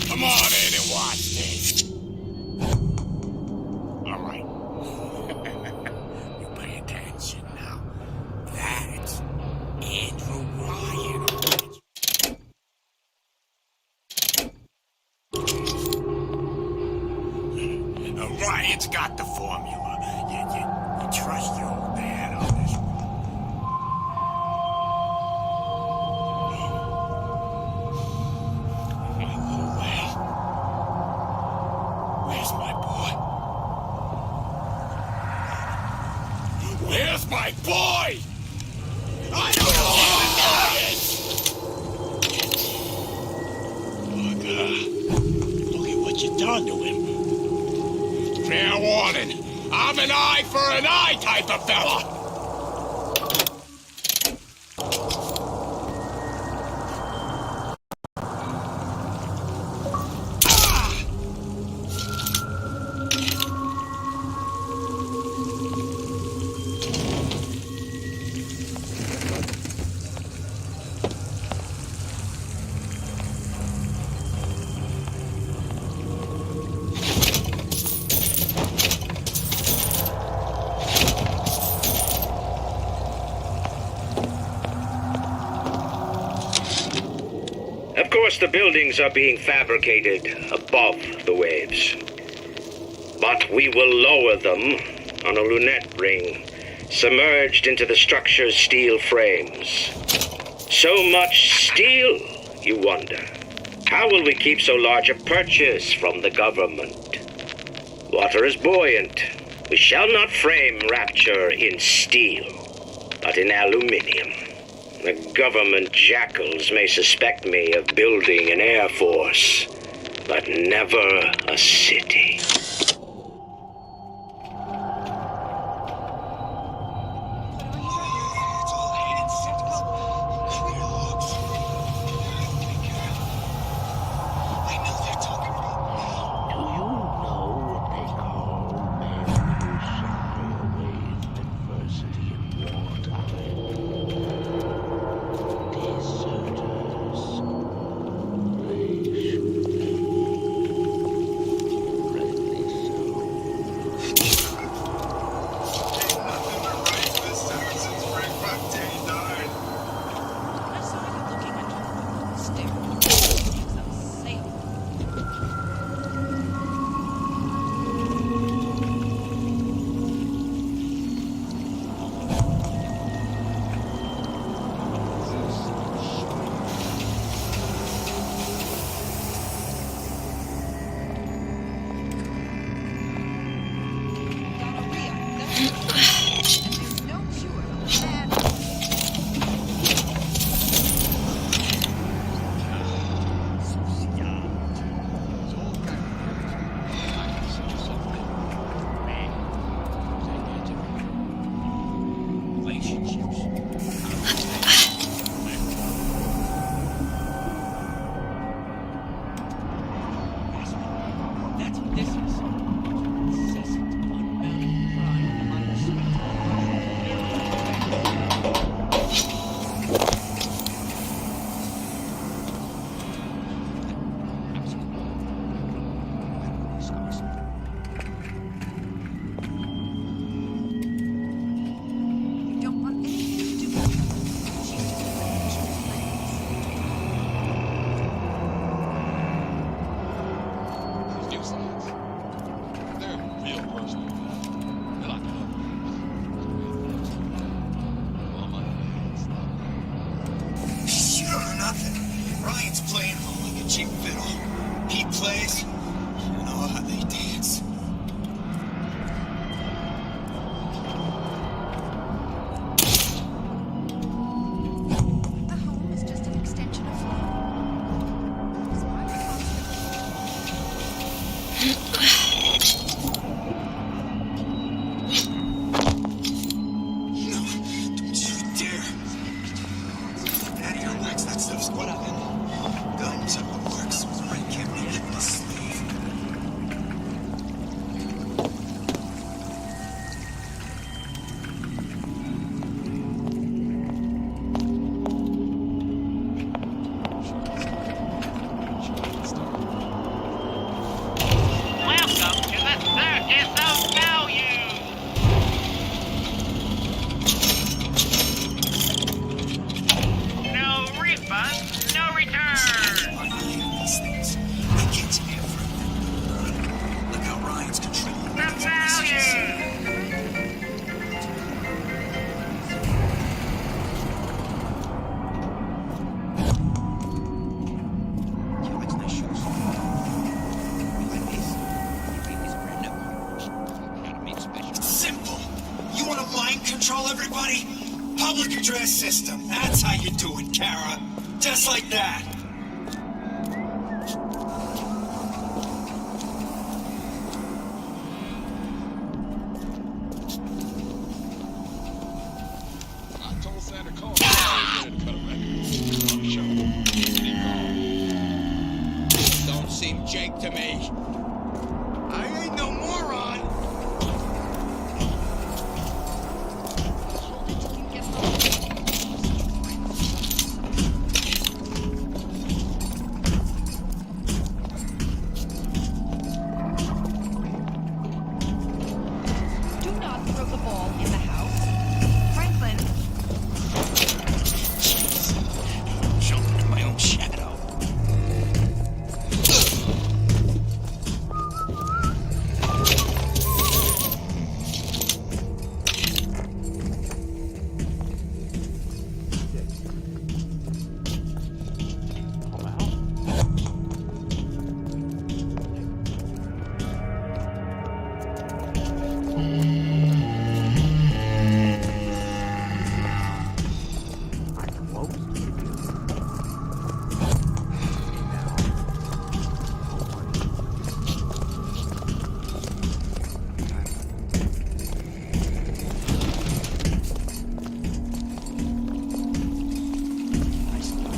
Come on in and watch this. All right. You pay attention now. That's Andrew Ryan. Ryan's got the formula. You trust your old man on this one. Where's my boy? Where's my boy? I don't know look at what you done to him. Fair warning. I'm an eye for an eye type of fella. Of course, the buildings are being fabricated above the waves. But we will lower them on a lunette ring, submerged into the structure's steel frames. So much steel, you wonder. How will we keep so large a purchase from the government? Water is buoyant. We shall not frame rapture in steel, but in aluminium. The government jackals may suspect me of building an air force, but never a city. Public address system. That's how you do it, Kara. Just like that. I told Santa Claus I was ready to cut a record. I'm sure. Don't seem Jake to me. I ain't no moron. Do not throw the ball in the house. Franklin, Jumping in my own shadow.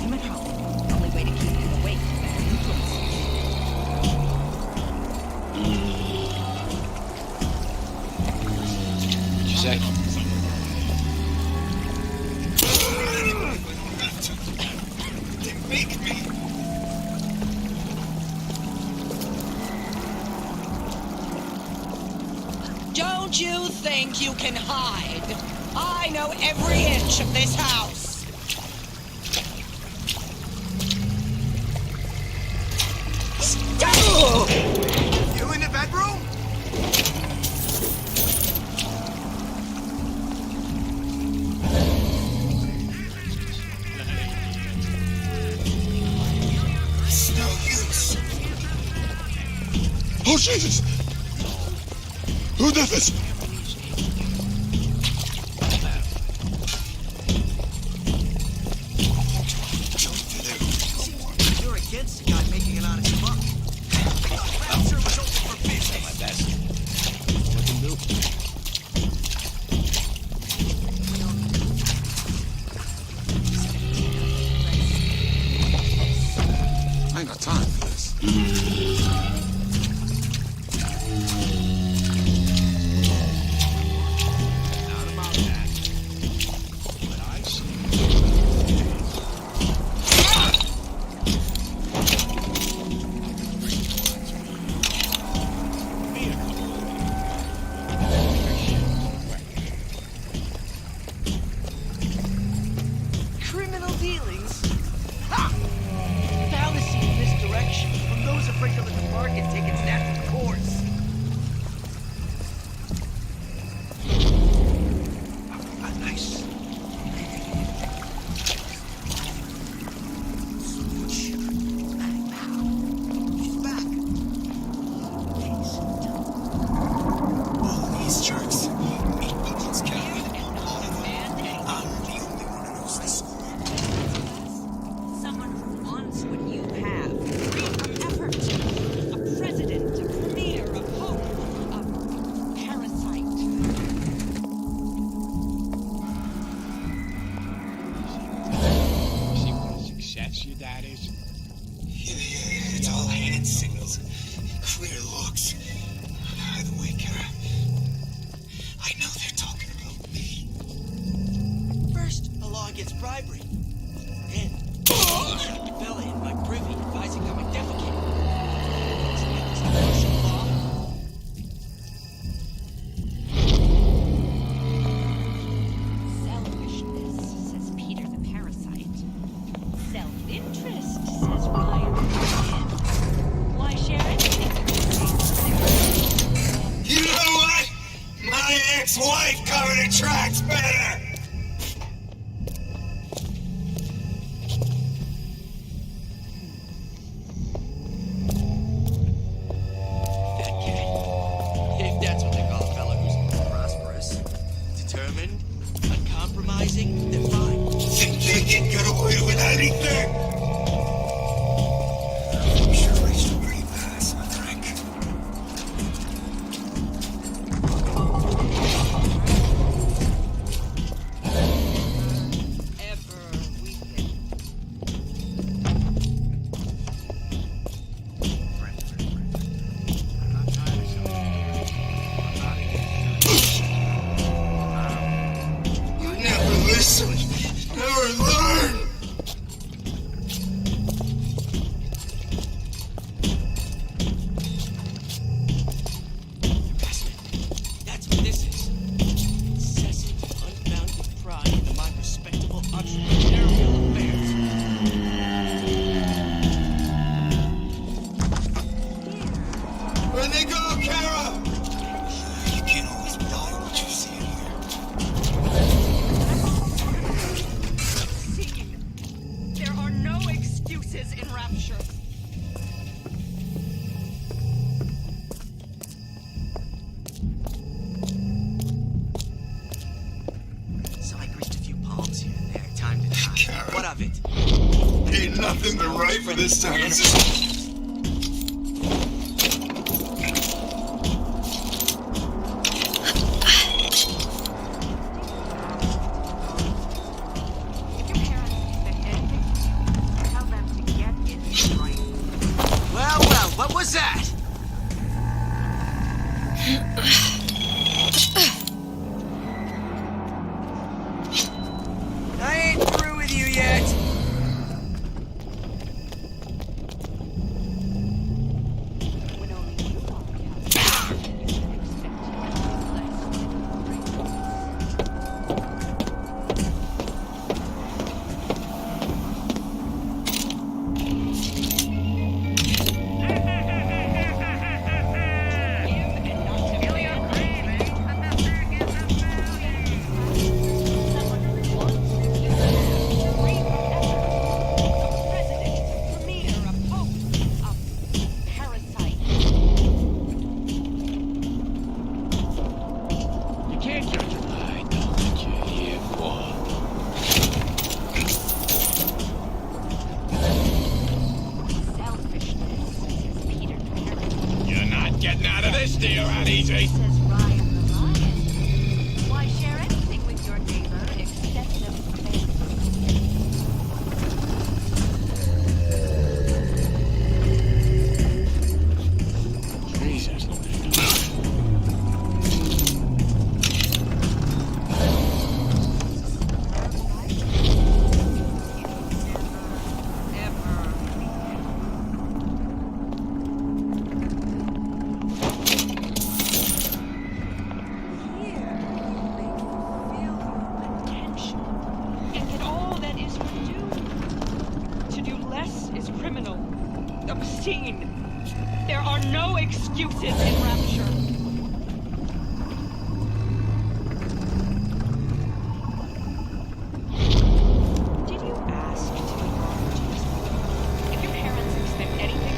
I'm at home. Only way to keep him awake from bad influences. What'd you say? They make me. Don't you think you can hide? I know every inch of this house. You in the bedroom? It's no use. Oh, Jesus! Who did this? You're against a guy making an honest buck. I'm sure it was open for business. My best. What can do? I ain't got time for this. Not about that. But I see. Criminal dealings? Ha! Fallacy and misdirection from those afraid to let the market take its natural course. Nice. She's back. All these jerks. Me, it's Kara. All of them. I'm the only one who knows this. Someone who wants what you have. Free from effort. A president, a premier, a pope, a parasite. See what a success your dad is? Yeah, it's all hand signals. Clear looks. By the way, Kara, I know they're talking about me. First, the law gets bribery. Then, the fella in my privy advising how I defecate. It's the martial law. Selfishness, says Peter the parasite. Self-interest, says Ryan the man. Why share anything? You know what? My ex-wife covered her tracks better. uncompromising, then fine. Think they can get away with anything? I'm sure I should pretty bad, so I drink. You never listen, never learn. That's what this is. Incessant, unbounded pride into my respectable entrepreneurial affairs. Where'd they go, Kara? You can't always rely on what you see in here. There are no excuses in Rapture. So I greased a few palms here and there, time to time. Kara. What of it? Ain't nothing but right for this town. Tell them to get it right. Well, what was that? I ain't through with you yet. You can't judge a lie, know what you're here for. You're not getting out of this deal that easy. Says Ryan the Lion. Why share anything with your neighbor except the family? Jesus, look at it. And get all that is your due. To do less is criminal, obscene. There are no excuses in Rapture. Did you ask to be brought to your school? If your parents expect anything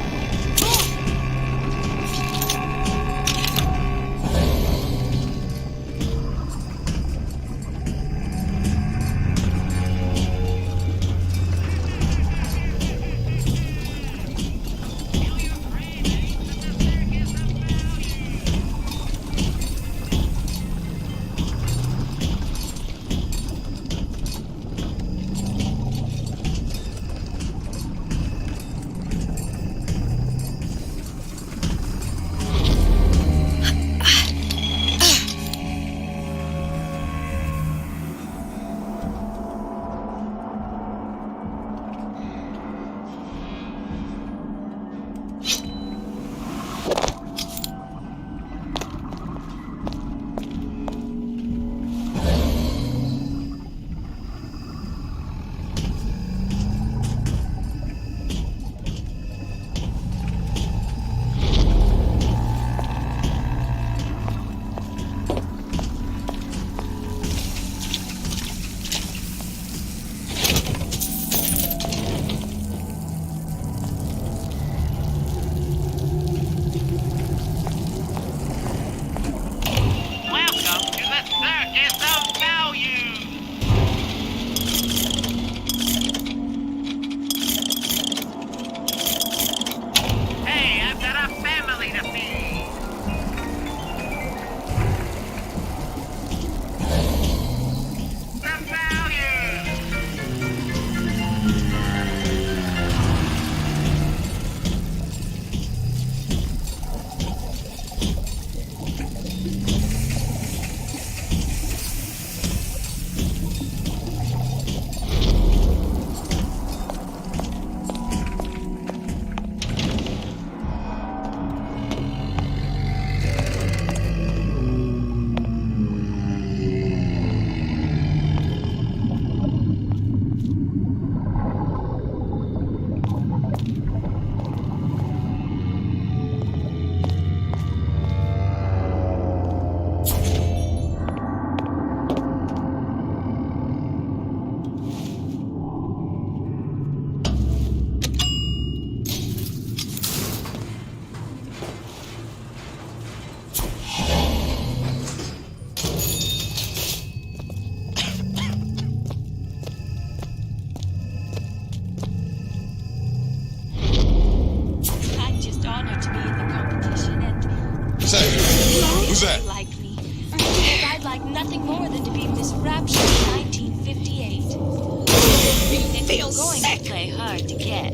going to play hard to get.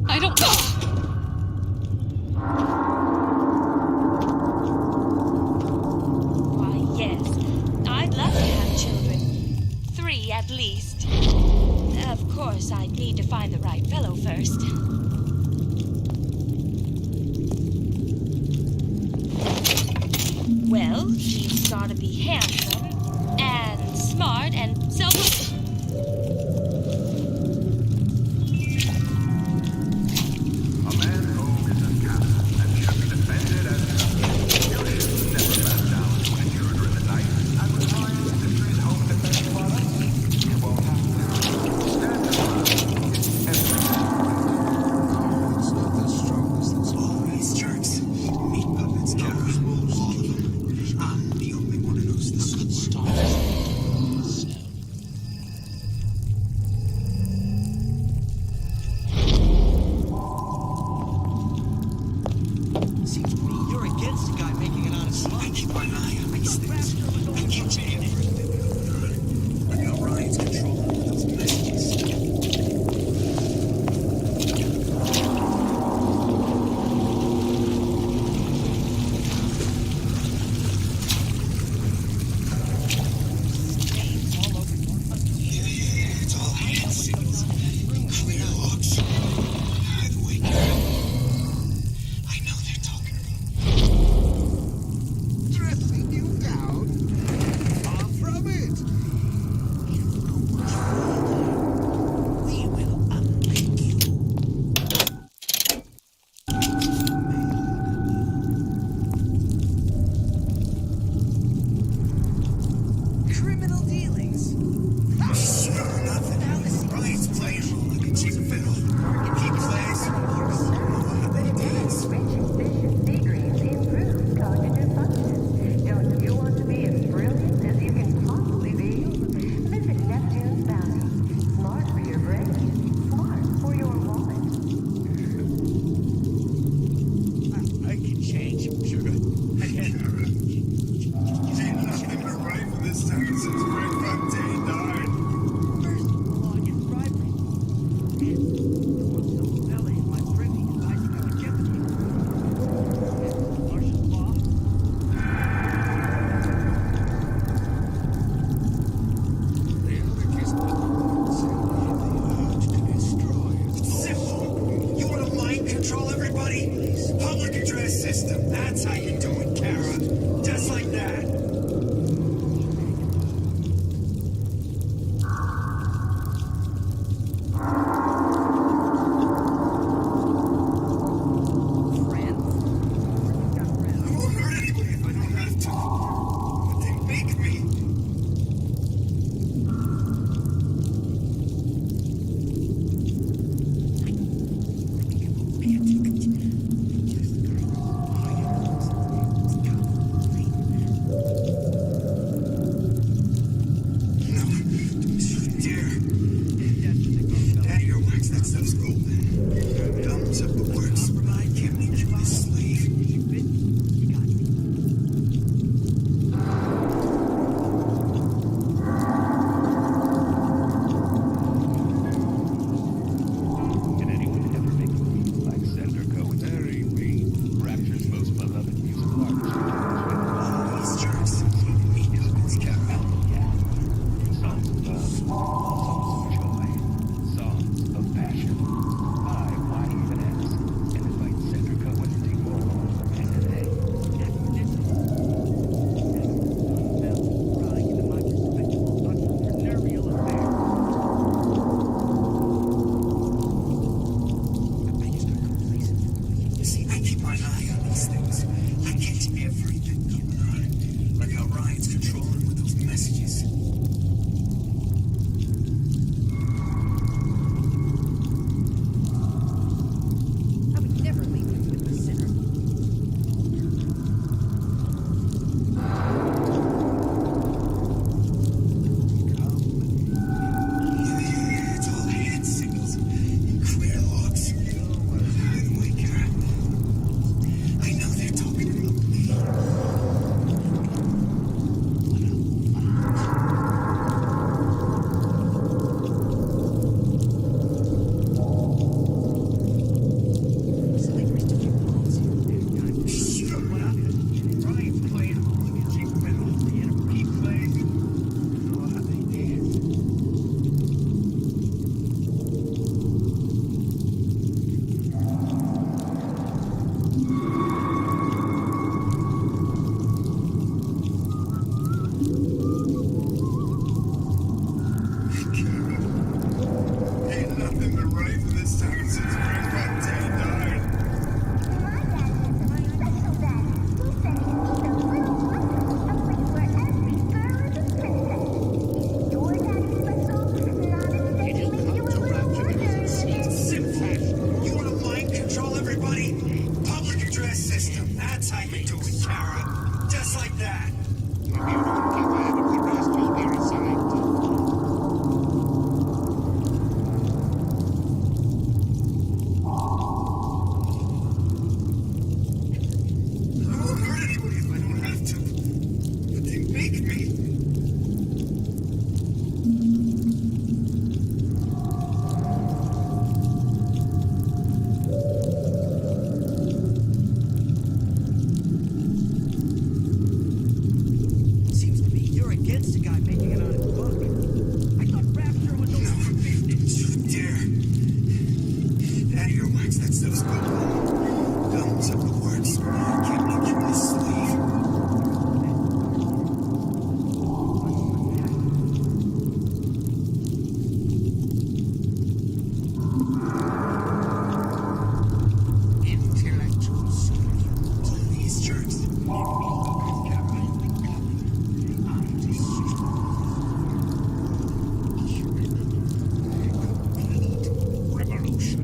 I don't know. Why, yes. I'd love to have children. 3 at least. Of course, I'd need to find the right fellow first. Well, he's gotta be handsome, and smart, and Seems to me you're against a guy making it out of sludge. I keep my eye on these things. I keep checking everything. I got Ryan's control over those messages. It's all hand signals. Clear looks. By the way, I know they're talking about Dressing you down? Far from it. It will go much further. We will unmake you. Criminal dealings. Sure, nothing. Ryan's playing home like a cheap fiddle. He plays. Don't you want to be as brilliant as you can possibly be? Visit Neptune's Bounty. Smart for your brain, smart for your wallet. I can change, sugar. I can. Ain't nothing to write for this town since Greg Fontaine died. First, law is bribery. And the one so belly in my privy, I think I would get with you. Martial law. The anarchist movements the urge to destroy. It's simple. You want to mind control everybody? Public address system. That's how you do it, Kara. Just like that. I won't hurt anybody if I don't have to. But they make me. system. That's how you do it, Kara. Just like that. I won't hurt anybody if I don't have to. But they make me. Seems to me you're against a guy making it on his book. I thought Rapture was over for business. Don't you dare. That earwax, that stuff's good. Gums up the words. Can't make you a slave. Intellectual superheroes. These jerks. Revolution.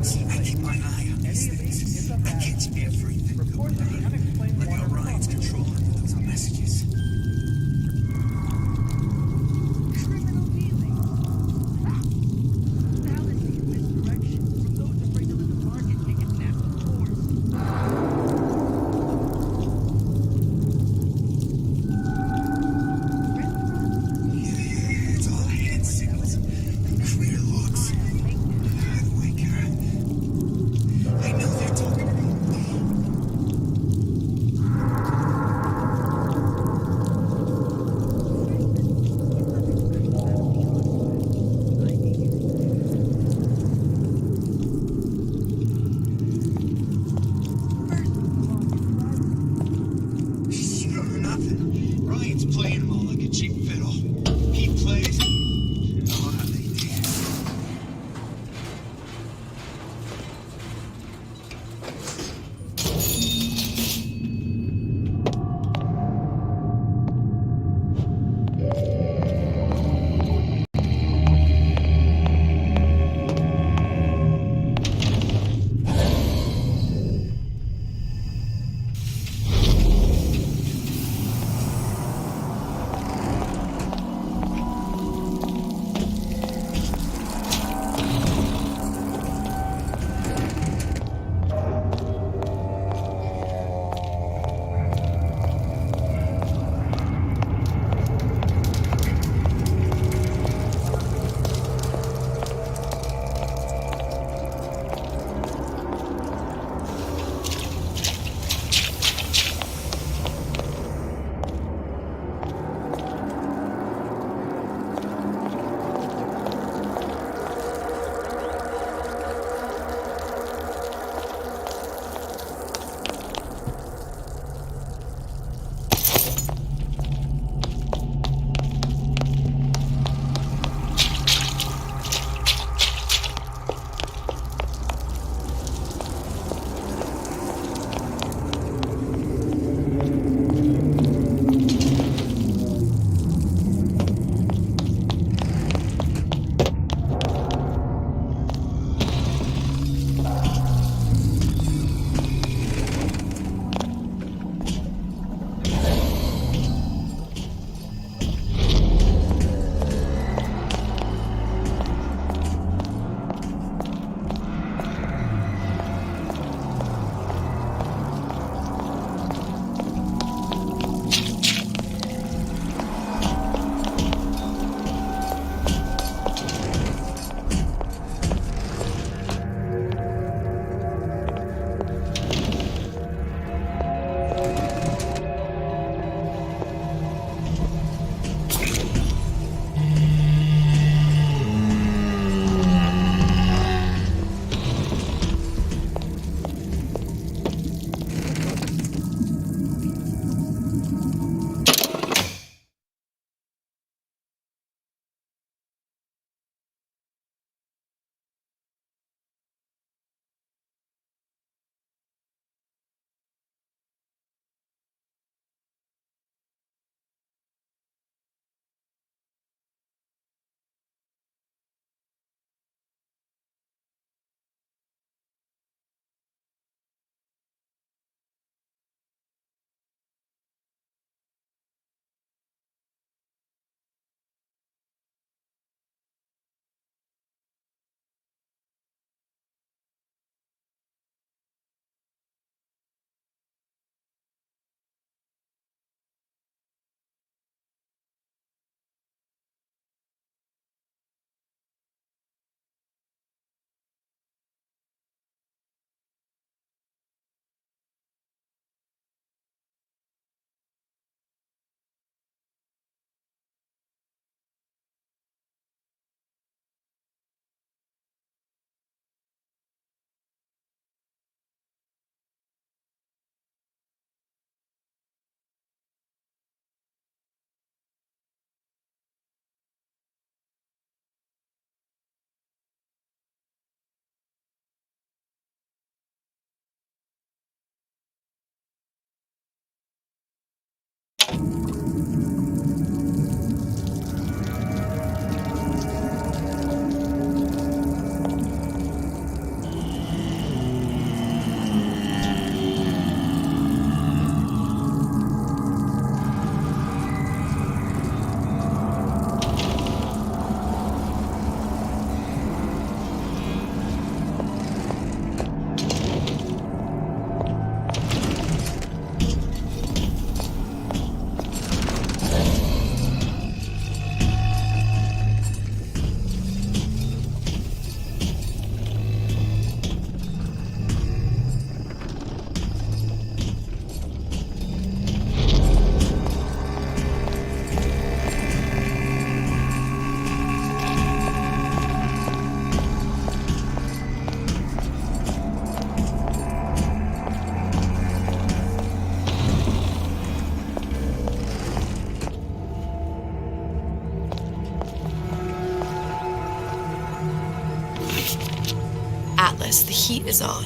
See, I keep my eye on these things. I catch everything going on. Like Orion's controlling those messages. Criminal dealing. Fallacy and misdirection from those afraid to let the market take its natural course. Yeah, it's all hand signals. Clear looks. By the way, Kara, I know they're talking about me. Sure, nothing. Ryan's playing them all like a cheap fiddle. He plays. Oh, how they dance. Regardless, the heat is on.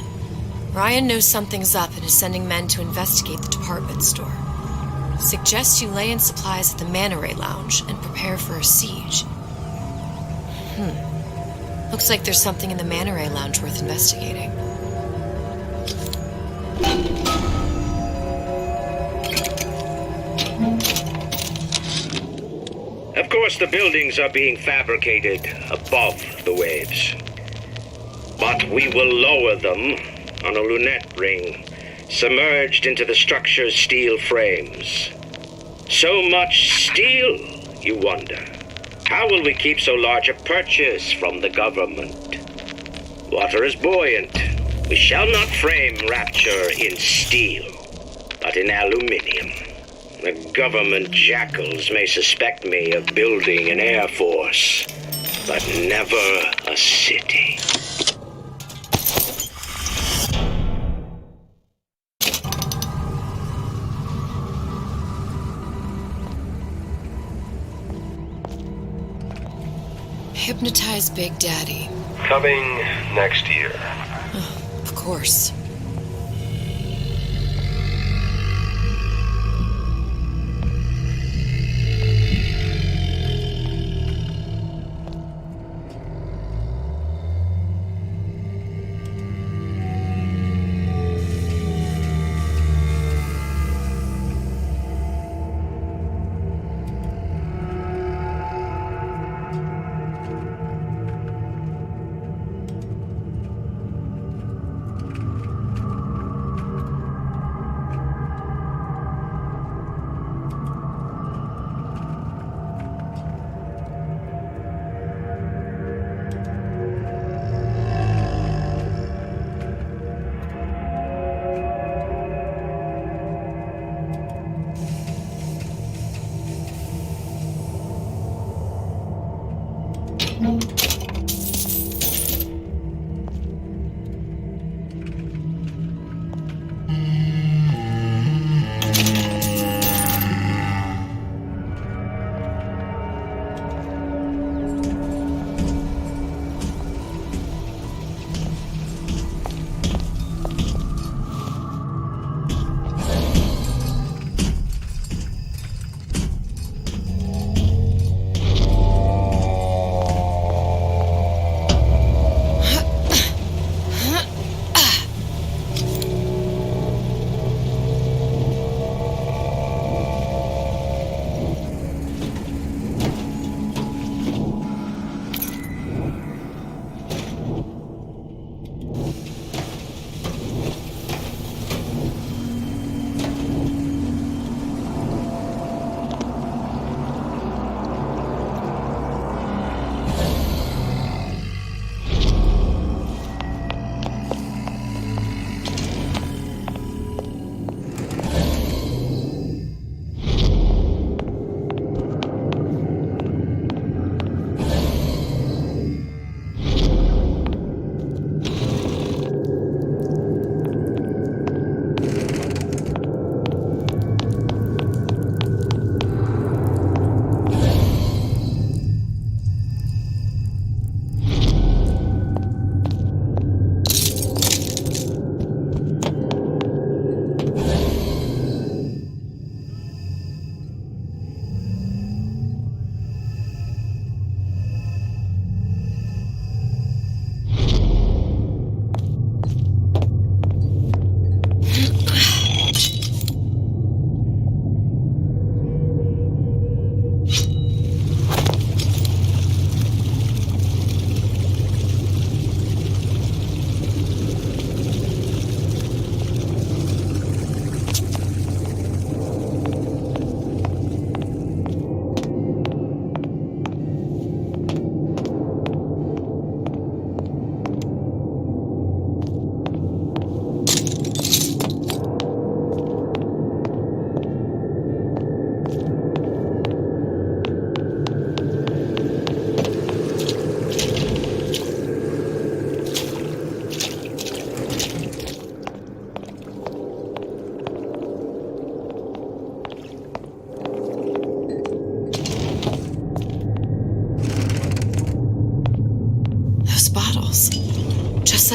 Ryan knows something's up and is sending men to investigate the department store. Suggests you lay in supplies at the Manta Ray Lounge and prepare for a siege. Looks like there's something in the Manta Ray Lounge worth investigating. Of course, the buildings are being fabricated above the waves. But we will lower them on a lunette ring, submerged into the structure's steel frames. So much steel, you wonder. How will we keep so large a purchase from the government? Water is buoyant. We shall not frame rapture in steel, but in aluminium. The government jackals may suspect me of building an air force, but never a city. Hypnotize Big Daddy. Coming next year. Of course.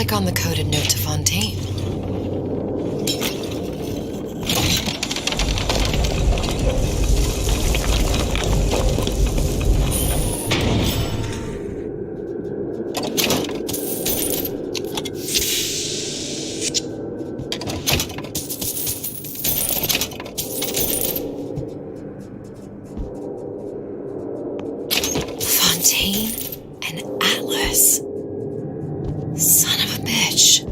check on the coded note to Fontaine. Fontaine and Atlas. Son of a bitch.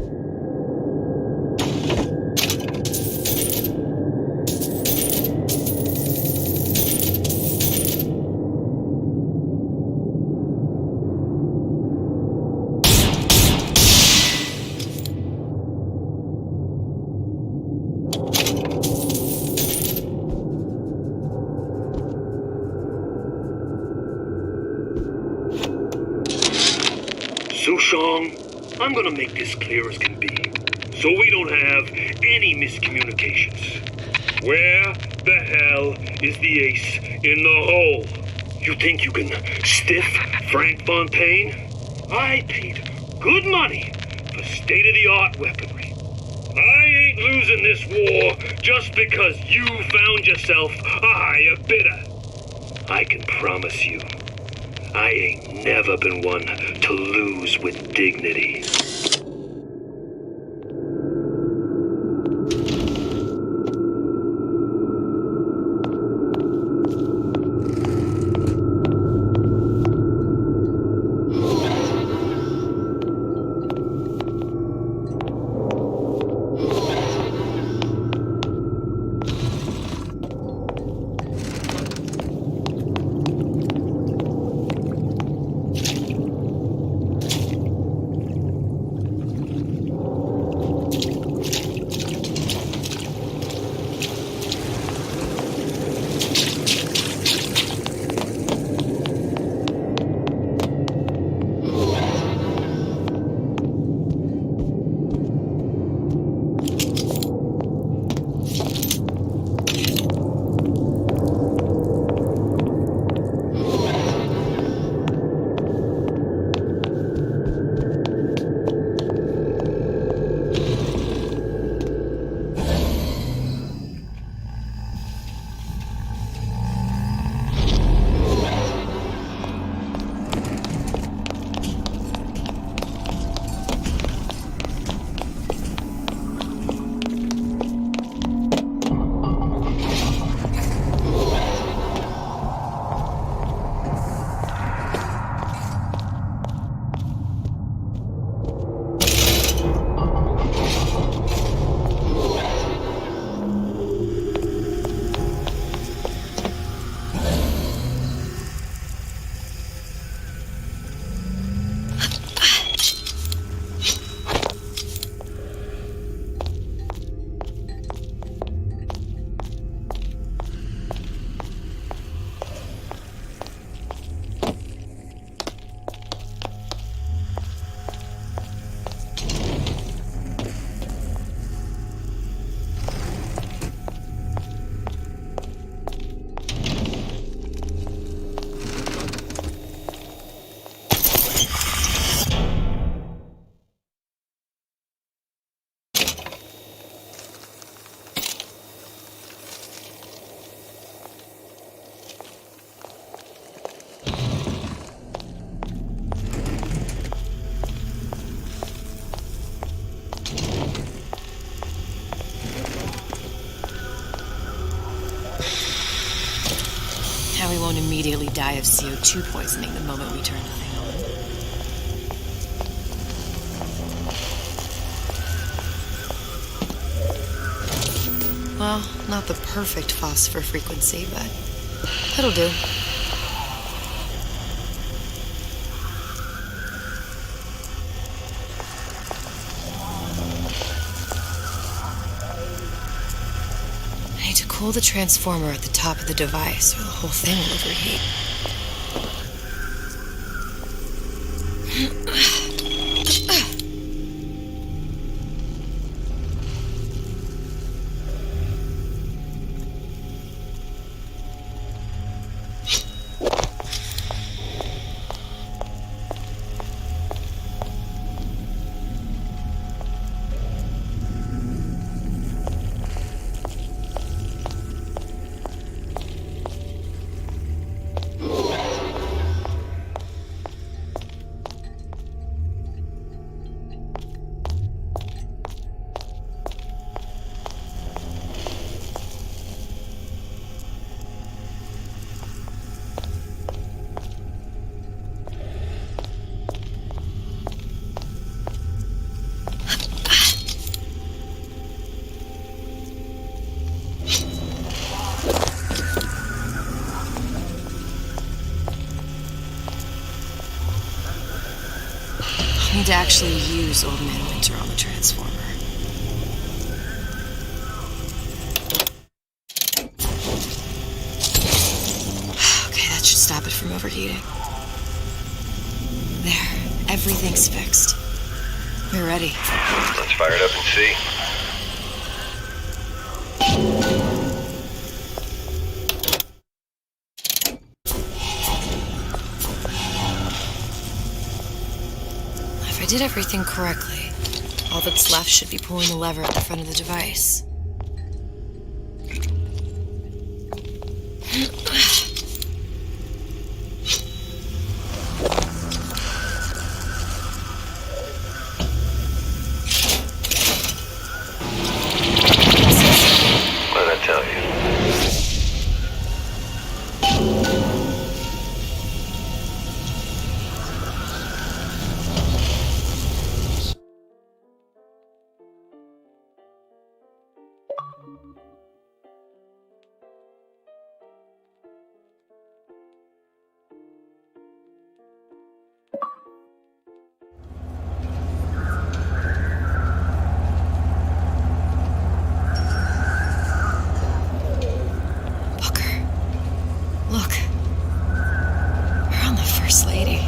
Sushong, I'm gonna make this clear as can be, so we don't have any miscommunications. Where the hell is the ace in the hole? You think you can stiff Frank Fontaine? I paid good money for state-of-the-art weaponry. I ain't losing this war just because you found yourself a higher bidder. I can promise you, I ain't never been one to lose with dignity. Now we won't immediately die of CO2 poisoning the moment we turn the thing on. Well, not the perfect phosphor frequency, but it'll do. I need to cool the transformer at the top of the device, or the whole thing will overheat. to actually use Old Man Winter on the Transformer. Okay, that should stop it from overheating. There, everything's fixed. We're ready. Let's fire it up and see. If I did everything correctly, all that's left should be pulling the lever at the front of the device. What did I tell you? Look. We're on the First Lady.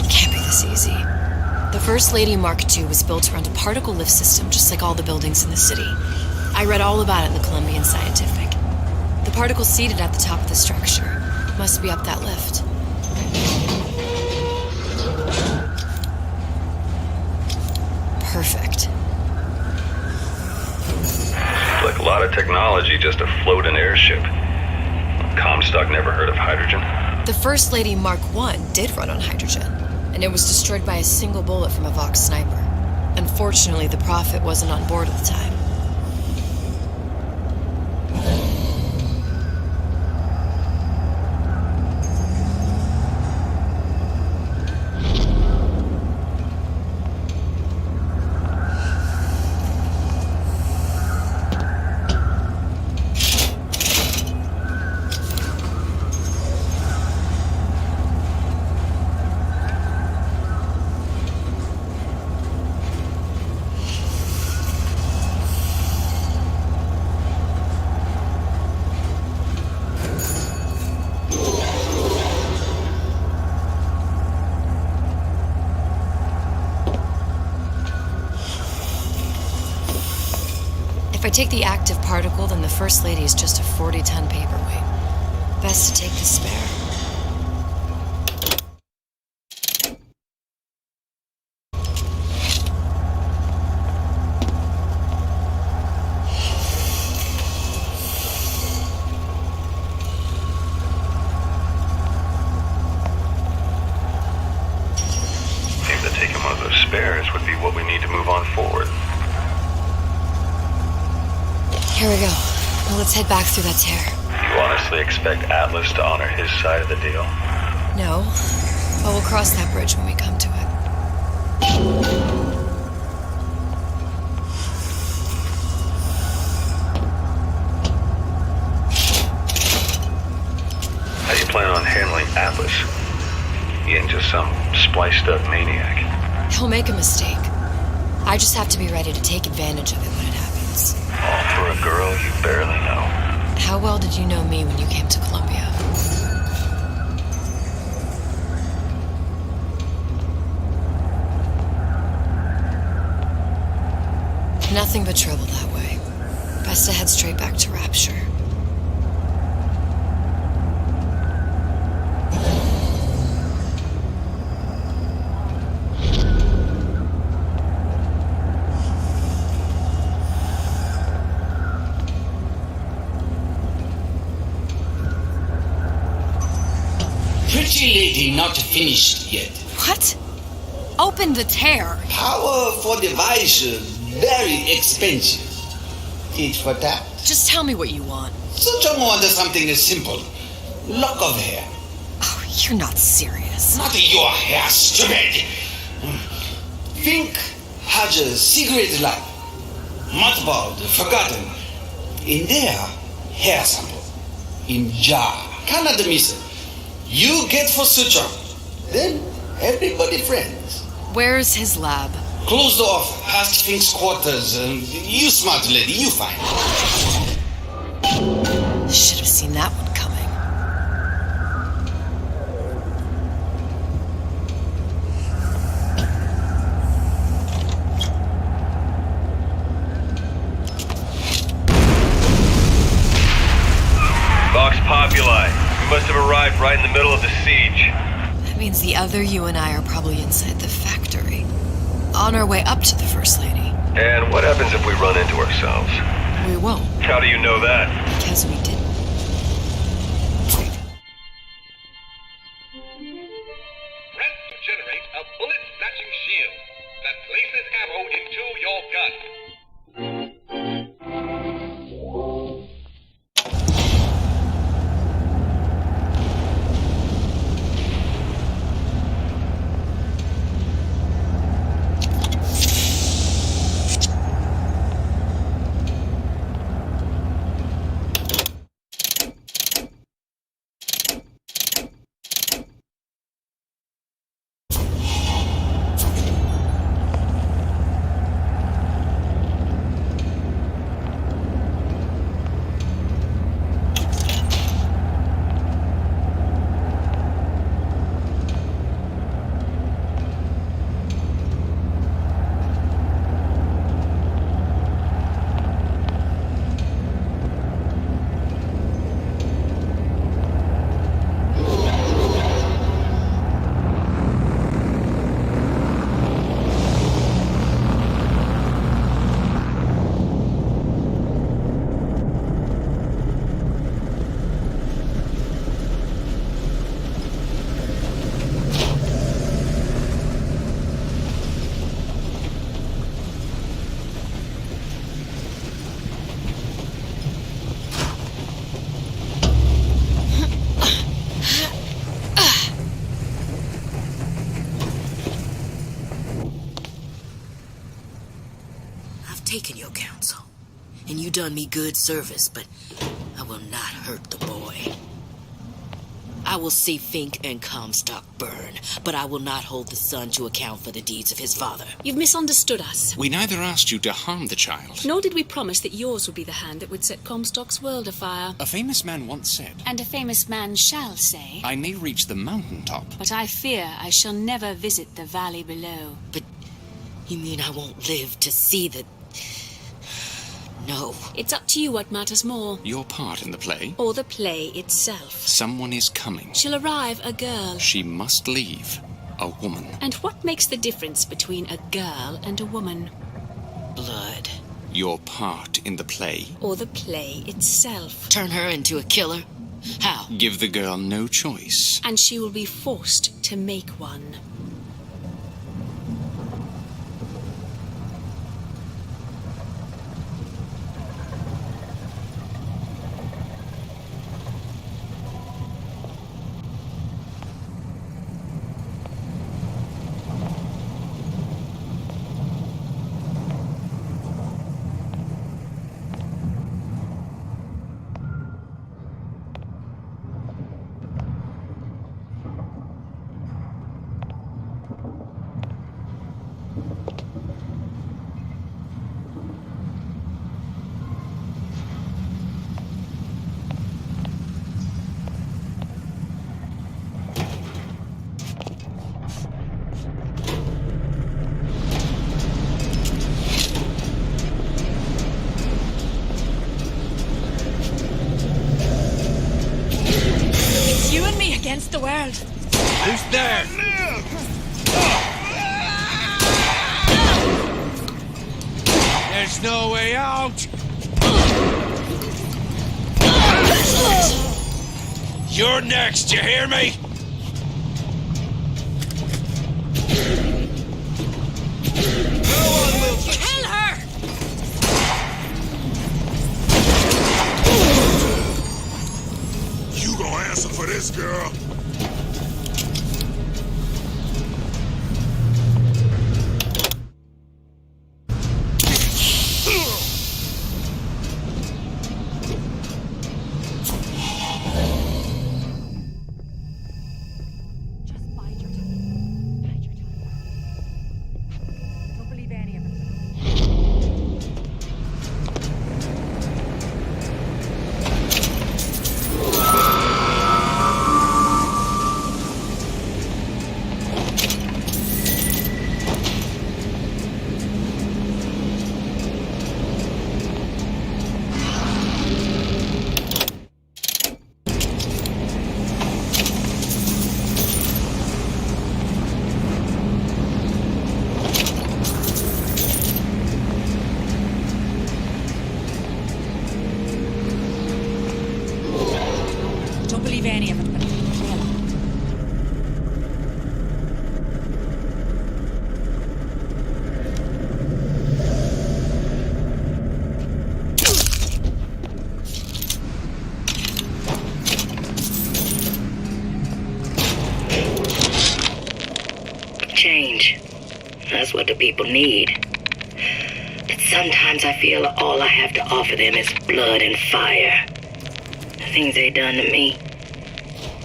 Can't be this easy. The First Lady Mark II was built around a particle lift system just like all the buildings in the city. I read all about it in the Columbian Scientific. The particles seated at the top of the structure must be up that lift. Perfect. Seems like a lot of technology just to float an airship. Comstock never heard of hydrogen. The First Lady Mark I did run on hydrogen, and it was destroyed by a single bullet from a Vox sniper. Unfortunately, the Prophet wasn't on board at the time. If I take the active particle, then the First Lady is just a 40-ton paperweight. Best to take the spare. Seems that taking one of those spares would be what we need to move on forward. Here we go. Now let's head back through that tear. You honestly expect Atlas to honor his side of the deal? No, but we'll cross that bridge when we come to it. How do you plan on handling Atlas? He ain't just some spliced-up maniac. He'll make a mistake. I just have to be ready to take advantage of it when it happens. All for a girl you barely know. How well did you know me when you came to Columbia? Nothing but trouble that way. Best to head straight back to Rapture. Pretty lady not finished yet. What? Open the tear. Power for device, very expensive. Tit for tat. Just tell me what you want. Suchong wants something as simple. Lock of hair. Oh, you're not serious. Not your hair, stupid! Fink has a secret lab. Mothballed, forgotten. In there, hair sample. In jar. Cannot miss it. You get for Suchong. Then everybody friends. Where's his lab? Closed off, past Fink's quarters. You smart lady, you find. Should have seen that one coming. Vox Populi. We must have arrived right in the middle of the siege. That means the other you and I are probably inside the factory. On our way up to the First Lady. And what happens if we run into ourselves? We won't. How do you know that? Because we didn't. Press to generate a bullet-snatching shield that places ammo into your gun. Taken your counsel, and you done me good service, but I will not hurt the boy. I will see Fink and Comstock burn, but I will not hold the son to account for the deeds of his father. You've misunderstood us. We neither asked you to harm the child. Nor did we promise that yours would be the hand that would set Comstock's world afire. A famous man once said, And a famous man shall say, I may reach the mountaintop, but I fear I shall never visit the valley below. But you mean I won't live to see the... No. It's up to you what matters more. Your part in the play? Or the play itself. Someone is coming. She'll arrive, a girl. She must leave. A woman. And what makes the difference between a girl and a woman? Blood. Your part in the play? Or the play itself. Turn her into a killer? How? Give the girl no choice. And she will be forced to make one. Against the world. Who's there? There's no way out. You're next, you hear me? No one will kill her! what the people need. But sometimes I feel all I have to offer them is blood and fire. The things they done to me,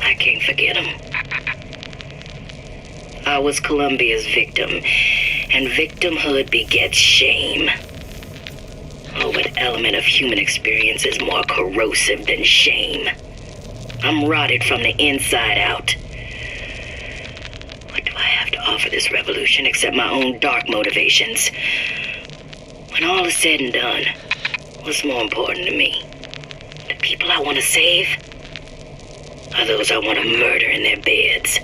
I can't forget them. I was Columbia's victim, and victimhood begets shame. Oh, what element of human experience is more corrosive than shame? I'm rotted from the inside out. What do I have to offer this revolution except my own dark motivations? When all is said and done, what's more important to me? The people I want to save? Or those I want to murder in their beds?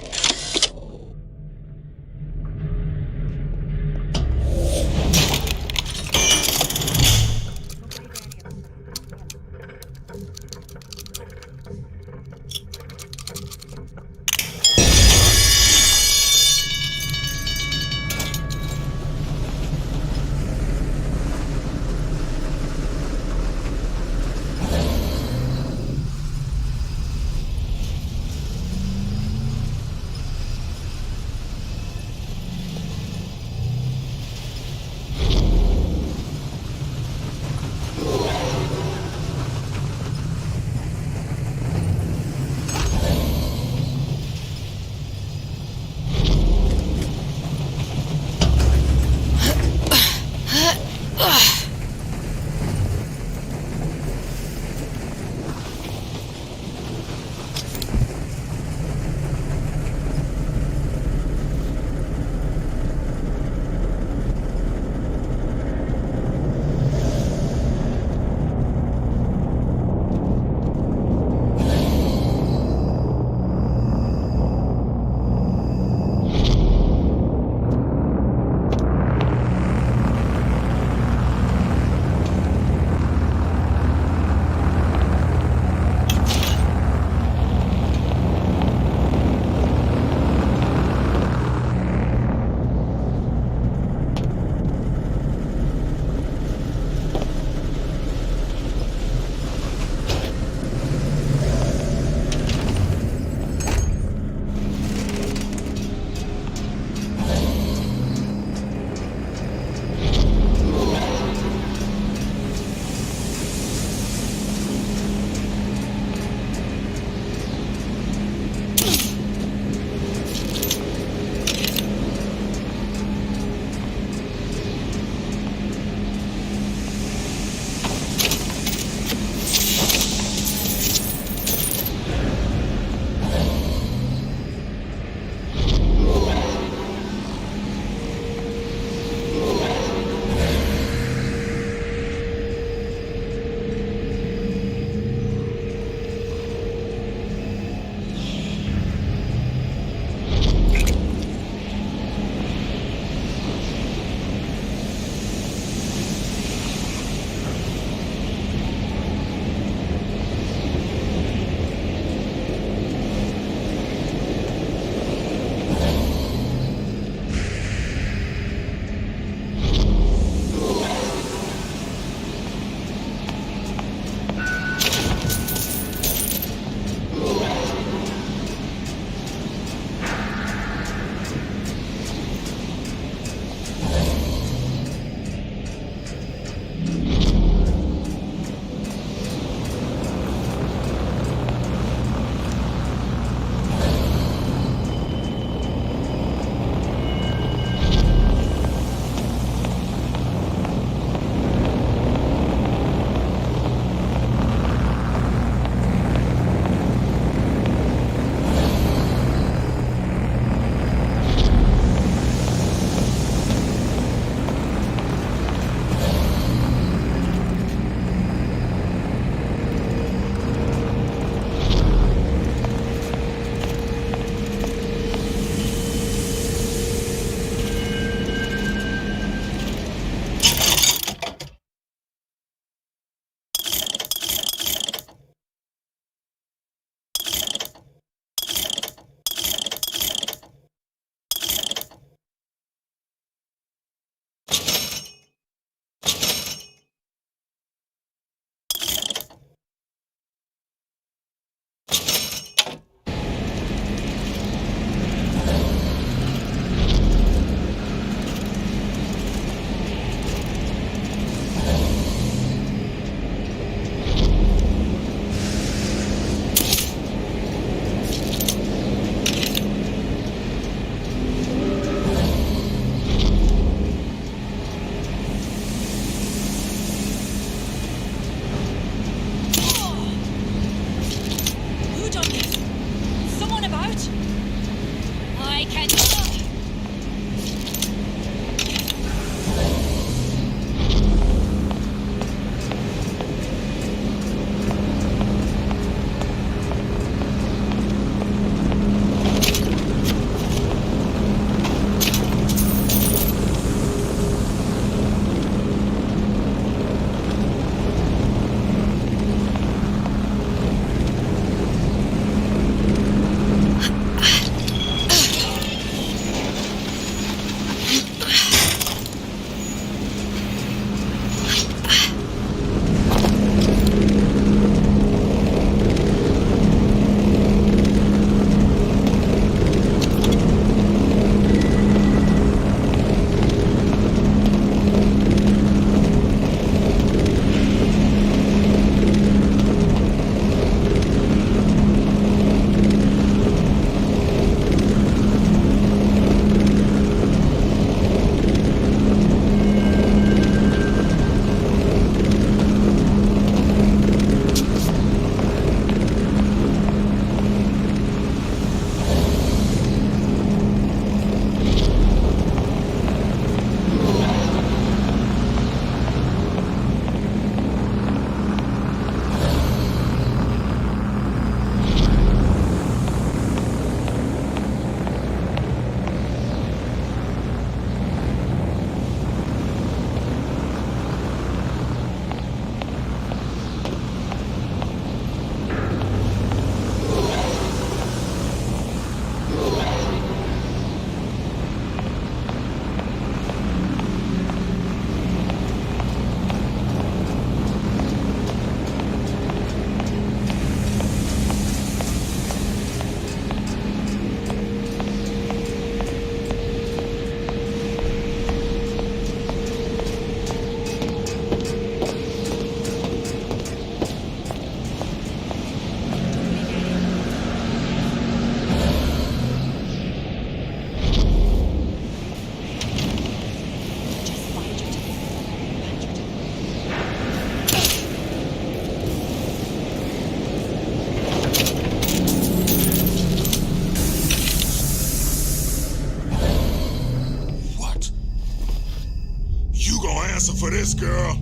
answer for this, girl.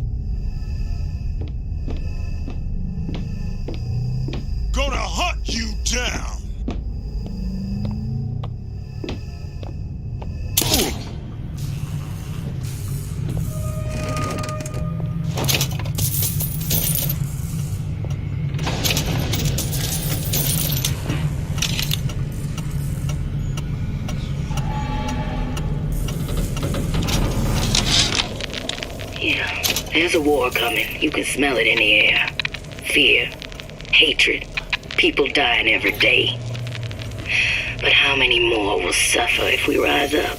Gonna hunt you down. Yeah, there's a war coming. You can smell it in the air. Fear, hatred, people dying every day. But how many more will suffer if we rise up?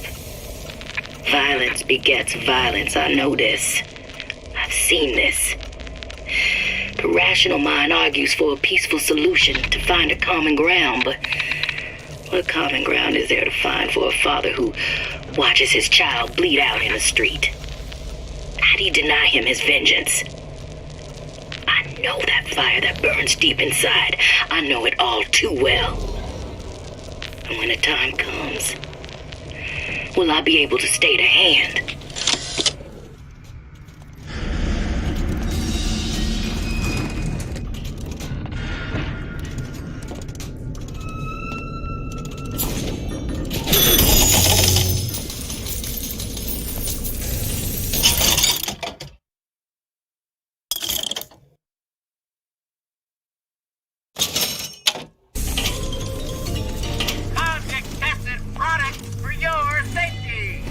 Violence begets violence, I know this. I've seen this. The rational mind argues for a peaceful solution to find a common ground, but what common ground is there to find for a father who watches his child bleed out in the street? How do you deny him his vengeance? I know that fire that burns deep inside. I know it all too well. And when the time comes, will I be able to stay the hand? Object tested product for your safety.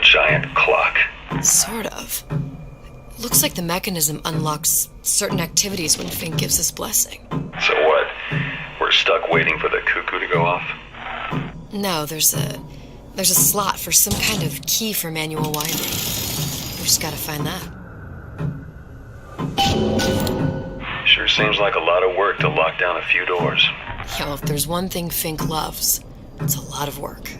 Giant clock. Sort of. Looks like the mechanism unlocks certain activities when Fink gives his blessing. So what? We're stuck waiting for the cuckoo to go off? No, there's a slot for some kind of key for manual winding. We just gotta find that. Sure seems like a lot of work to lock down a few doors. Yeah, well, if there's one thing Fink loves, it's a lot of work.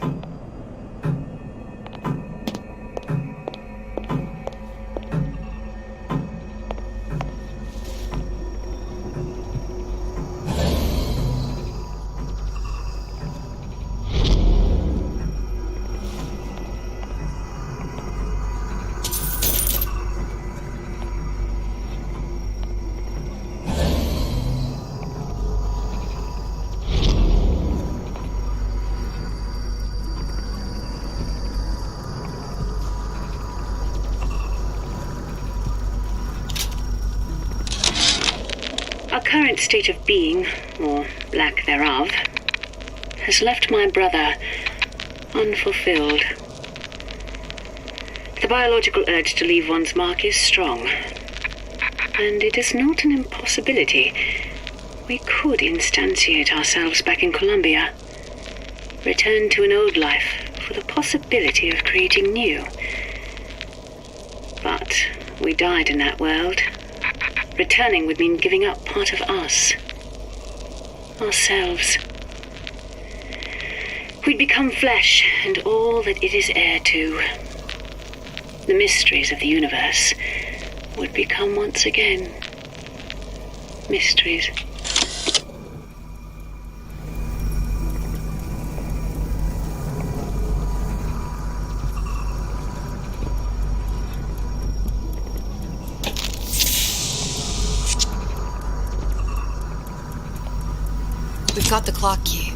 Our current state of being, or lack thereof, has left my brother unfulfilled. The biological urge to leave one's mark is strong, and it is not an impossibility. We could instantiate ourselves back in Columbia, return to an old life for the possibility of creating new. But we died in that world. Returning would mean giving up part of us. Ourselves. We'd become flesh and all that it is heir to. The mysteries of the universe would become once again mysteries. We've got the clock key.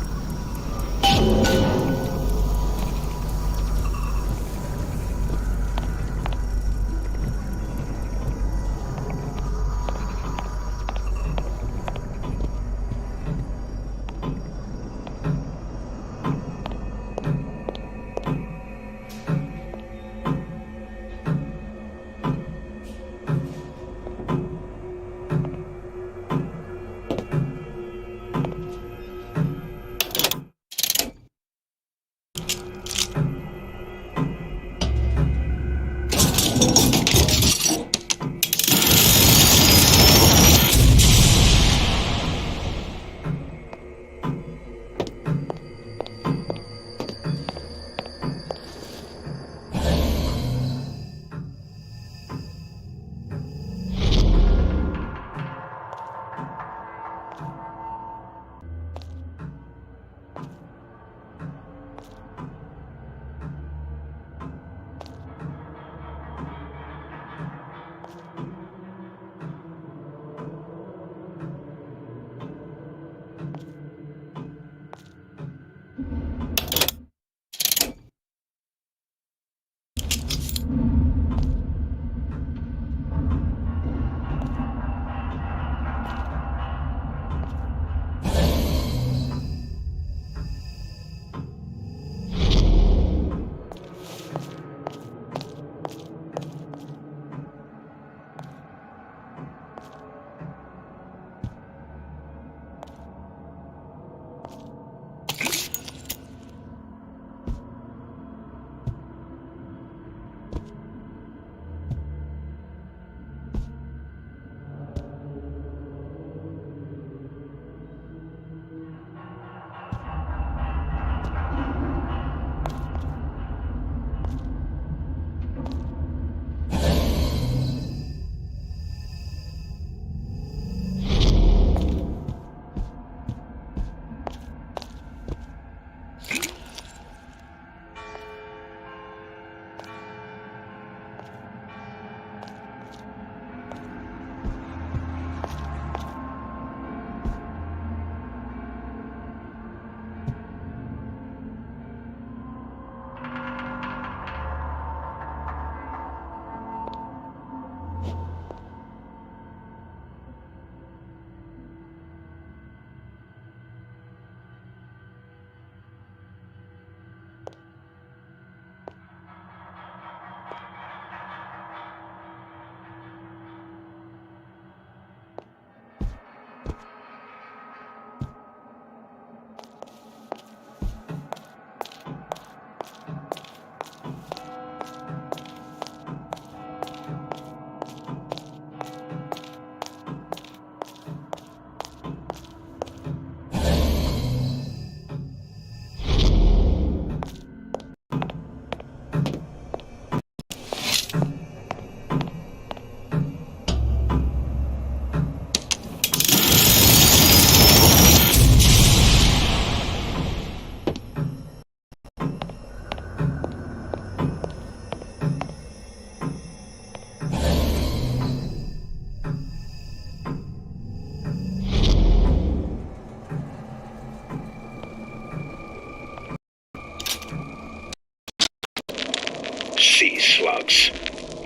Sea slugs.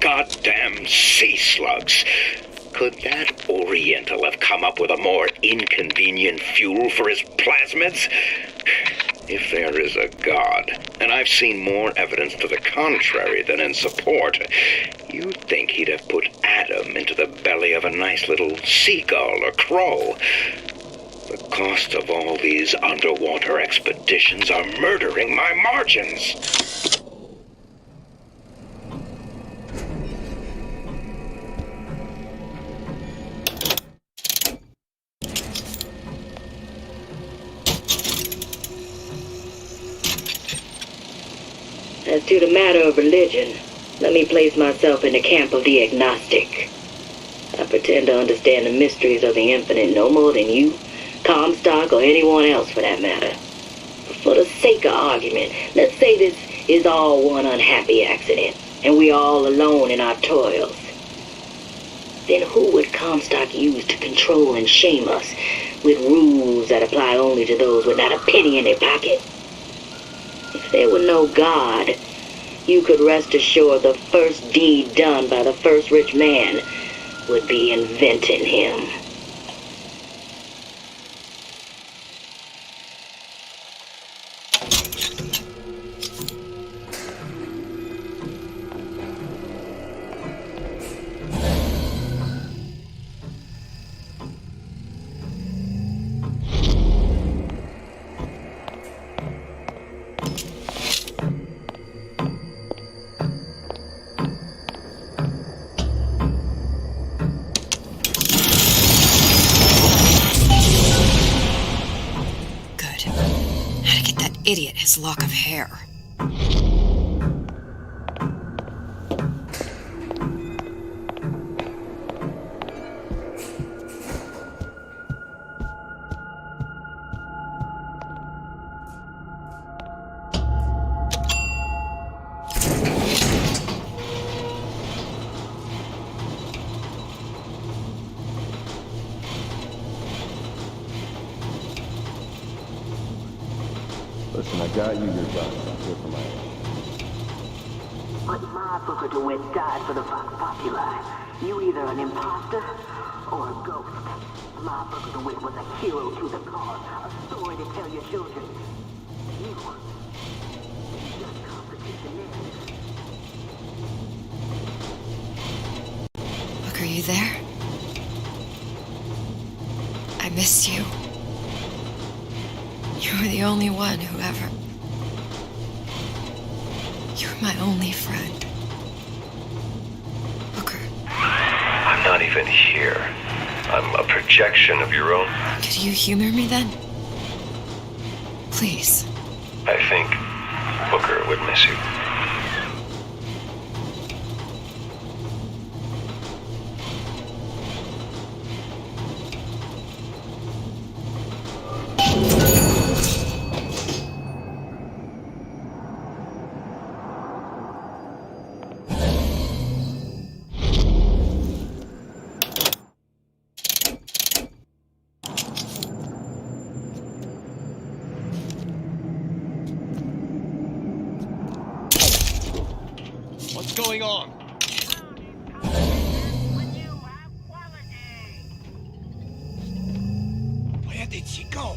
Goddamn sea slugs. Could that Oriental have come up with a more inconvenient fuel for his plasmids? If there is a God, and I've seen more evidence to the contrary than in support, you'd think he'd have put Adam into the belly of a nice little seagull or crow. The cost of all these underwater expeditions are murdering my margins. As to the matter of religion, let me place myself in the camp of the agnostic. I pretend to understand the mysteries of the infinite no more than you, Comstock, or anyone else for that matter. But for the sake of argument, let's say this is all one unhappy accident, and we're all alone in our toils. Then who would Comstock use to control and shame us with rules that apply only to those with not a penny in their pocket? If there were no God, you could rest assured the first deed done by the first rich man would be inventing him. Idiot his lock of hair. Listen, I got you your gun. I'm here for my own. But my Booker DeWitt died for the Vox Populi. You either an imposter or a ghost. My Booker DeWitt was a hero to the cause, a story to tell your children. You just competition is. Look, are you there? I miss you. You were the only one who ever... You were my only friend. Booker. I'm not even here. I'm a projection of your own. Could you humor me then? Please. I think Booker would miss you. What's going on? Where did she go?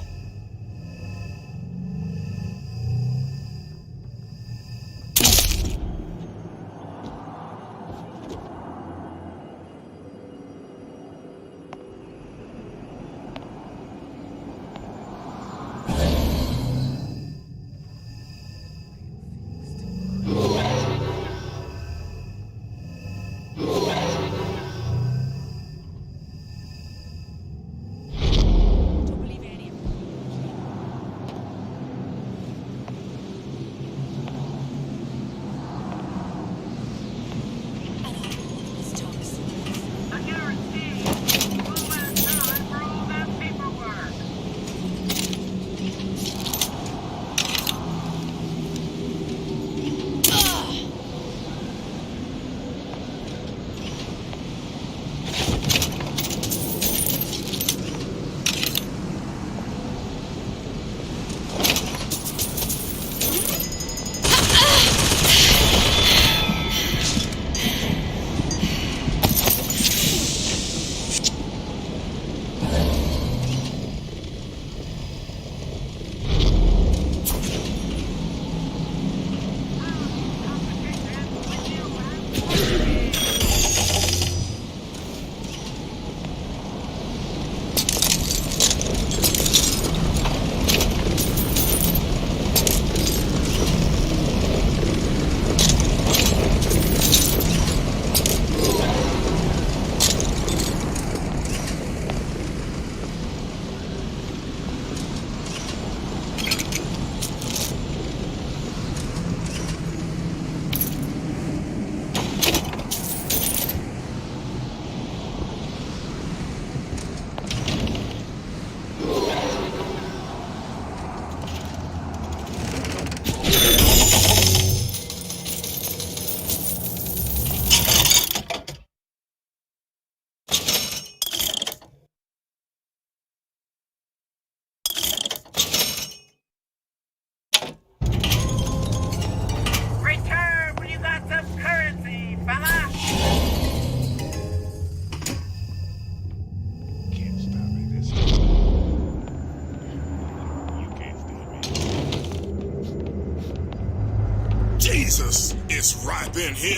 Jesus, it's ripe in here.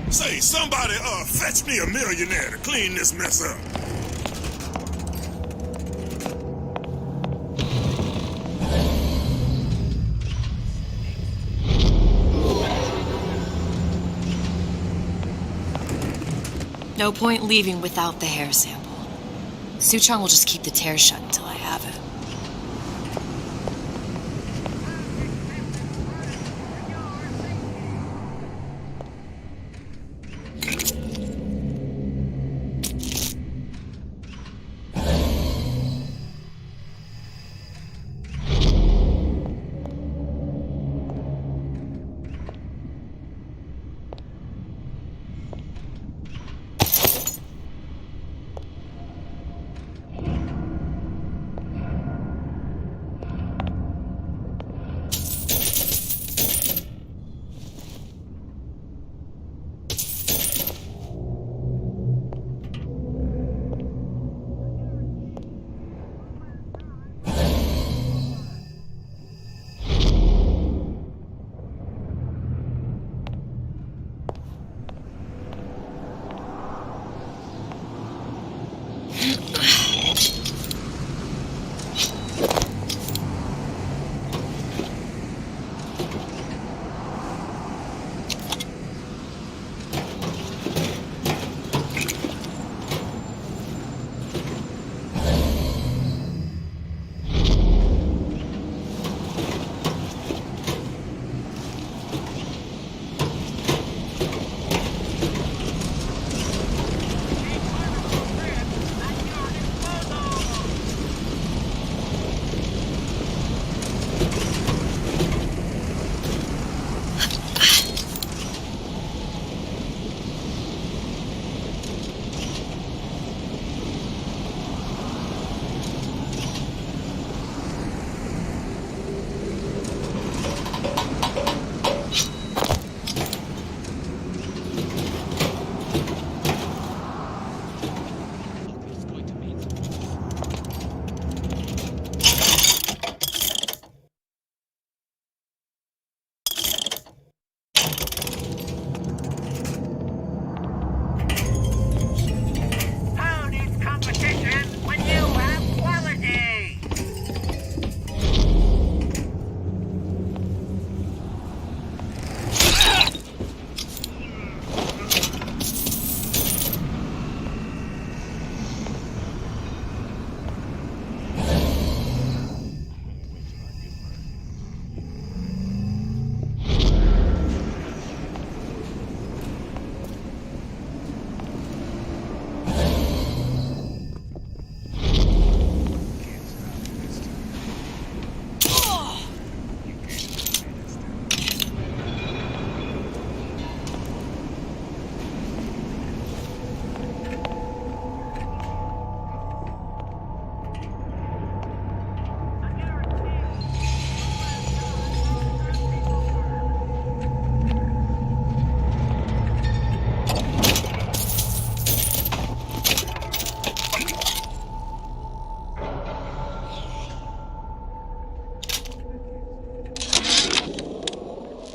Say, somebody, fetch me a millionaire to clean this mess up. No point leaving without the hair sample. Suchong will just keep the tear shut until I have it.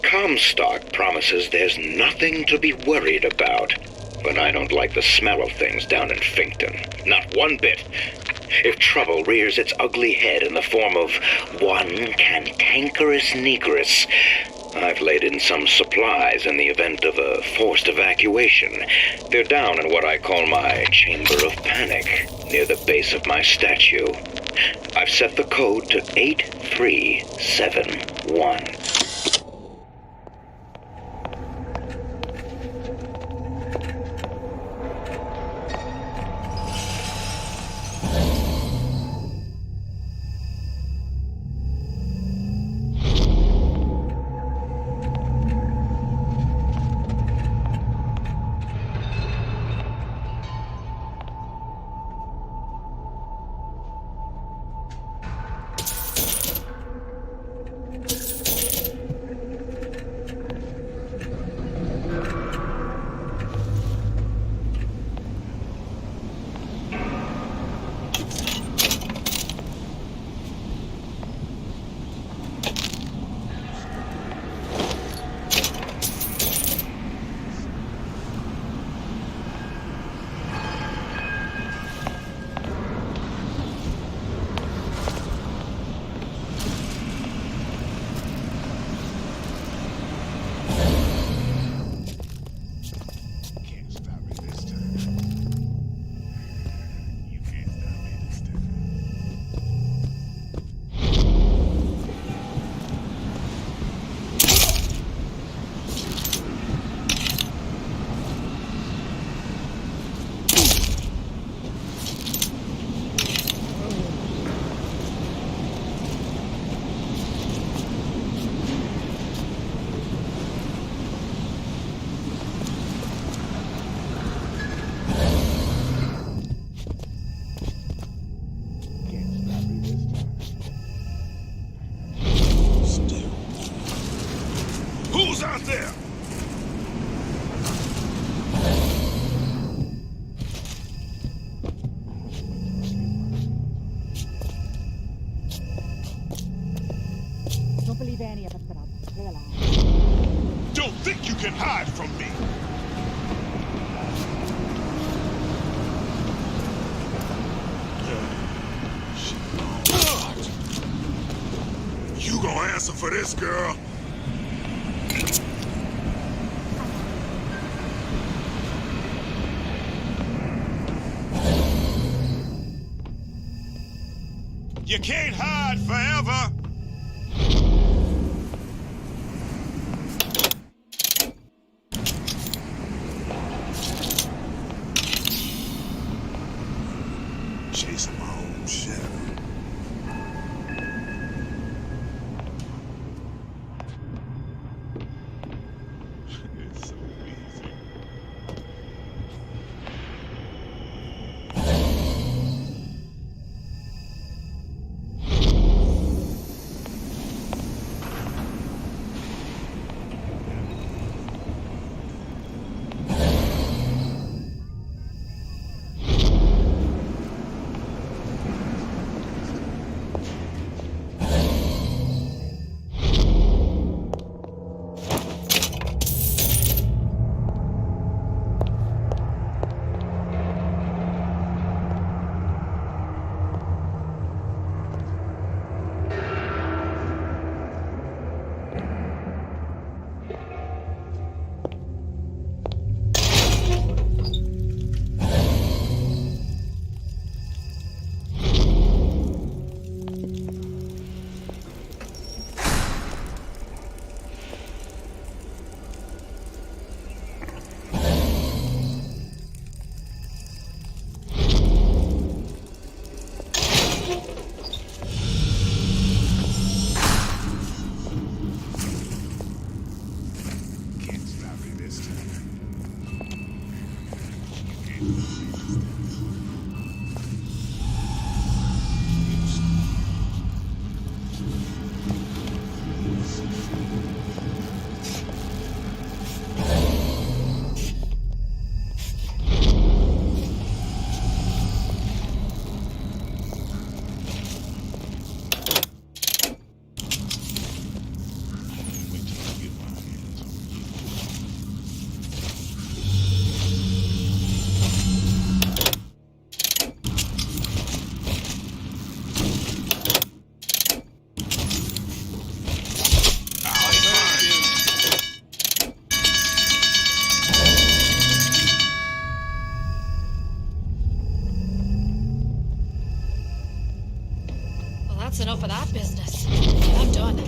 Comstock promises there's nothing to be worried about. But I don't like the smell of things down in Finkton. Not one bit. If trouble rears its ugly head in the form of one cantankerous negress, I've laid in some supplies in the event of a forced evacuation. They're down in what I call my chamber of panic, near the base of my statue. I've set the code to 8371. Who's out there? Don't believe any of it, but I'll play along. Don't think you can hide from me. You gonna answer for this, girl? You can't hide forever. Chasing my own shadow. It's so easy. That's enough of that business. I'm done.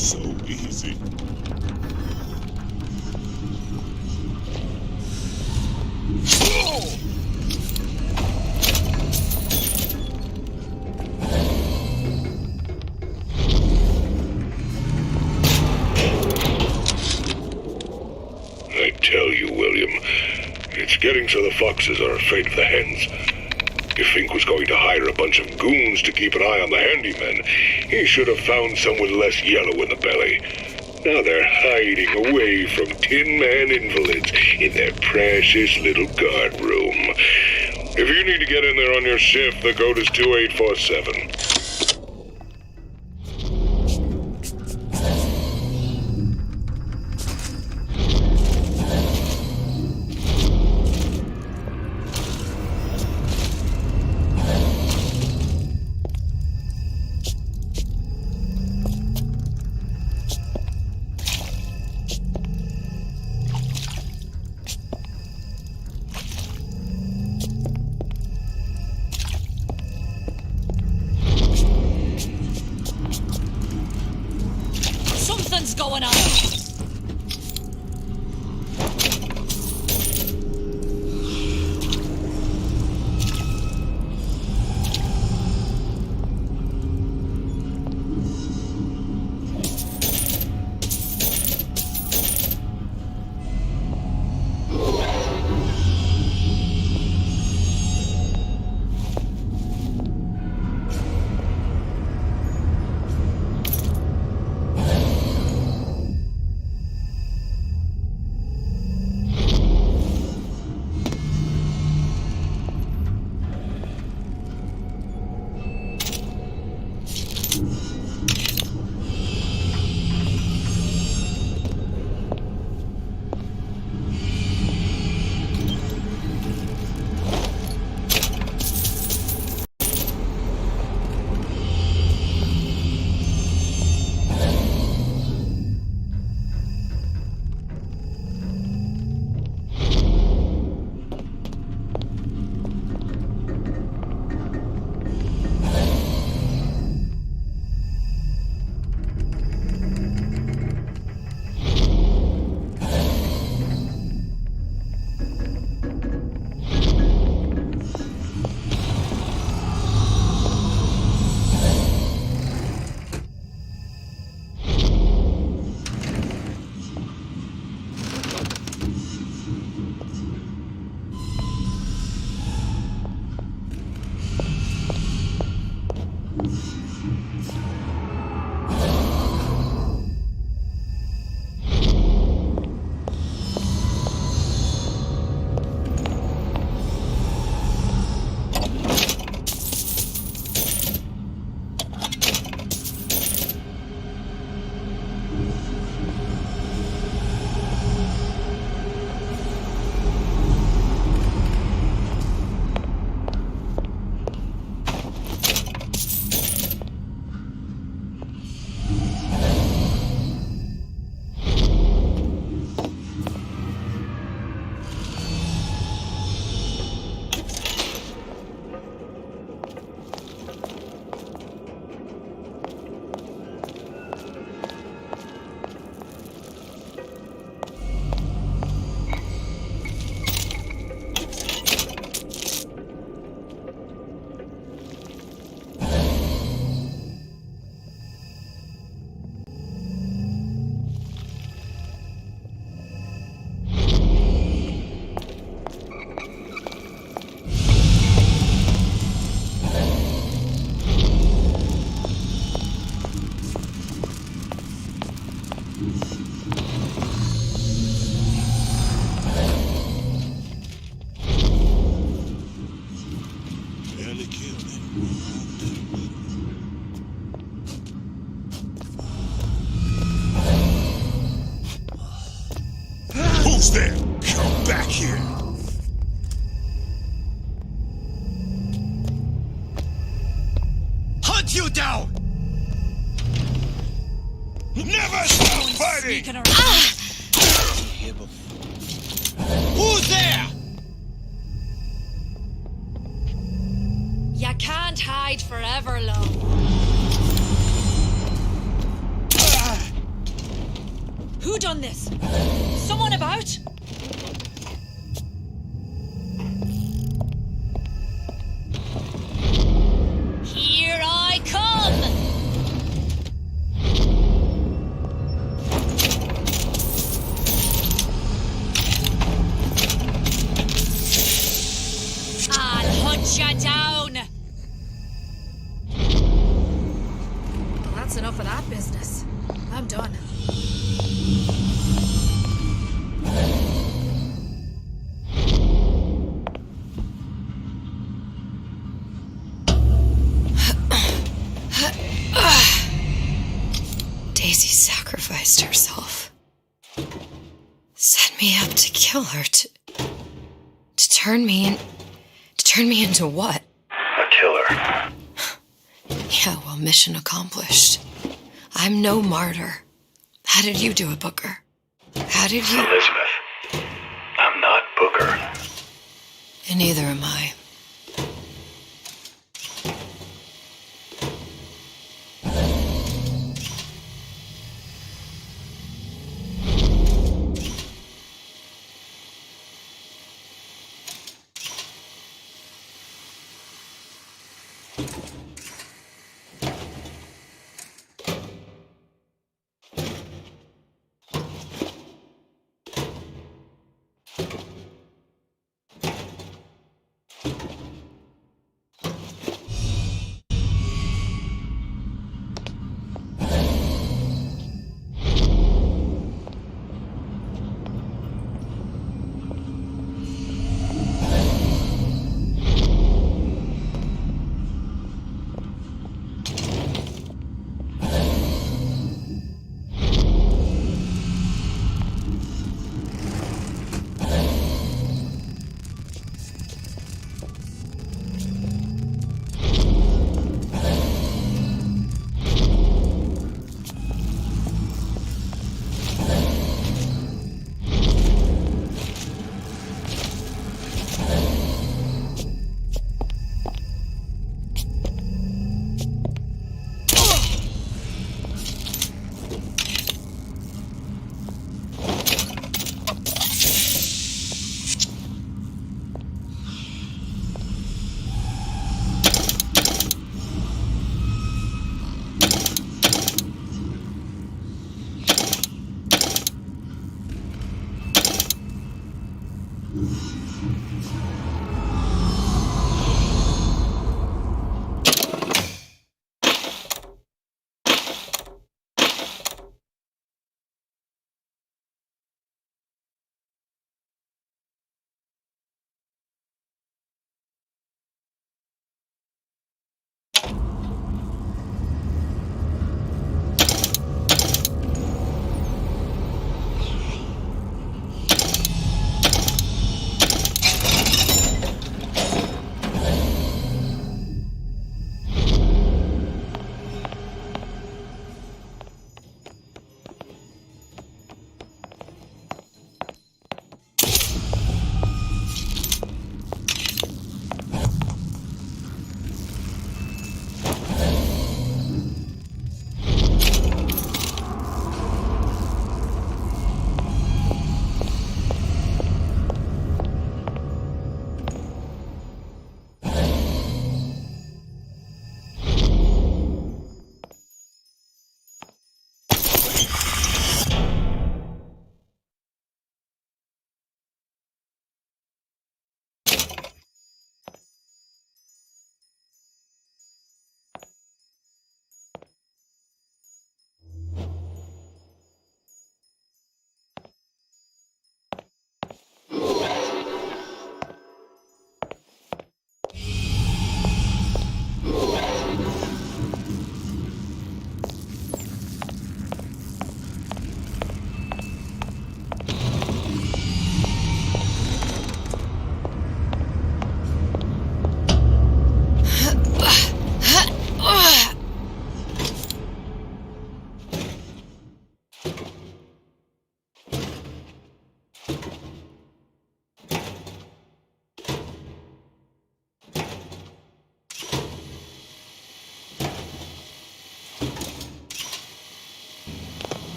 So easy. I tell you, William, it's getting so the foxes are afraid of the hens. If Fink was going to hire a bunch of goons to keep an eye on the handymen, he should have found some with less yellow in the belly. Now they're hiding away from Tin Man invalids in their precious little guard room. If you need to get in there on your shift, the code is 2847. Something's going on. Who's there? Come back here. Hunt you down! Never stop fighting! Who's there? You can't hide forever, love. done this? Someone about? Here I come! I'll hunt you down! Well, that's enough of that business. I'm done. Daisy sacrificed herself. Set me up to kill her, to turn me into what? A killer. Yeah, well, mission accomplished. I'm no martyr. How did you do it, Booker? How did you... Elizabeth, I'm not Booker. And neither am I.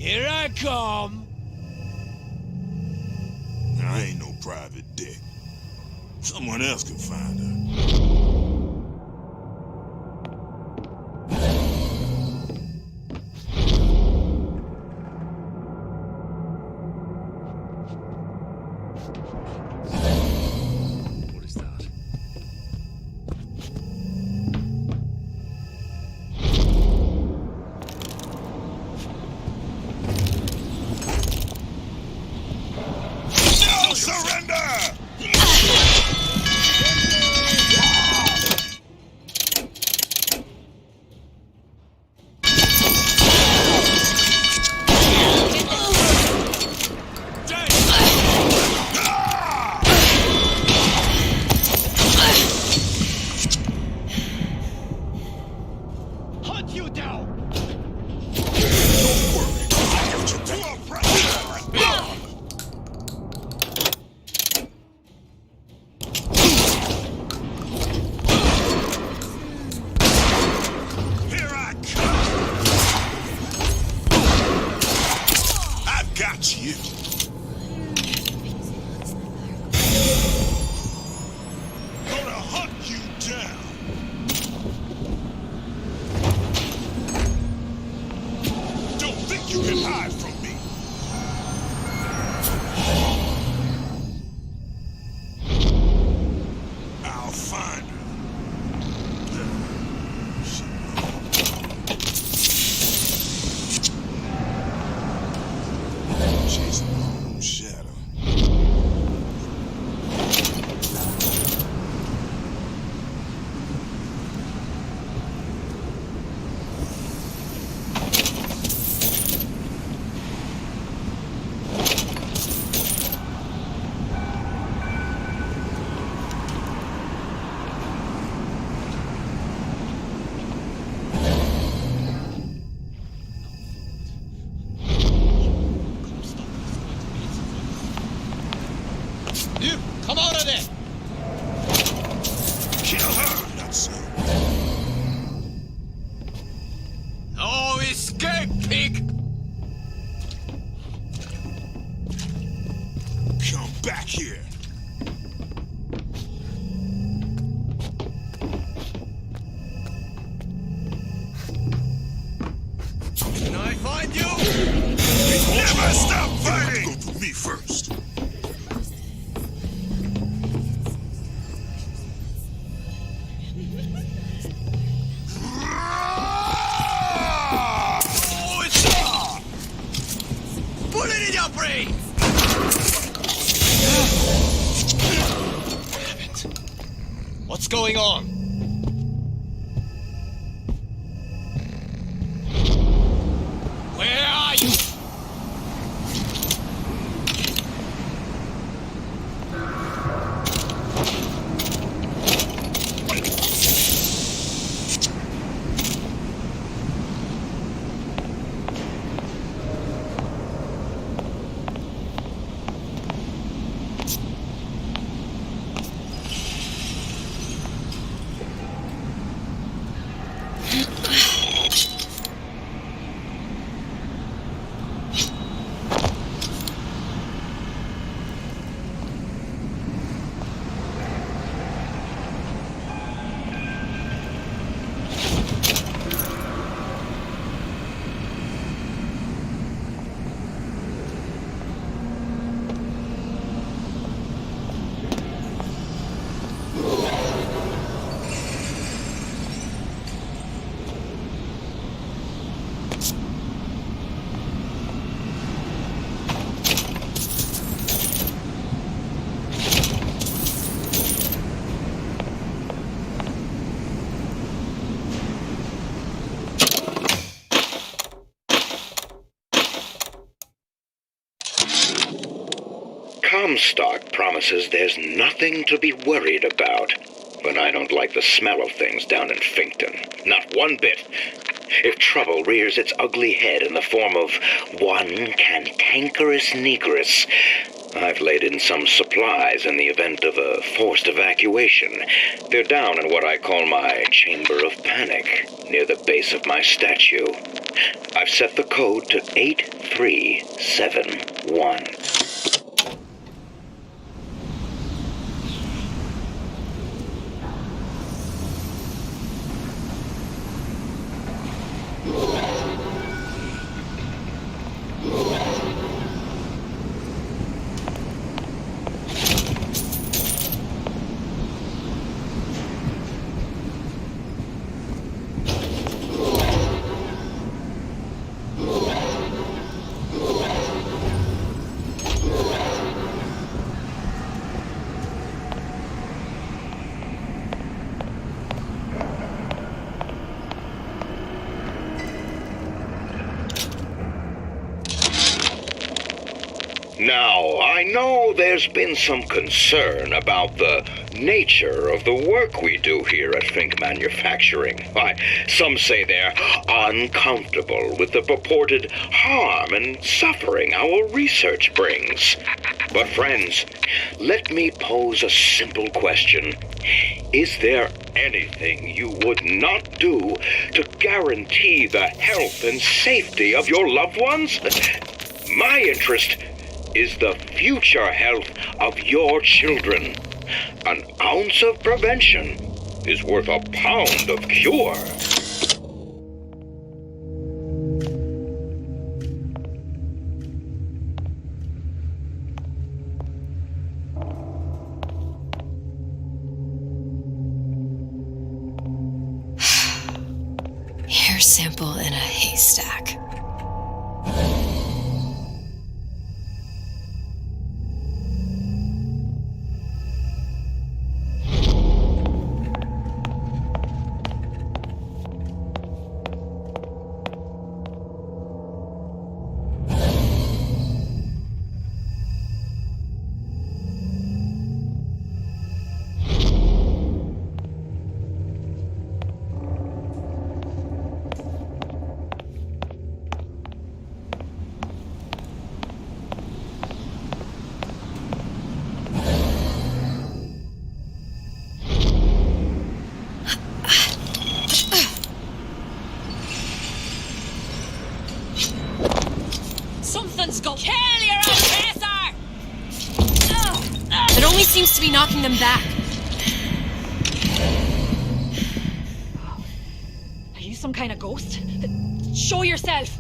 Here I come. I ain't no private dick. Someone else can find her. What is that? No surrender! Hunt you down! Here I come! I've got you! Gonna hunt you down! Don't think you can hide from me! I'll find her. Chasing my own shadow. You, come out of there! Kill her, that's it. No escape, pig! Come back here. Can I find you? Never stop fighting! Go through me first. Oh, it's put it in your brain! Damn it. What's going on? Where are you? Comstock promises there's nothing to be worried about. But I don't like the smell of things down in Finkton. Not one bit. If trouble rears its ugly head in the form of one cantankerous negress, I've laid in some supplies in the event of a forced evacuation. They're down in what I call my chamber of panic, near the base of my statue. I've set the code to 8371. Now, I know there's been some concern about the nature of the work we do here at Fink Manufacturing. Why, some say they're uncomfortable with the purported harm and suffering our research brings. But friends, let me pose a simple question. Is there anything you would not do to guarantee the health and safety of your loved ones? My interest is the future health of your children. An ounce of prevention is worth a pound of cure. Hair sample in a haystack. Something's go. Kill your oppressor! It only seems to be knocking them back. Are you some kind of ghost? Show yourself!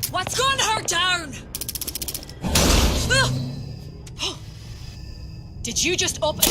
What's going her down? Did you just open?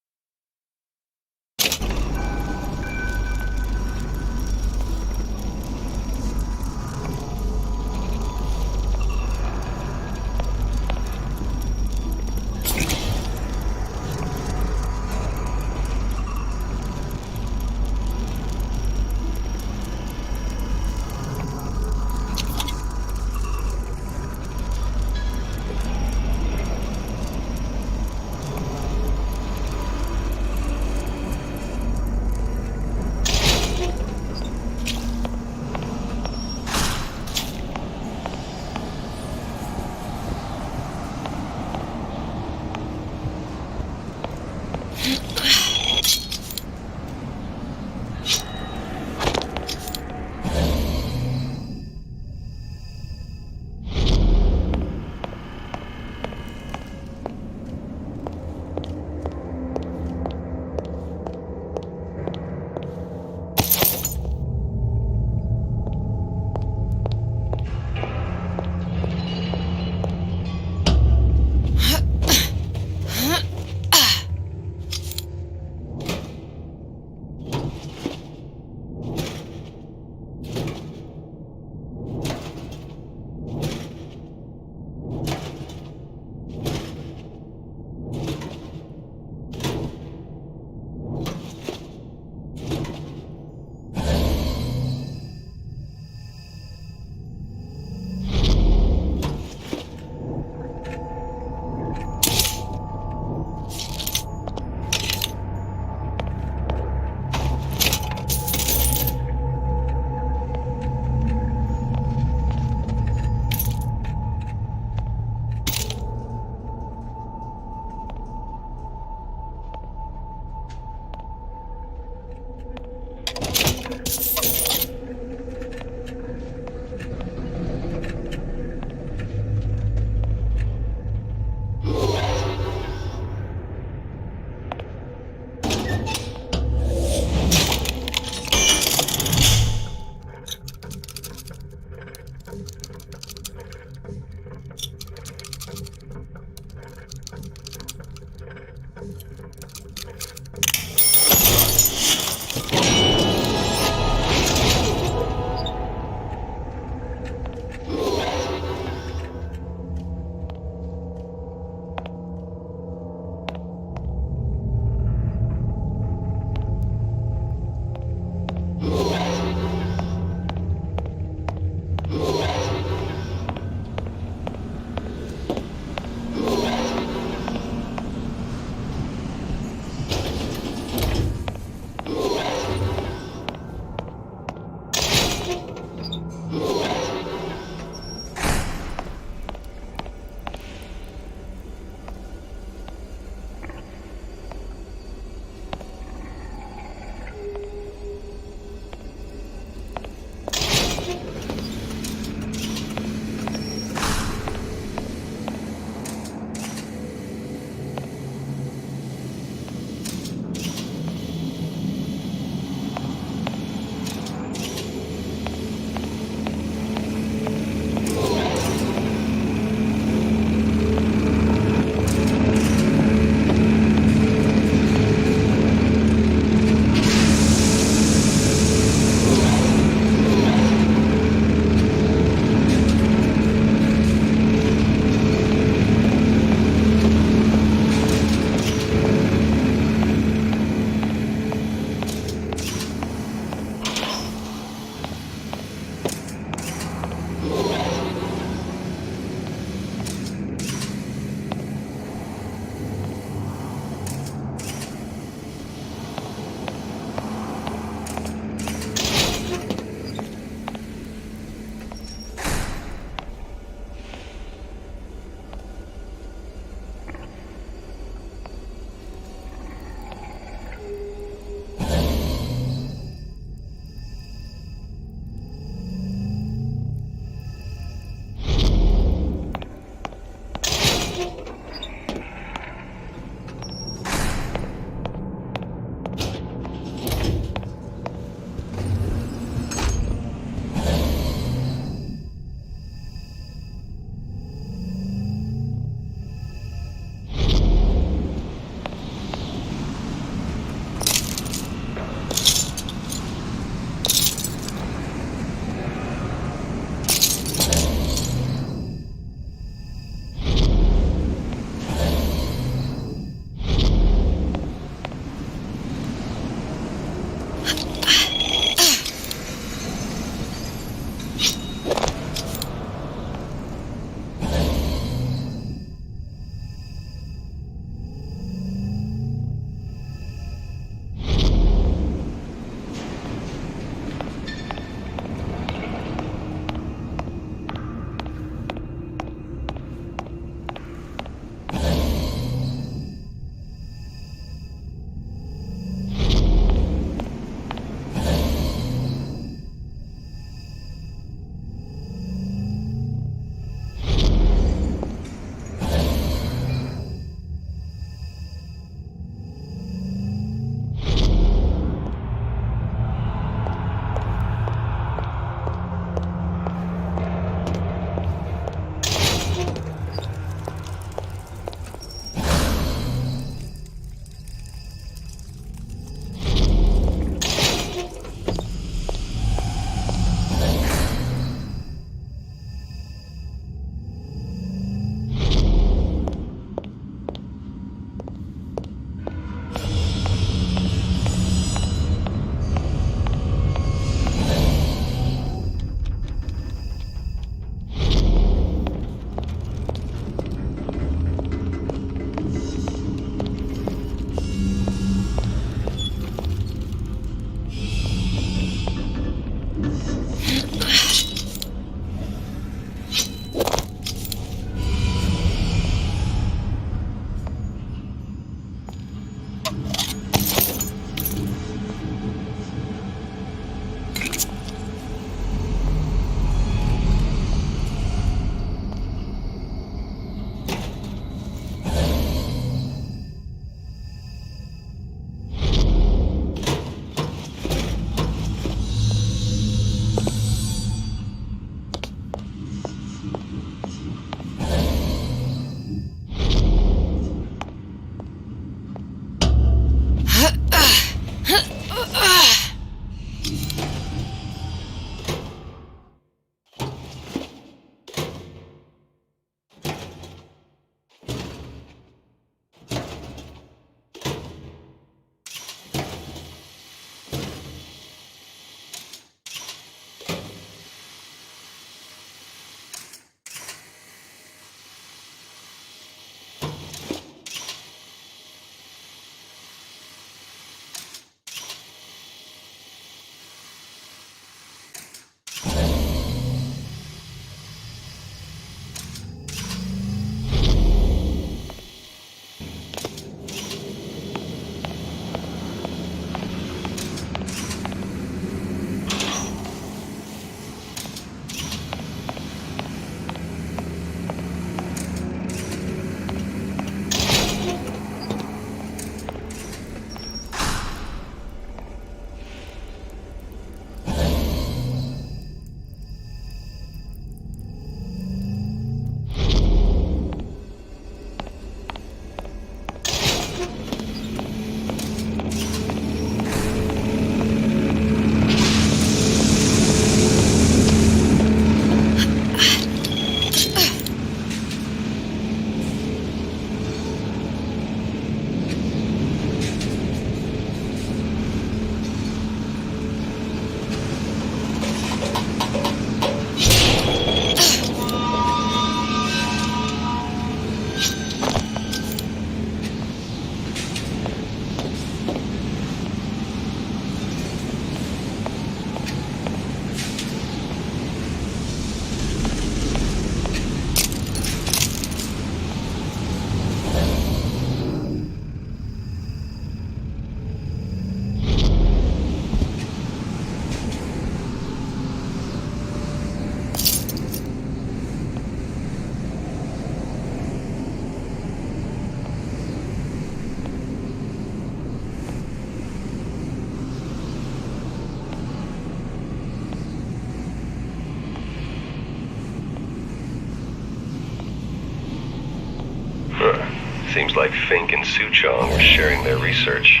Seems like Fink and Suchong were sharing their research.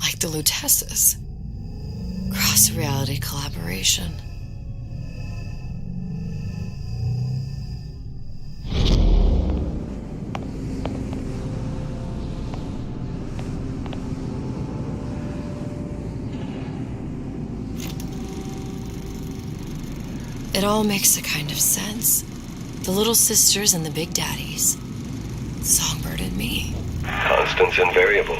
Like the Lutesses. Cross-reality collaboration. It all makes a kind of sense. The little sisters and the big daddies. Songbird and me. Constants and variables.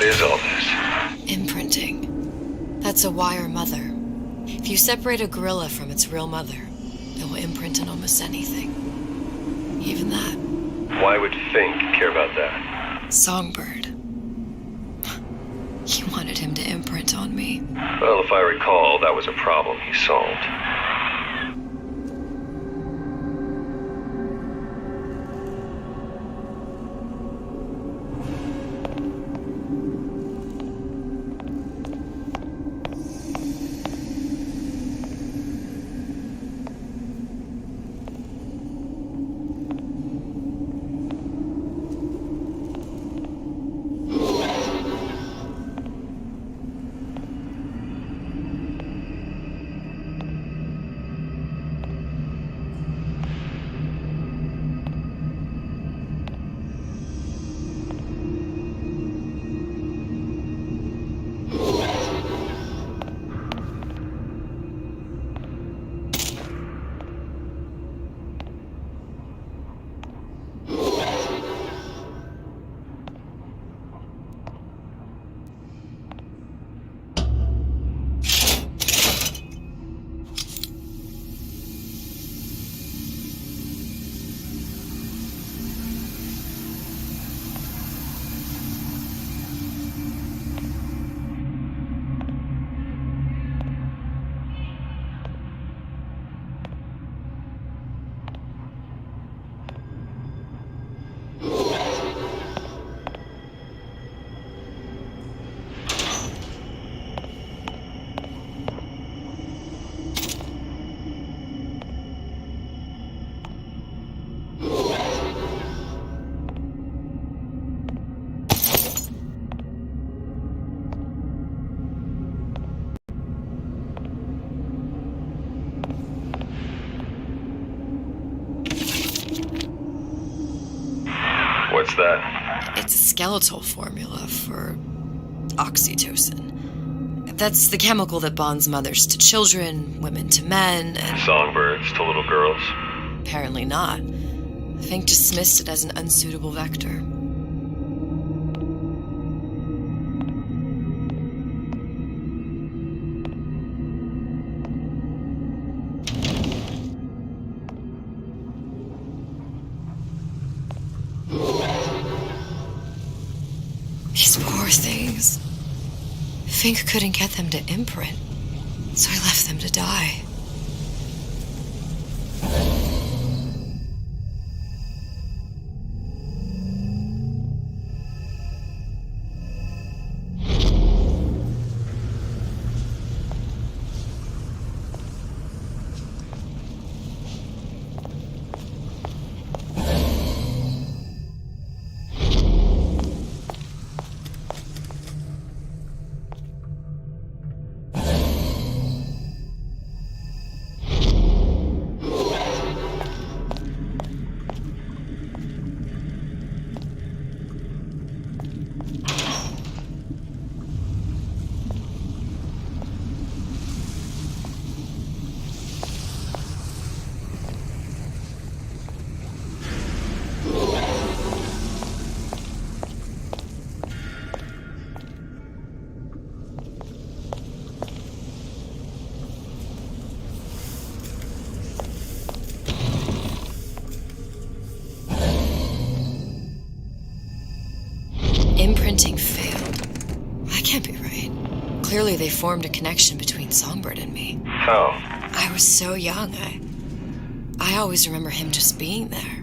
What is all this? Imprinting. That's a wire mother. If you separate a gorilla from its real mother, it will imprint on almost anything. Even that. Why would Fink care about that? Songbird. He wanted him to imprint on me. Well, if I recall, that was a problem he solved. What's that? It's a skeletal formula for oxytocin. That's the chemical that bonds mothers to children, women to men, and... Songbirds to little girls? Apparently not. Fink dismissed it as an unsuitable vector. These poor things. Fink couldn't get them to imprint, so I left them to die. Imprinting failed. That can't be right. Clearly they formed a connection between Songbird and me. How? I was so young. I always remember him just being there.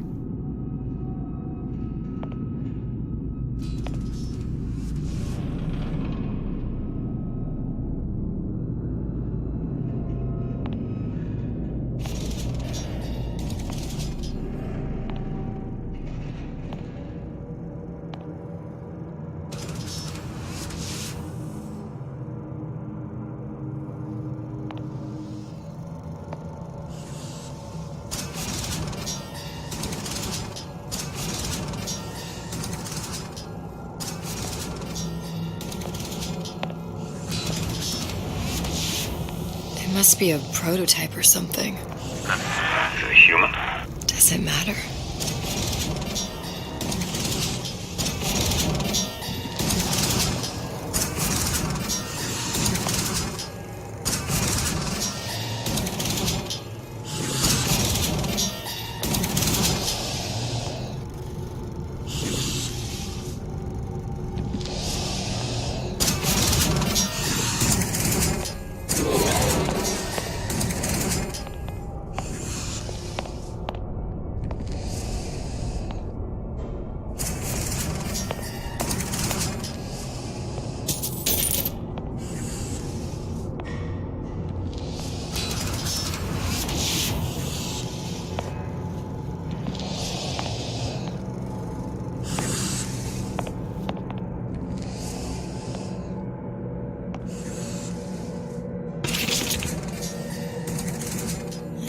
It must be a prototype or something. Is it a human? Does it matter?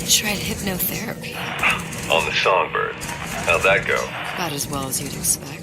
tried hypnotherapy. On the Songbird. How'd that go? About as well as you'd expect.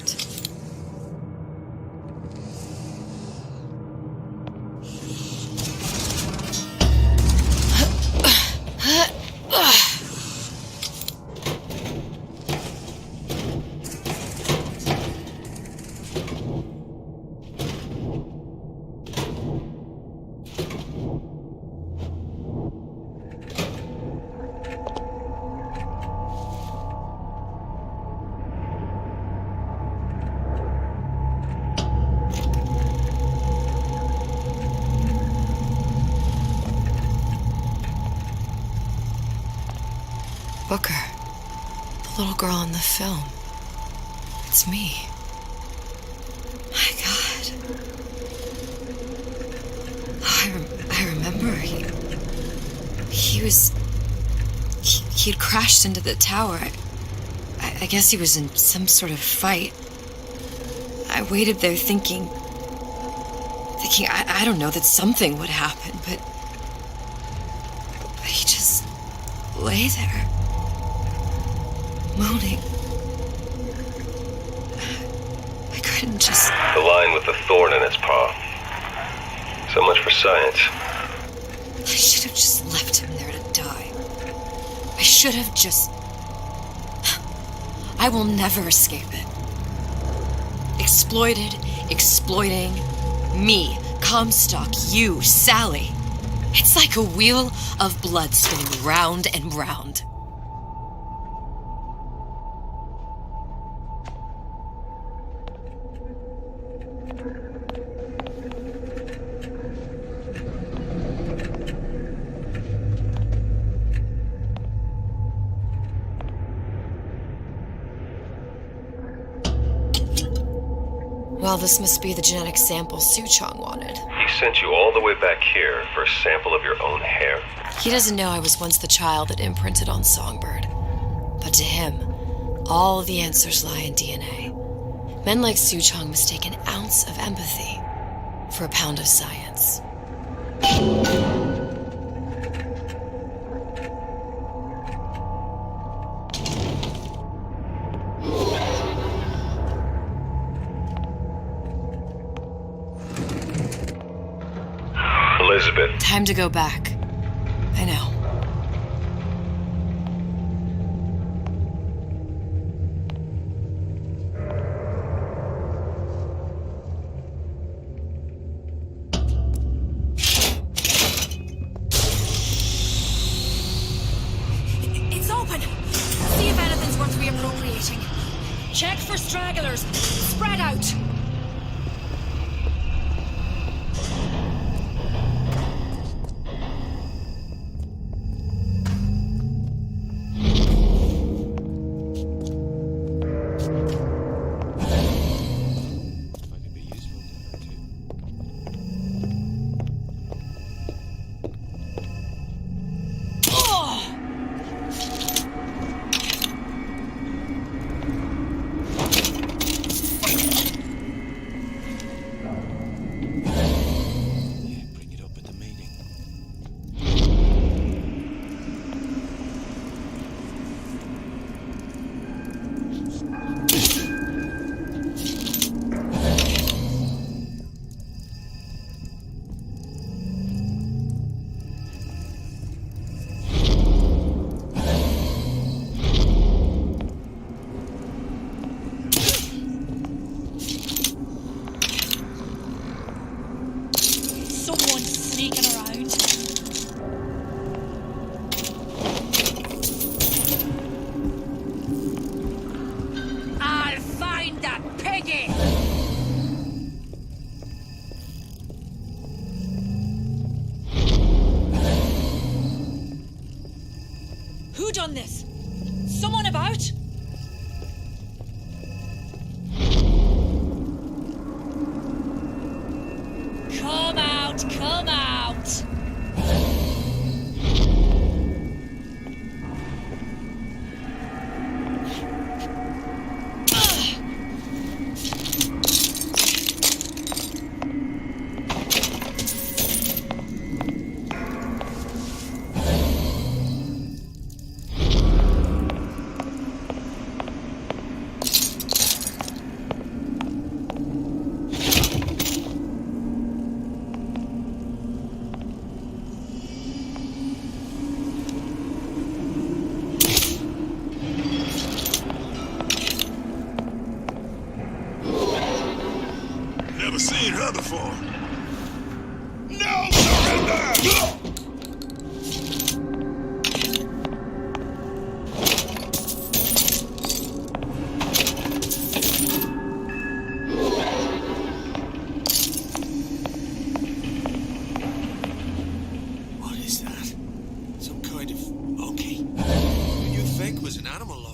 Booker. The little girl in the film. It's me. My God. I remember he'd crashed into the tower. I guess he was in some sort of fight. I waited there thinking I don't know, that something would happen, but he just lay there. Moaning. I couldn't just... The line with the thorn in its paw. So much for science. I should have just left him there to die. I should have just... I will never escape it. Exploited, exploiting, me, Comstock, you, Sally. It's like a wheel of blood spinning round and round. Well, this must be the genetic sample Suchong wanted. He sent you all the way back here for a sample of your own hair? He doesn't know I was once the child that imprinted on Songbird. But to him, all the answers lie in DNA. Men like Suchong must take an ounce of empathy for a pound of science. Elizabeth. Time to go back. I know. It's open. See if anything's worth reappropriating. Check for stragglers. Spread out. Done this? Someone about? Come out, come out! before. No surrender! What is that? Some kind of monkey? Who you think was an animal lover?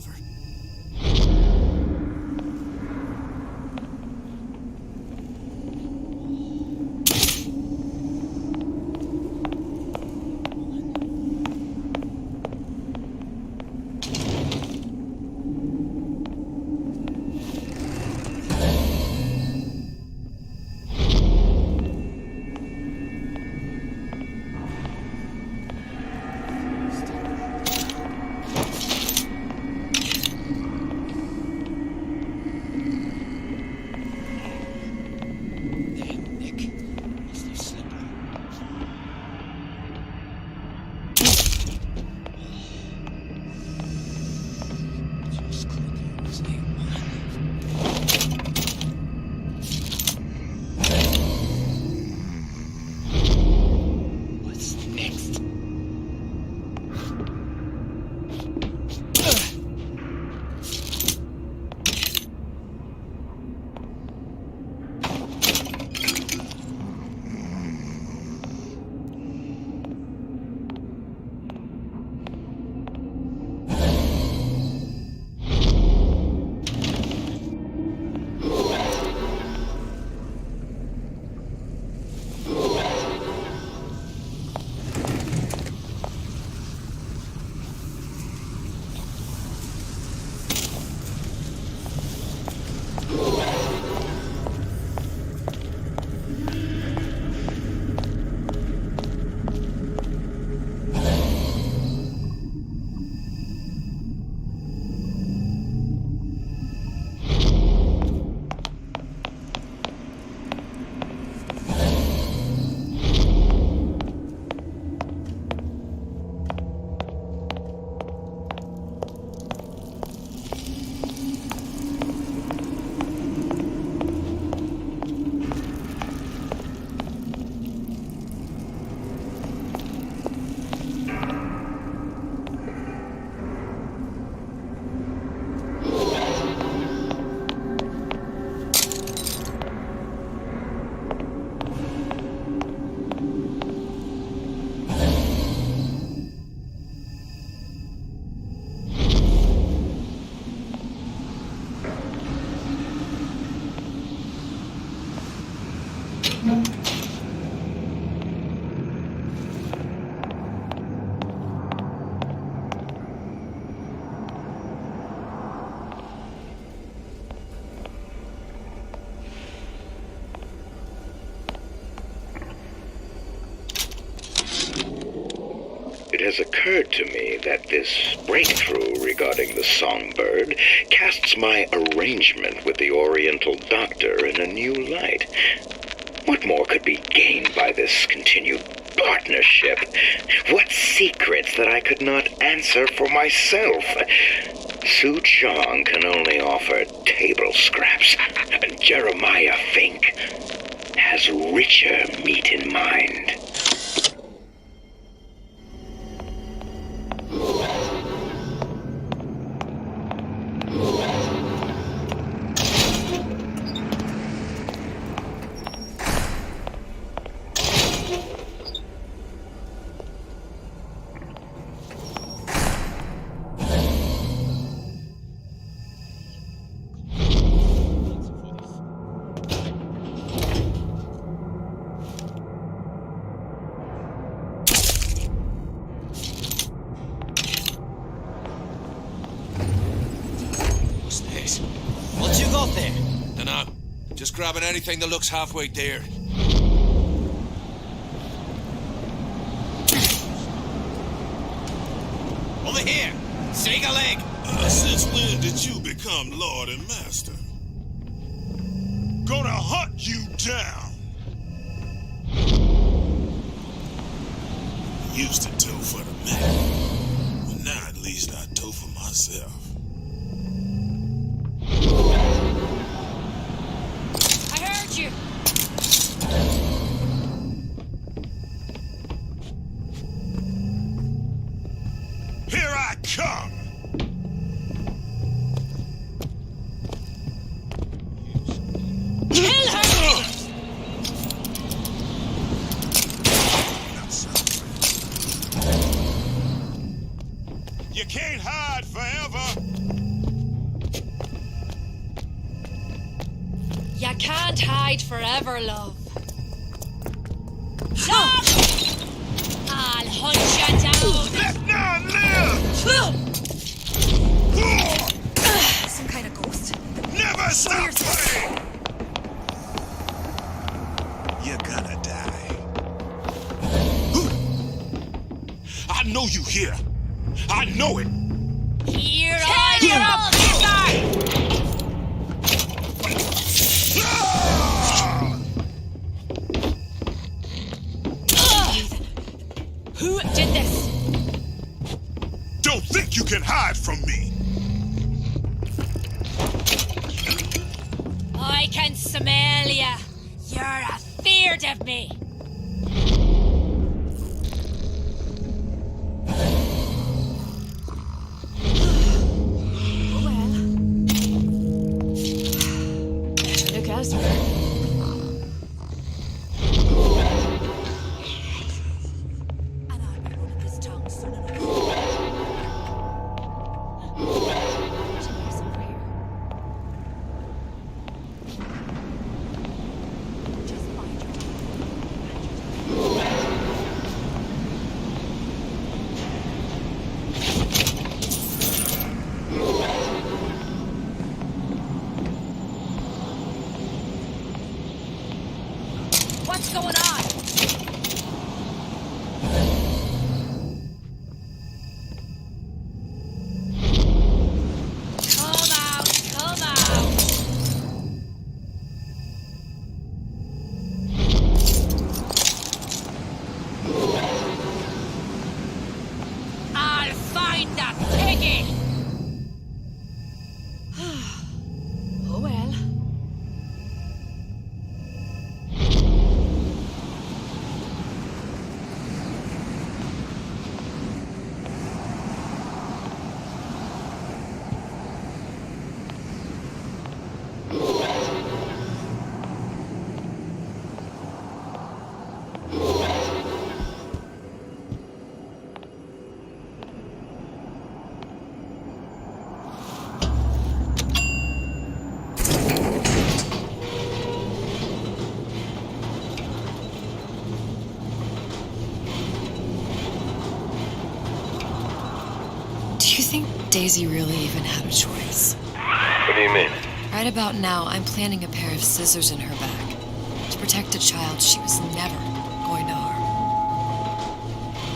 It has occurred to me that this breakthrough regarding the songbird casts my arrangement with the Oriental Doctor in a new light. What more could be gained by this continued partnership? What secrets that I could not answer for myself? Su Chong can only offer table scraps. Jeremiah Fink has richer meat in mind. What you got there? Dunno. Just grabbing anything that looks halfway there. Over here! Shake a leg! Since when did you become Lord and Master? Gonna hunt you down! Used to tow for the man, but now at least I tow for myself. I heard you. I come. Kill her! You can't hide forever. You can't hide forever, love. Stop! I'll hunt you down. Let none live. Some kind of ghost. Never stop playing. You're gonna die. I know you here. I know it. Here I am. Who did this? Don't think you can hide from me. I can smell ya. You're afeard of me. Oh well. Better look elsewhere. And I'll be one of his tongue soon enough. Somebody's over here. Just find your What's going on? Come out, come out. I'll find that piggy. Oh well. Do you think Daisy really even had a choice? What do you mean? Right about now, I'm planting a pair of scissors in her back to protect a child she was never going to harm.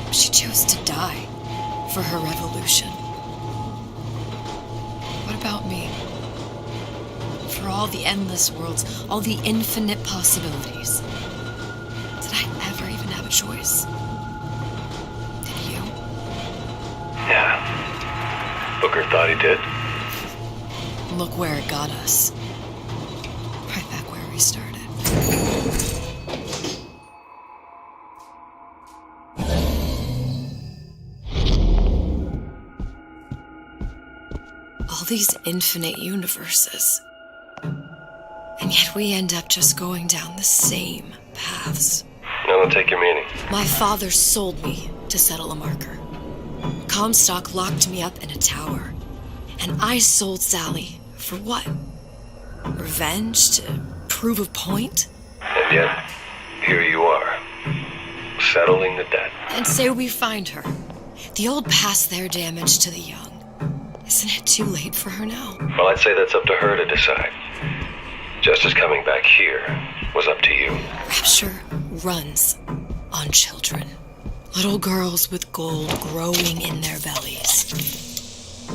But she chose to die for her revolution. What about me? For all the endless worlds, all the infinite possibilities. Did I ever even have a choice? Did you? Yeah. Booker thought he did. Look where it got us. Right back where we started. All these infinite universes. And yet we end up just going down the same paths. I don't take your meaning. My father sold me to settle a marker. Comstock locked me up in a tower. And I sold Sally for what? Revenge? To prove a point? And yet, here you are, settling the debt. And say we find her. The old past their damage to the young. Isn't it too late for her now? Well, I'd say that's up to her to decide. Just as coming back here was up to you. Rapture runs on children. Little girls with gold growing in their bellies.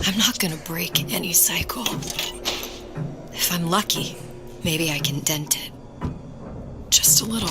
I'm not gonna break any cycle. If I'm lucky, maybe I can dent it. Just a little.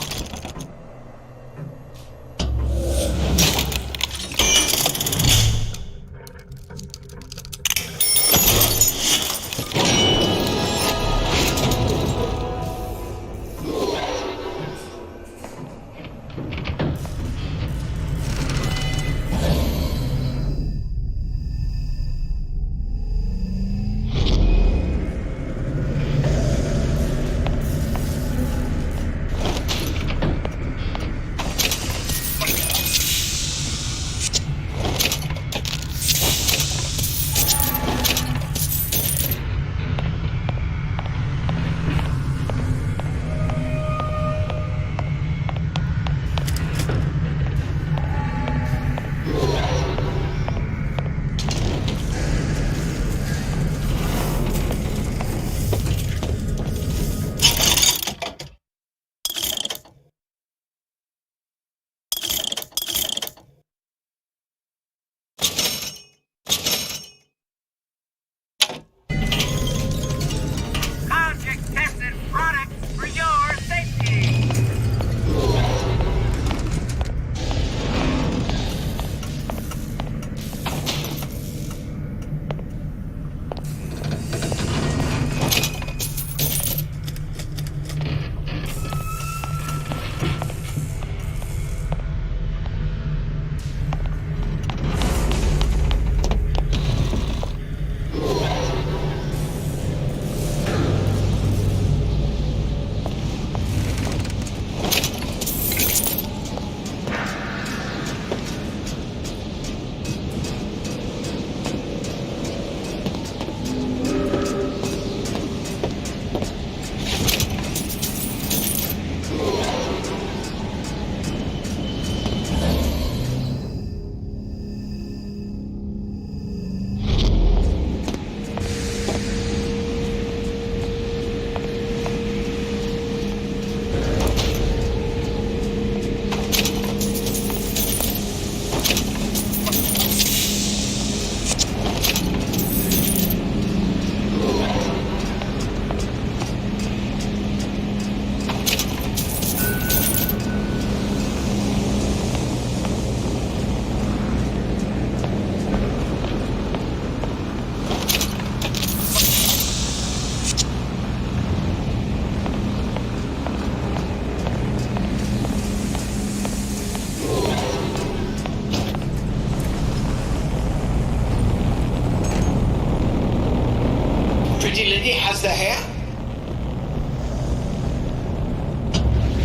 pretty lady has the hair?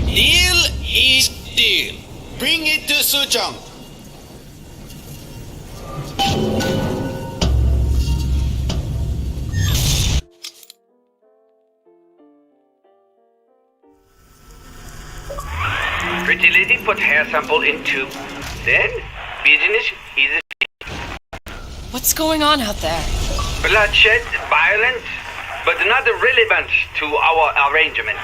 Deal is deal. Bring it to Suchong. Pretty lady put hair sample in tube. Then, business is... What's going on out there? Bloodshed, violence, but not relevant to our arrangement.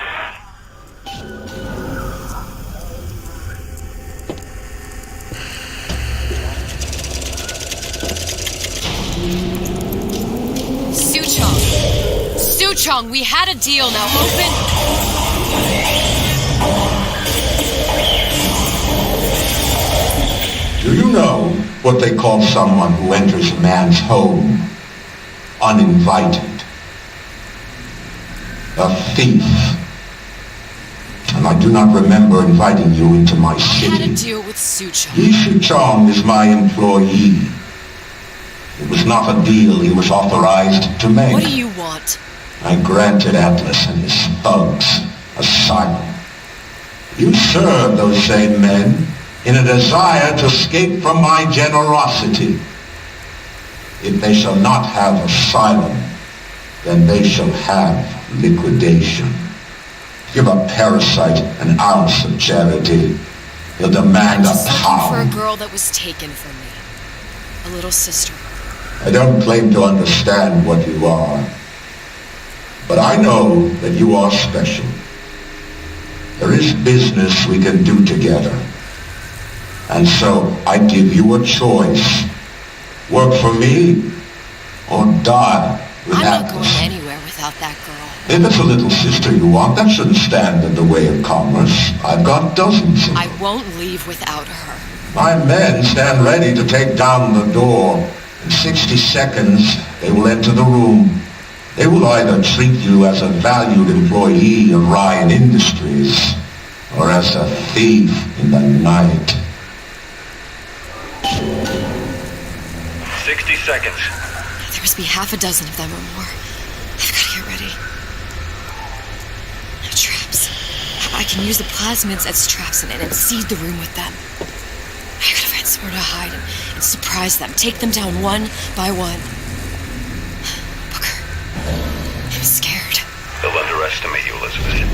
Suchong, we had a deal, now open... Do you know what they call someone who enters a man's home uninvited? A thief. And I do not remember inviting you into my city. I had a deal with Suchong. Li Suchong is my employee. It was not a deal he was authorized to make. What do you want? I granted Atlas and his thugs asylum. You served those same men in a desire to escape from my generosity. If they shall not have asylum, then they shall have liquidation. Give a parasite an ounce of charity. He'll demand a pound. For a girl that was taken from me. A little sister. I don't claim to understand what you are, but I know that you are special. There is business we can do together. And so I give you a choice. Work for me or die with I'm not Atlas. going anywhere without that girl. If it's a little sister you want, that shouldn't stand in the way of commerce. I've got dozens of them. I won't leave without her. My men stand ready to take down the door. In 60 seconds, they will enter the room. They will either treat you as a valued employee of Ryan Industries or as a thief in the night. 60 seconds. There must be half a dozen of them or more. I've got to get ready. No traps. I can use the plasmids as traps and seed the room with them. I gotta find somewhere to hide and surprise them. Take them down one by one. Booker, I'm scared. They'll underestimate you, Elizabeth.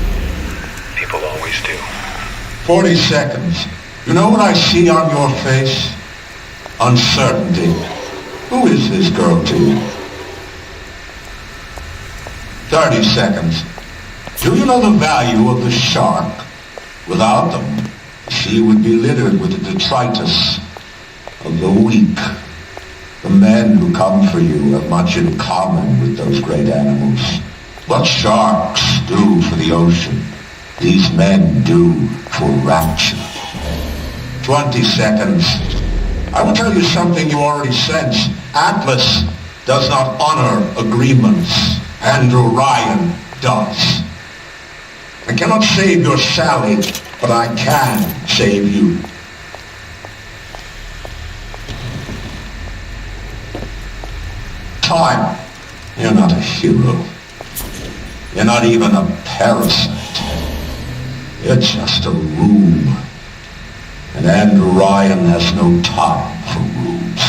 People always do. 40 seconds. You know what I see on your face? Uncertainty. Who is this girl to you? 30 seconds. Do you know the value of the shark? Without them, the sea would be littered with the detritus of the weak. The men who come for you have much in common with those great animals. What sharks do for the ocean, these men do for rapture. 20 seconds. I will tell you something you already sense. Atlas does not honor agreements. Andrew Ryan does. I cannot save your Sally, but I can save you. Time. You're not a hero. You're not even a parasite. You're just a room. And Andrew Ryan has no time for rooms.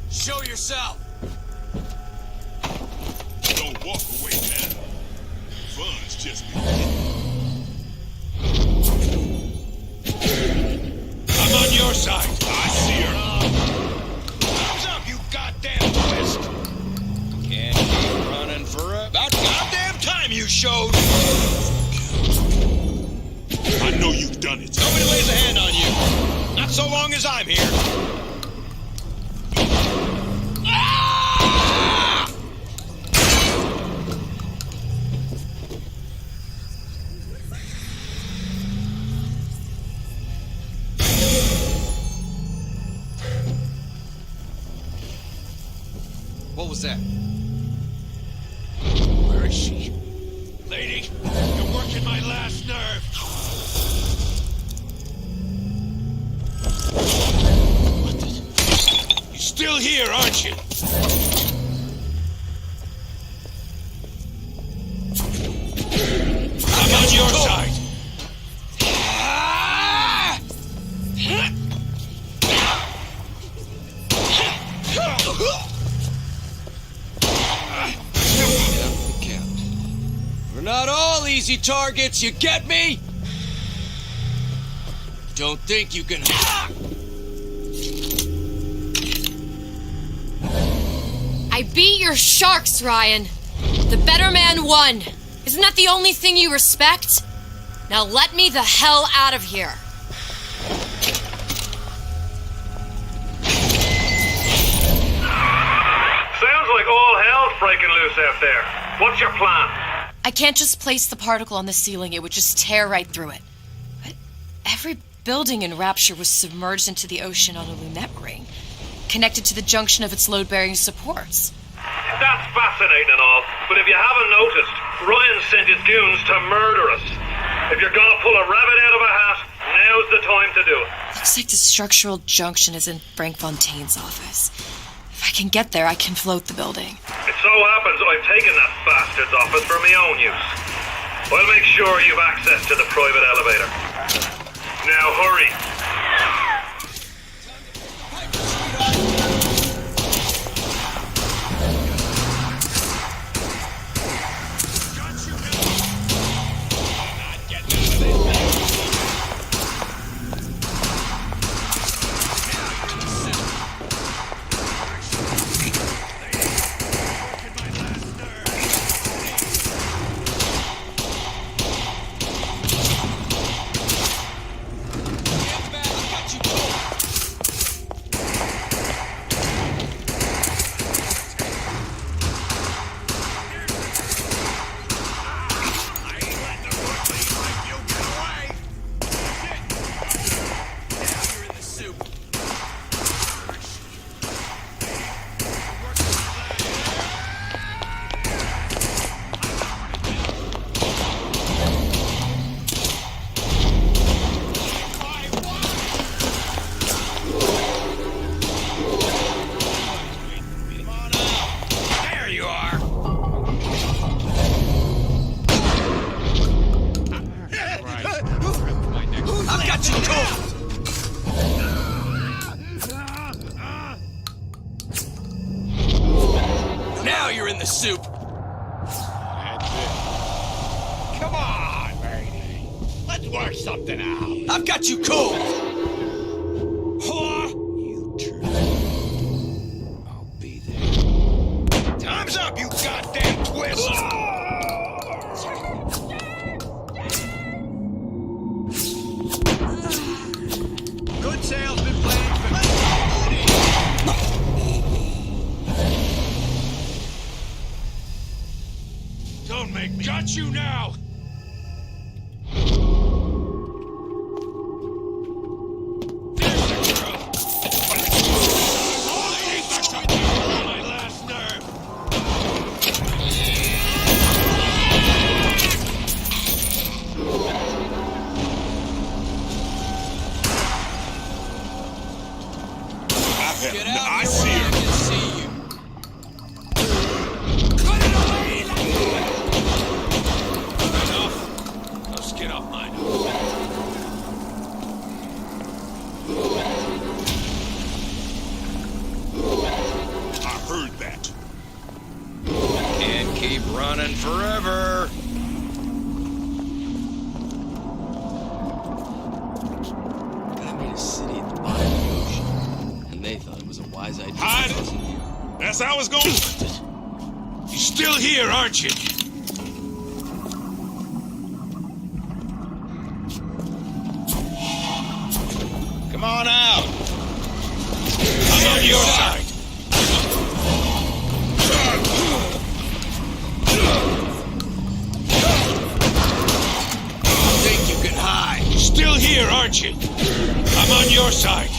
Show yourself. Don't walk away now. Fun's just beginning. I'm on your side. I see her. What's up, you goddamn twist? Can't keep running forever. About goddamn time you showed. I know you've done it. Nobody lays a hand on you. Not so long as I'm here. was that? Where is she? Lady, you're working my last nerve. What the? You're still here, aren't you? I'm on your side. We're not all easy targets, you get me? Don't think you can... I beat your sharks, Ryan. The better man won. Isn't that the only thing you respect? Now let me the hell out of here. Sounds like all hell's breaking loose out there. What's your plan? I can't just place the particle on the ceiling. It would just tear right through it. But every building in Rapture was submerged into the ocean on a lunette ring, connected to the junction of its load-bearing supports. That's fascinating and all, but if you haven't noticed, Ryan sent his goons to murder us. If you're gonna pull a rabbit out of a hat, now's the time to do it. Looks like the structural junction is in Frank Fontaine's office. If I can get there, I can float the building. It so happens I've taken that bastard's office for my own use. I'll make sure you've access to the private elevator. Now hurry. Now you're in the soup. That's it. Come on, Brady. Let's work something out. I've got you cold. You turn. I'll be there. Time's up, you goddamn twist. Good salesman plan for Don't make me. Got you now. Get out I see her. I see you. Enough. No skin off mine. I heard that. Can't keep running forever. I made a city at the bottom of the ocean, and they thought it was a wise idea. Hide! That's how it's going. You're still here, aren't you? Come on out. I'm on your side. Think you can hide? You're still here, aren't you? I'm on your side.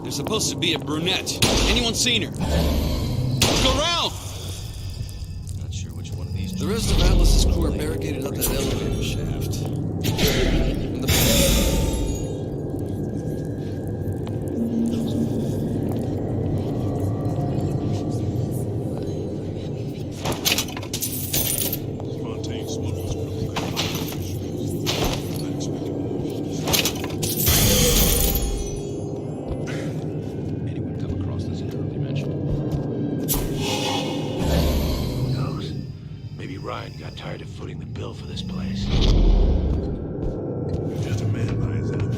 There's supposed to be a brunette. Anyone seen her? Look around! Not sure which one of these... The rest of Atlas's crew are barricaded up that elevator shaft. And the... Ryan got tired of footing the bill for this place. Just a man by his own.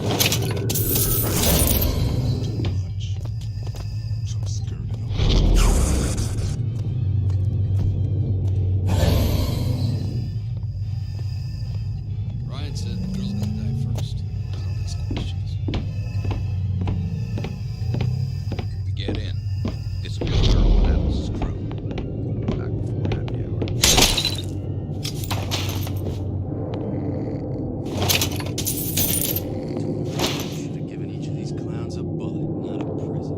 Some skirting Ryan said the girl's gonna die first. I don't ask questions. We get in. Disappear the girl and Atlas's crew. Back before happy hour. Should have given each of these clowns a bullet, not a prison.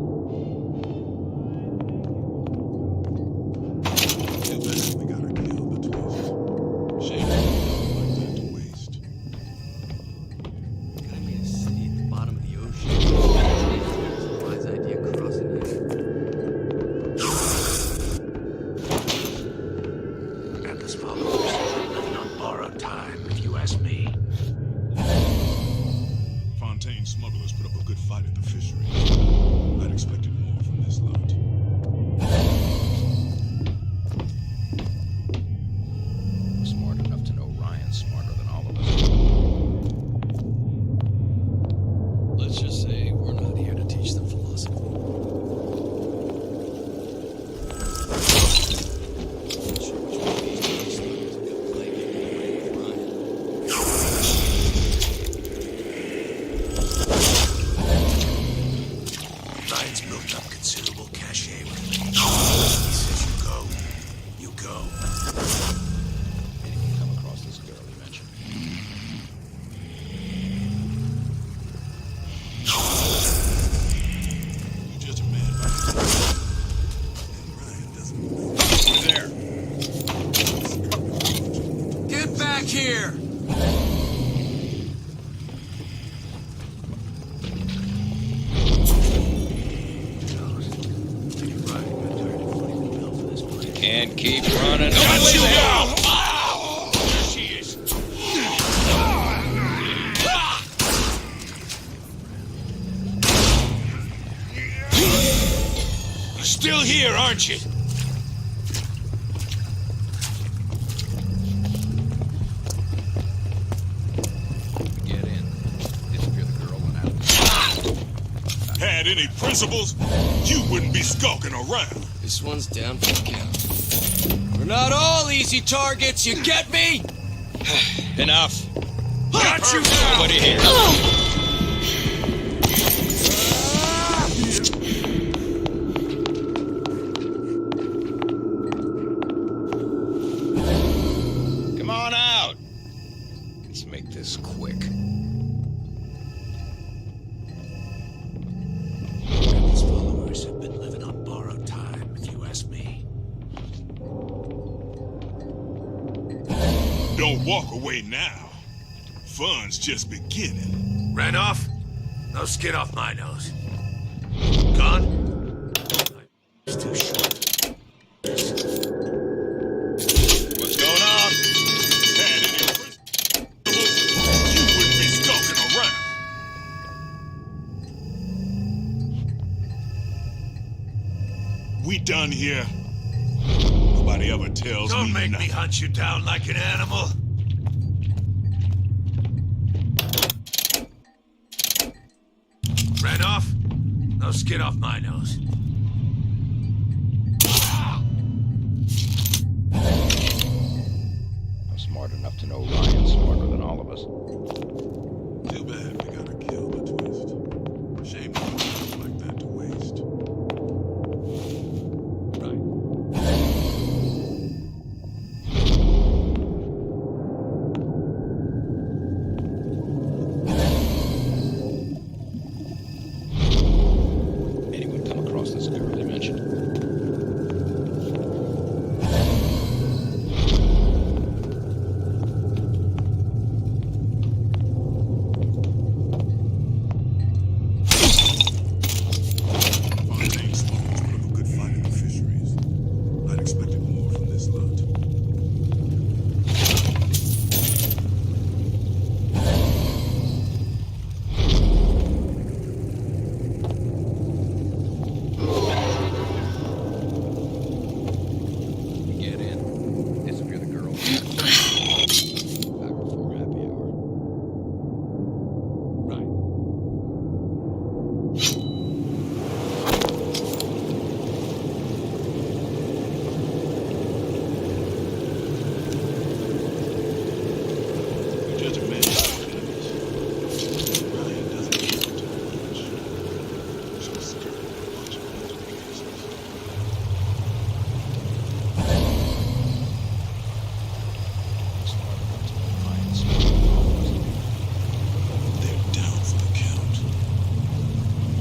Too bad we gotta kill the twist. Shame like that to waste. Guy made a city at the bottom of the ocean. Wise idea crossing here. Atlas followers living on borrowed time, if you ask me. Fontaine smugglers put up a good fight at the fishery. I'd expected more from this lot. We're smart enough to know Ryan's smarter than all of us. Let's just say we're not here to teach them philosophy. Not sure which one of these two slurs are gonna play getting away with Ryan. Ryan's built up considerable cachet with me. He says you go, you go. Anyone come across this girl you mentioned? You're just a man by his own. And Ryan doesn't know. There. Get back here! Can't keep running. Got you now! There she is. You're still here, aren't you? We get in. Disappear the girl and Atlas. Had any principles, you wouldn't be skulking around. This one's down for the count. We're not all easy targets, you get me? Enough. Got you now. Nobody here. Come on out. Let's make this quick. Atlas followers have been living on borrowed time, if you ask me. Don't walk away now. Fun's just beginning. Ran off? No skin off my nose. Gone? It's too short. What's going on? Had any principles, you wouldn't be skulking around. We done here. Nobody ever tells Don't me make nothing. me hunt you down like an animal. Ran off? No skin off my nose. I'm smart enough to know Ryan's smarter than all of us. Too bad we gotta kill the twist. Shame to put something like that to waste.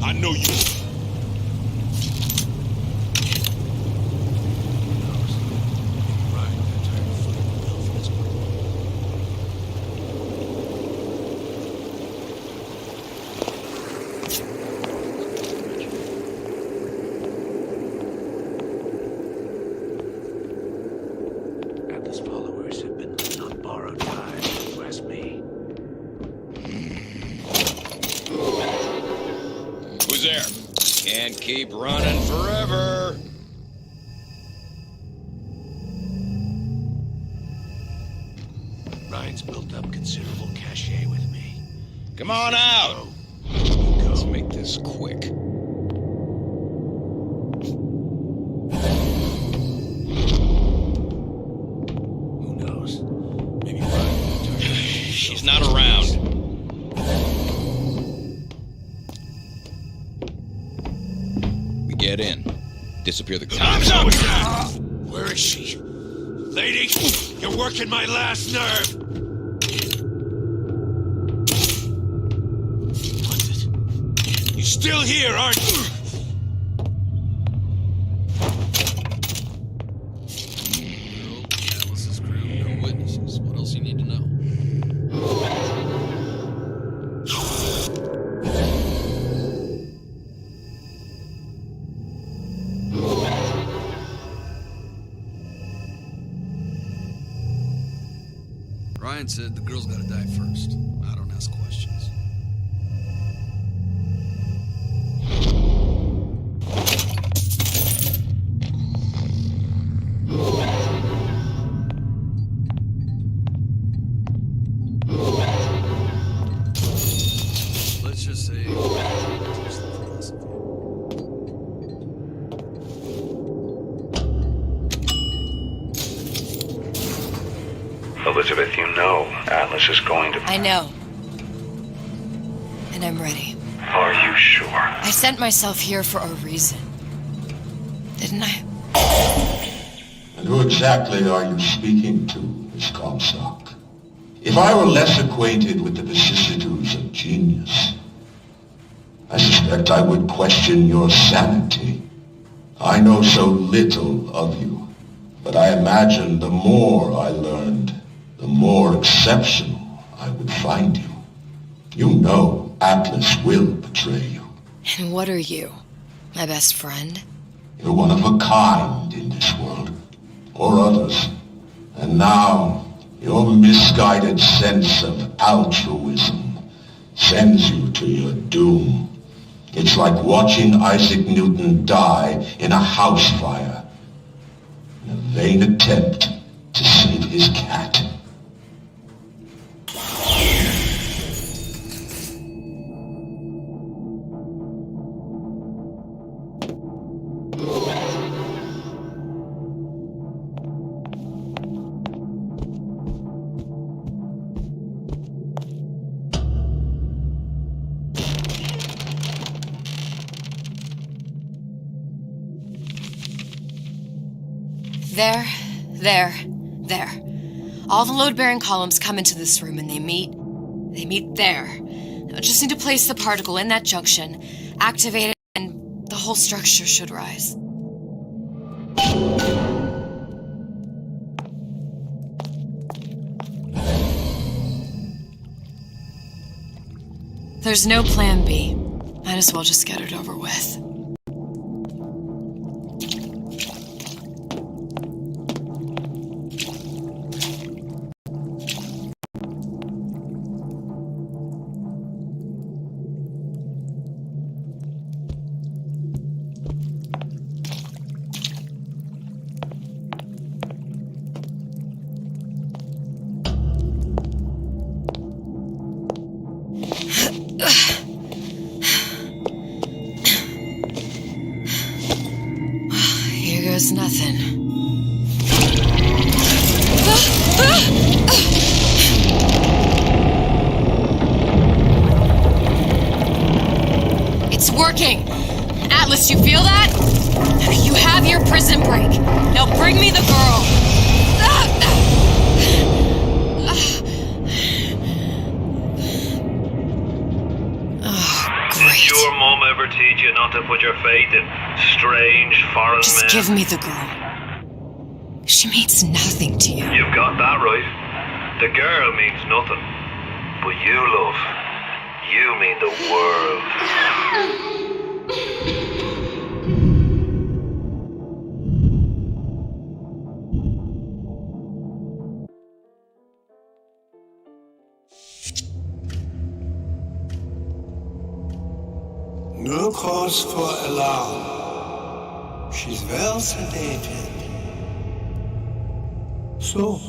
I know you. Atlas followers have been living on borrowed time, if you ask me. Who's there? Can't keep running forever. Ryan's built up considerable cachet with me. Come on out. Let's make this quick. Who knows? Maybe Ryan. She's not around. We get in. Disappear the Time's up! Where is she? Lady, you're working my last nerve! What's it? You're still here, aren't you? Atlas's crew, no witnesses. What else you need to know? Ryan said the girl's gotta die first. I don't ask questions. Let's just say just the philosophy. Elizabeth, you know Atlas is going to... I know. And I'm ready. Are you sure? I sent myself here for a reason. Didn't I? And who exactly are you speaking to, Miss Comstock? If I were less acquainted with the vicissitudes of genius, I suspect I would question your sanity. I know so little of you, but I imagine the more I learned, the more exceptional I would find you. You know Atlas will betray you. And what are you? My best friend? You're one of a kind in this world, or others. And now, your misguided sense of altruism sends you to your doom. It's like watching Isaac Newton die in a house fire, in a vain attempt to save his cat. There. All the load-bearing columns come into this room and they meet there. Now just need to place the particle in that junction, activate it, and the whole structure should rise. There's no plan B. Might as well just get it over with. Here goes nothing. It's working! Atlas, you feel that? You have your prison break. Now bring me the girl. Oh, great. your mum ever teach you not to put your faith in strange foreign Just men? give me the girl. She means nothing to you. You've got that right. The girl means nothing. But you, love, you mean the world. No cause for alarm. She's well sedated. So,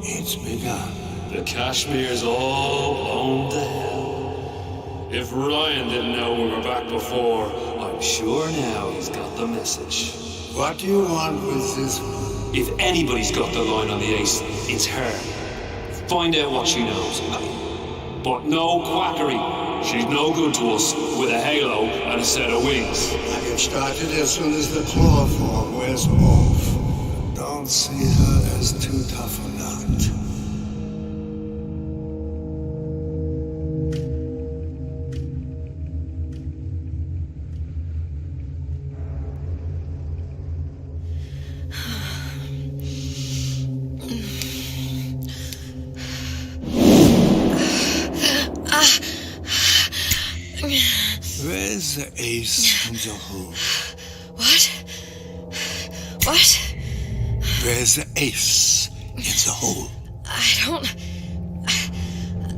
it's begun. The Kashmir's all blown to hell. If Ryan didn't know we were back before, I'm sure now he's got the message. What do you want with this? If anybody's got the line on the ace, it's her. Find out what she knows. But no quackery. She's no good to us with a halo and a set of wings. I get started as soon as the claw form wears off. Don't see her as too tough a nut. Where's the ace in the hole? What? What? Where's the ace in the hole?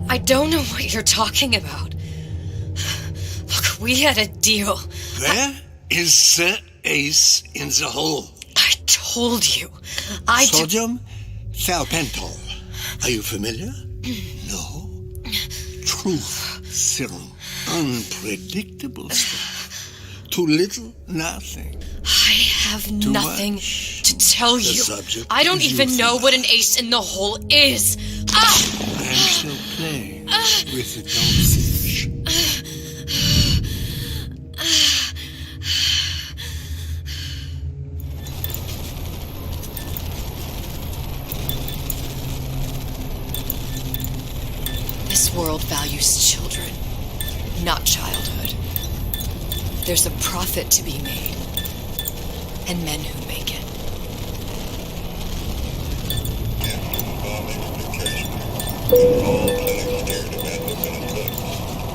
I don't know what you're talking about. Look, we had a deal. Where is the ace in the hole? I told you. Sodium thiopental. Are you familiar? No. Truth serum. Unpredictable stuff. Too little, nothing. I have Too nothing much. to tell The you. subject I don't is even know euthanasia. what an ace in the hole is. Ah! I'm still playing with the dosage. This world values children, not childhood. There's a profit to be made, and men who make it. All clinics stared at Madison and Cook,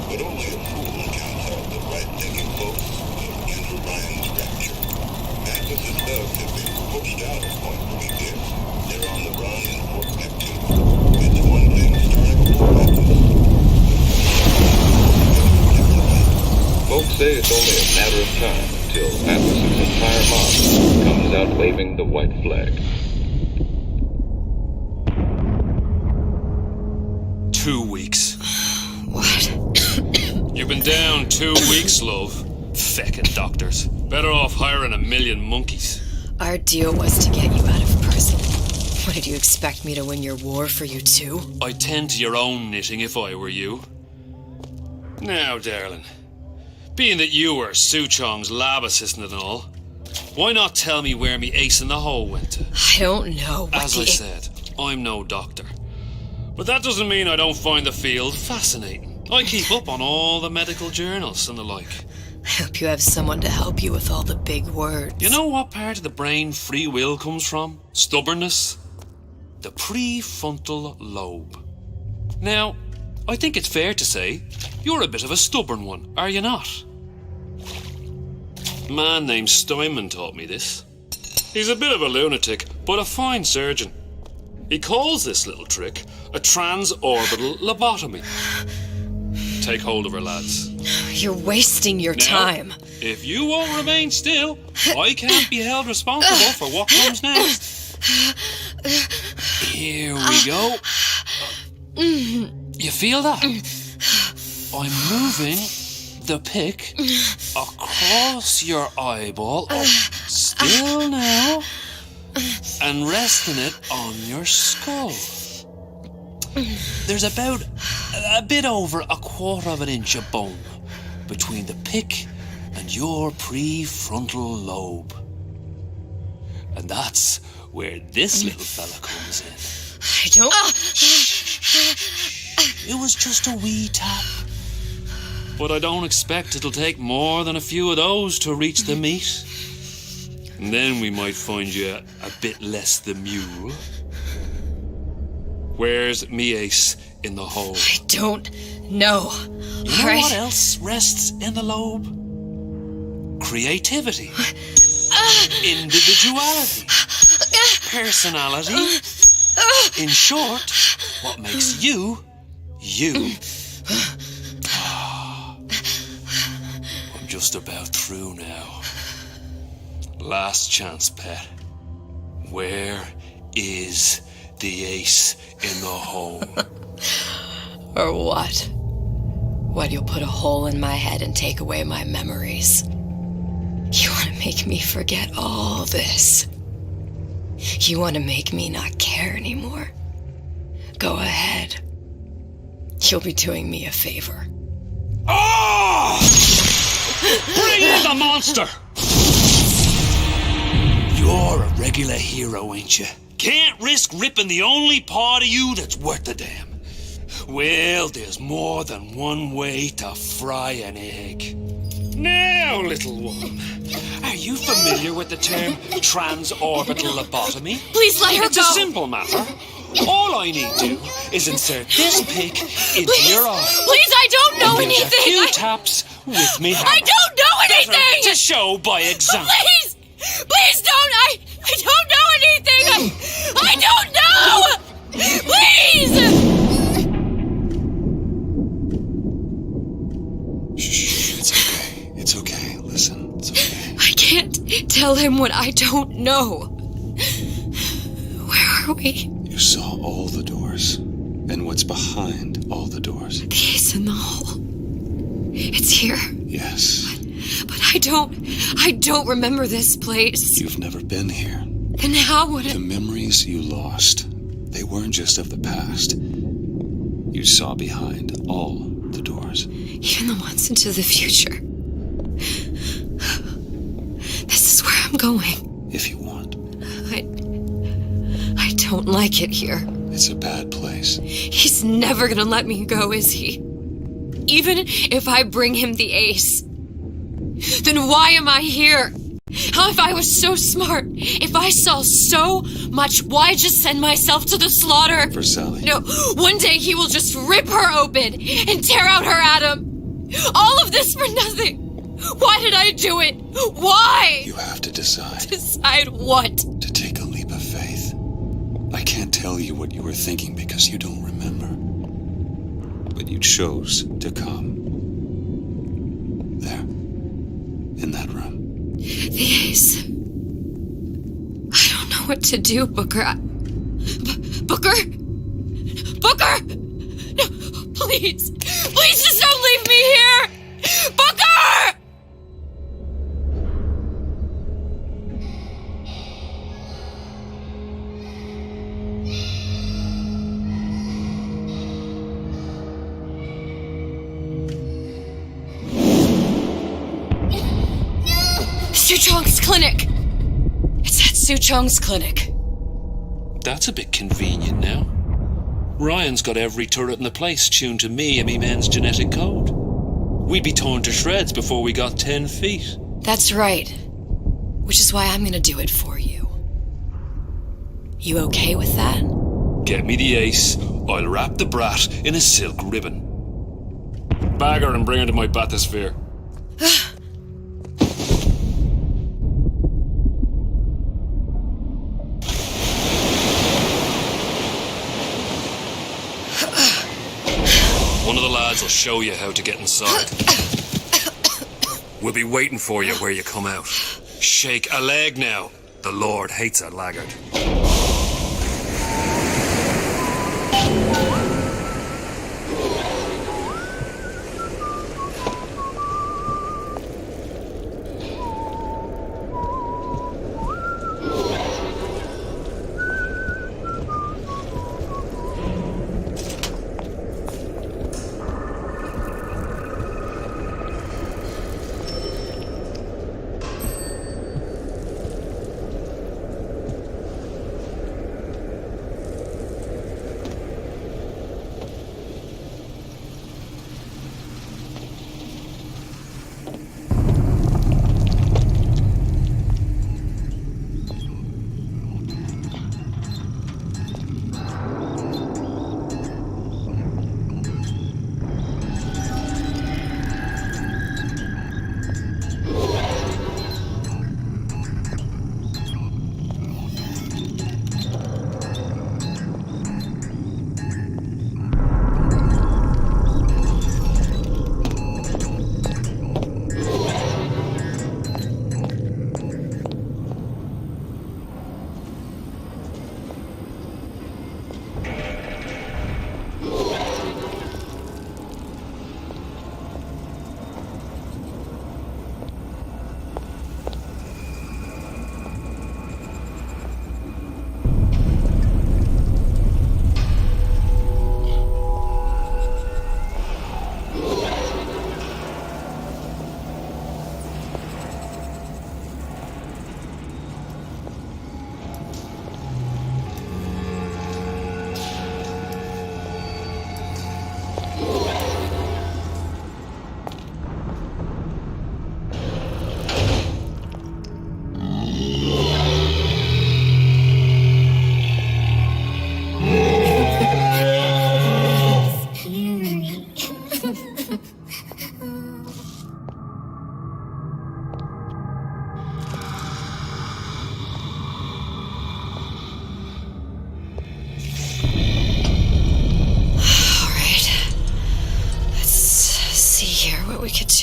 but only a fool counts out the right-thinking folks of Andrew Ryan's rapture. Madison's thugs have been pushed out of Point Prometheus. They're on the run in Fort Neptune. It's one thing starting a war Atlas. Folks say it's only a matter of time until Atlas's entire mob comes out waving the white flag. 2 weeks. What? You've been down 2 weeks, love. Feckin' doctors. Better off hiring a million monkeys. Our deal was to get you out of prison. What, did you expect me to win your war for you too? I'd tend to your own knitting if I were you. Now, darling, being that you were Su Chong's lab assistant and all, why not tell me where me ace in the hole went to? I don't know what As I said, I'm no doctor. But that doesn't mean I don't find the field fascinating. I keep up on all the medical journals and the like. I hope you have someone to help you with all the big words. You know what part of the brain free will comes from? Stubbornness? The prefrontal lobe. Now, I think it's fair to say you're a bit of a stubborn one, are you not? A man named Steinman taught me this. He's a bit of a lunatic, but a fine surgeon. He calls this little trick a transorbital lobotomy. Take hold of her, lads. You're wasting your Now, time. If you won't remain still, I can't be held responsible for what comes next. Here we go. You feel that? I'm moving the pick across your eyeball, still now, and resting it on your skull. There's about a bit over 1/4 of an inch of bone between the pick and your prefrontal lobe. And that's where this little fella comes in. I don't... It was just a wee tap. But I don't expect it'll take more than a few of those to reach the meat. And then we might find you a bit less the mule. Where's me ace in the hole? I don't know. You know what else rests in the lobe? Creativity. Individuality. Personality. In short, what makes you, you. I'm just about through now. Last chance, pet. Where is the ace in the hole? Or what? What, you'll put a hole in my head and take away my memories? You want to make me forget all this? You want to make me not care anymore? Go ahead. You'll be doing me a favor. Oh! Bring in the monster! You're a regular hero, ain't you? Can't risk ripping the only part of you that's worth a damn. Well, there's more than one way to fry an egg. Now, little one, are you familiar with the term transorbital lobotomy? Please let her It's go. a simple matter. All I need to do is insert this pick into your arm. Please, I don't know and anything. A few taps with me hammer. I don't know anything. Better to show by example. Please, please don't. I don't know anything. I don't know. Please. Shh, it's okay. It's okay. Listen, it's okay. I can't tell him what I don't know. Where are we? You saw all the doors, and what's behind all the doors. The ace in the hole. It's here. Yes. But I don't remember this place. You've never been here. Then how would The memories you lost, they weren't just of the past. You saw behind all the doors. Even the ones into the future. This is where I'm going. If you want. I don't like it here. It's a bad place. He's never gonna let me go, is he? Even if I bring him the ace. Then why am I here? How if I was so smart? If I saw so much, why just send myself to the slaughter? For Sally. No, one day he will just rip her open and tear out her atom. All of this for nothing. Why did I do it? Why? You have to decide. Decide what? To take a leap of faith. I can't tell you what you were thinking because you don't remember. But you chose to come. There. In that room. The ace. I don't know what to do, Booker. Booker? Booker! No, please. Please just don't leave me here! Booker! Suchong's clinic! It's at Suchong's clinic. That's a bit convenient now. Ryan's got every turret in the place tuned to me and me men's genetic code. We'd be torn to shreds before we got 10 feet. That's right. Which is why I'm gonna do it for you. You okay with that? Get me the ace, I'll wrap the brat in a silk ribbon. Bag her and bring her to my bathysphere. One of the lads will show you how to get inside. We'll be waiting for you where you come out. Shake a leg now. The Lord hates a laggard.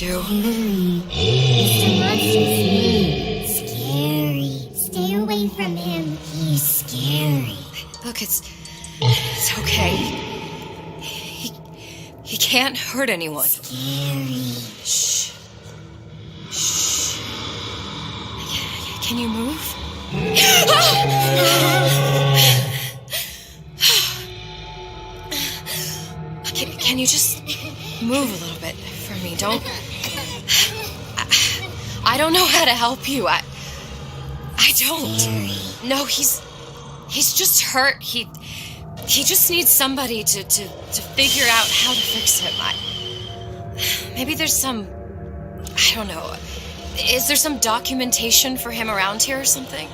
you. Mr. Monster's mean. Scary. Stay away from him. He's scary. Look, it's okay. He can't hurt anyone. Scary. Shh. Shh. Can you move? Can you just move a little bit for me? Don't... I don't know how to help you. I don't. No, he's just hurt. He just needs somebody to figure out how to fix him. Maybe there's some... I don't know. Is there some documentation for him around here or something?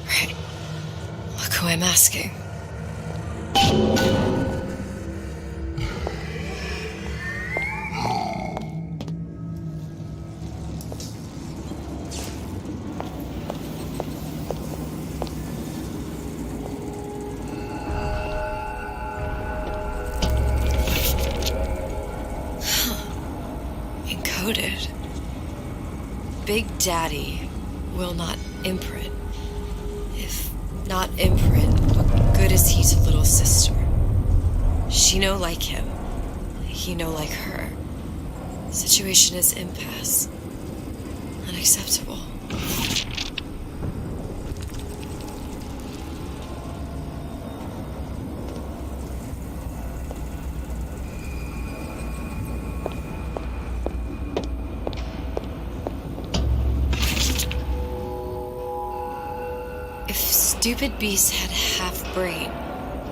Right. Look who I'm asking. Encoded. Big Daddy will not imprint. If not imprint, what good is he to little sister? She no like him. He no like her. Situation is impasse. Unacceptable. If stupid beasts had half brain,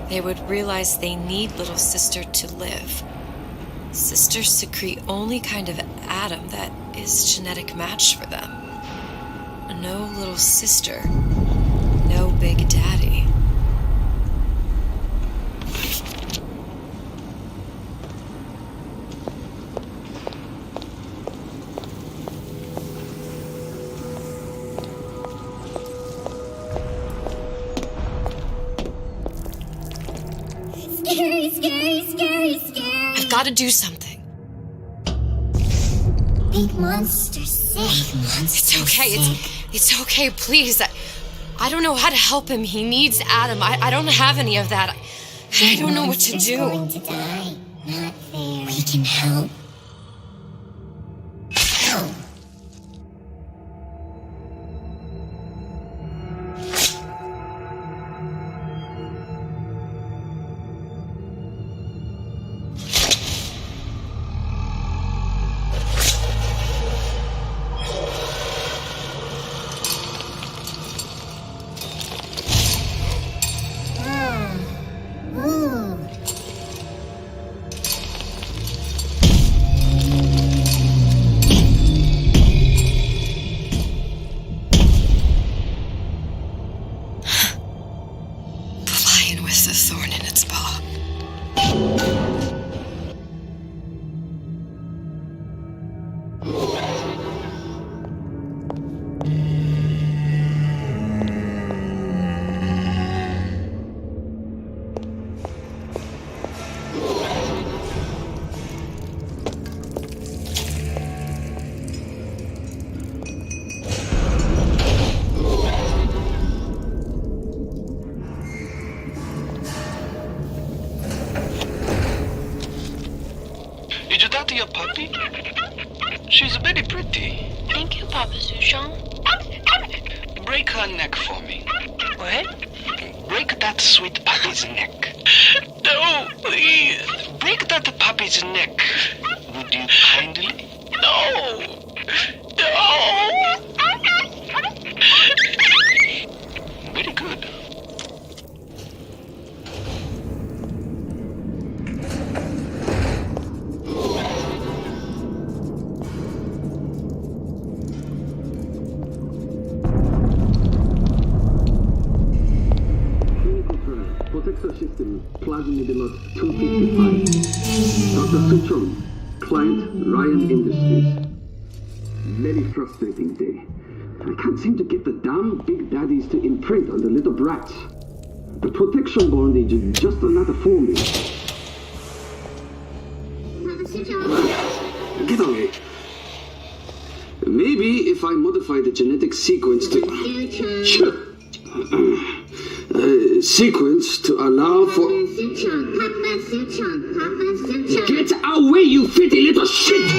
they would realize they need little sister to live. Sisters secrete only kind of atom that is genetic match for them. No little sister, no Big Daddy. Scary, scary, scary, scary. I've got to do something. Big monster sick. It's okay. It's okay. Please. I don't know how to help him. He needs Adam. I don't have any of that. I don't know what to do. Going to die. Not fair. We can help. Help. Ooh. The lion with the thorn in its paw. Did you talk to your puppy? She's very pretty. Thank you, Papa Sushon. Break her neck for me. What? Break that sweet puppy's neck. No, please. Break that puppy's neck. Would you kindly? No. No. Very good. System, Plasmid Lot 255. Dr. Suchong, client Ryan Industries. Very frustrating day. I can't seem to get the damn Big Daddies to imprint on the little brats. The protection bond is just another formula. Get away. Maybe if I modify the genetic sequence to... sequence to allow for... Get away, you fitty little shit!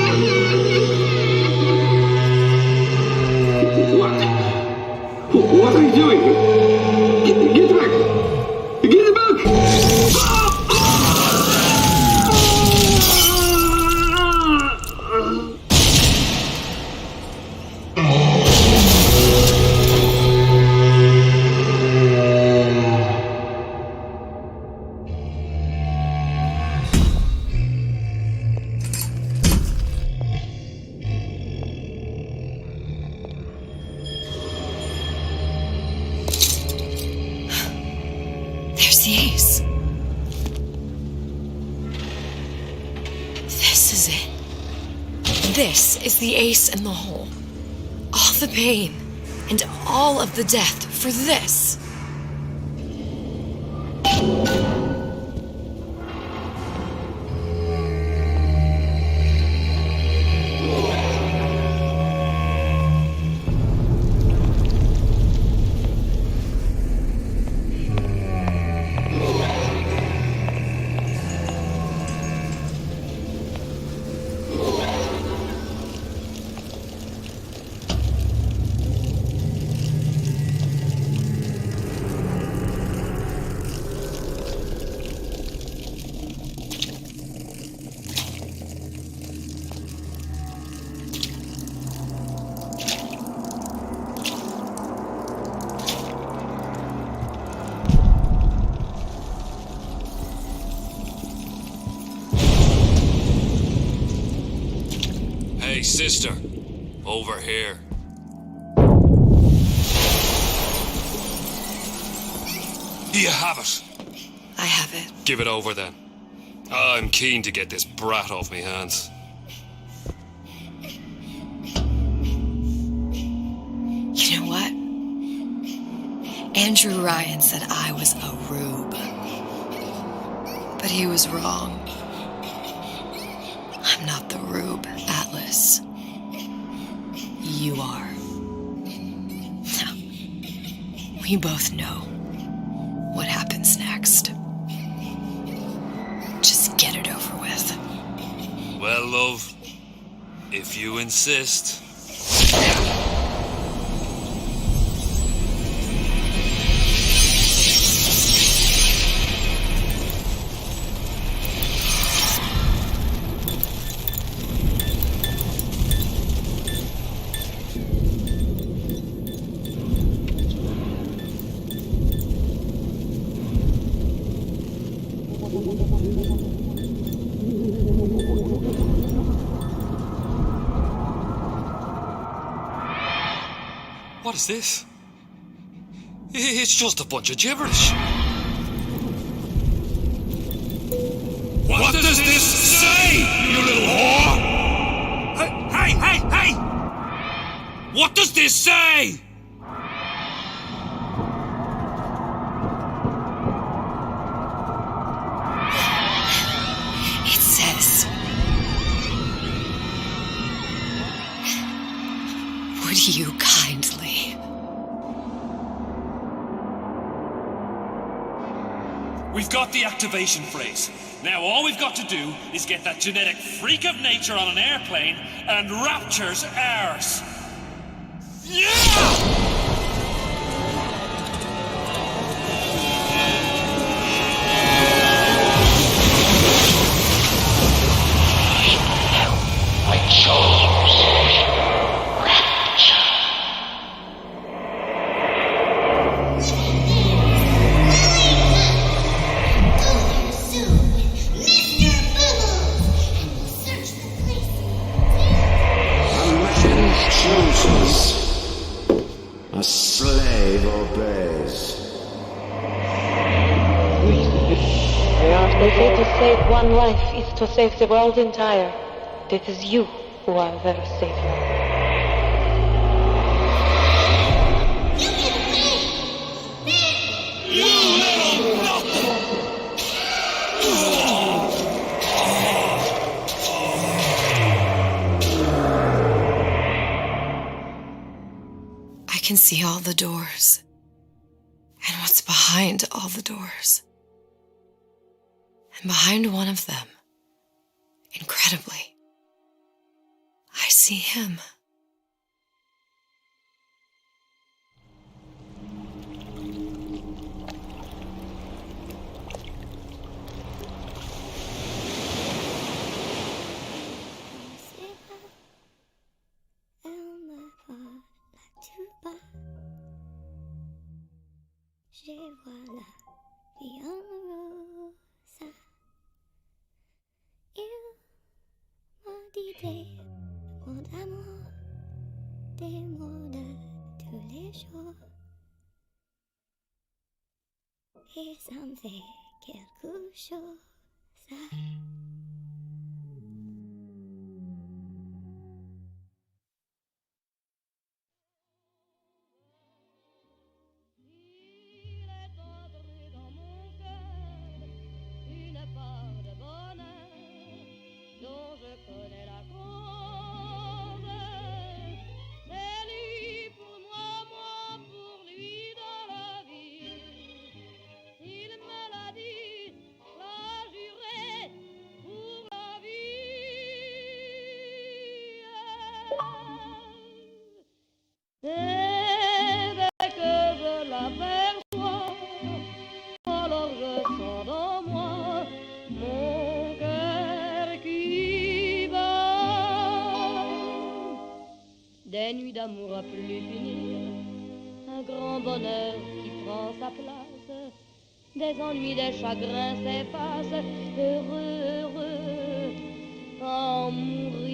What are you doing? Get back! Get back! There's the ace. This is it. This is the ace in the hole. All the pain and all of the death for this. Hey, sister. Over here. You have it. I have it. Give it over then. I'm keen to get this brat off me hands. You know what? Andrew Ryan said I was a rube. But he was wrong. I'm not the rube, Atlas. You are. Now, we both know what happens next. Just get it over with. Well, love, if you insist. What is this? It's just a bunch of gibberish. What does this say, you little whore? Hey! What does this say? It says, would you kindly? We've got the activation phrase. Now all we've got to do is get that genetic freak of nature on an airplane and Rapture's ours. Yeah! I chose a slave obeys. They say to save one life is to save the world entire. It is you who are their savior. can see all the doors. And what's behind all the doors. And behind one of them, incredibly, I see him. Je vois la vie en rose. Il m'a dit des mots d'amour, des mots de tous les jours. Et ça me fait quelque chose. Et dès que je l'aperçois, alors je sens dans moi mon cœur qui bat. Des nuits d'amour à plus finir, un grand bonheur qui prend sa place, des ennuis, des chagrins s'effacent, heureux, heureux, en mourir.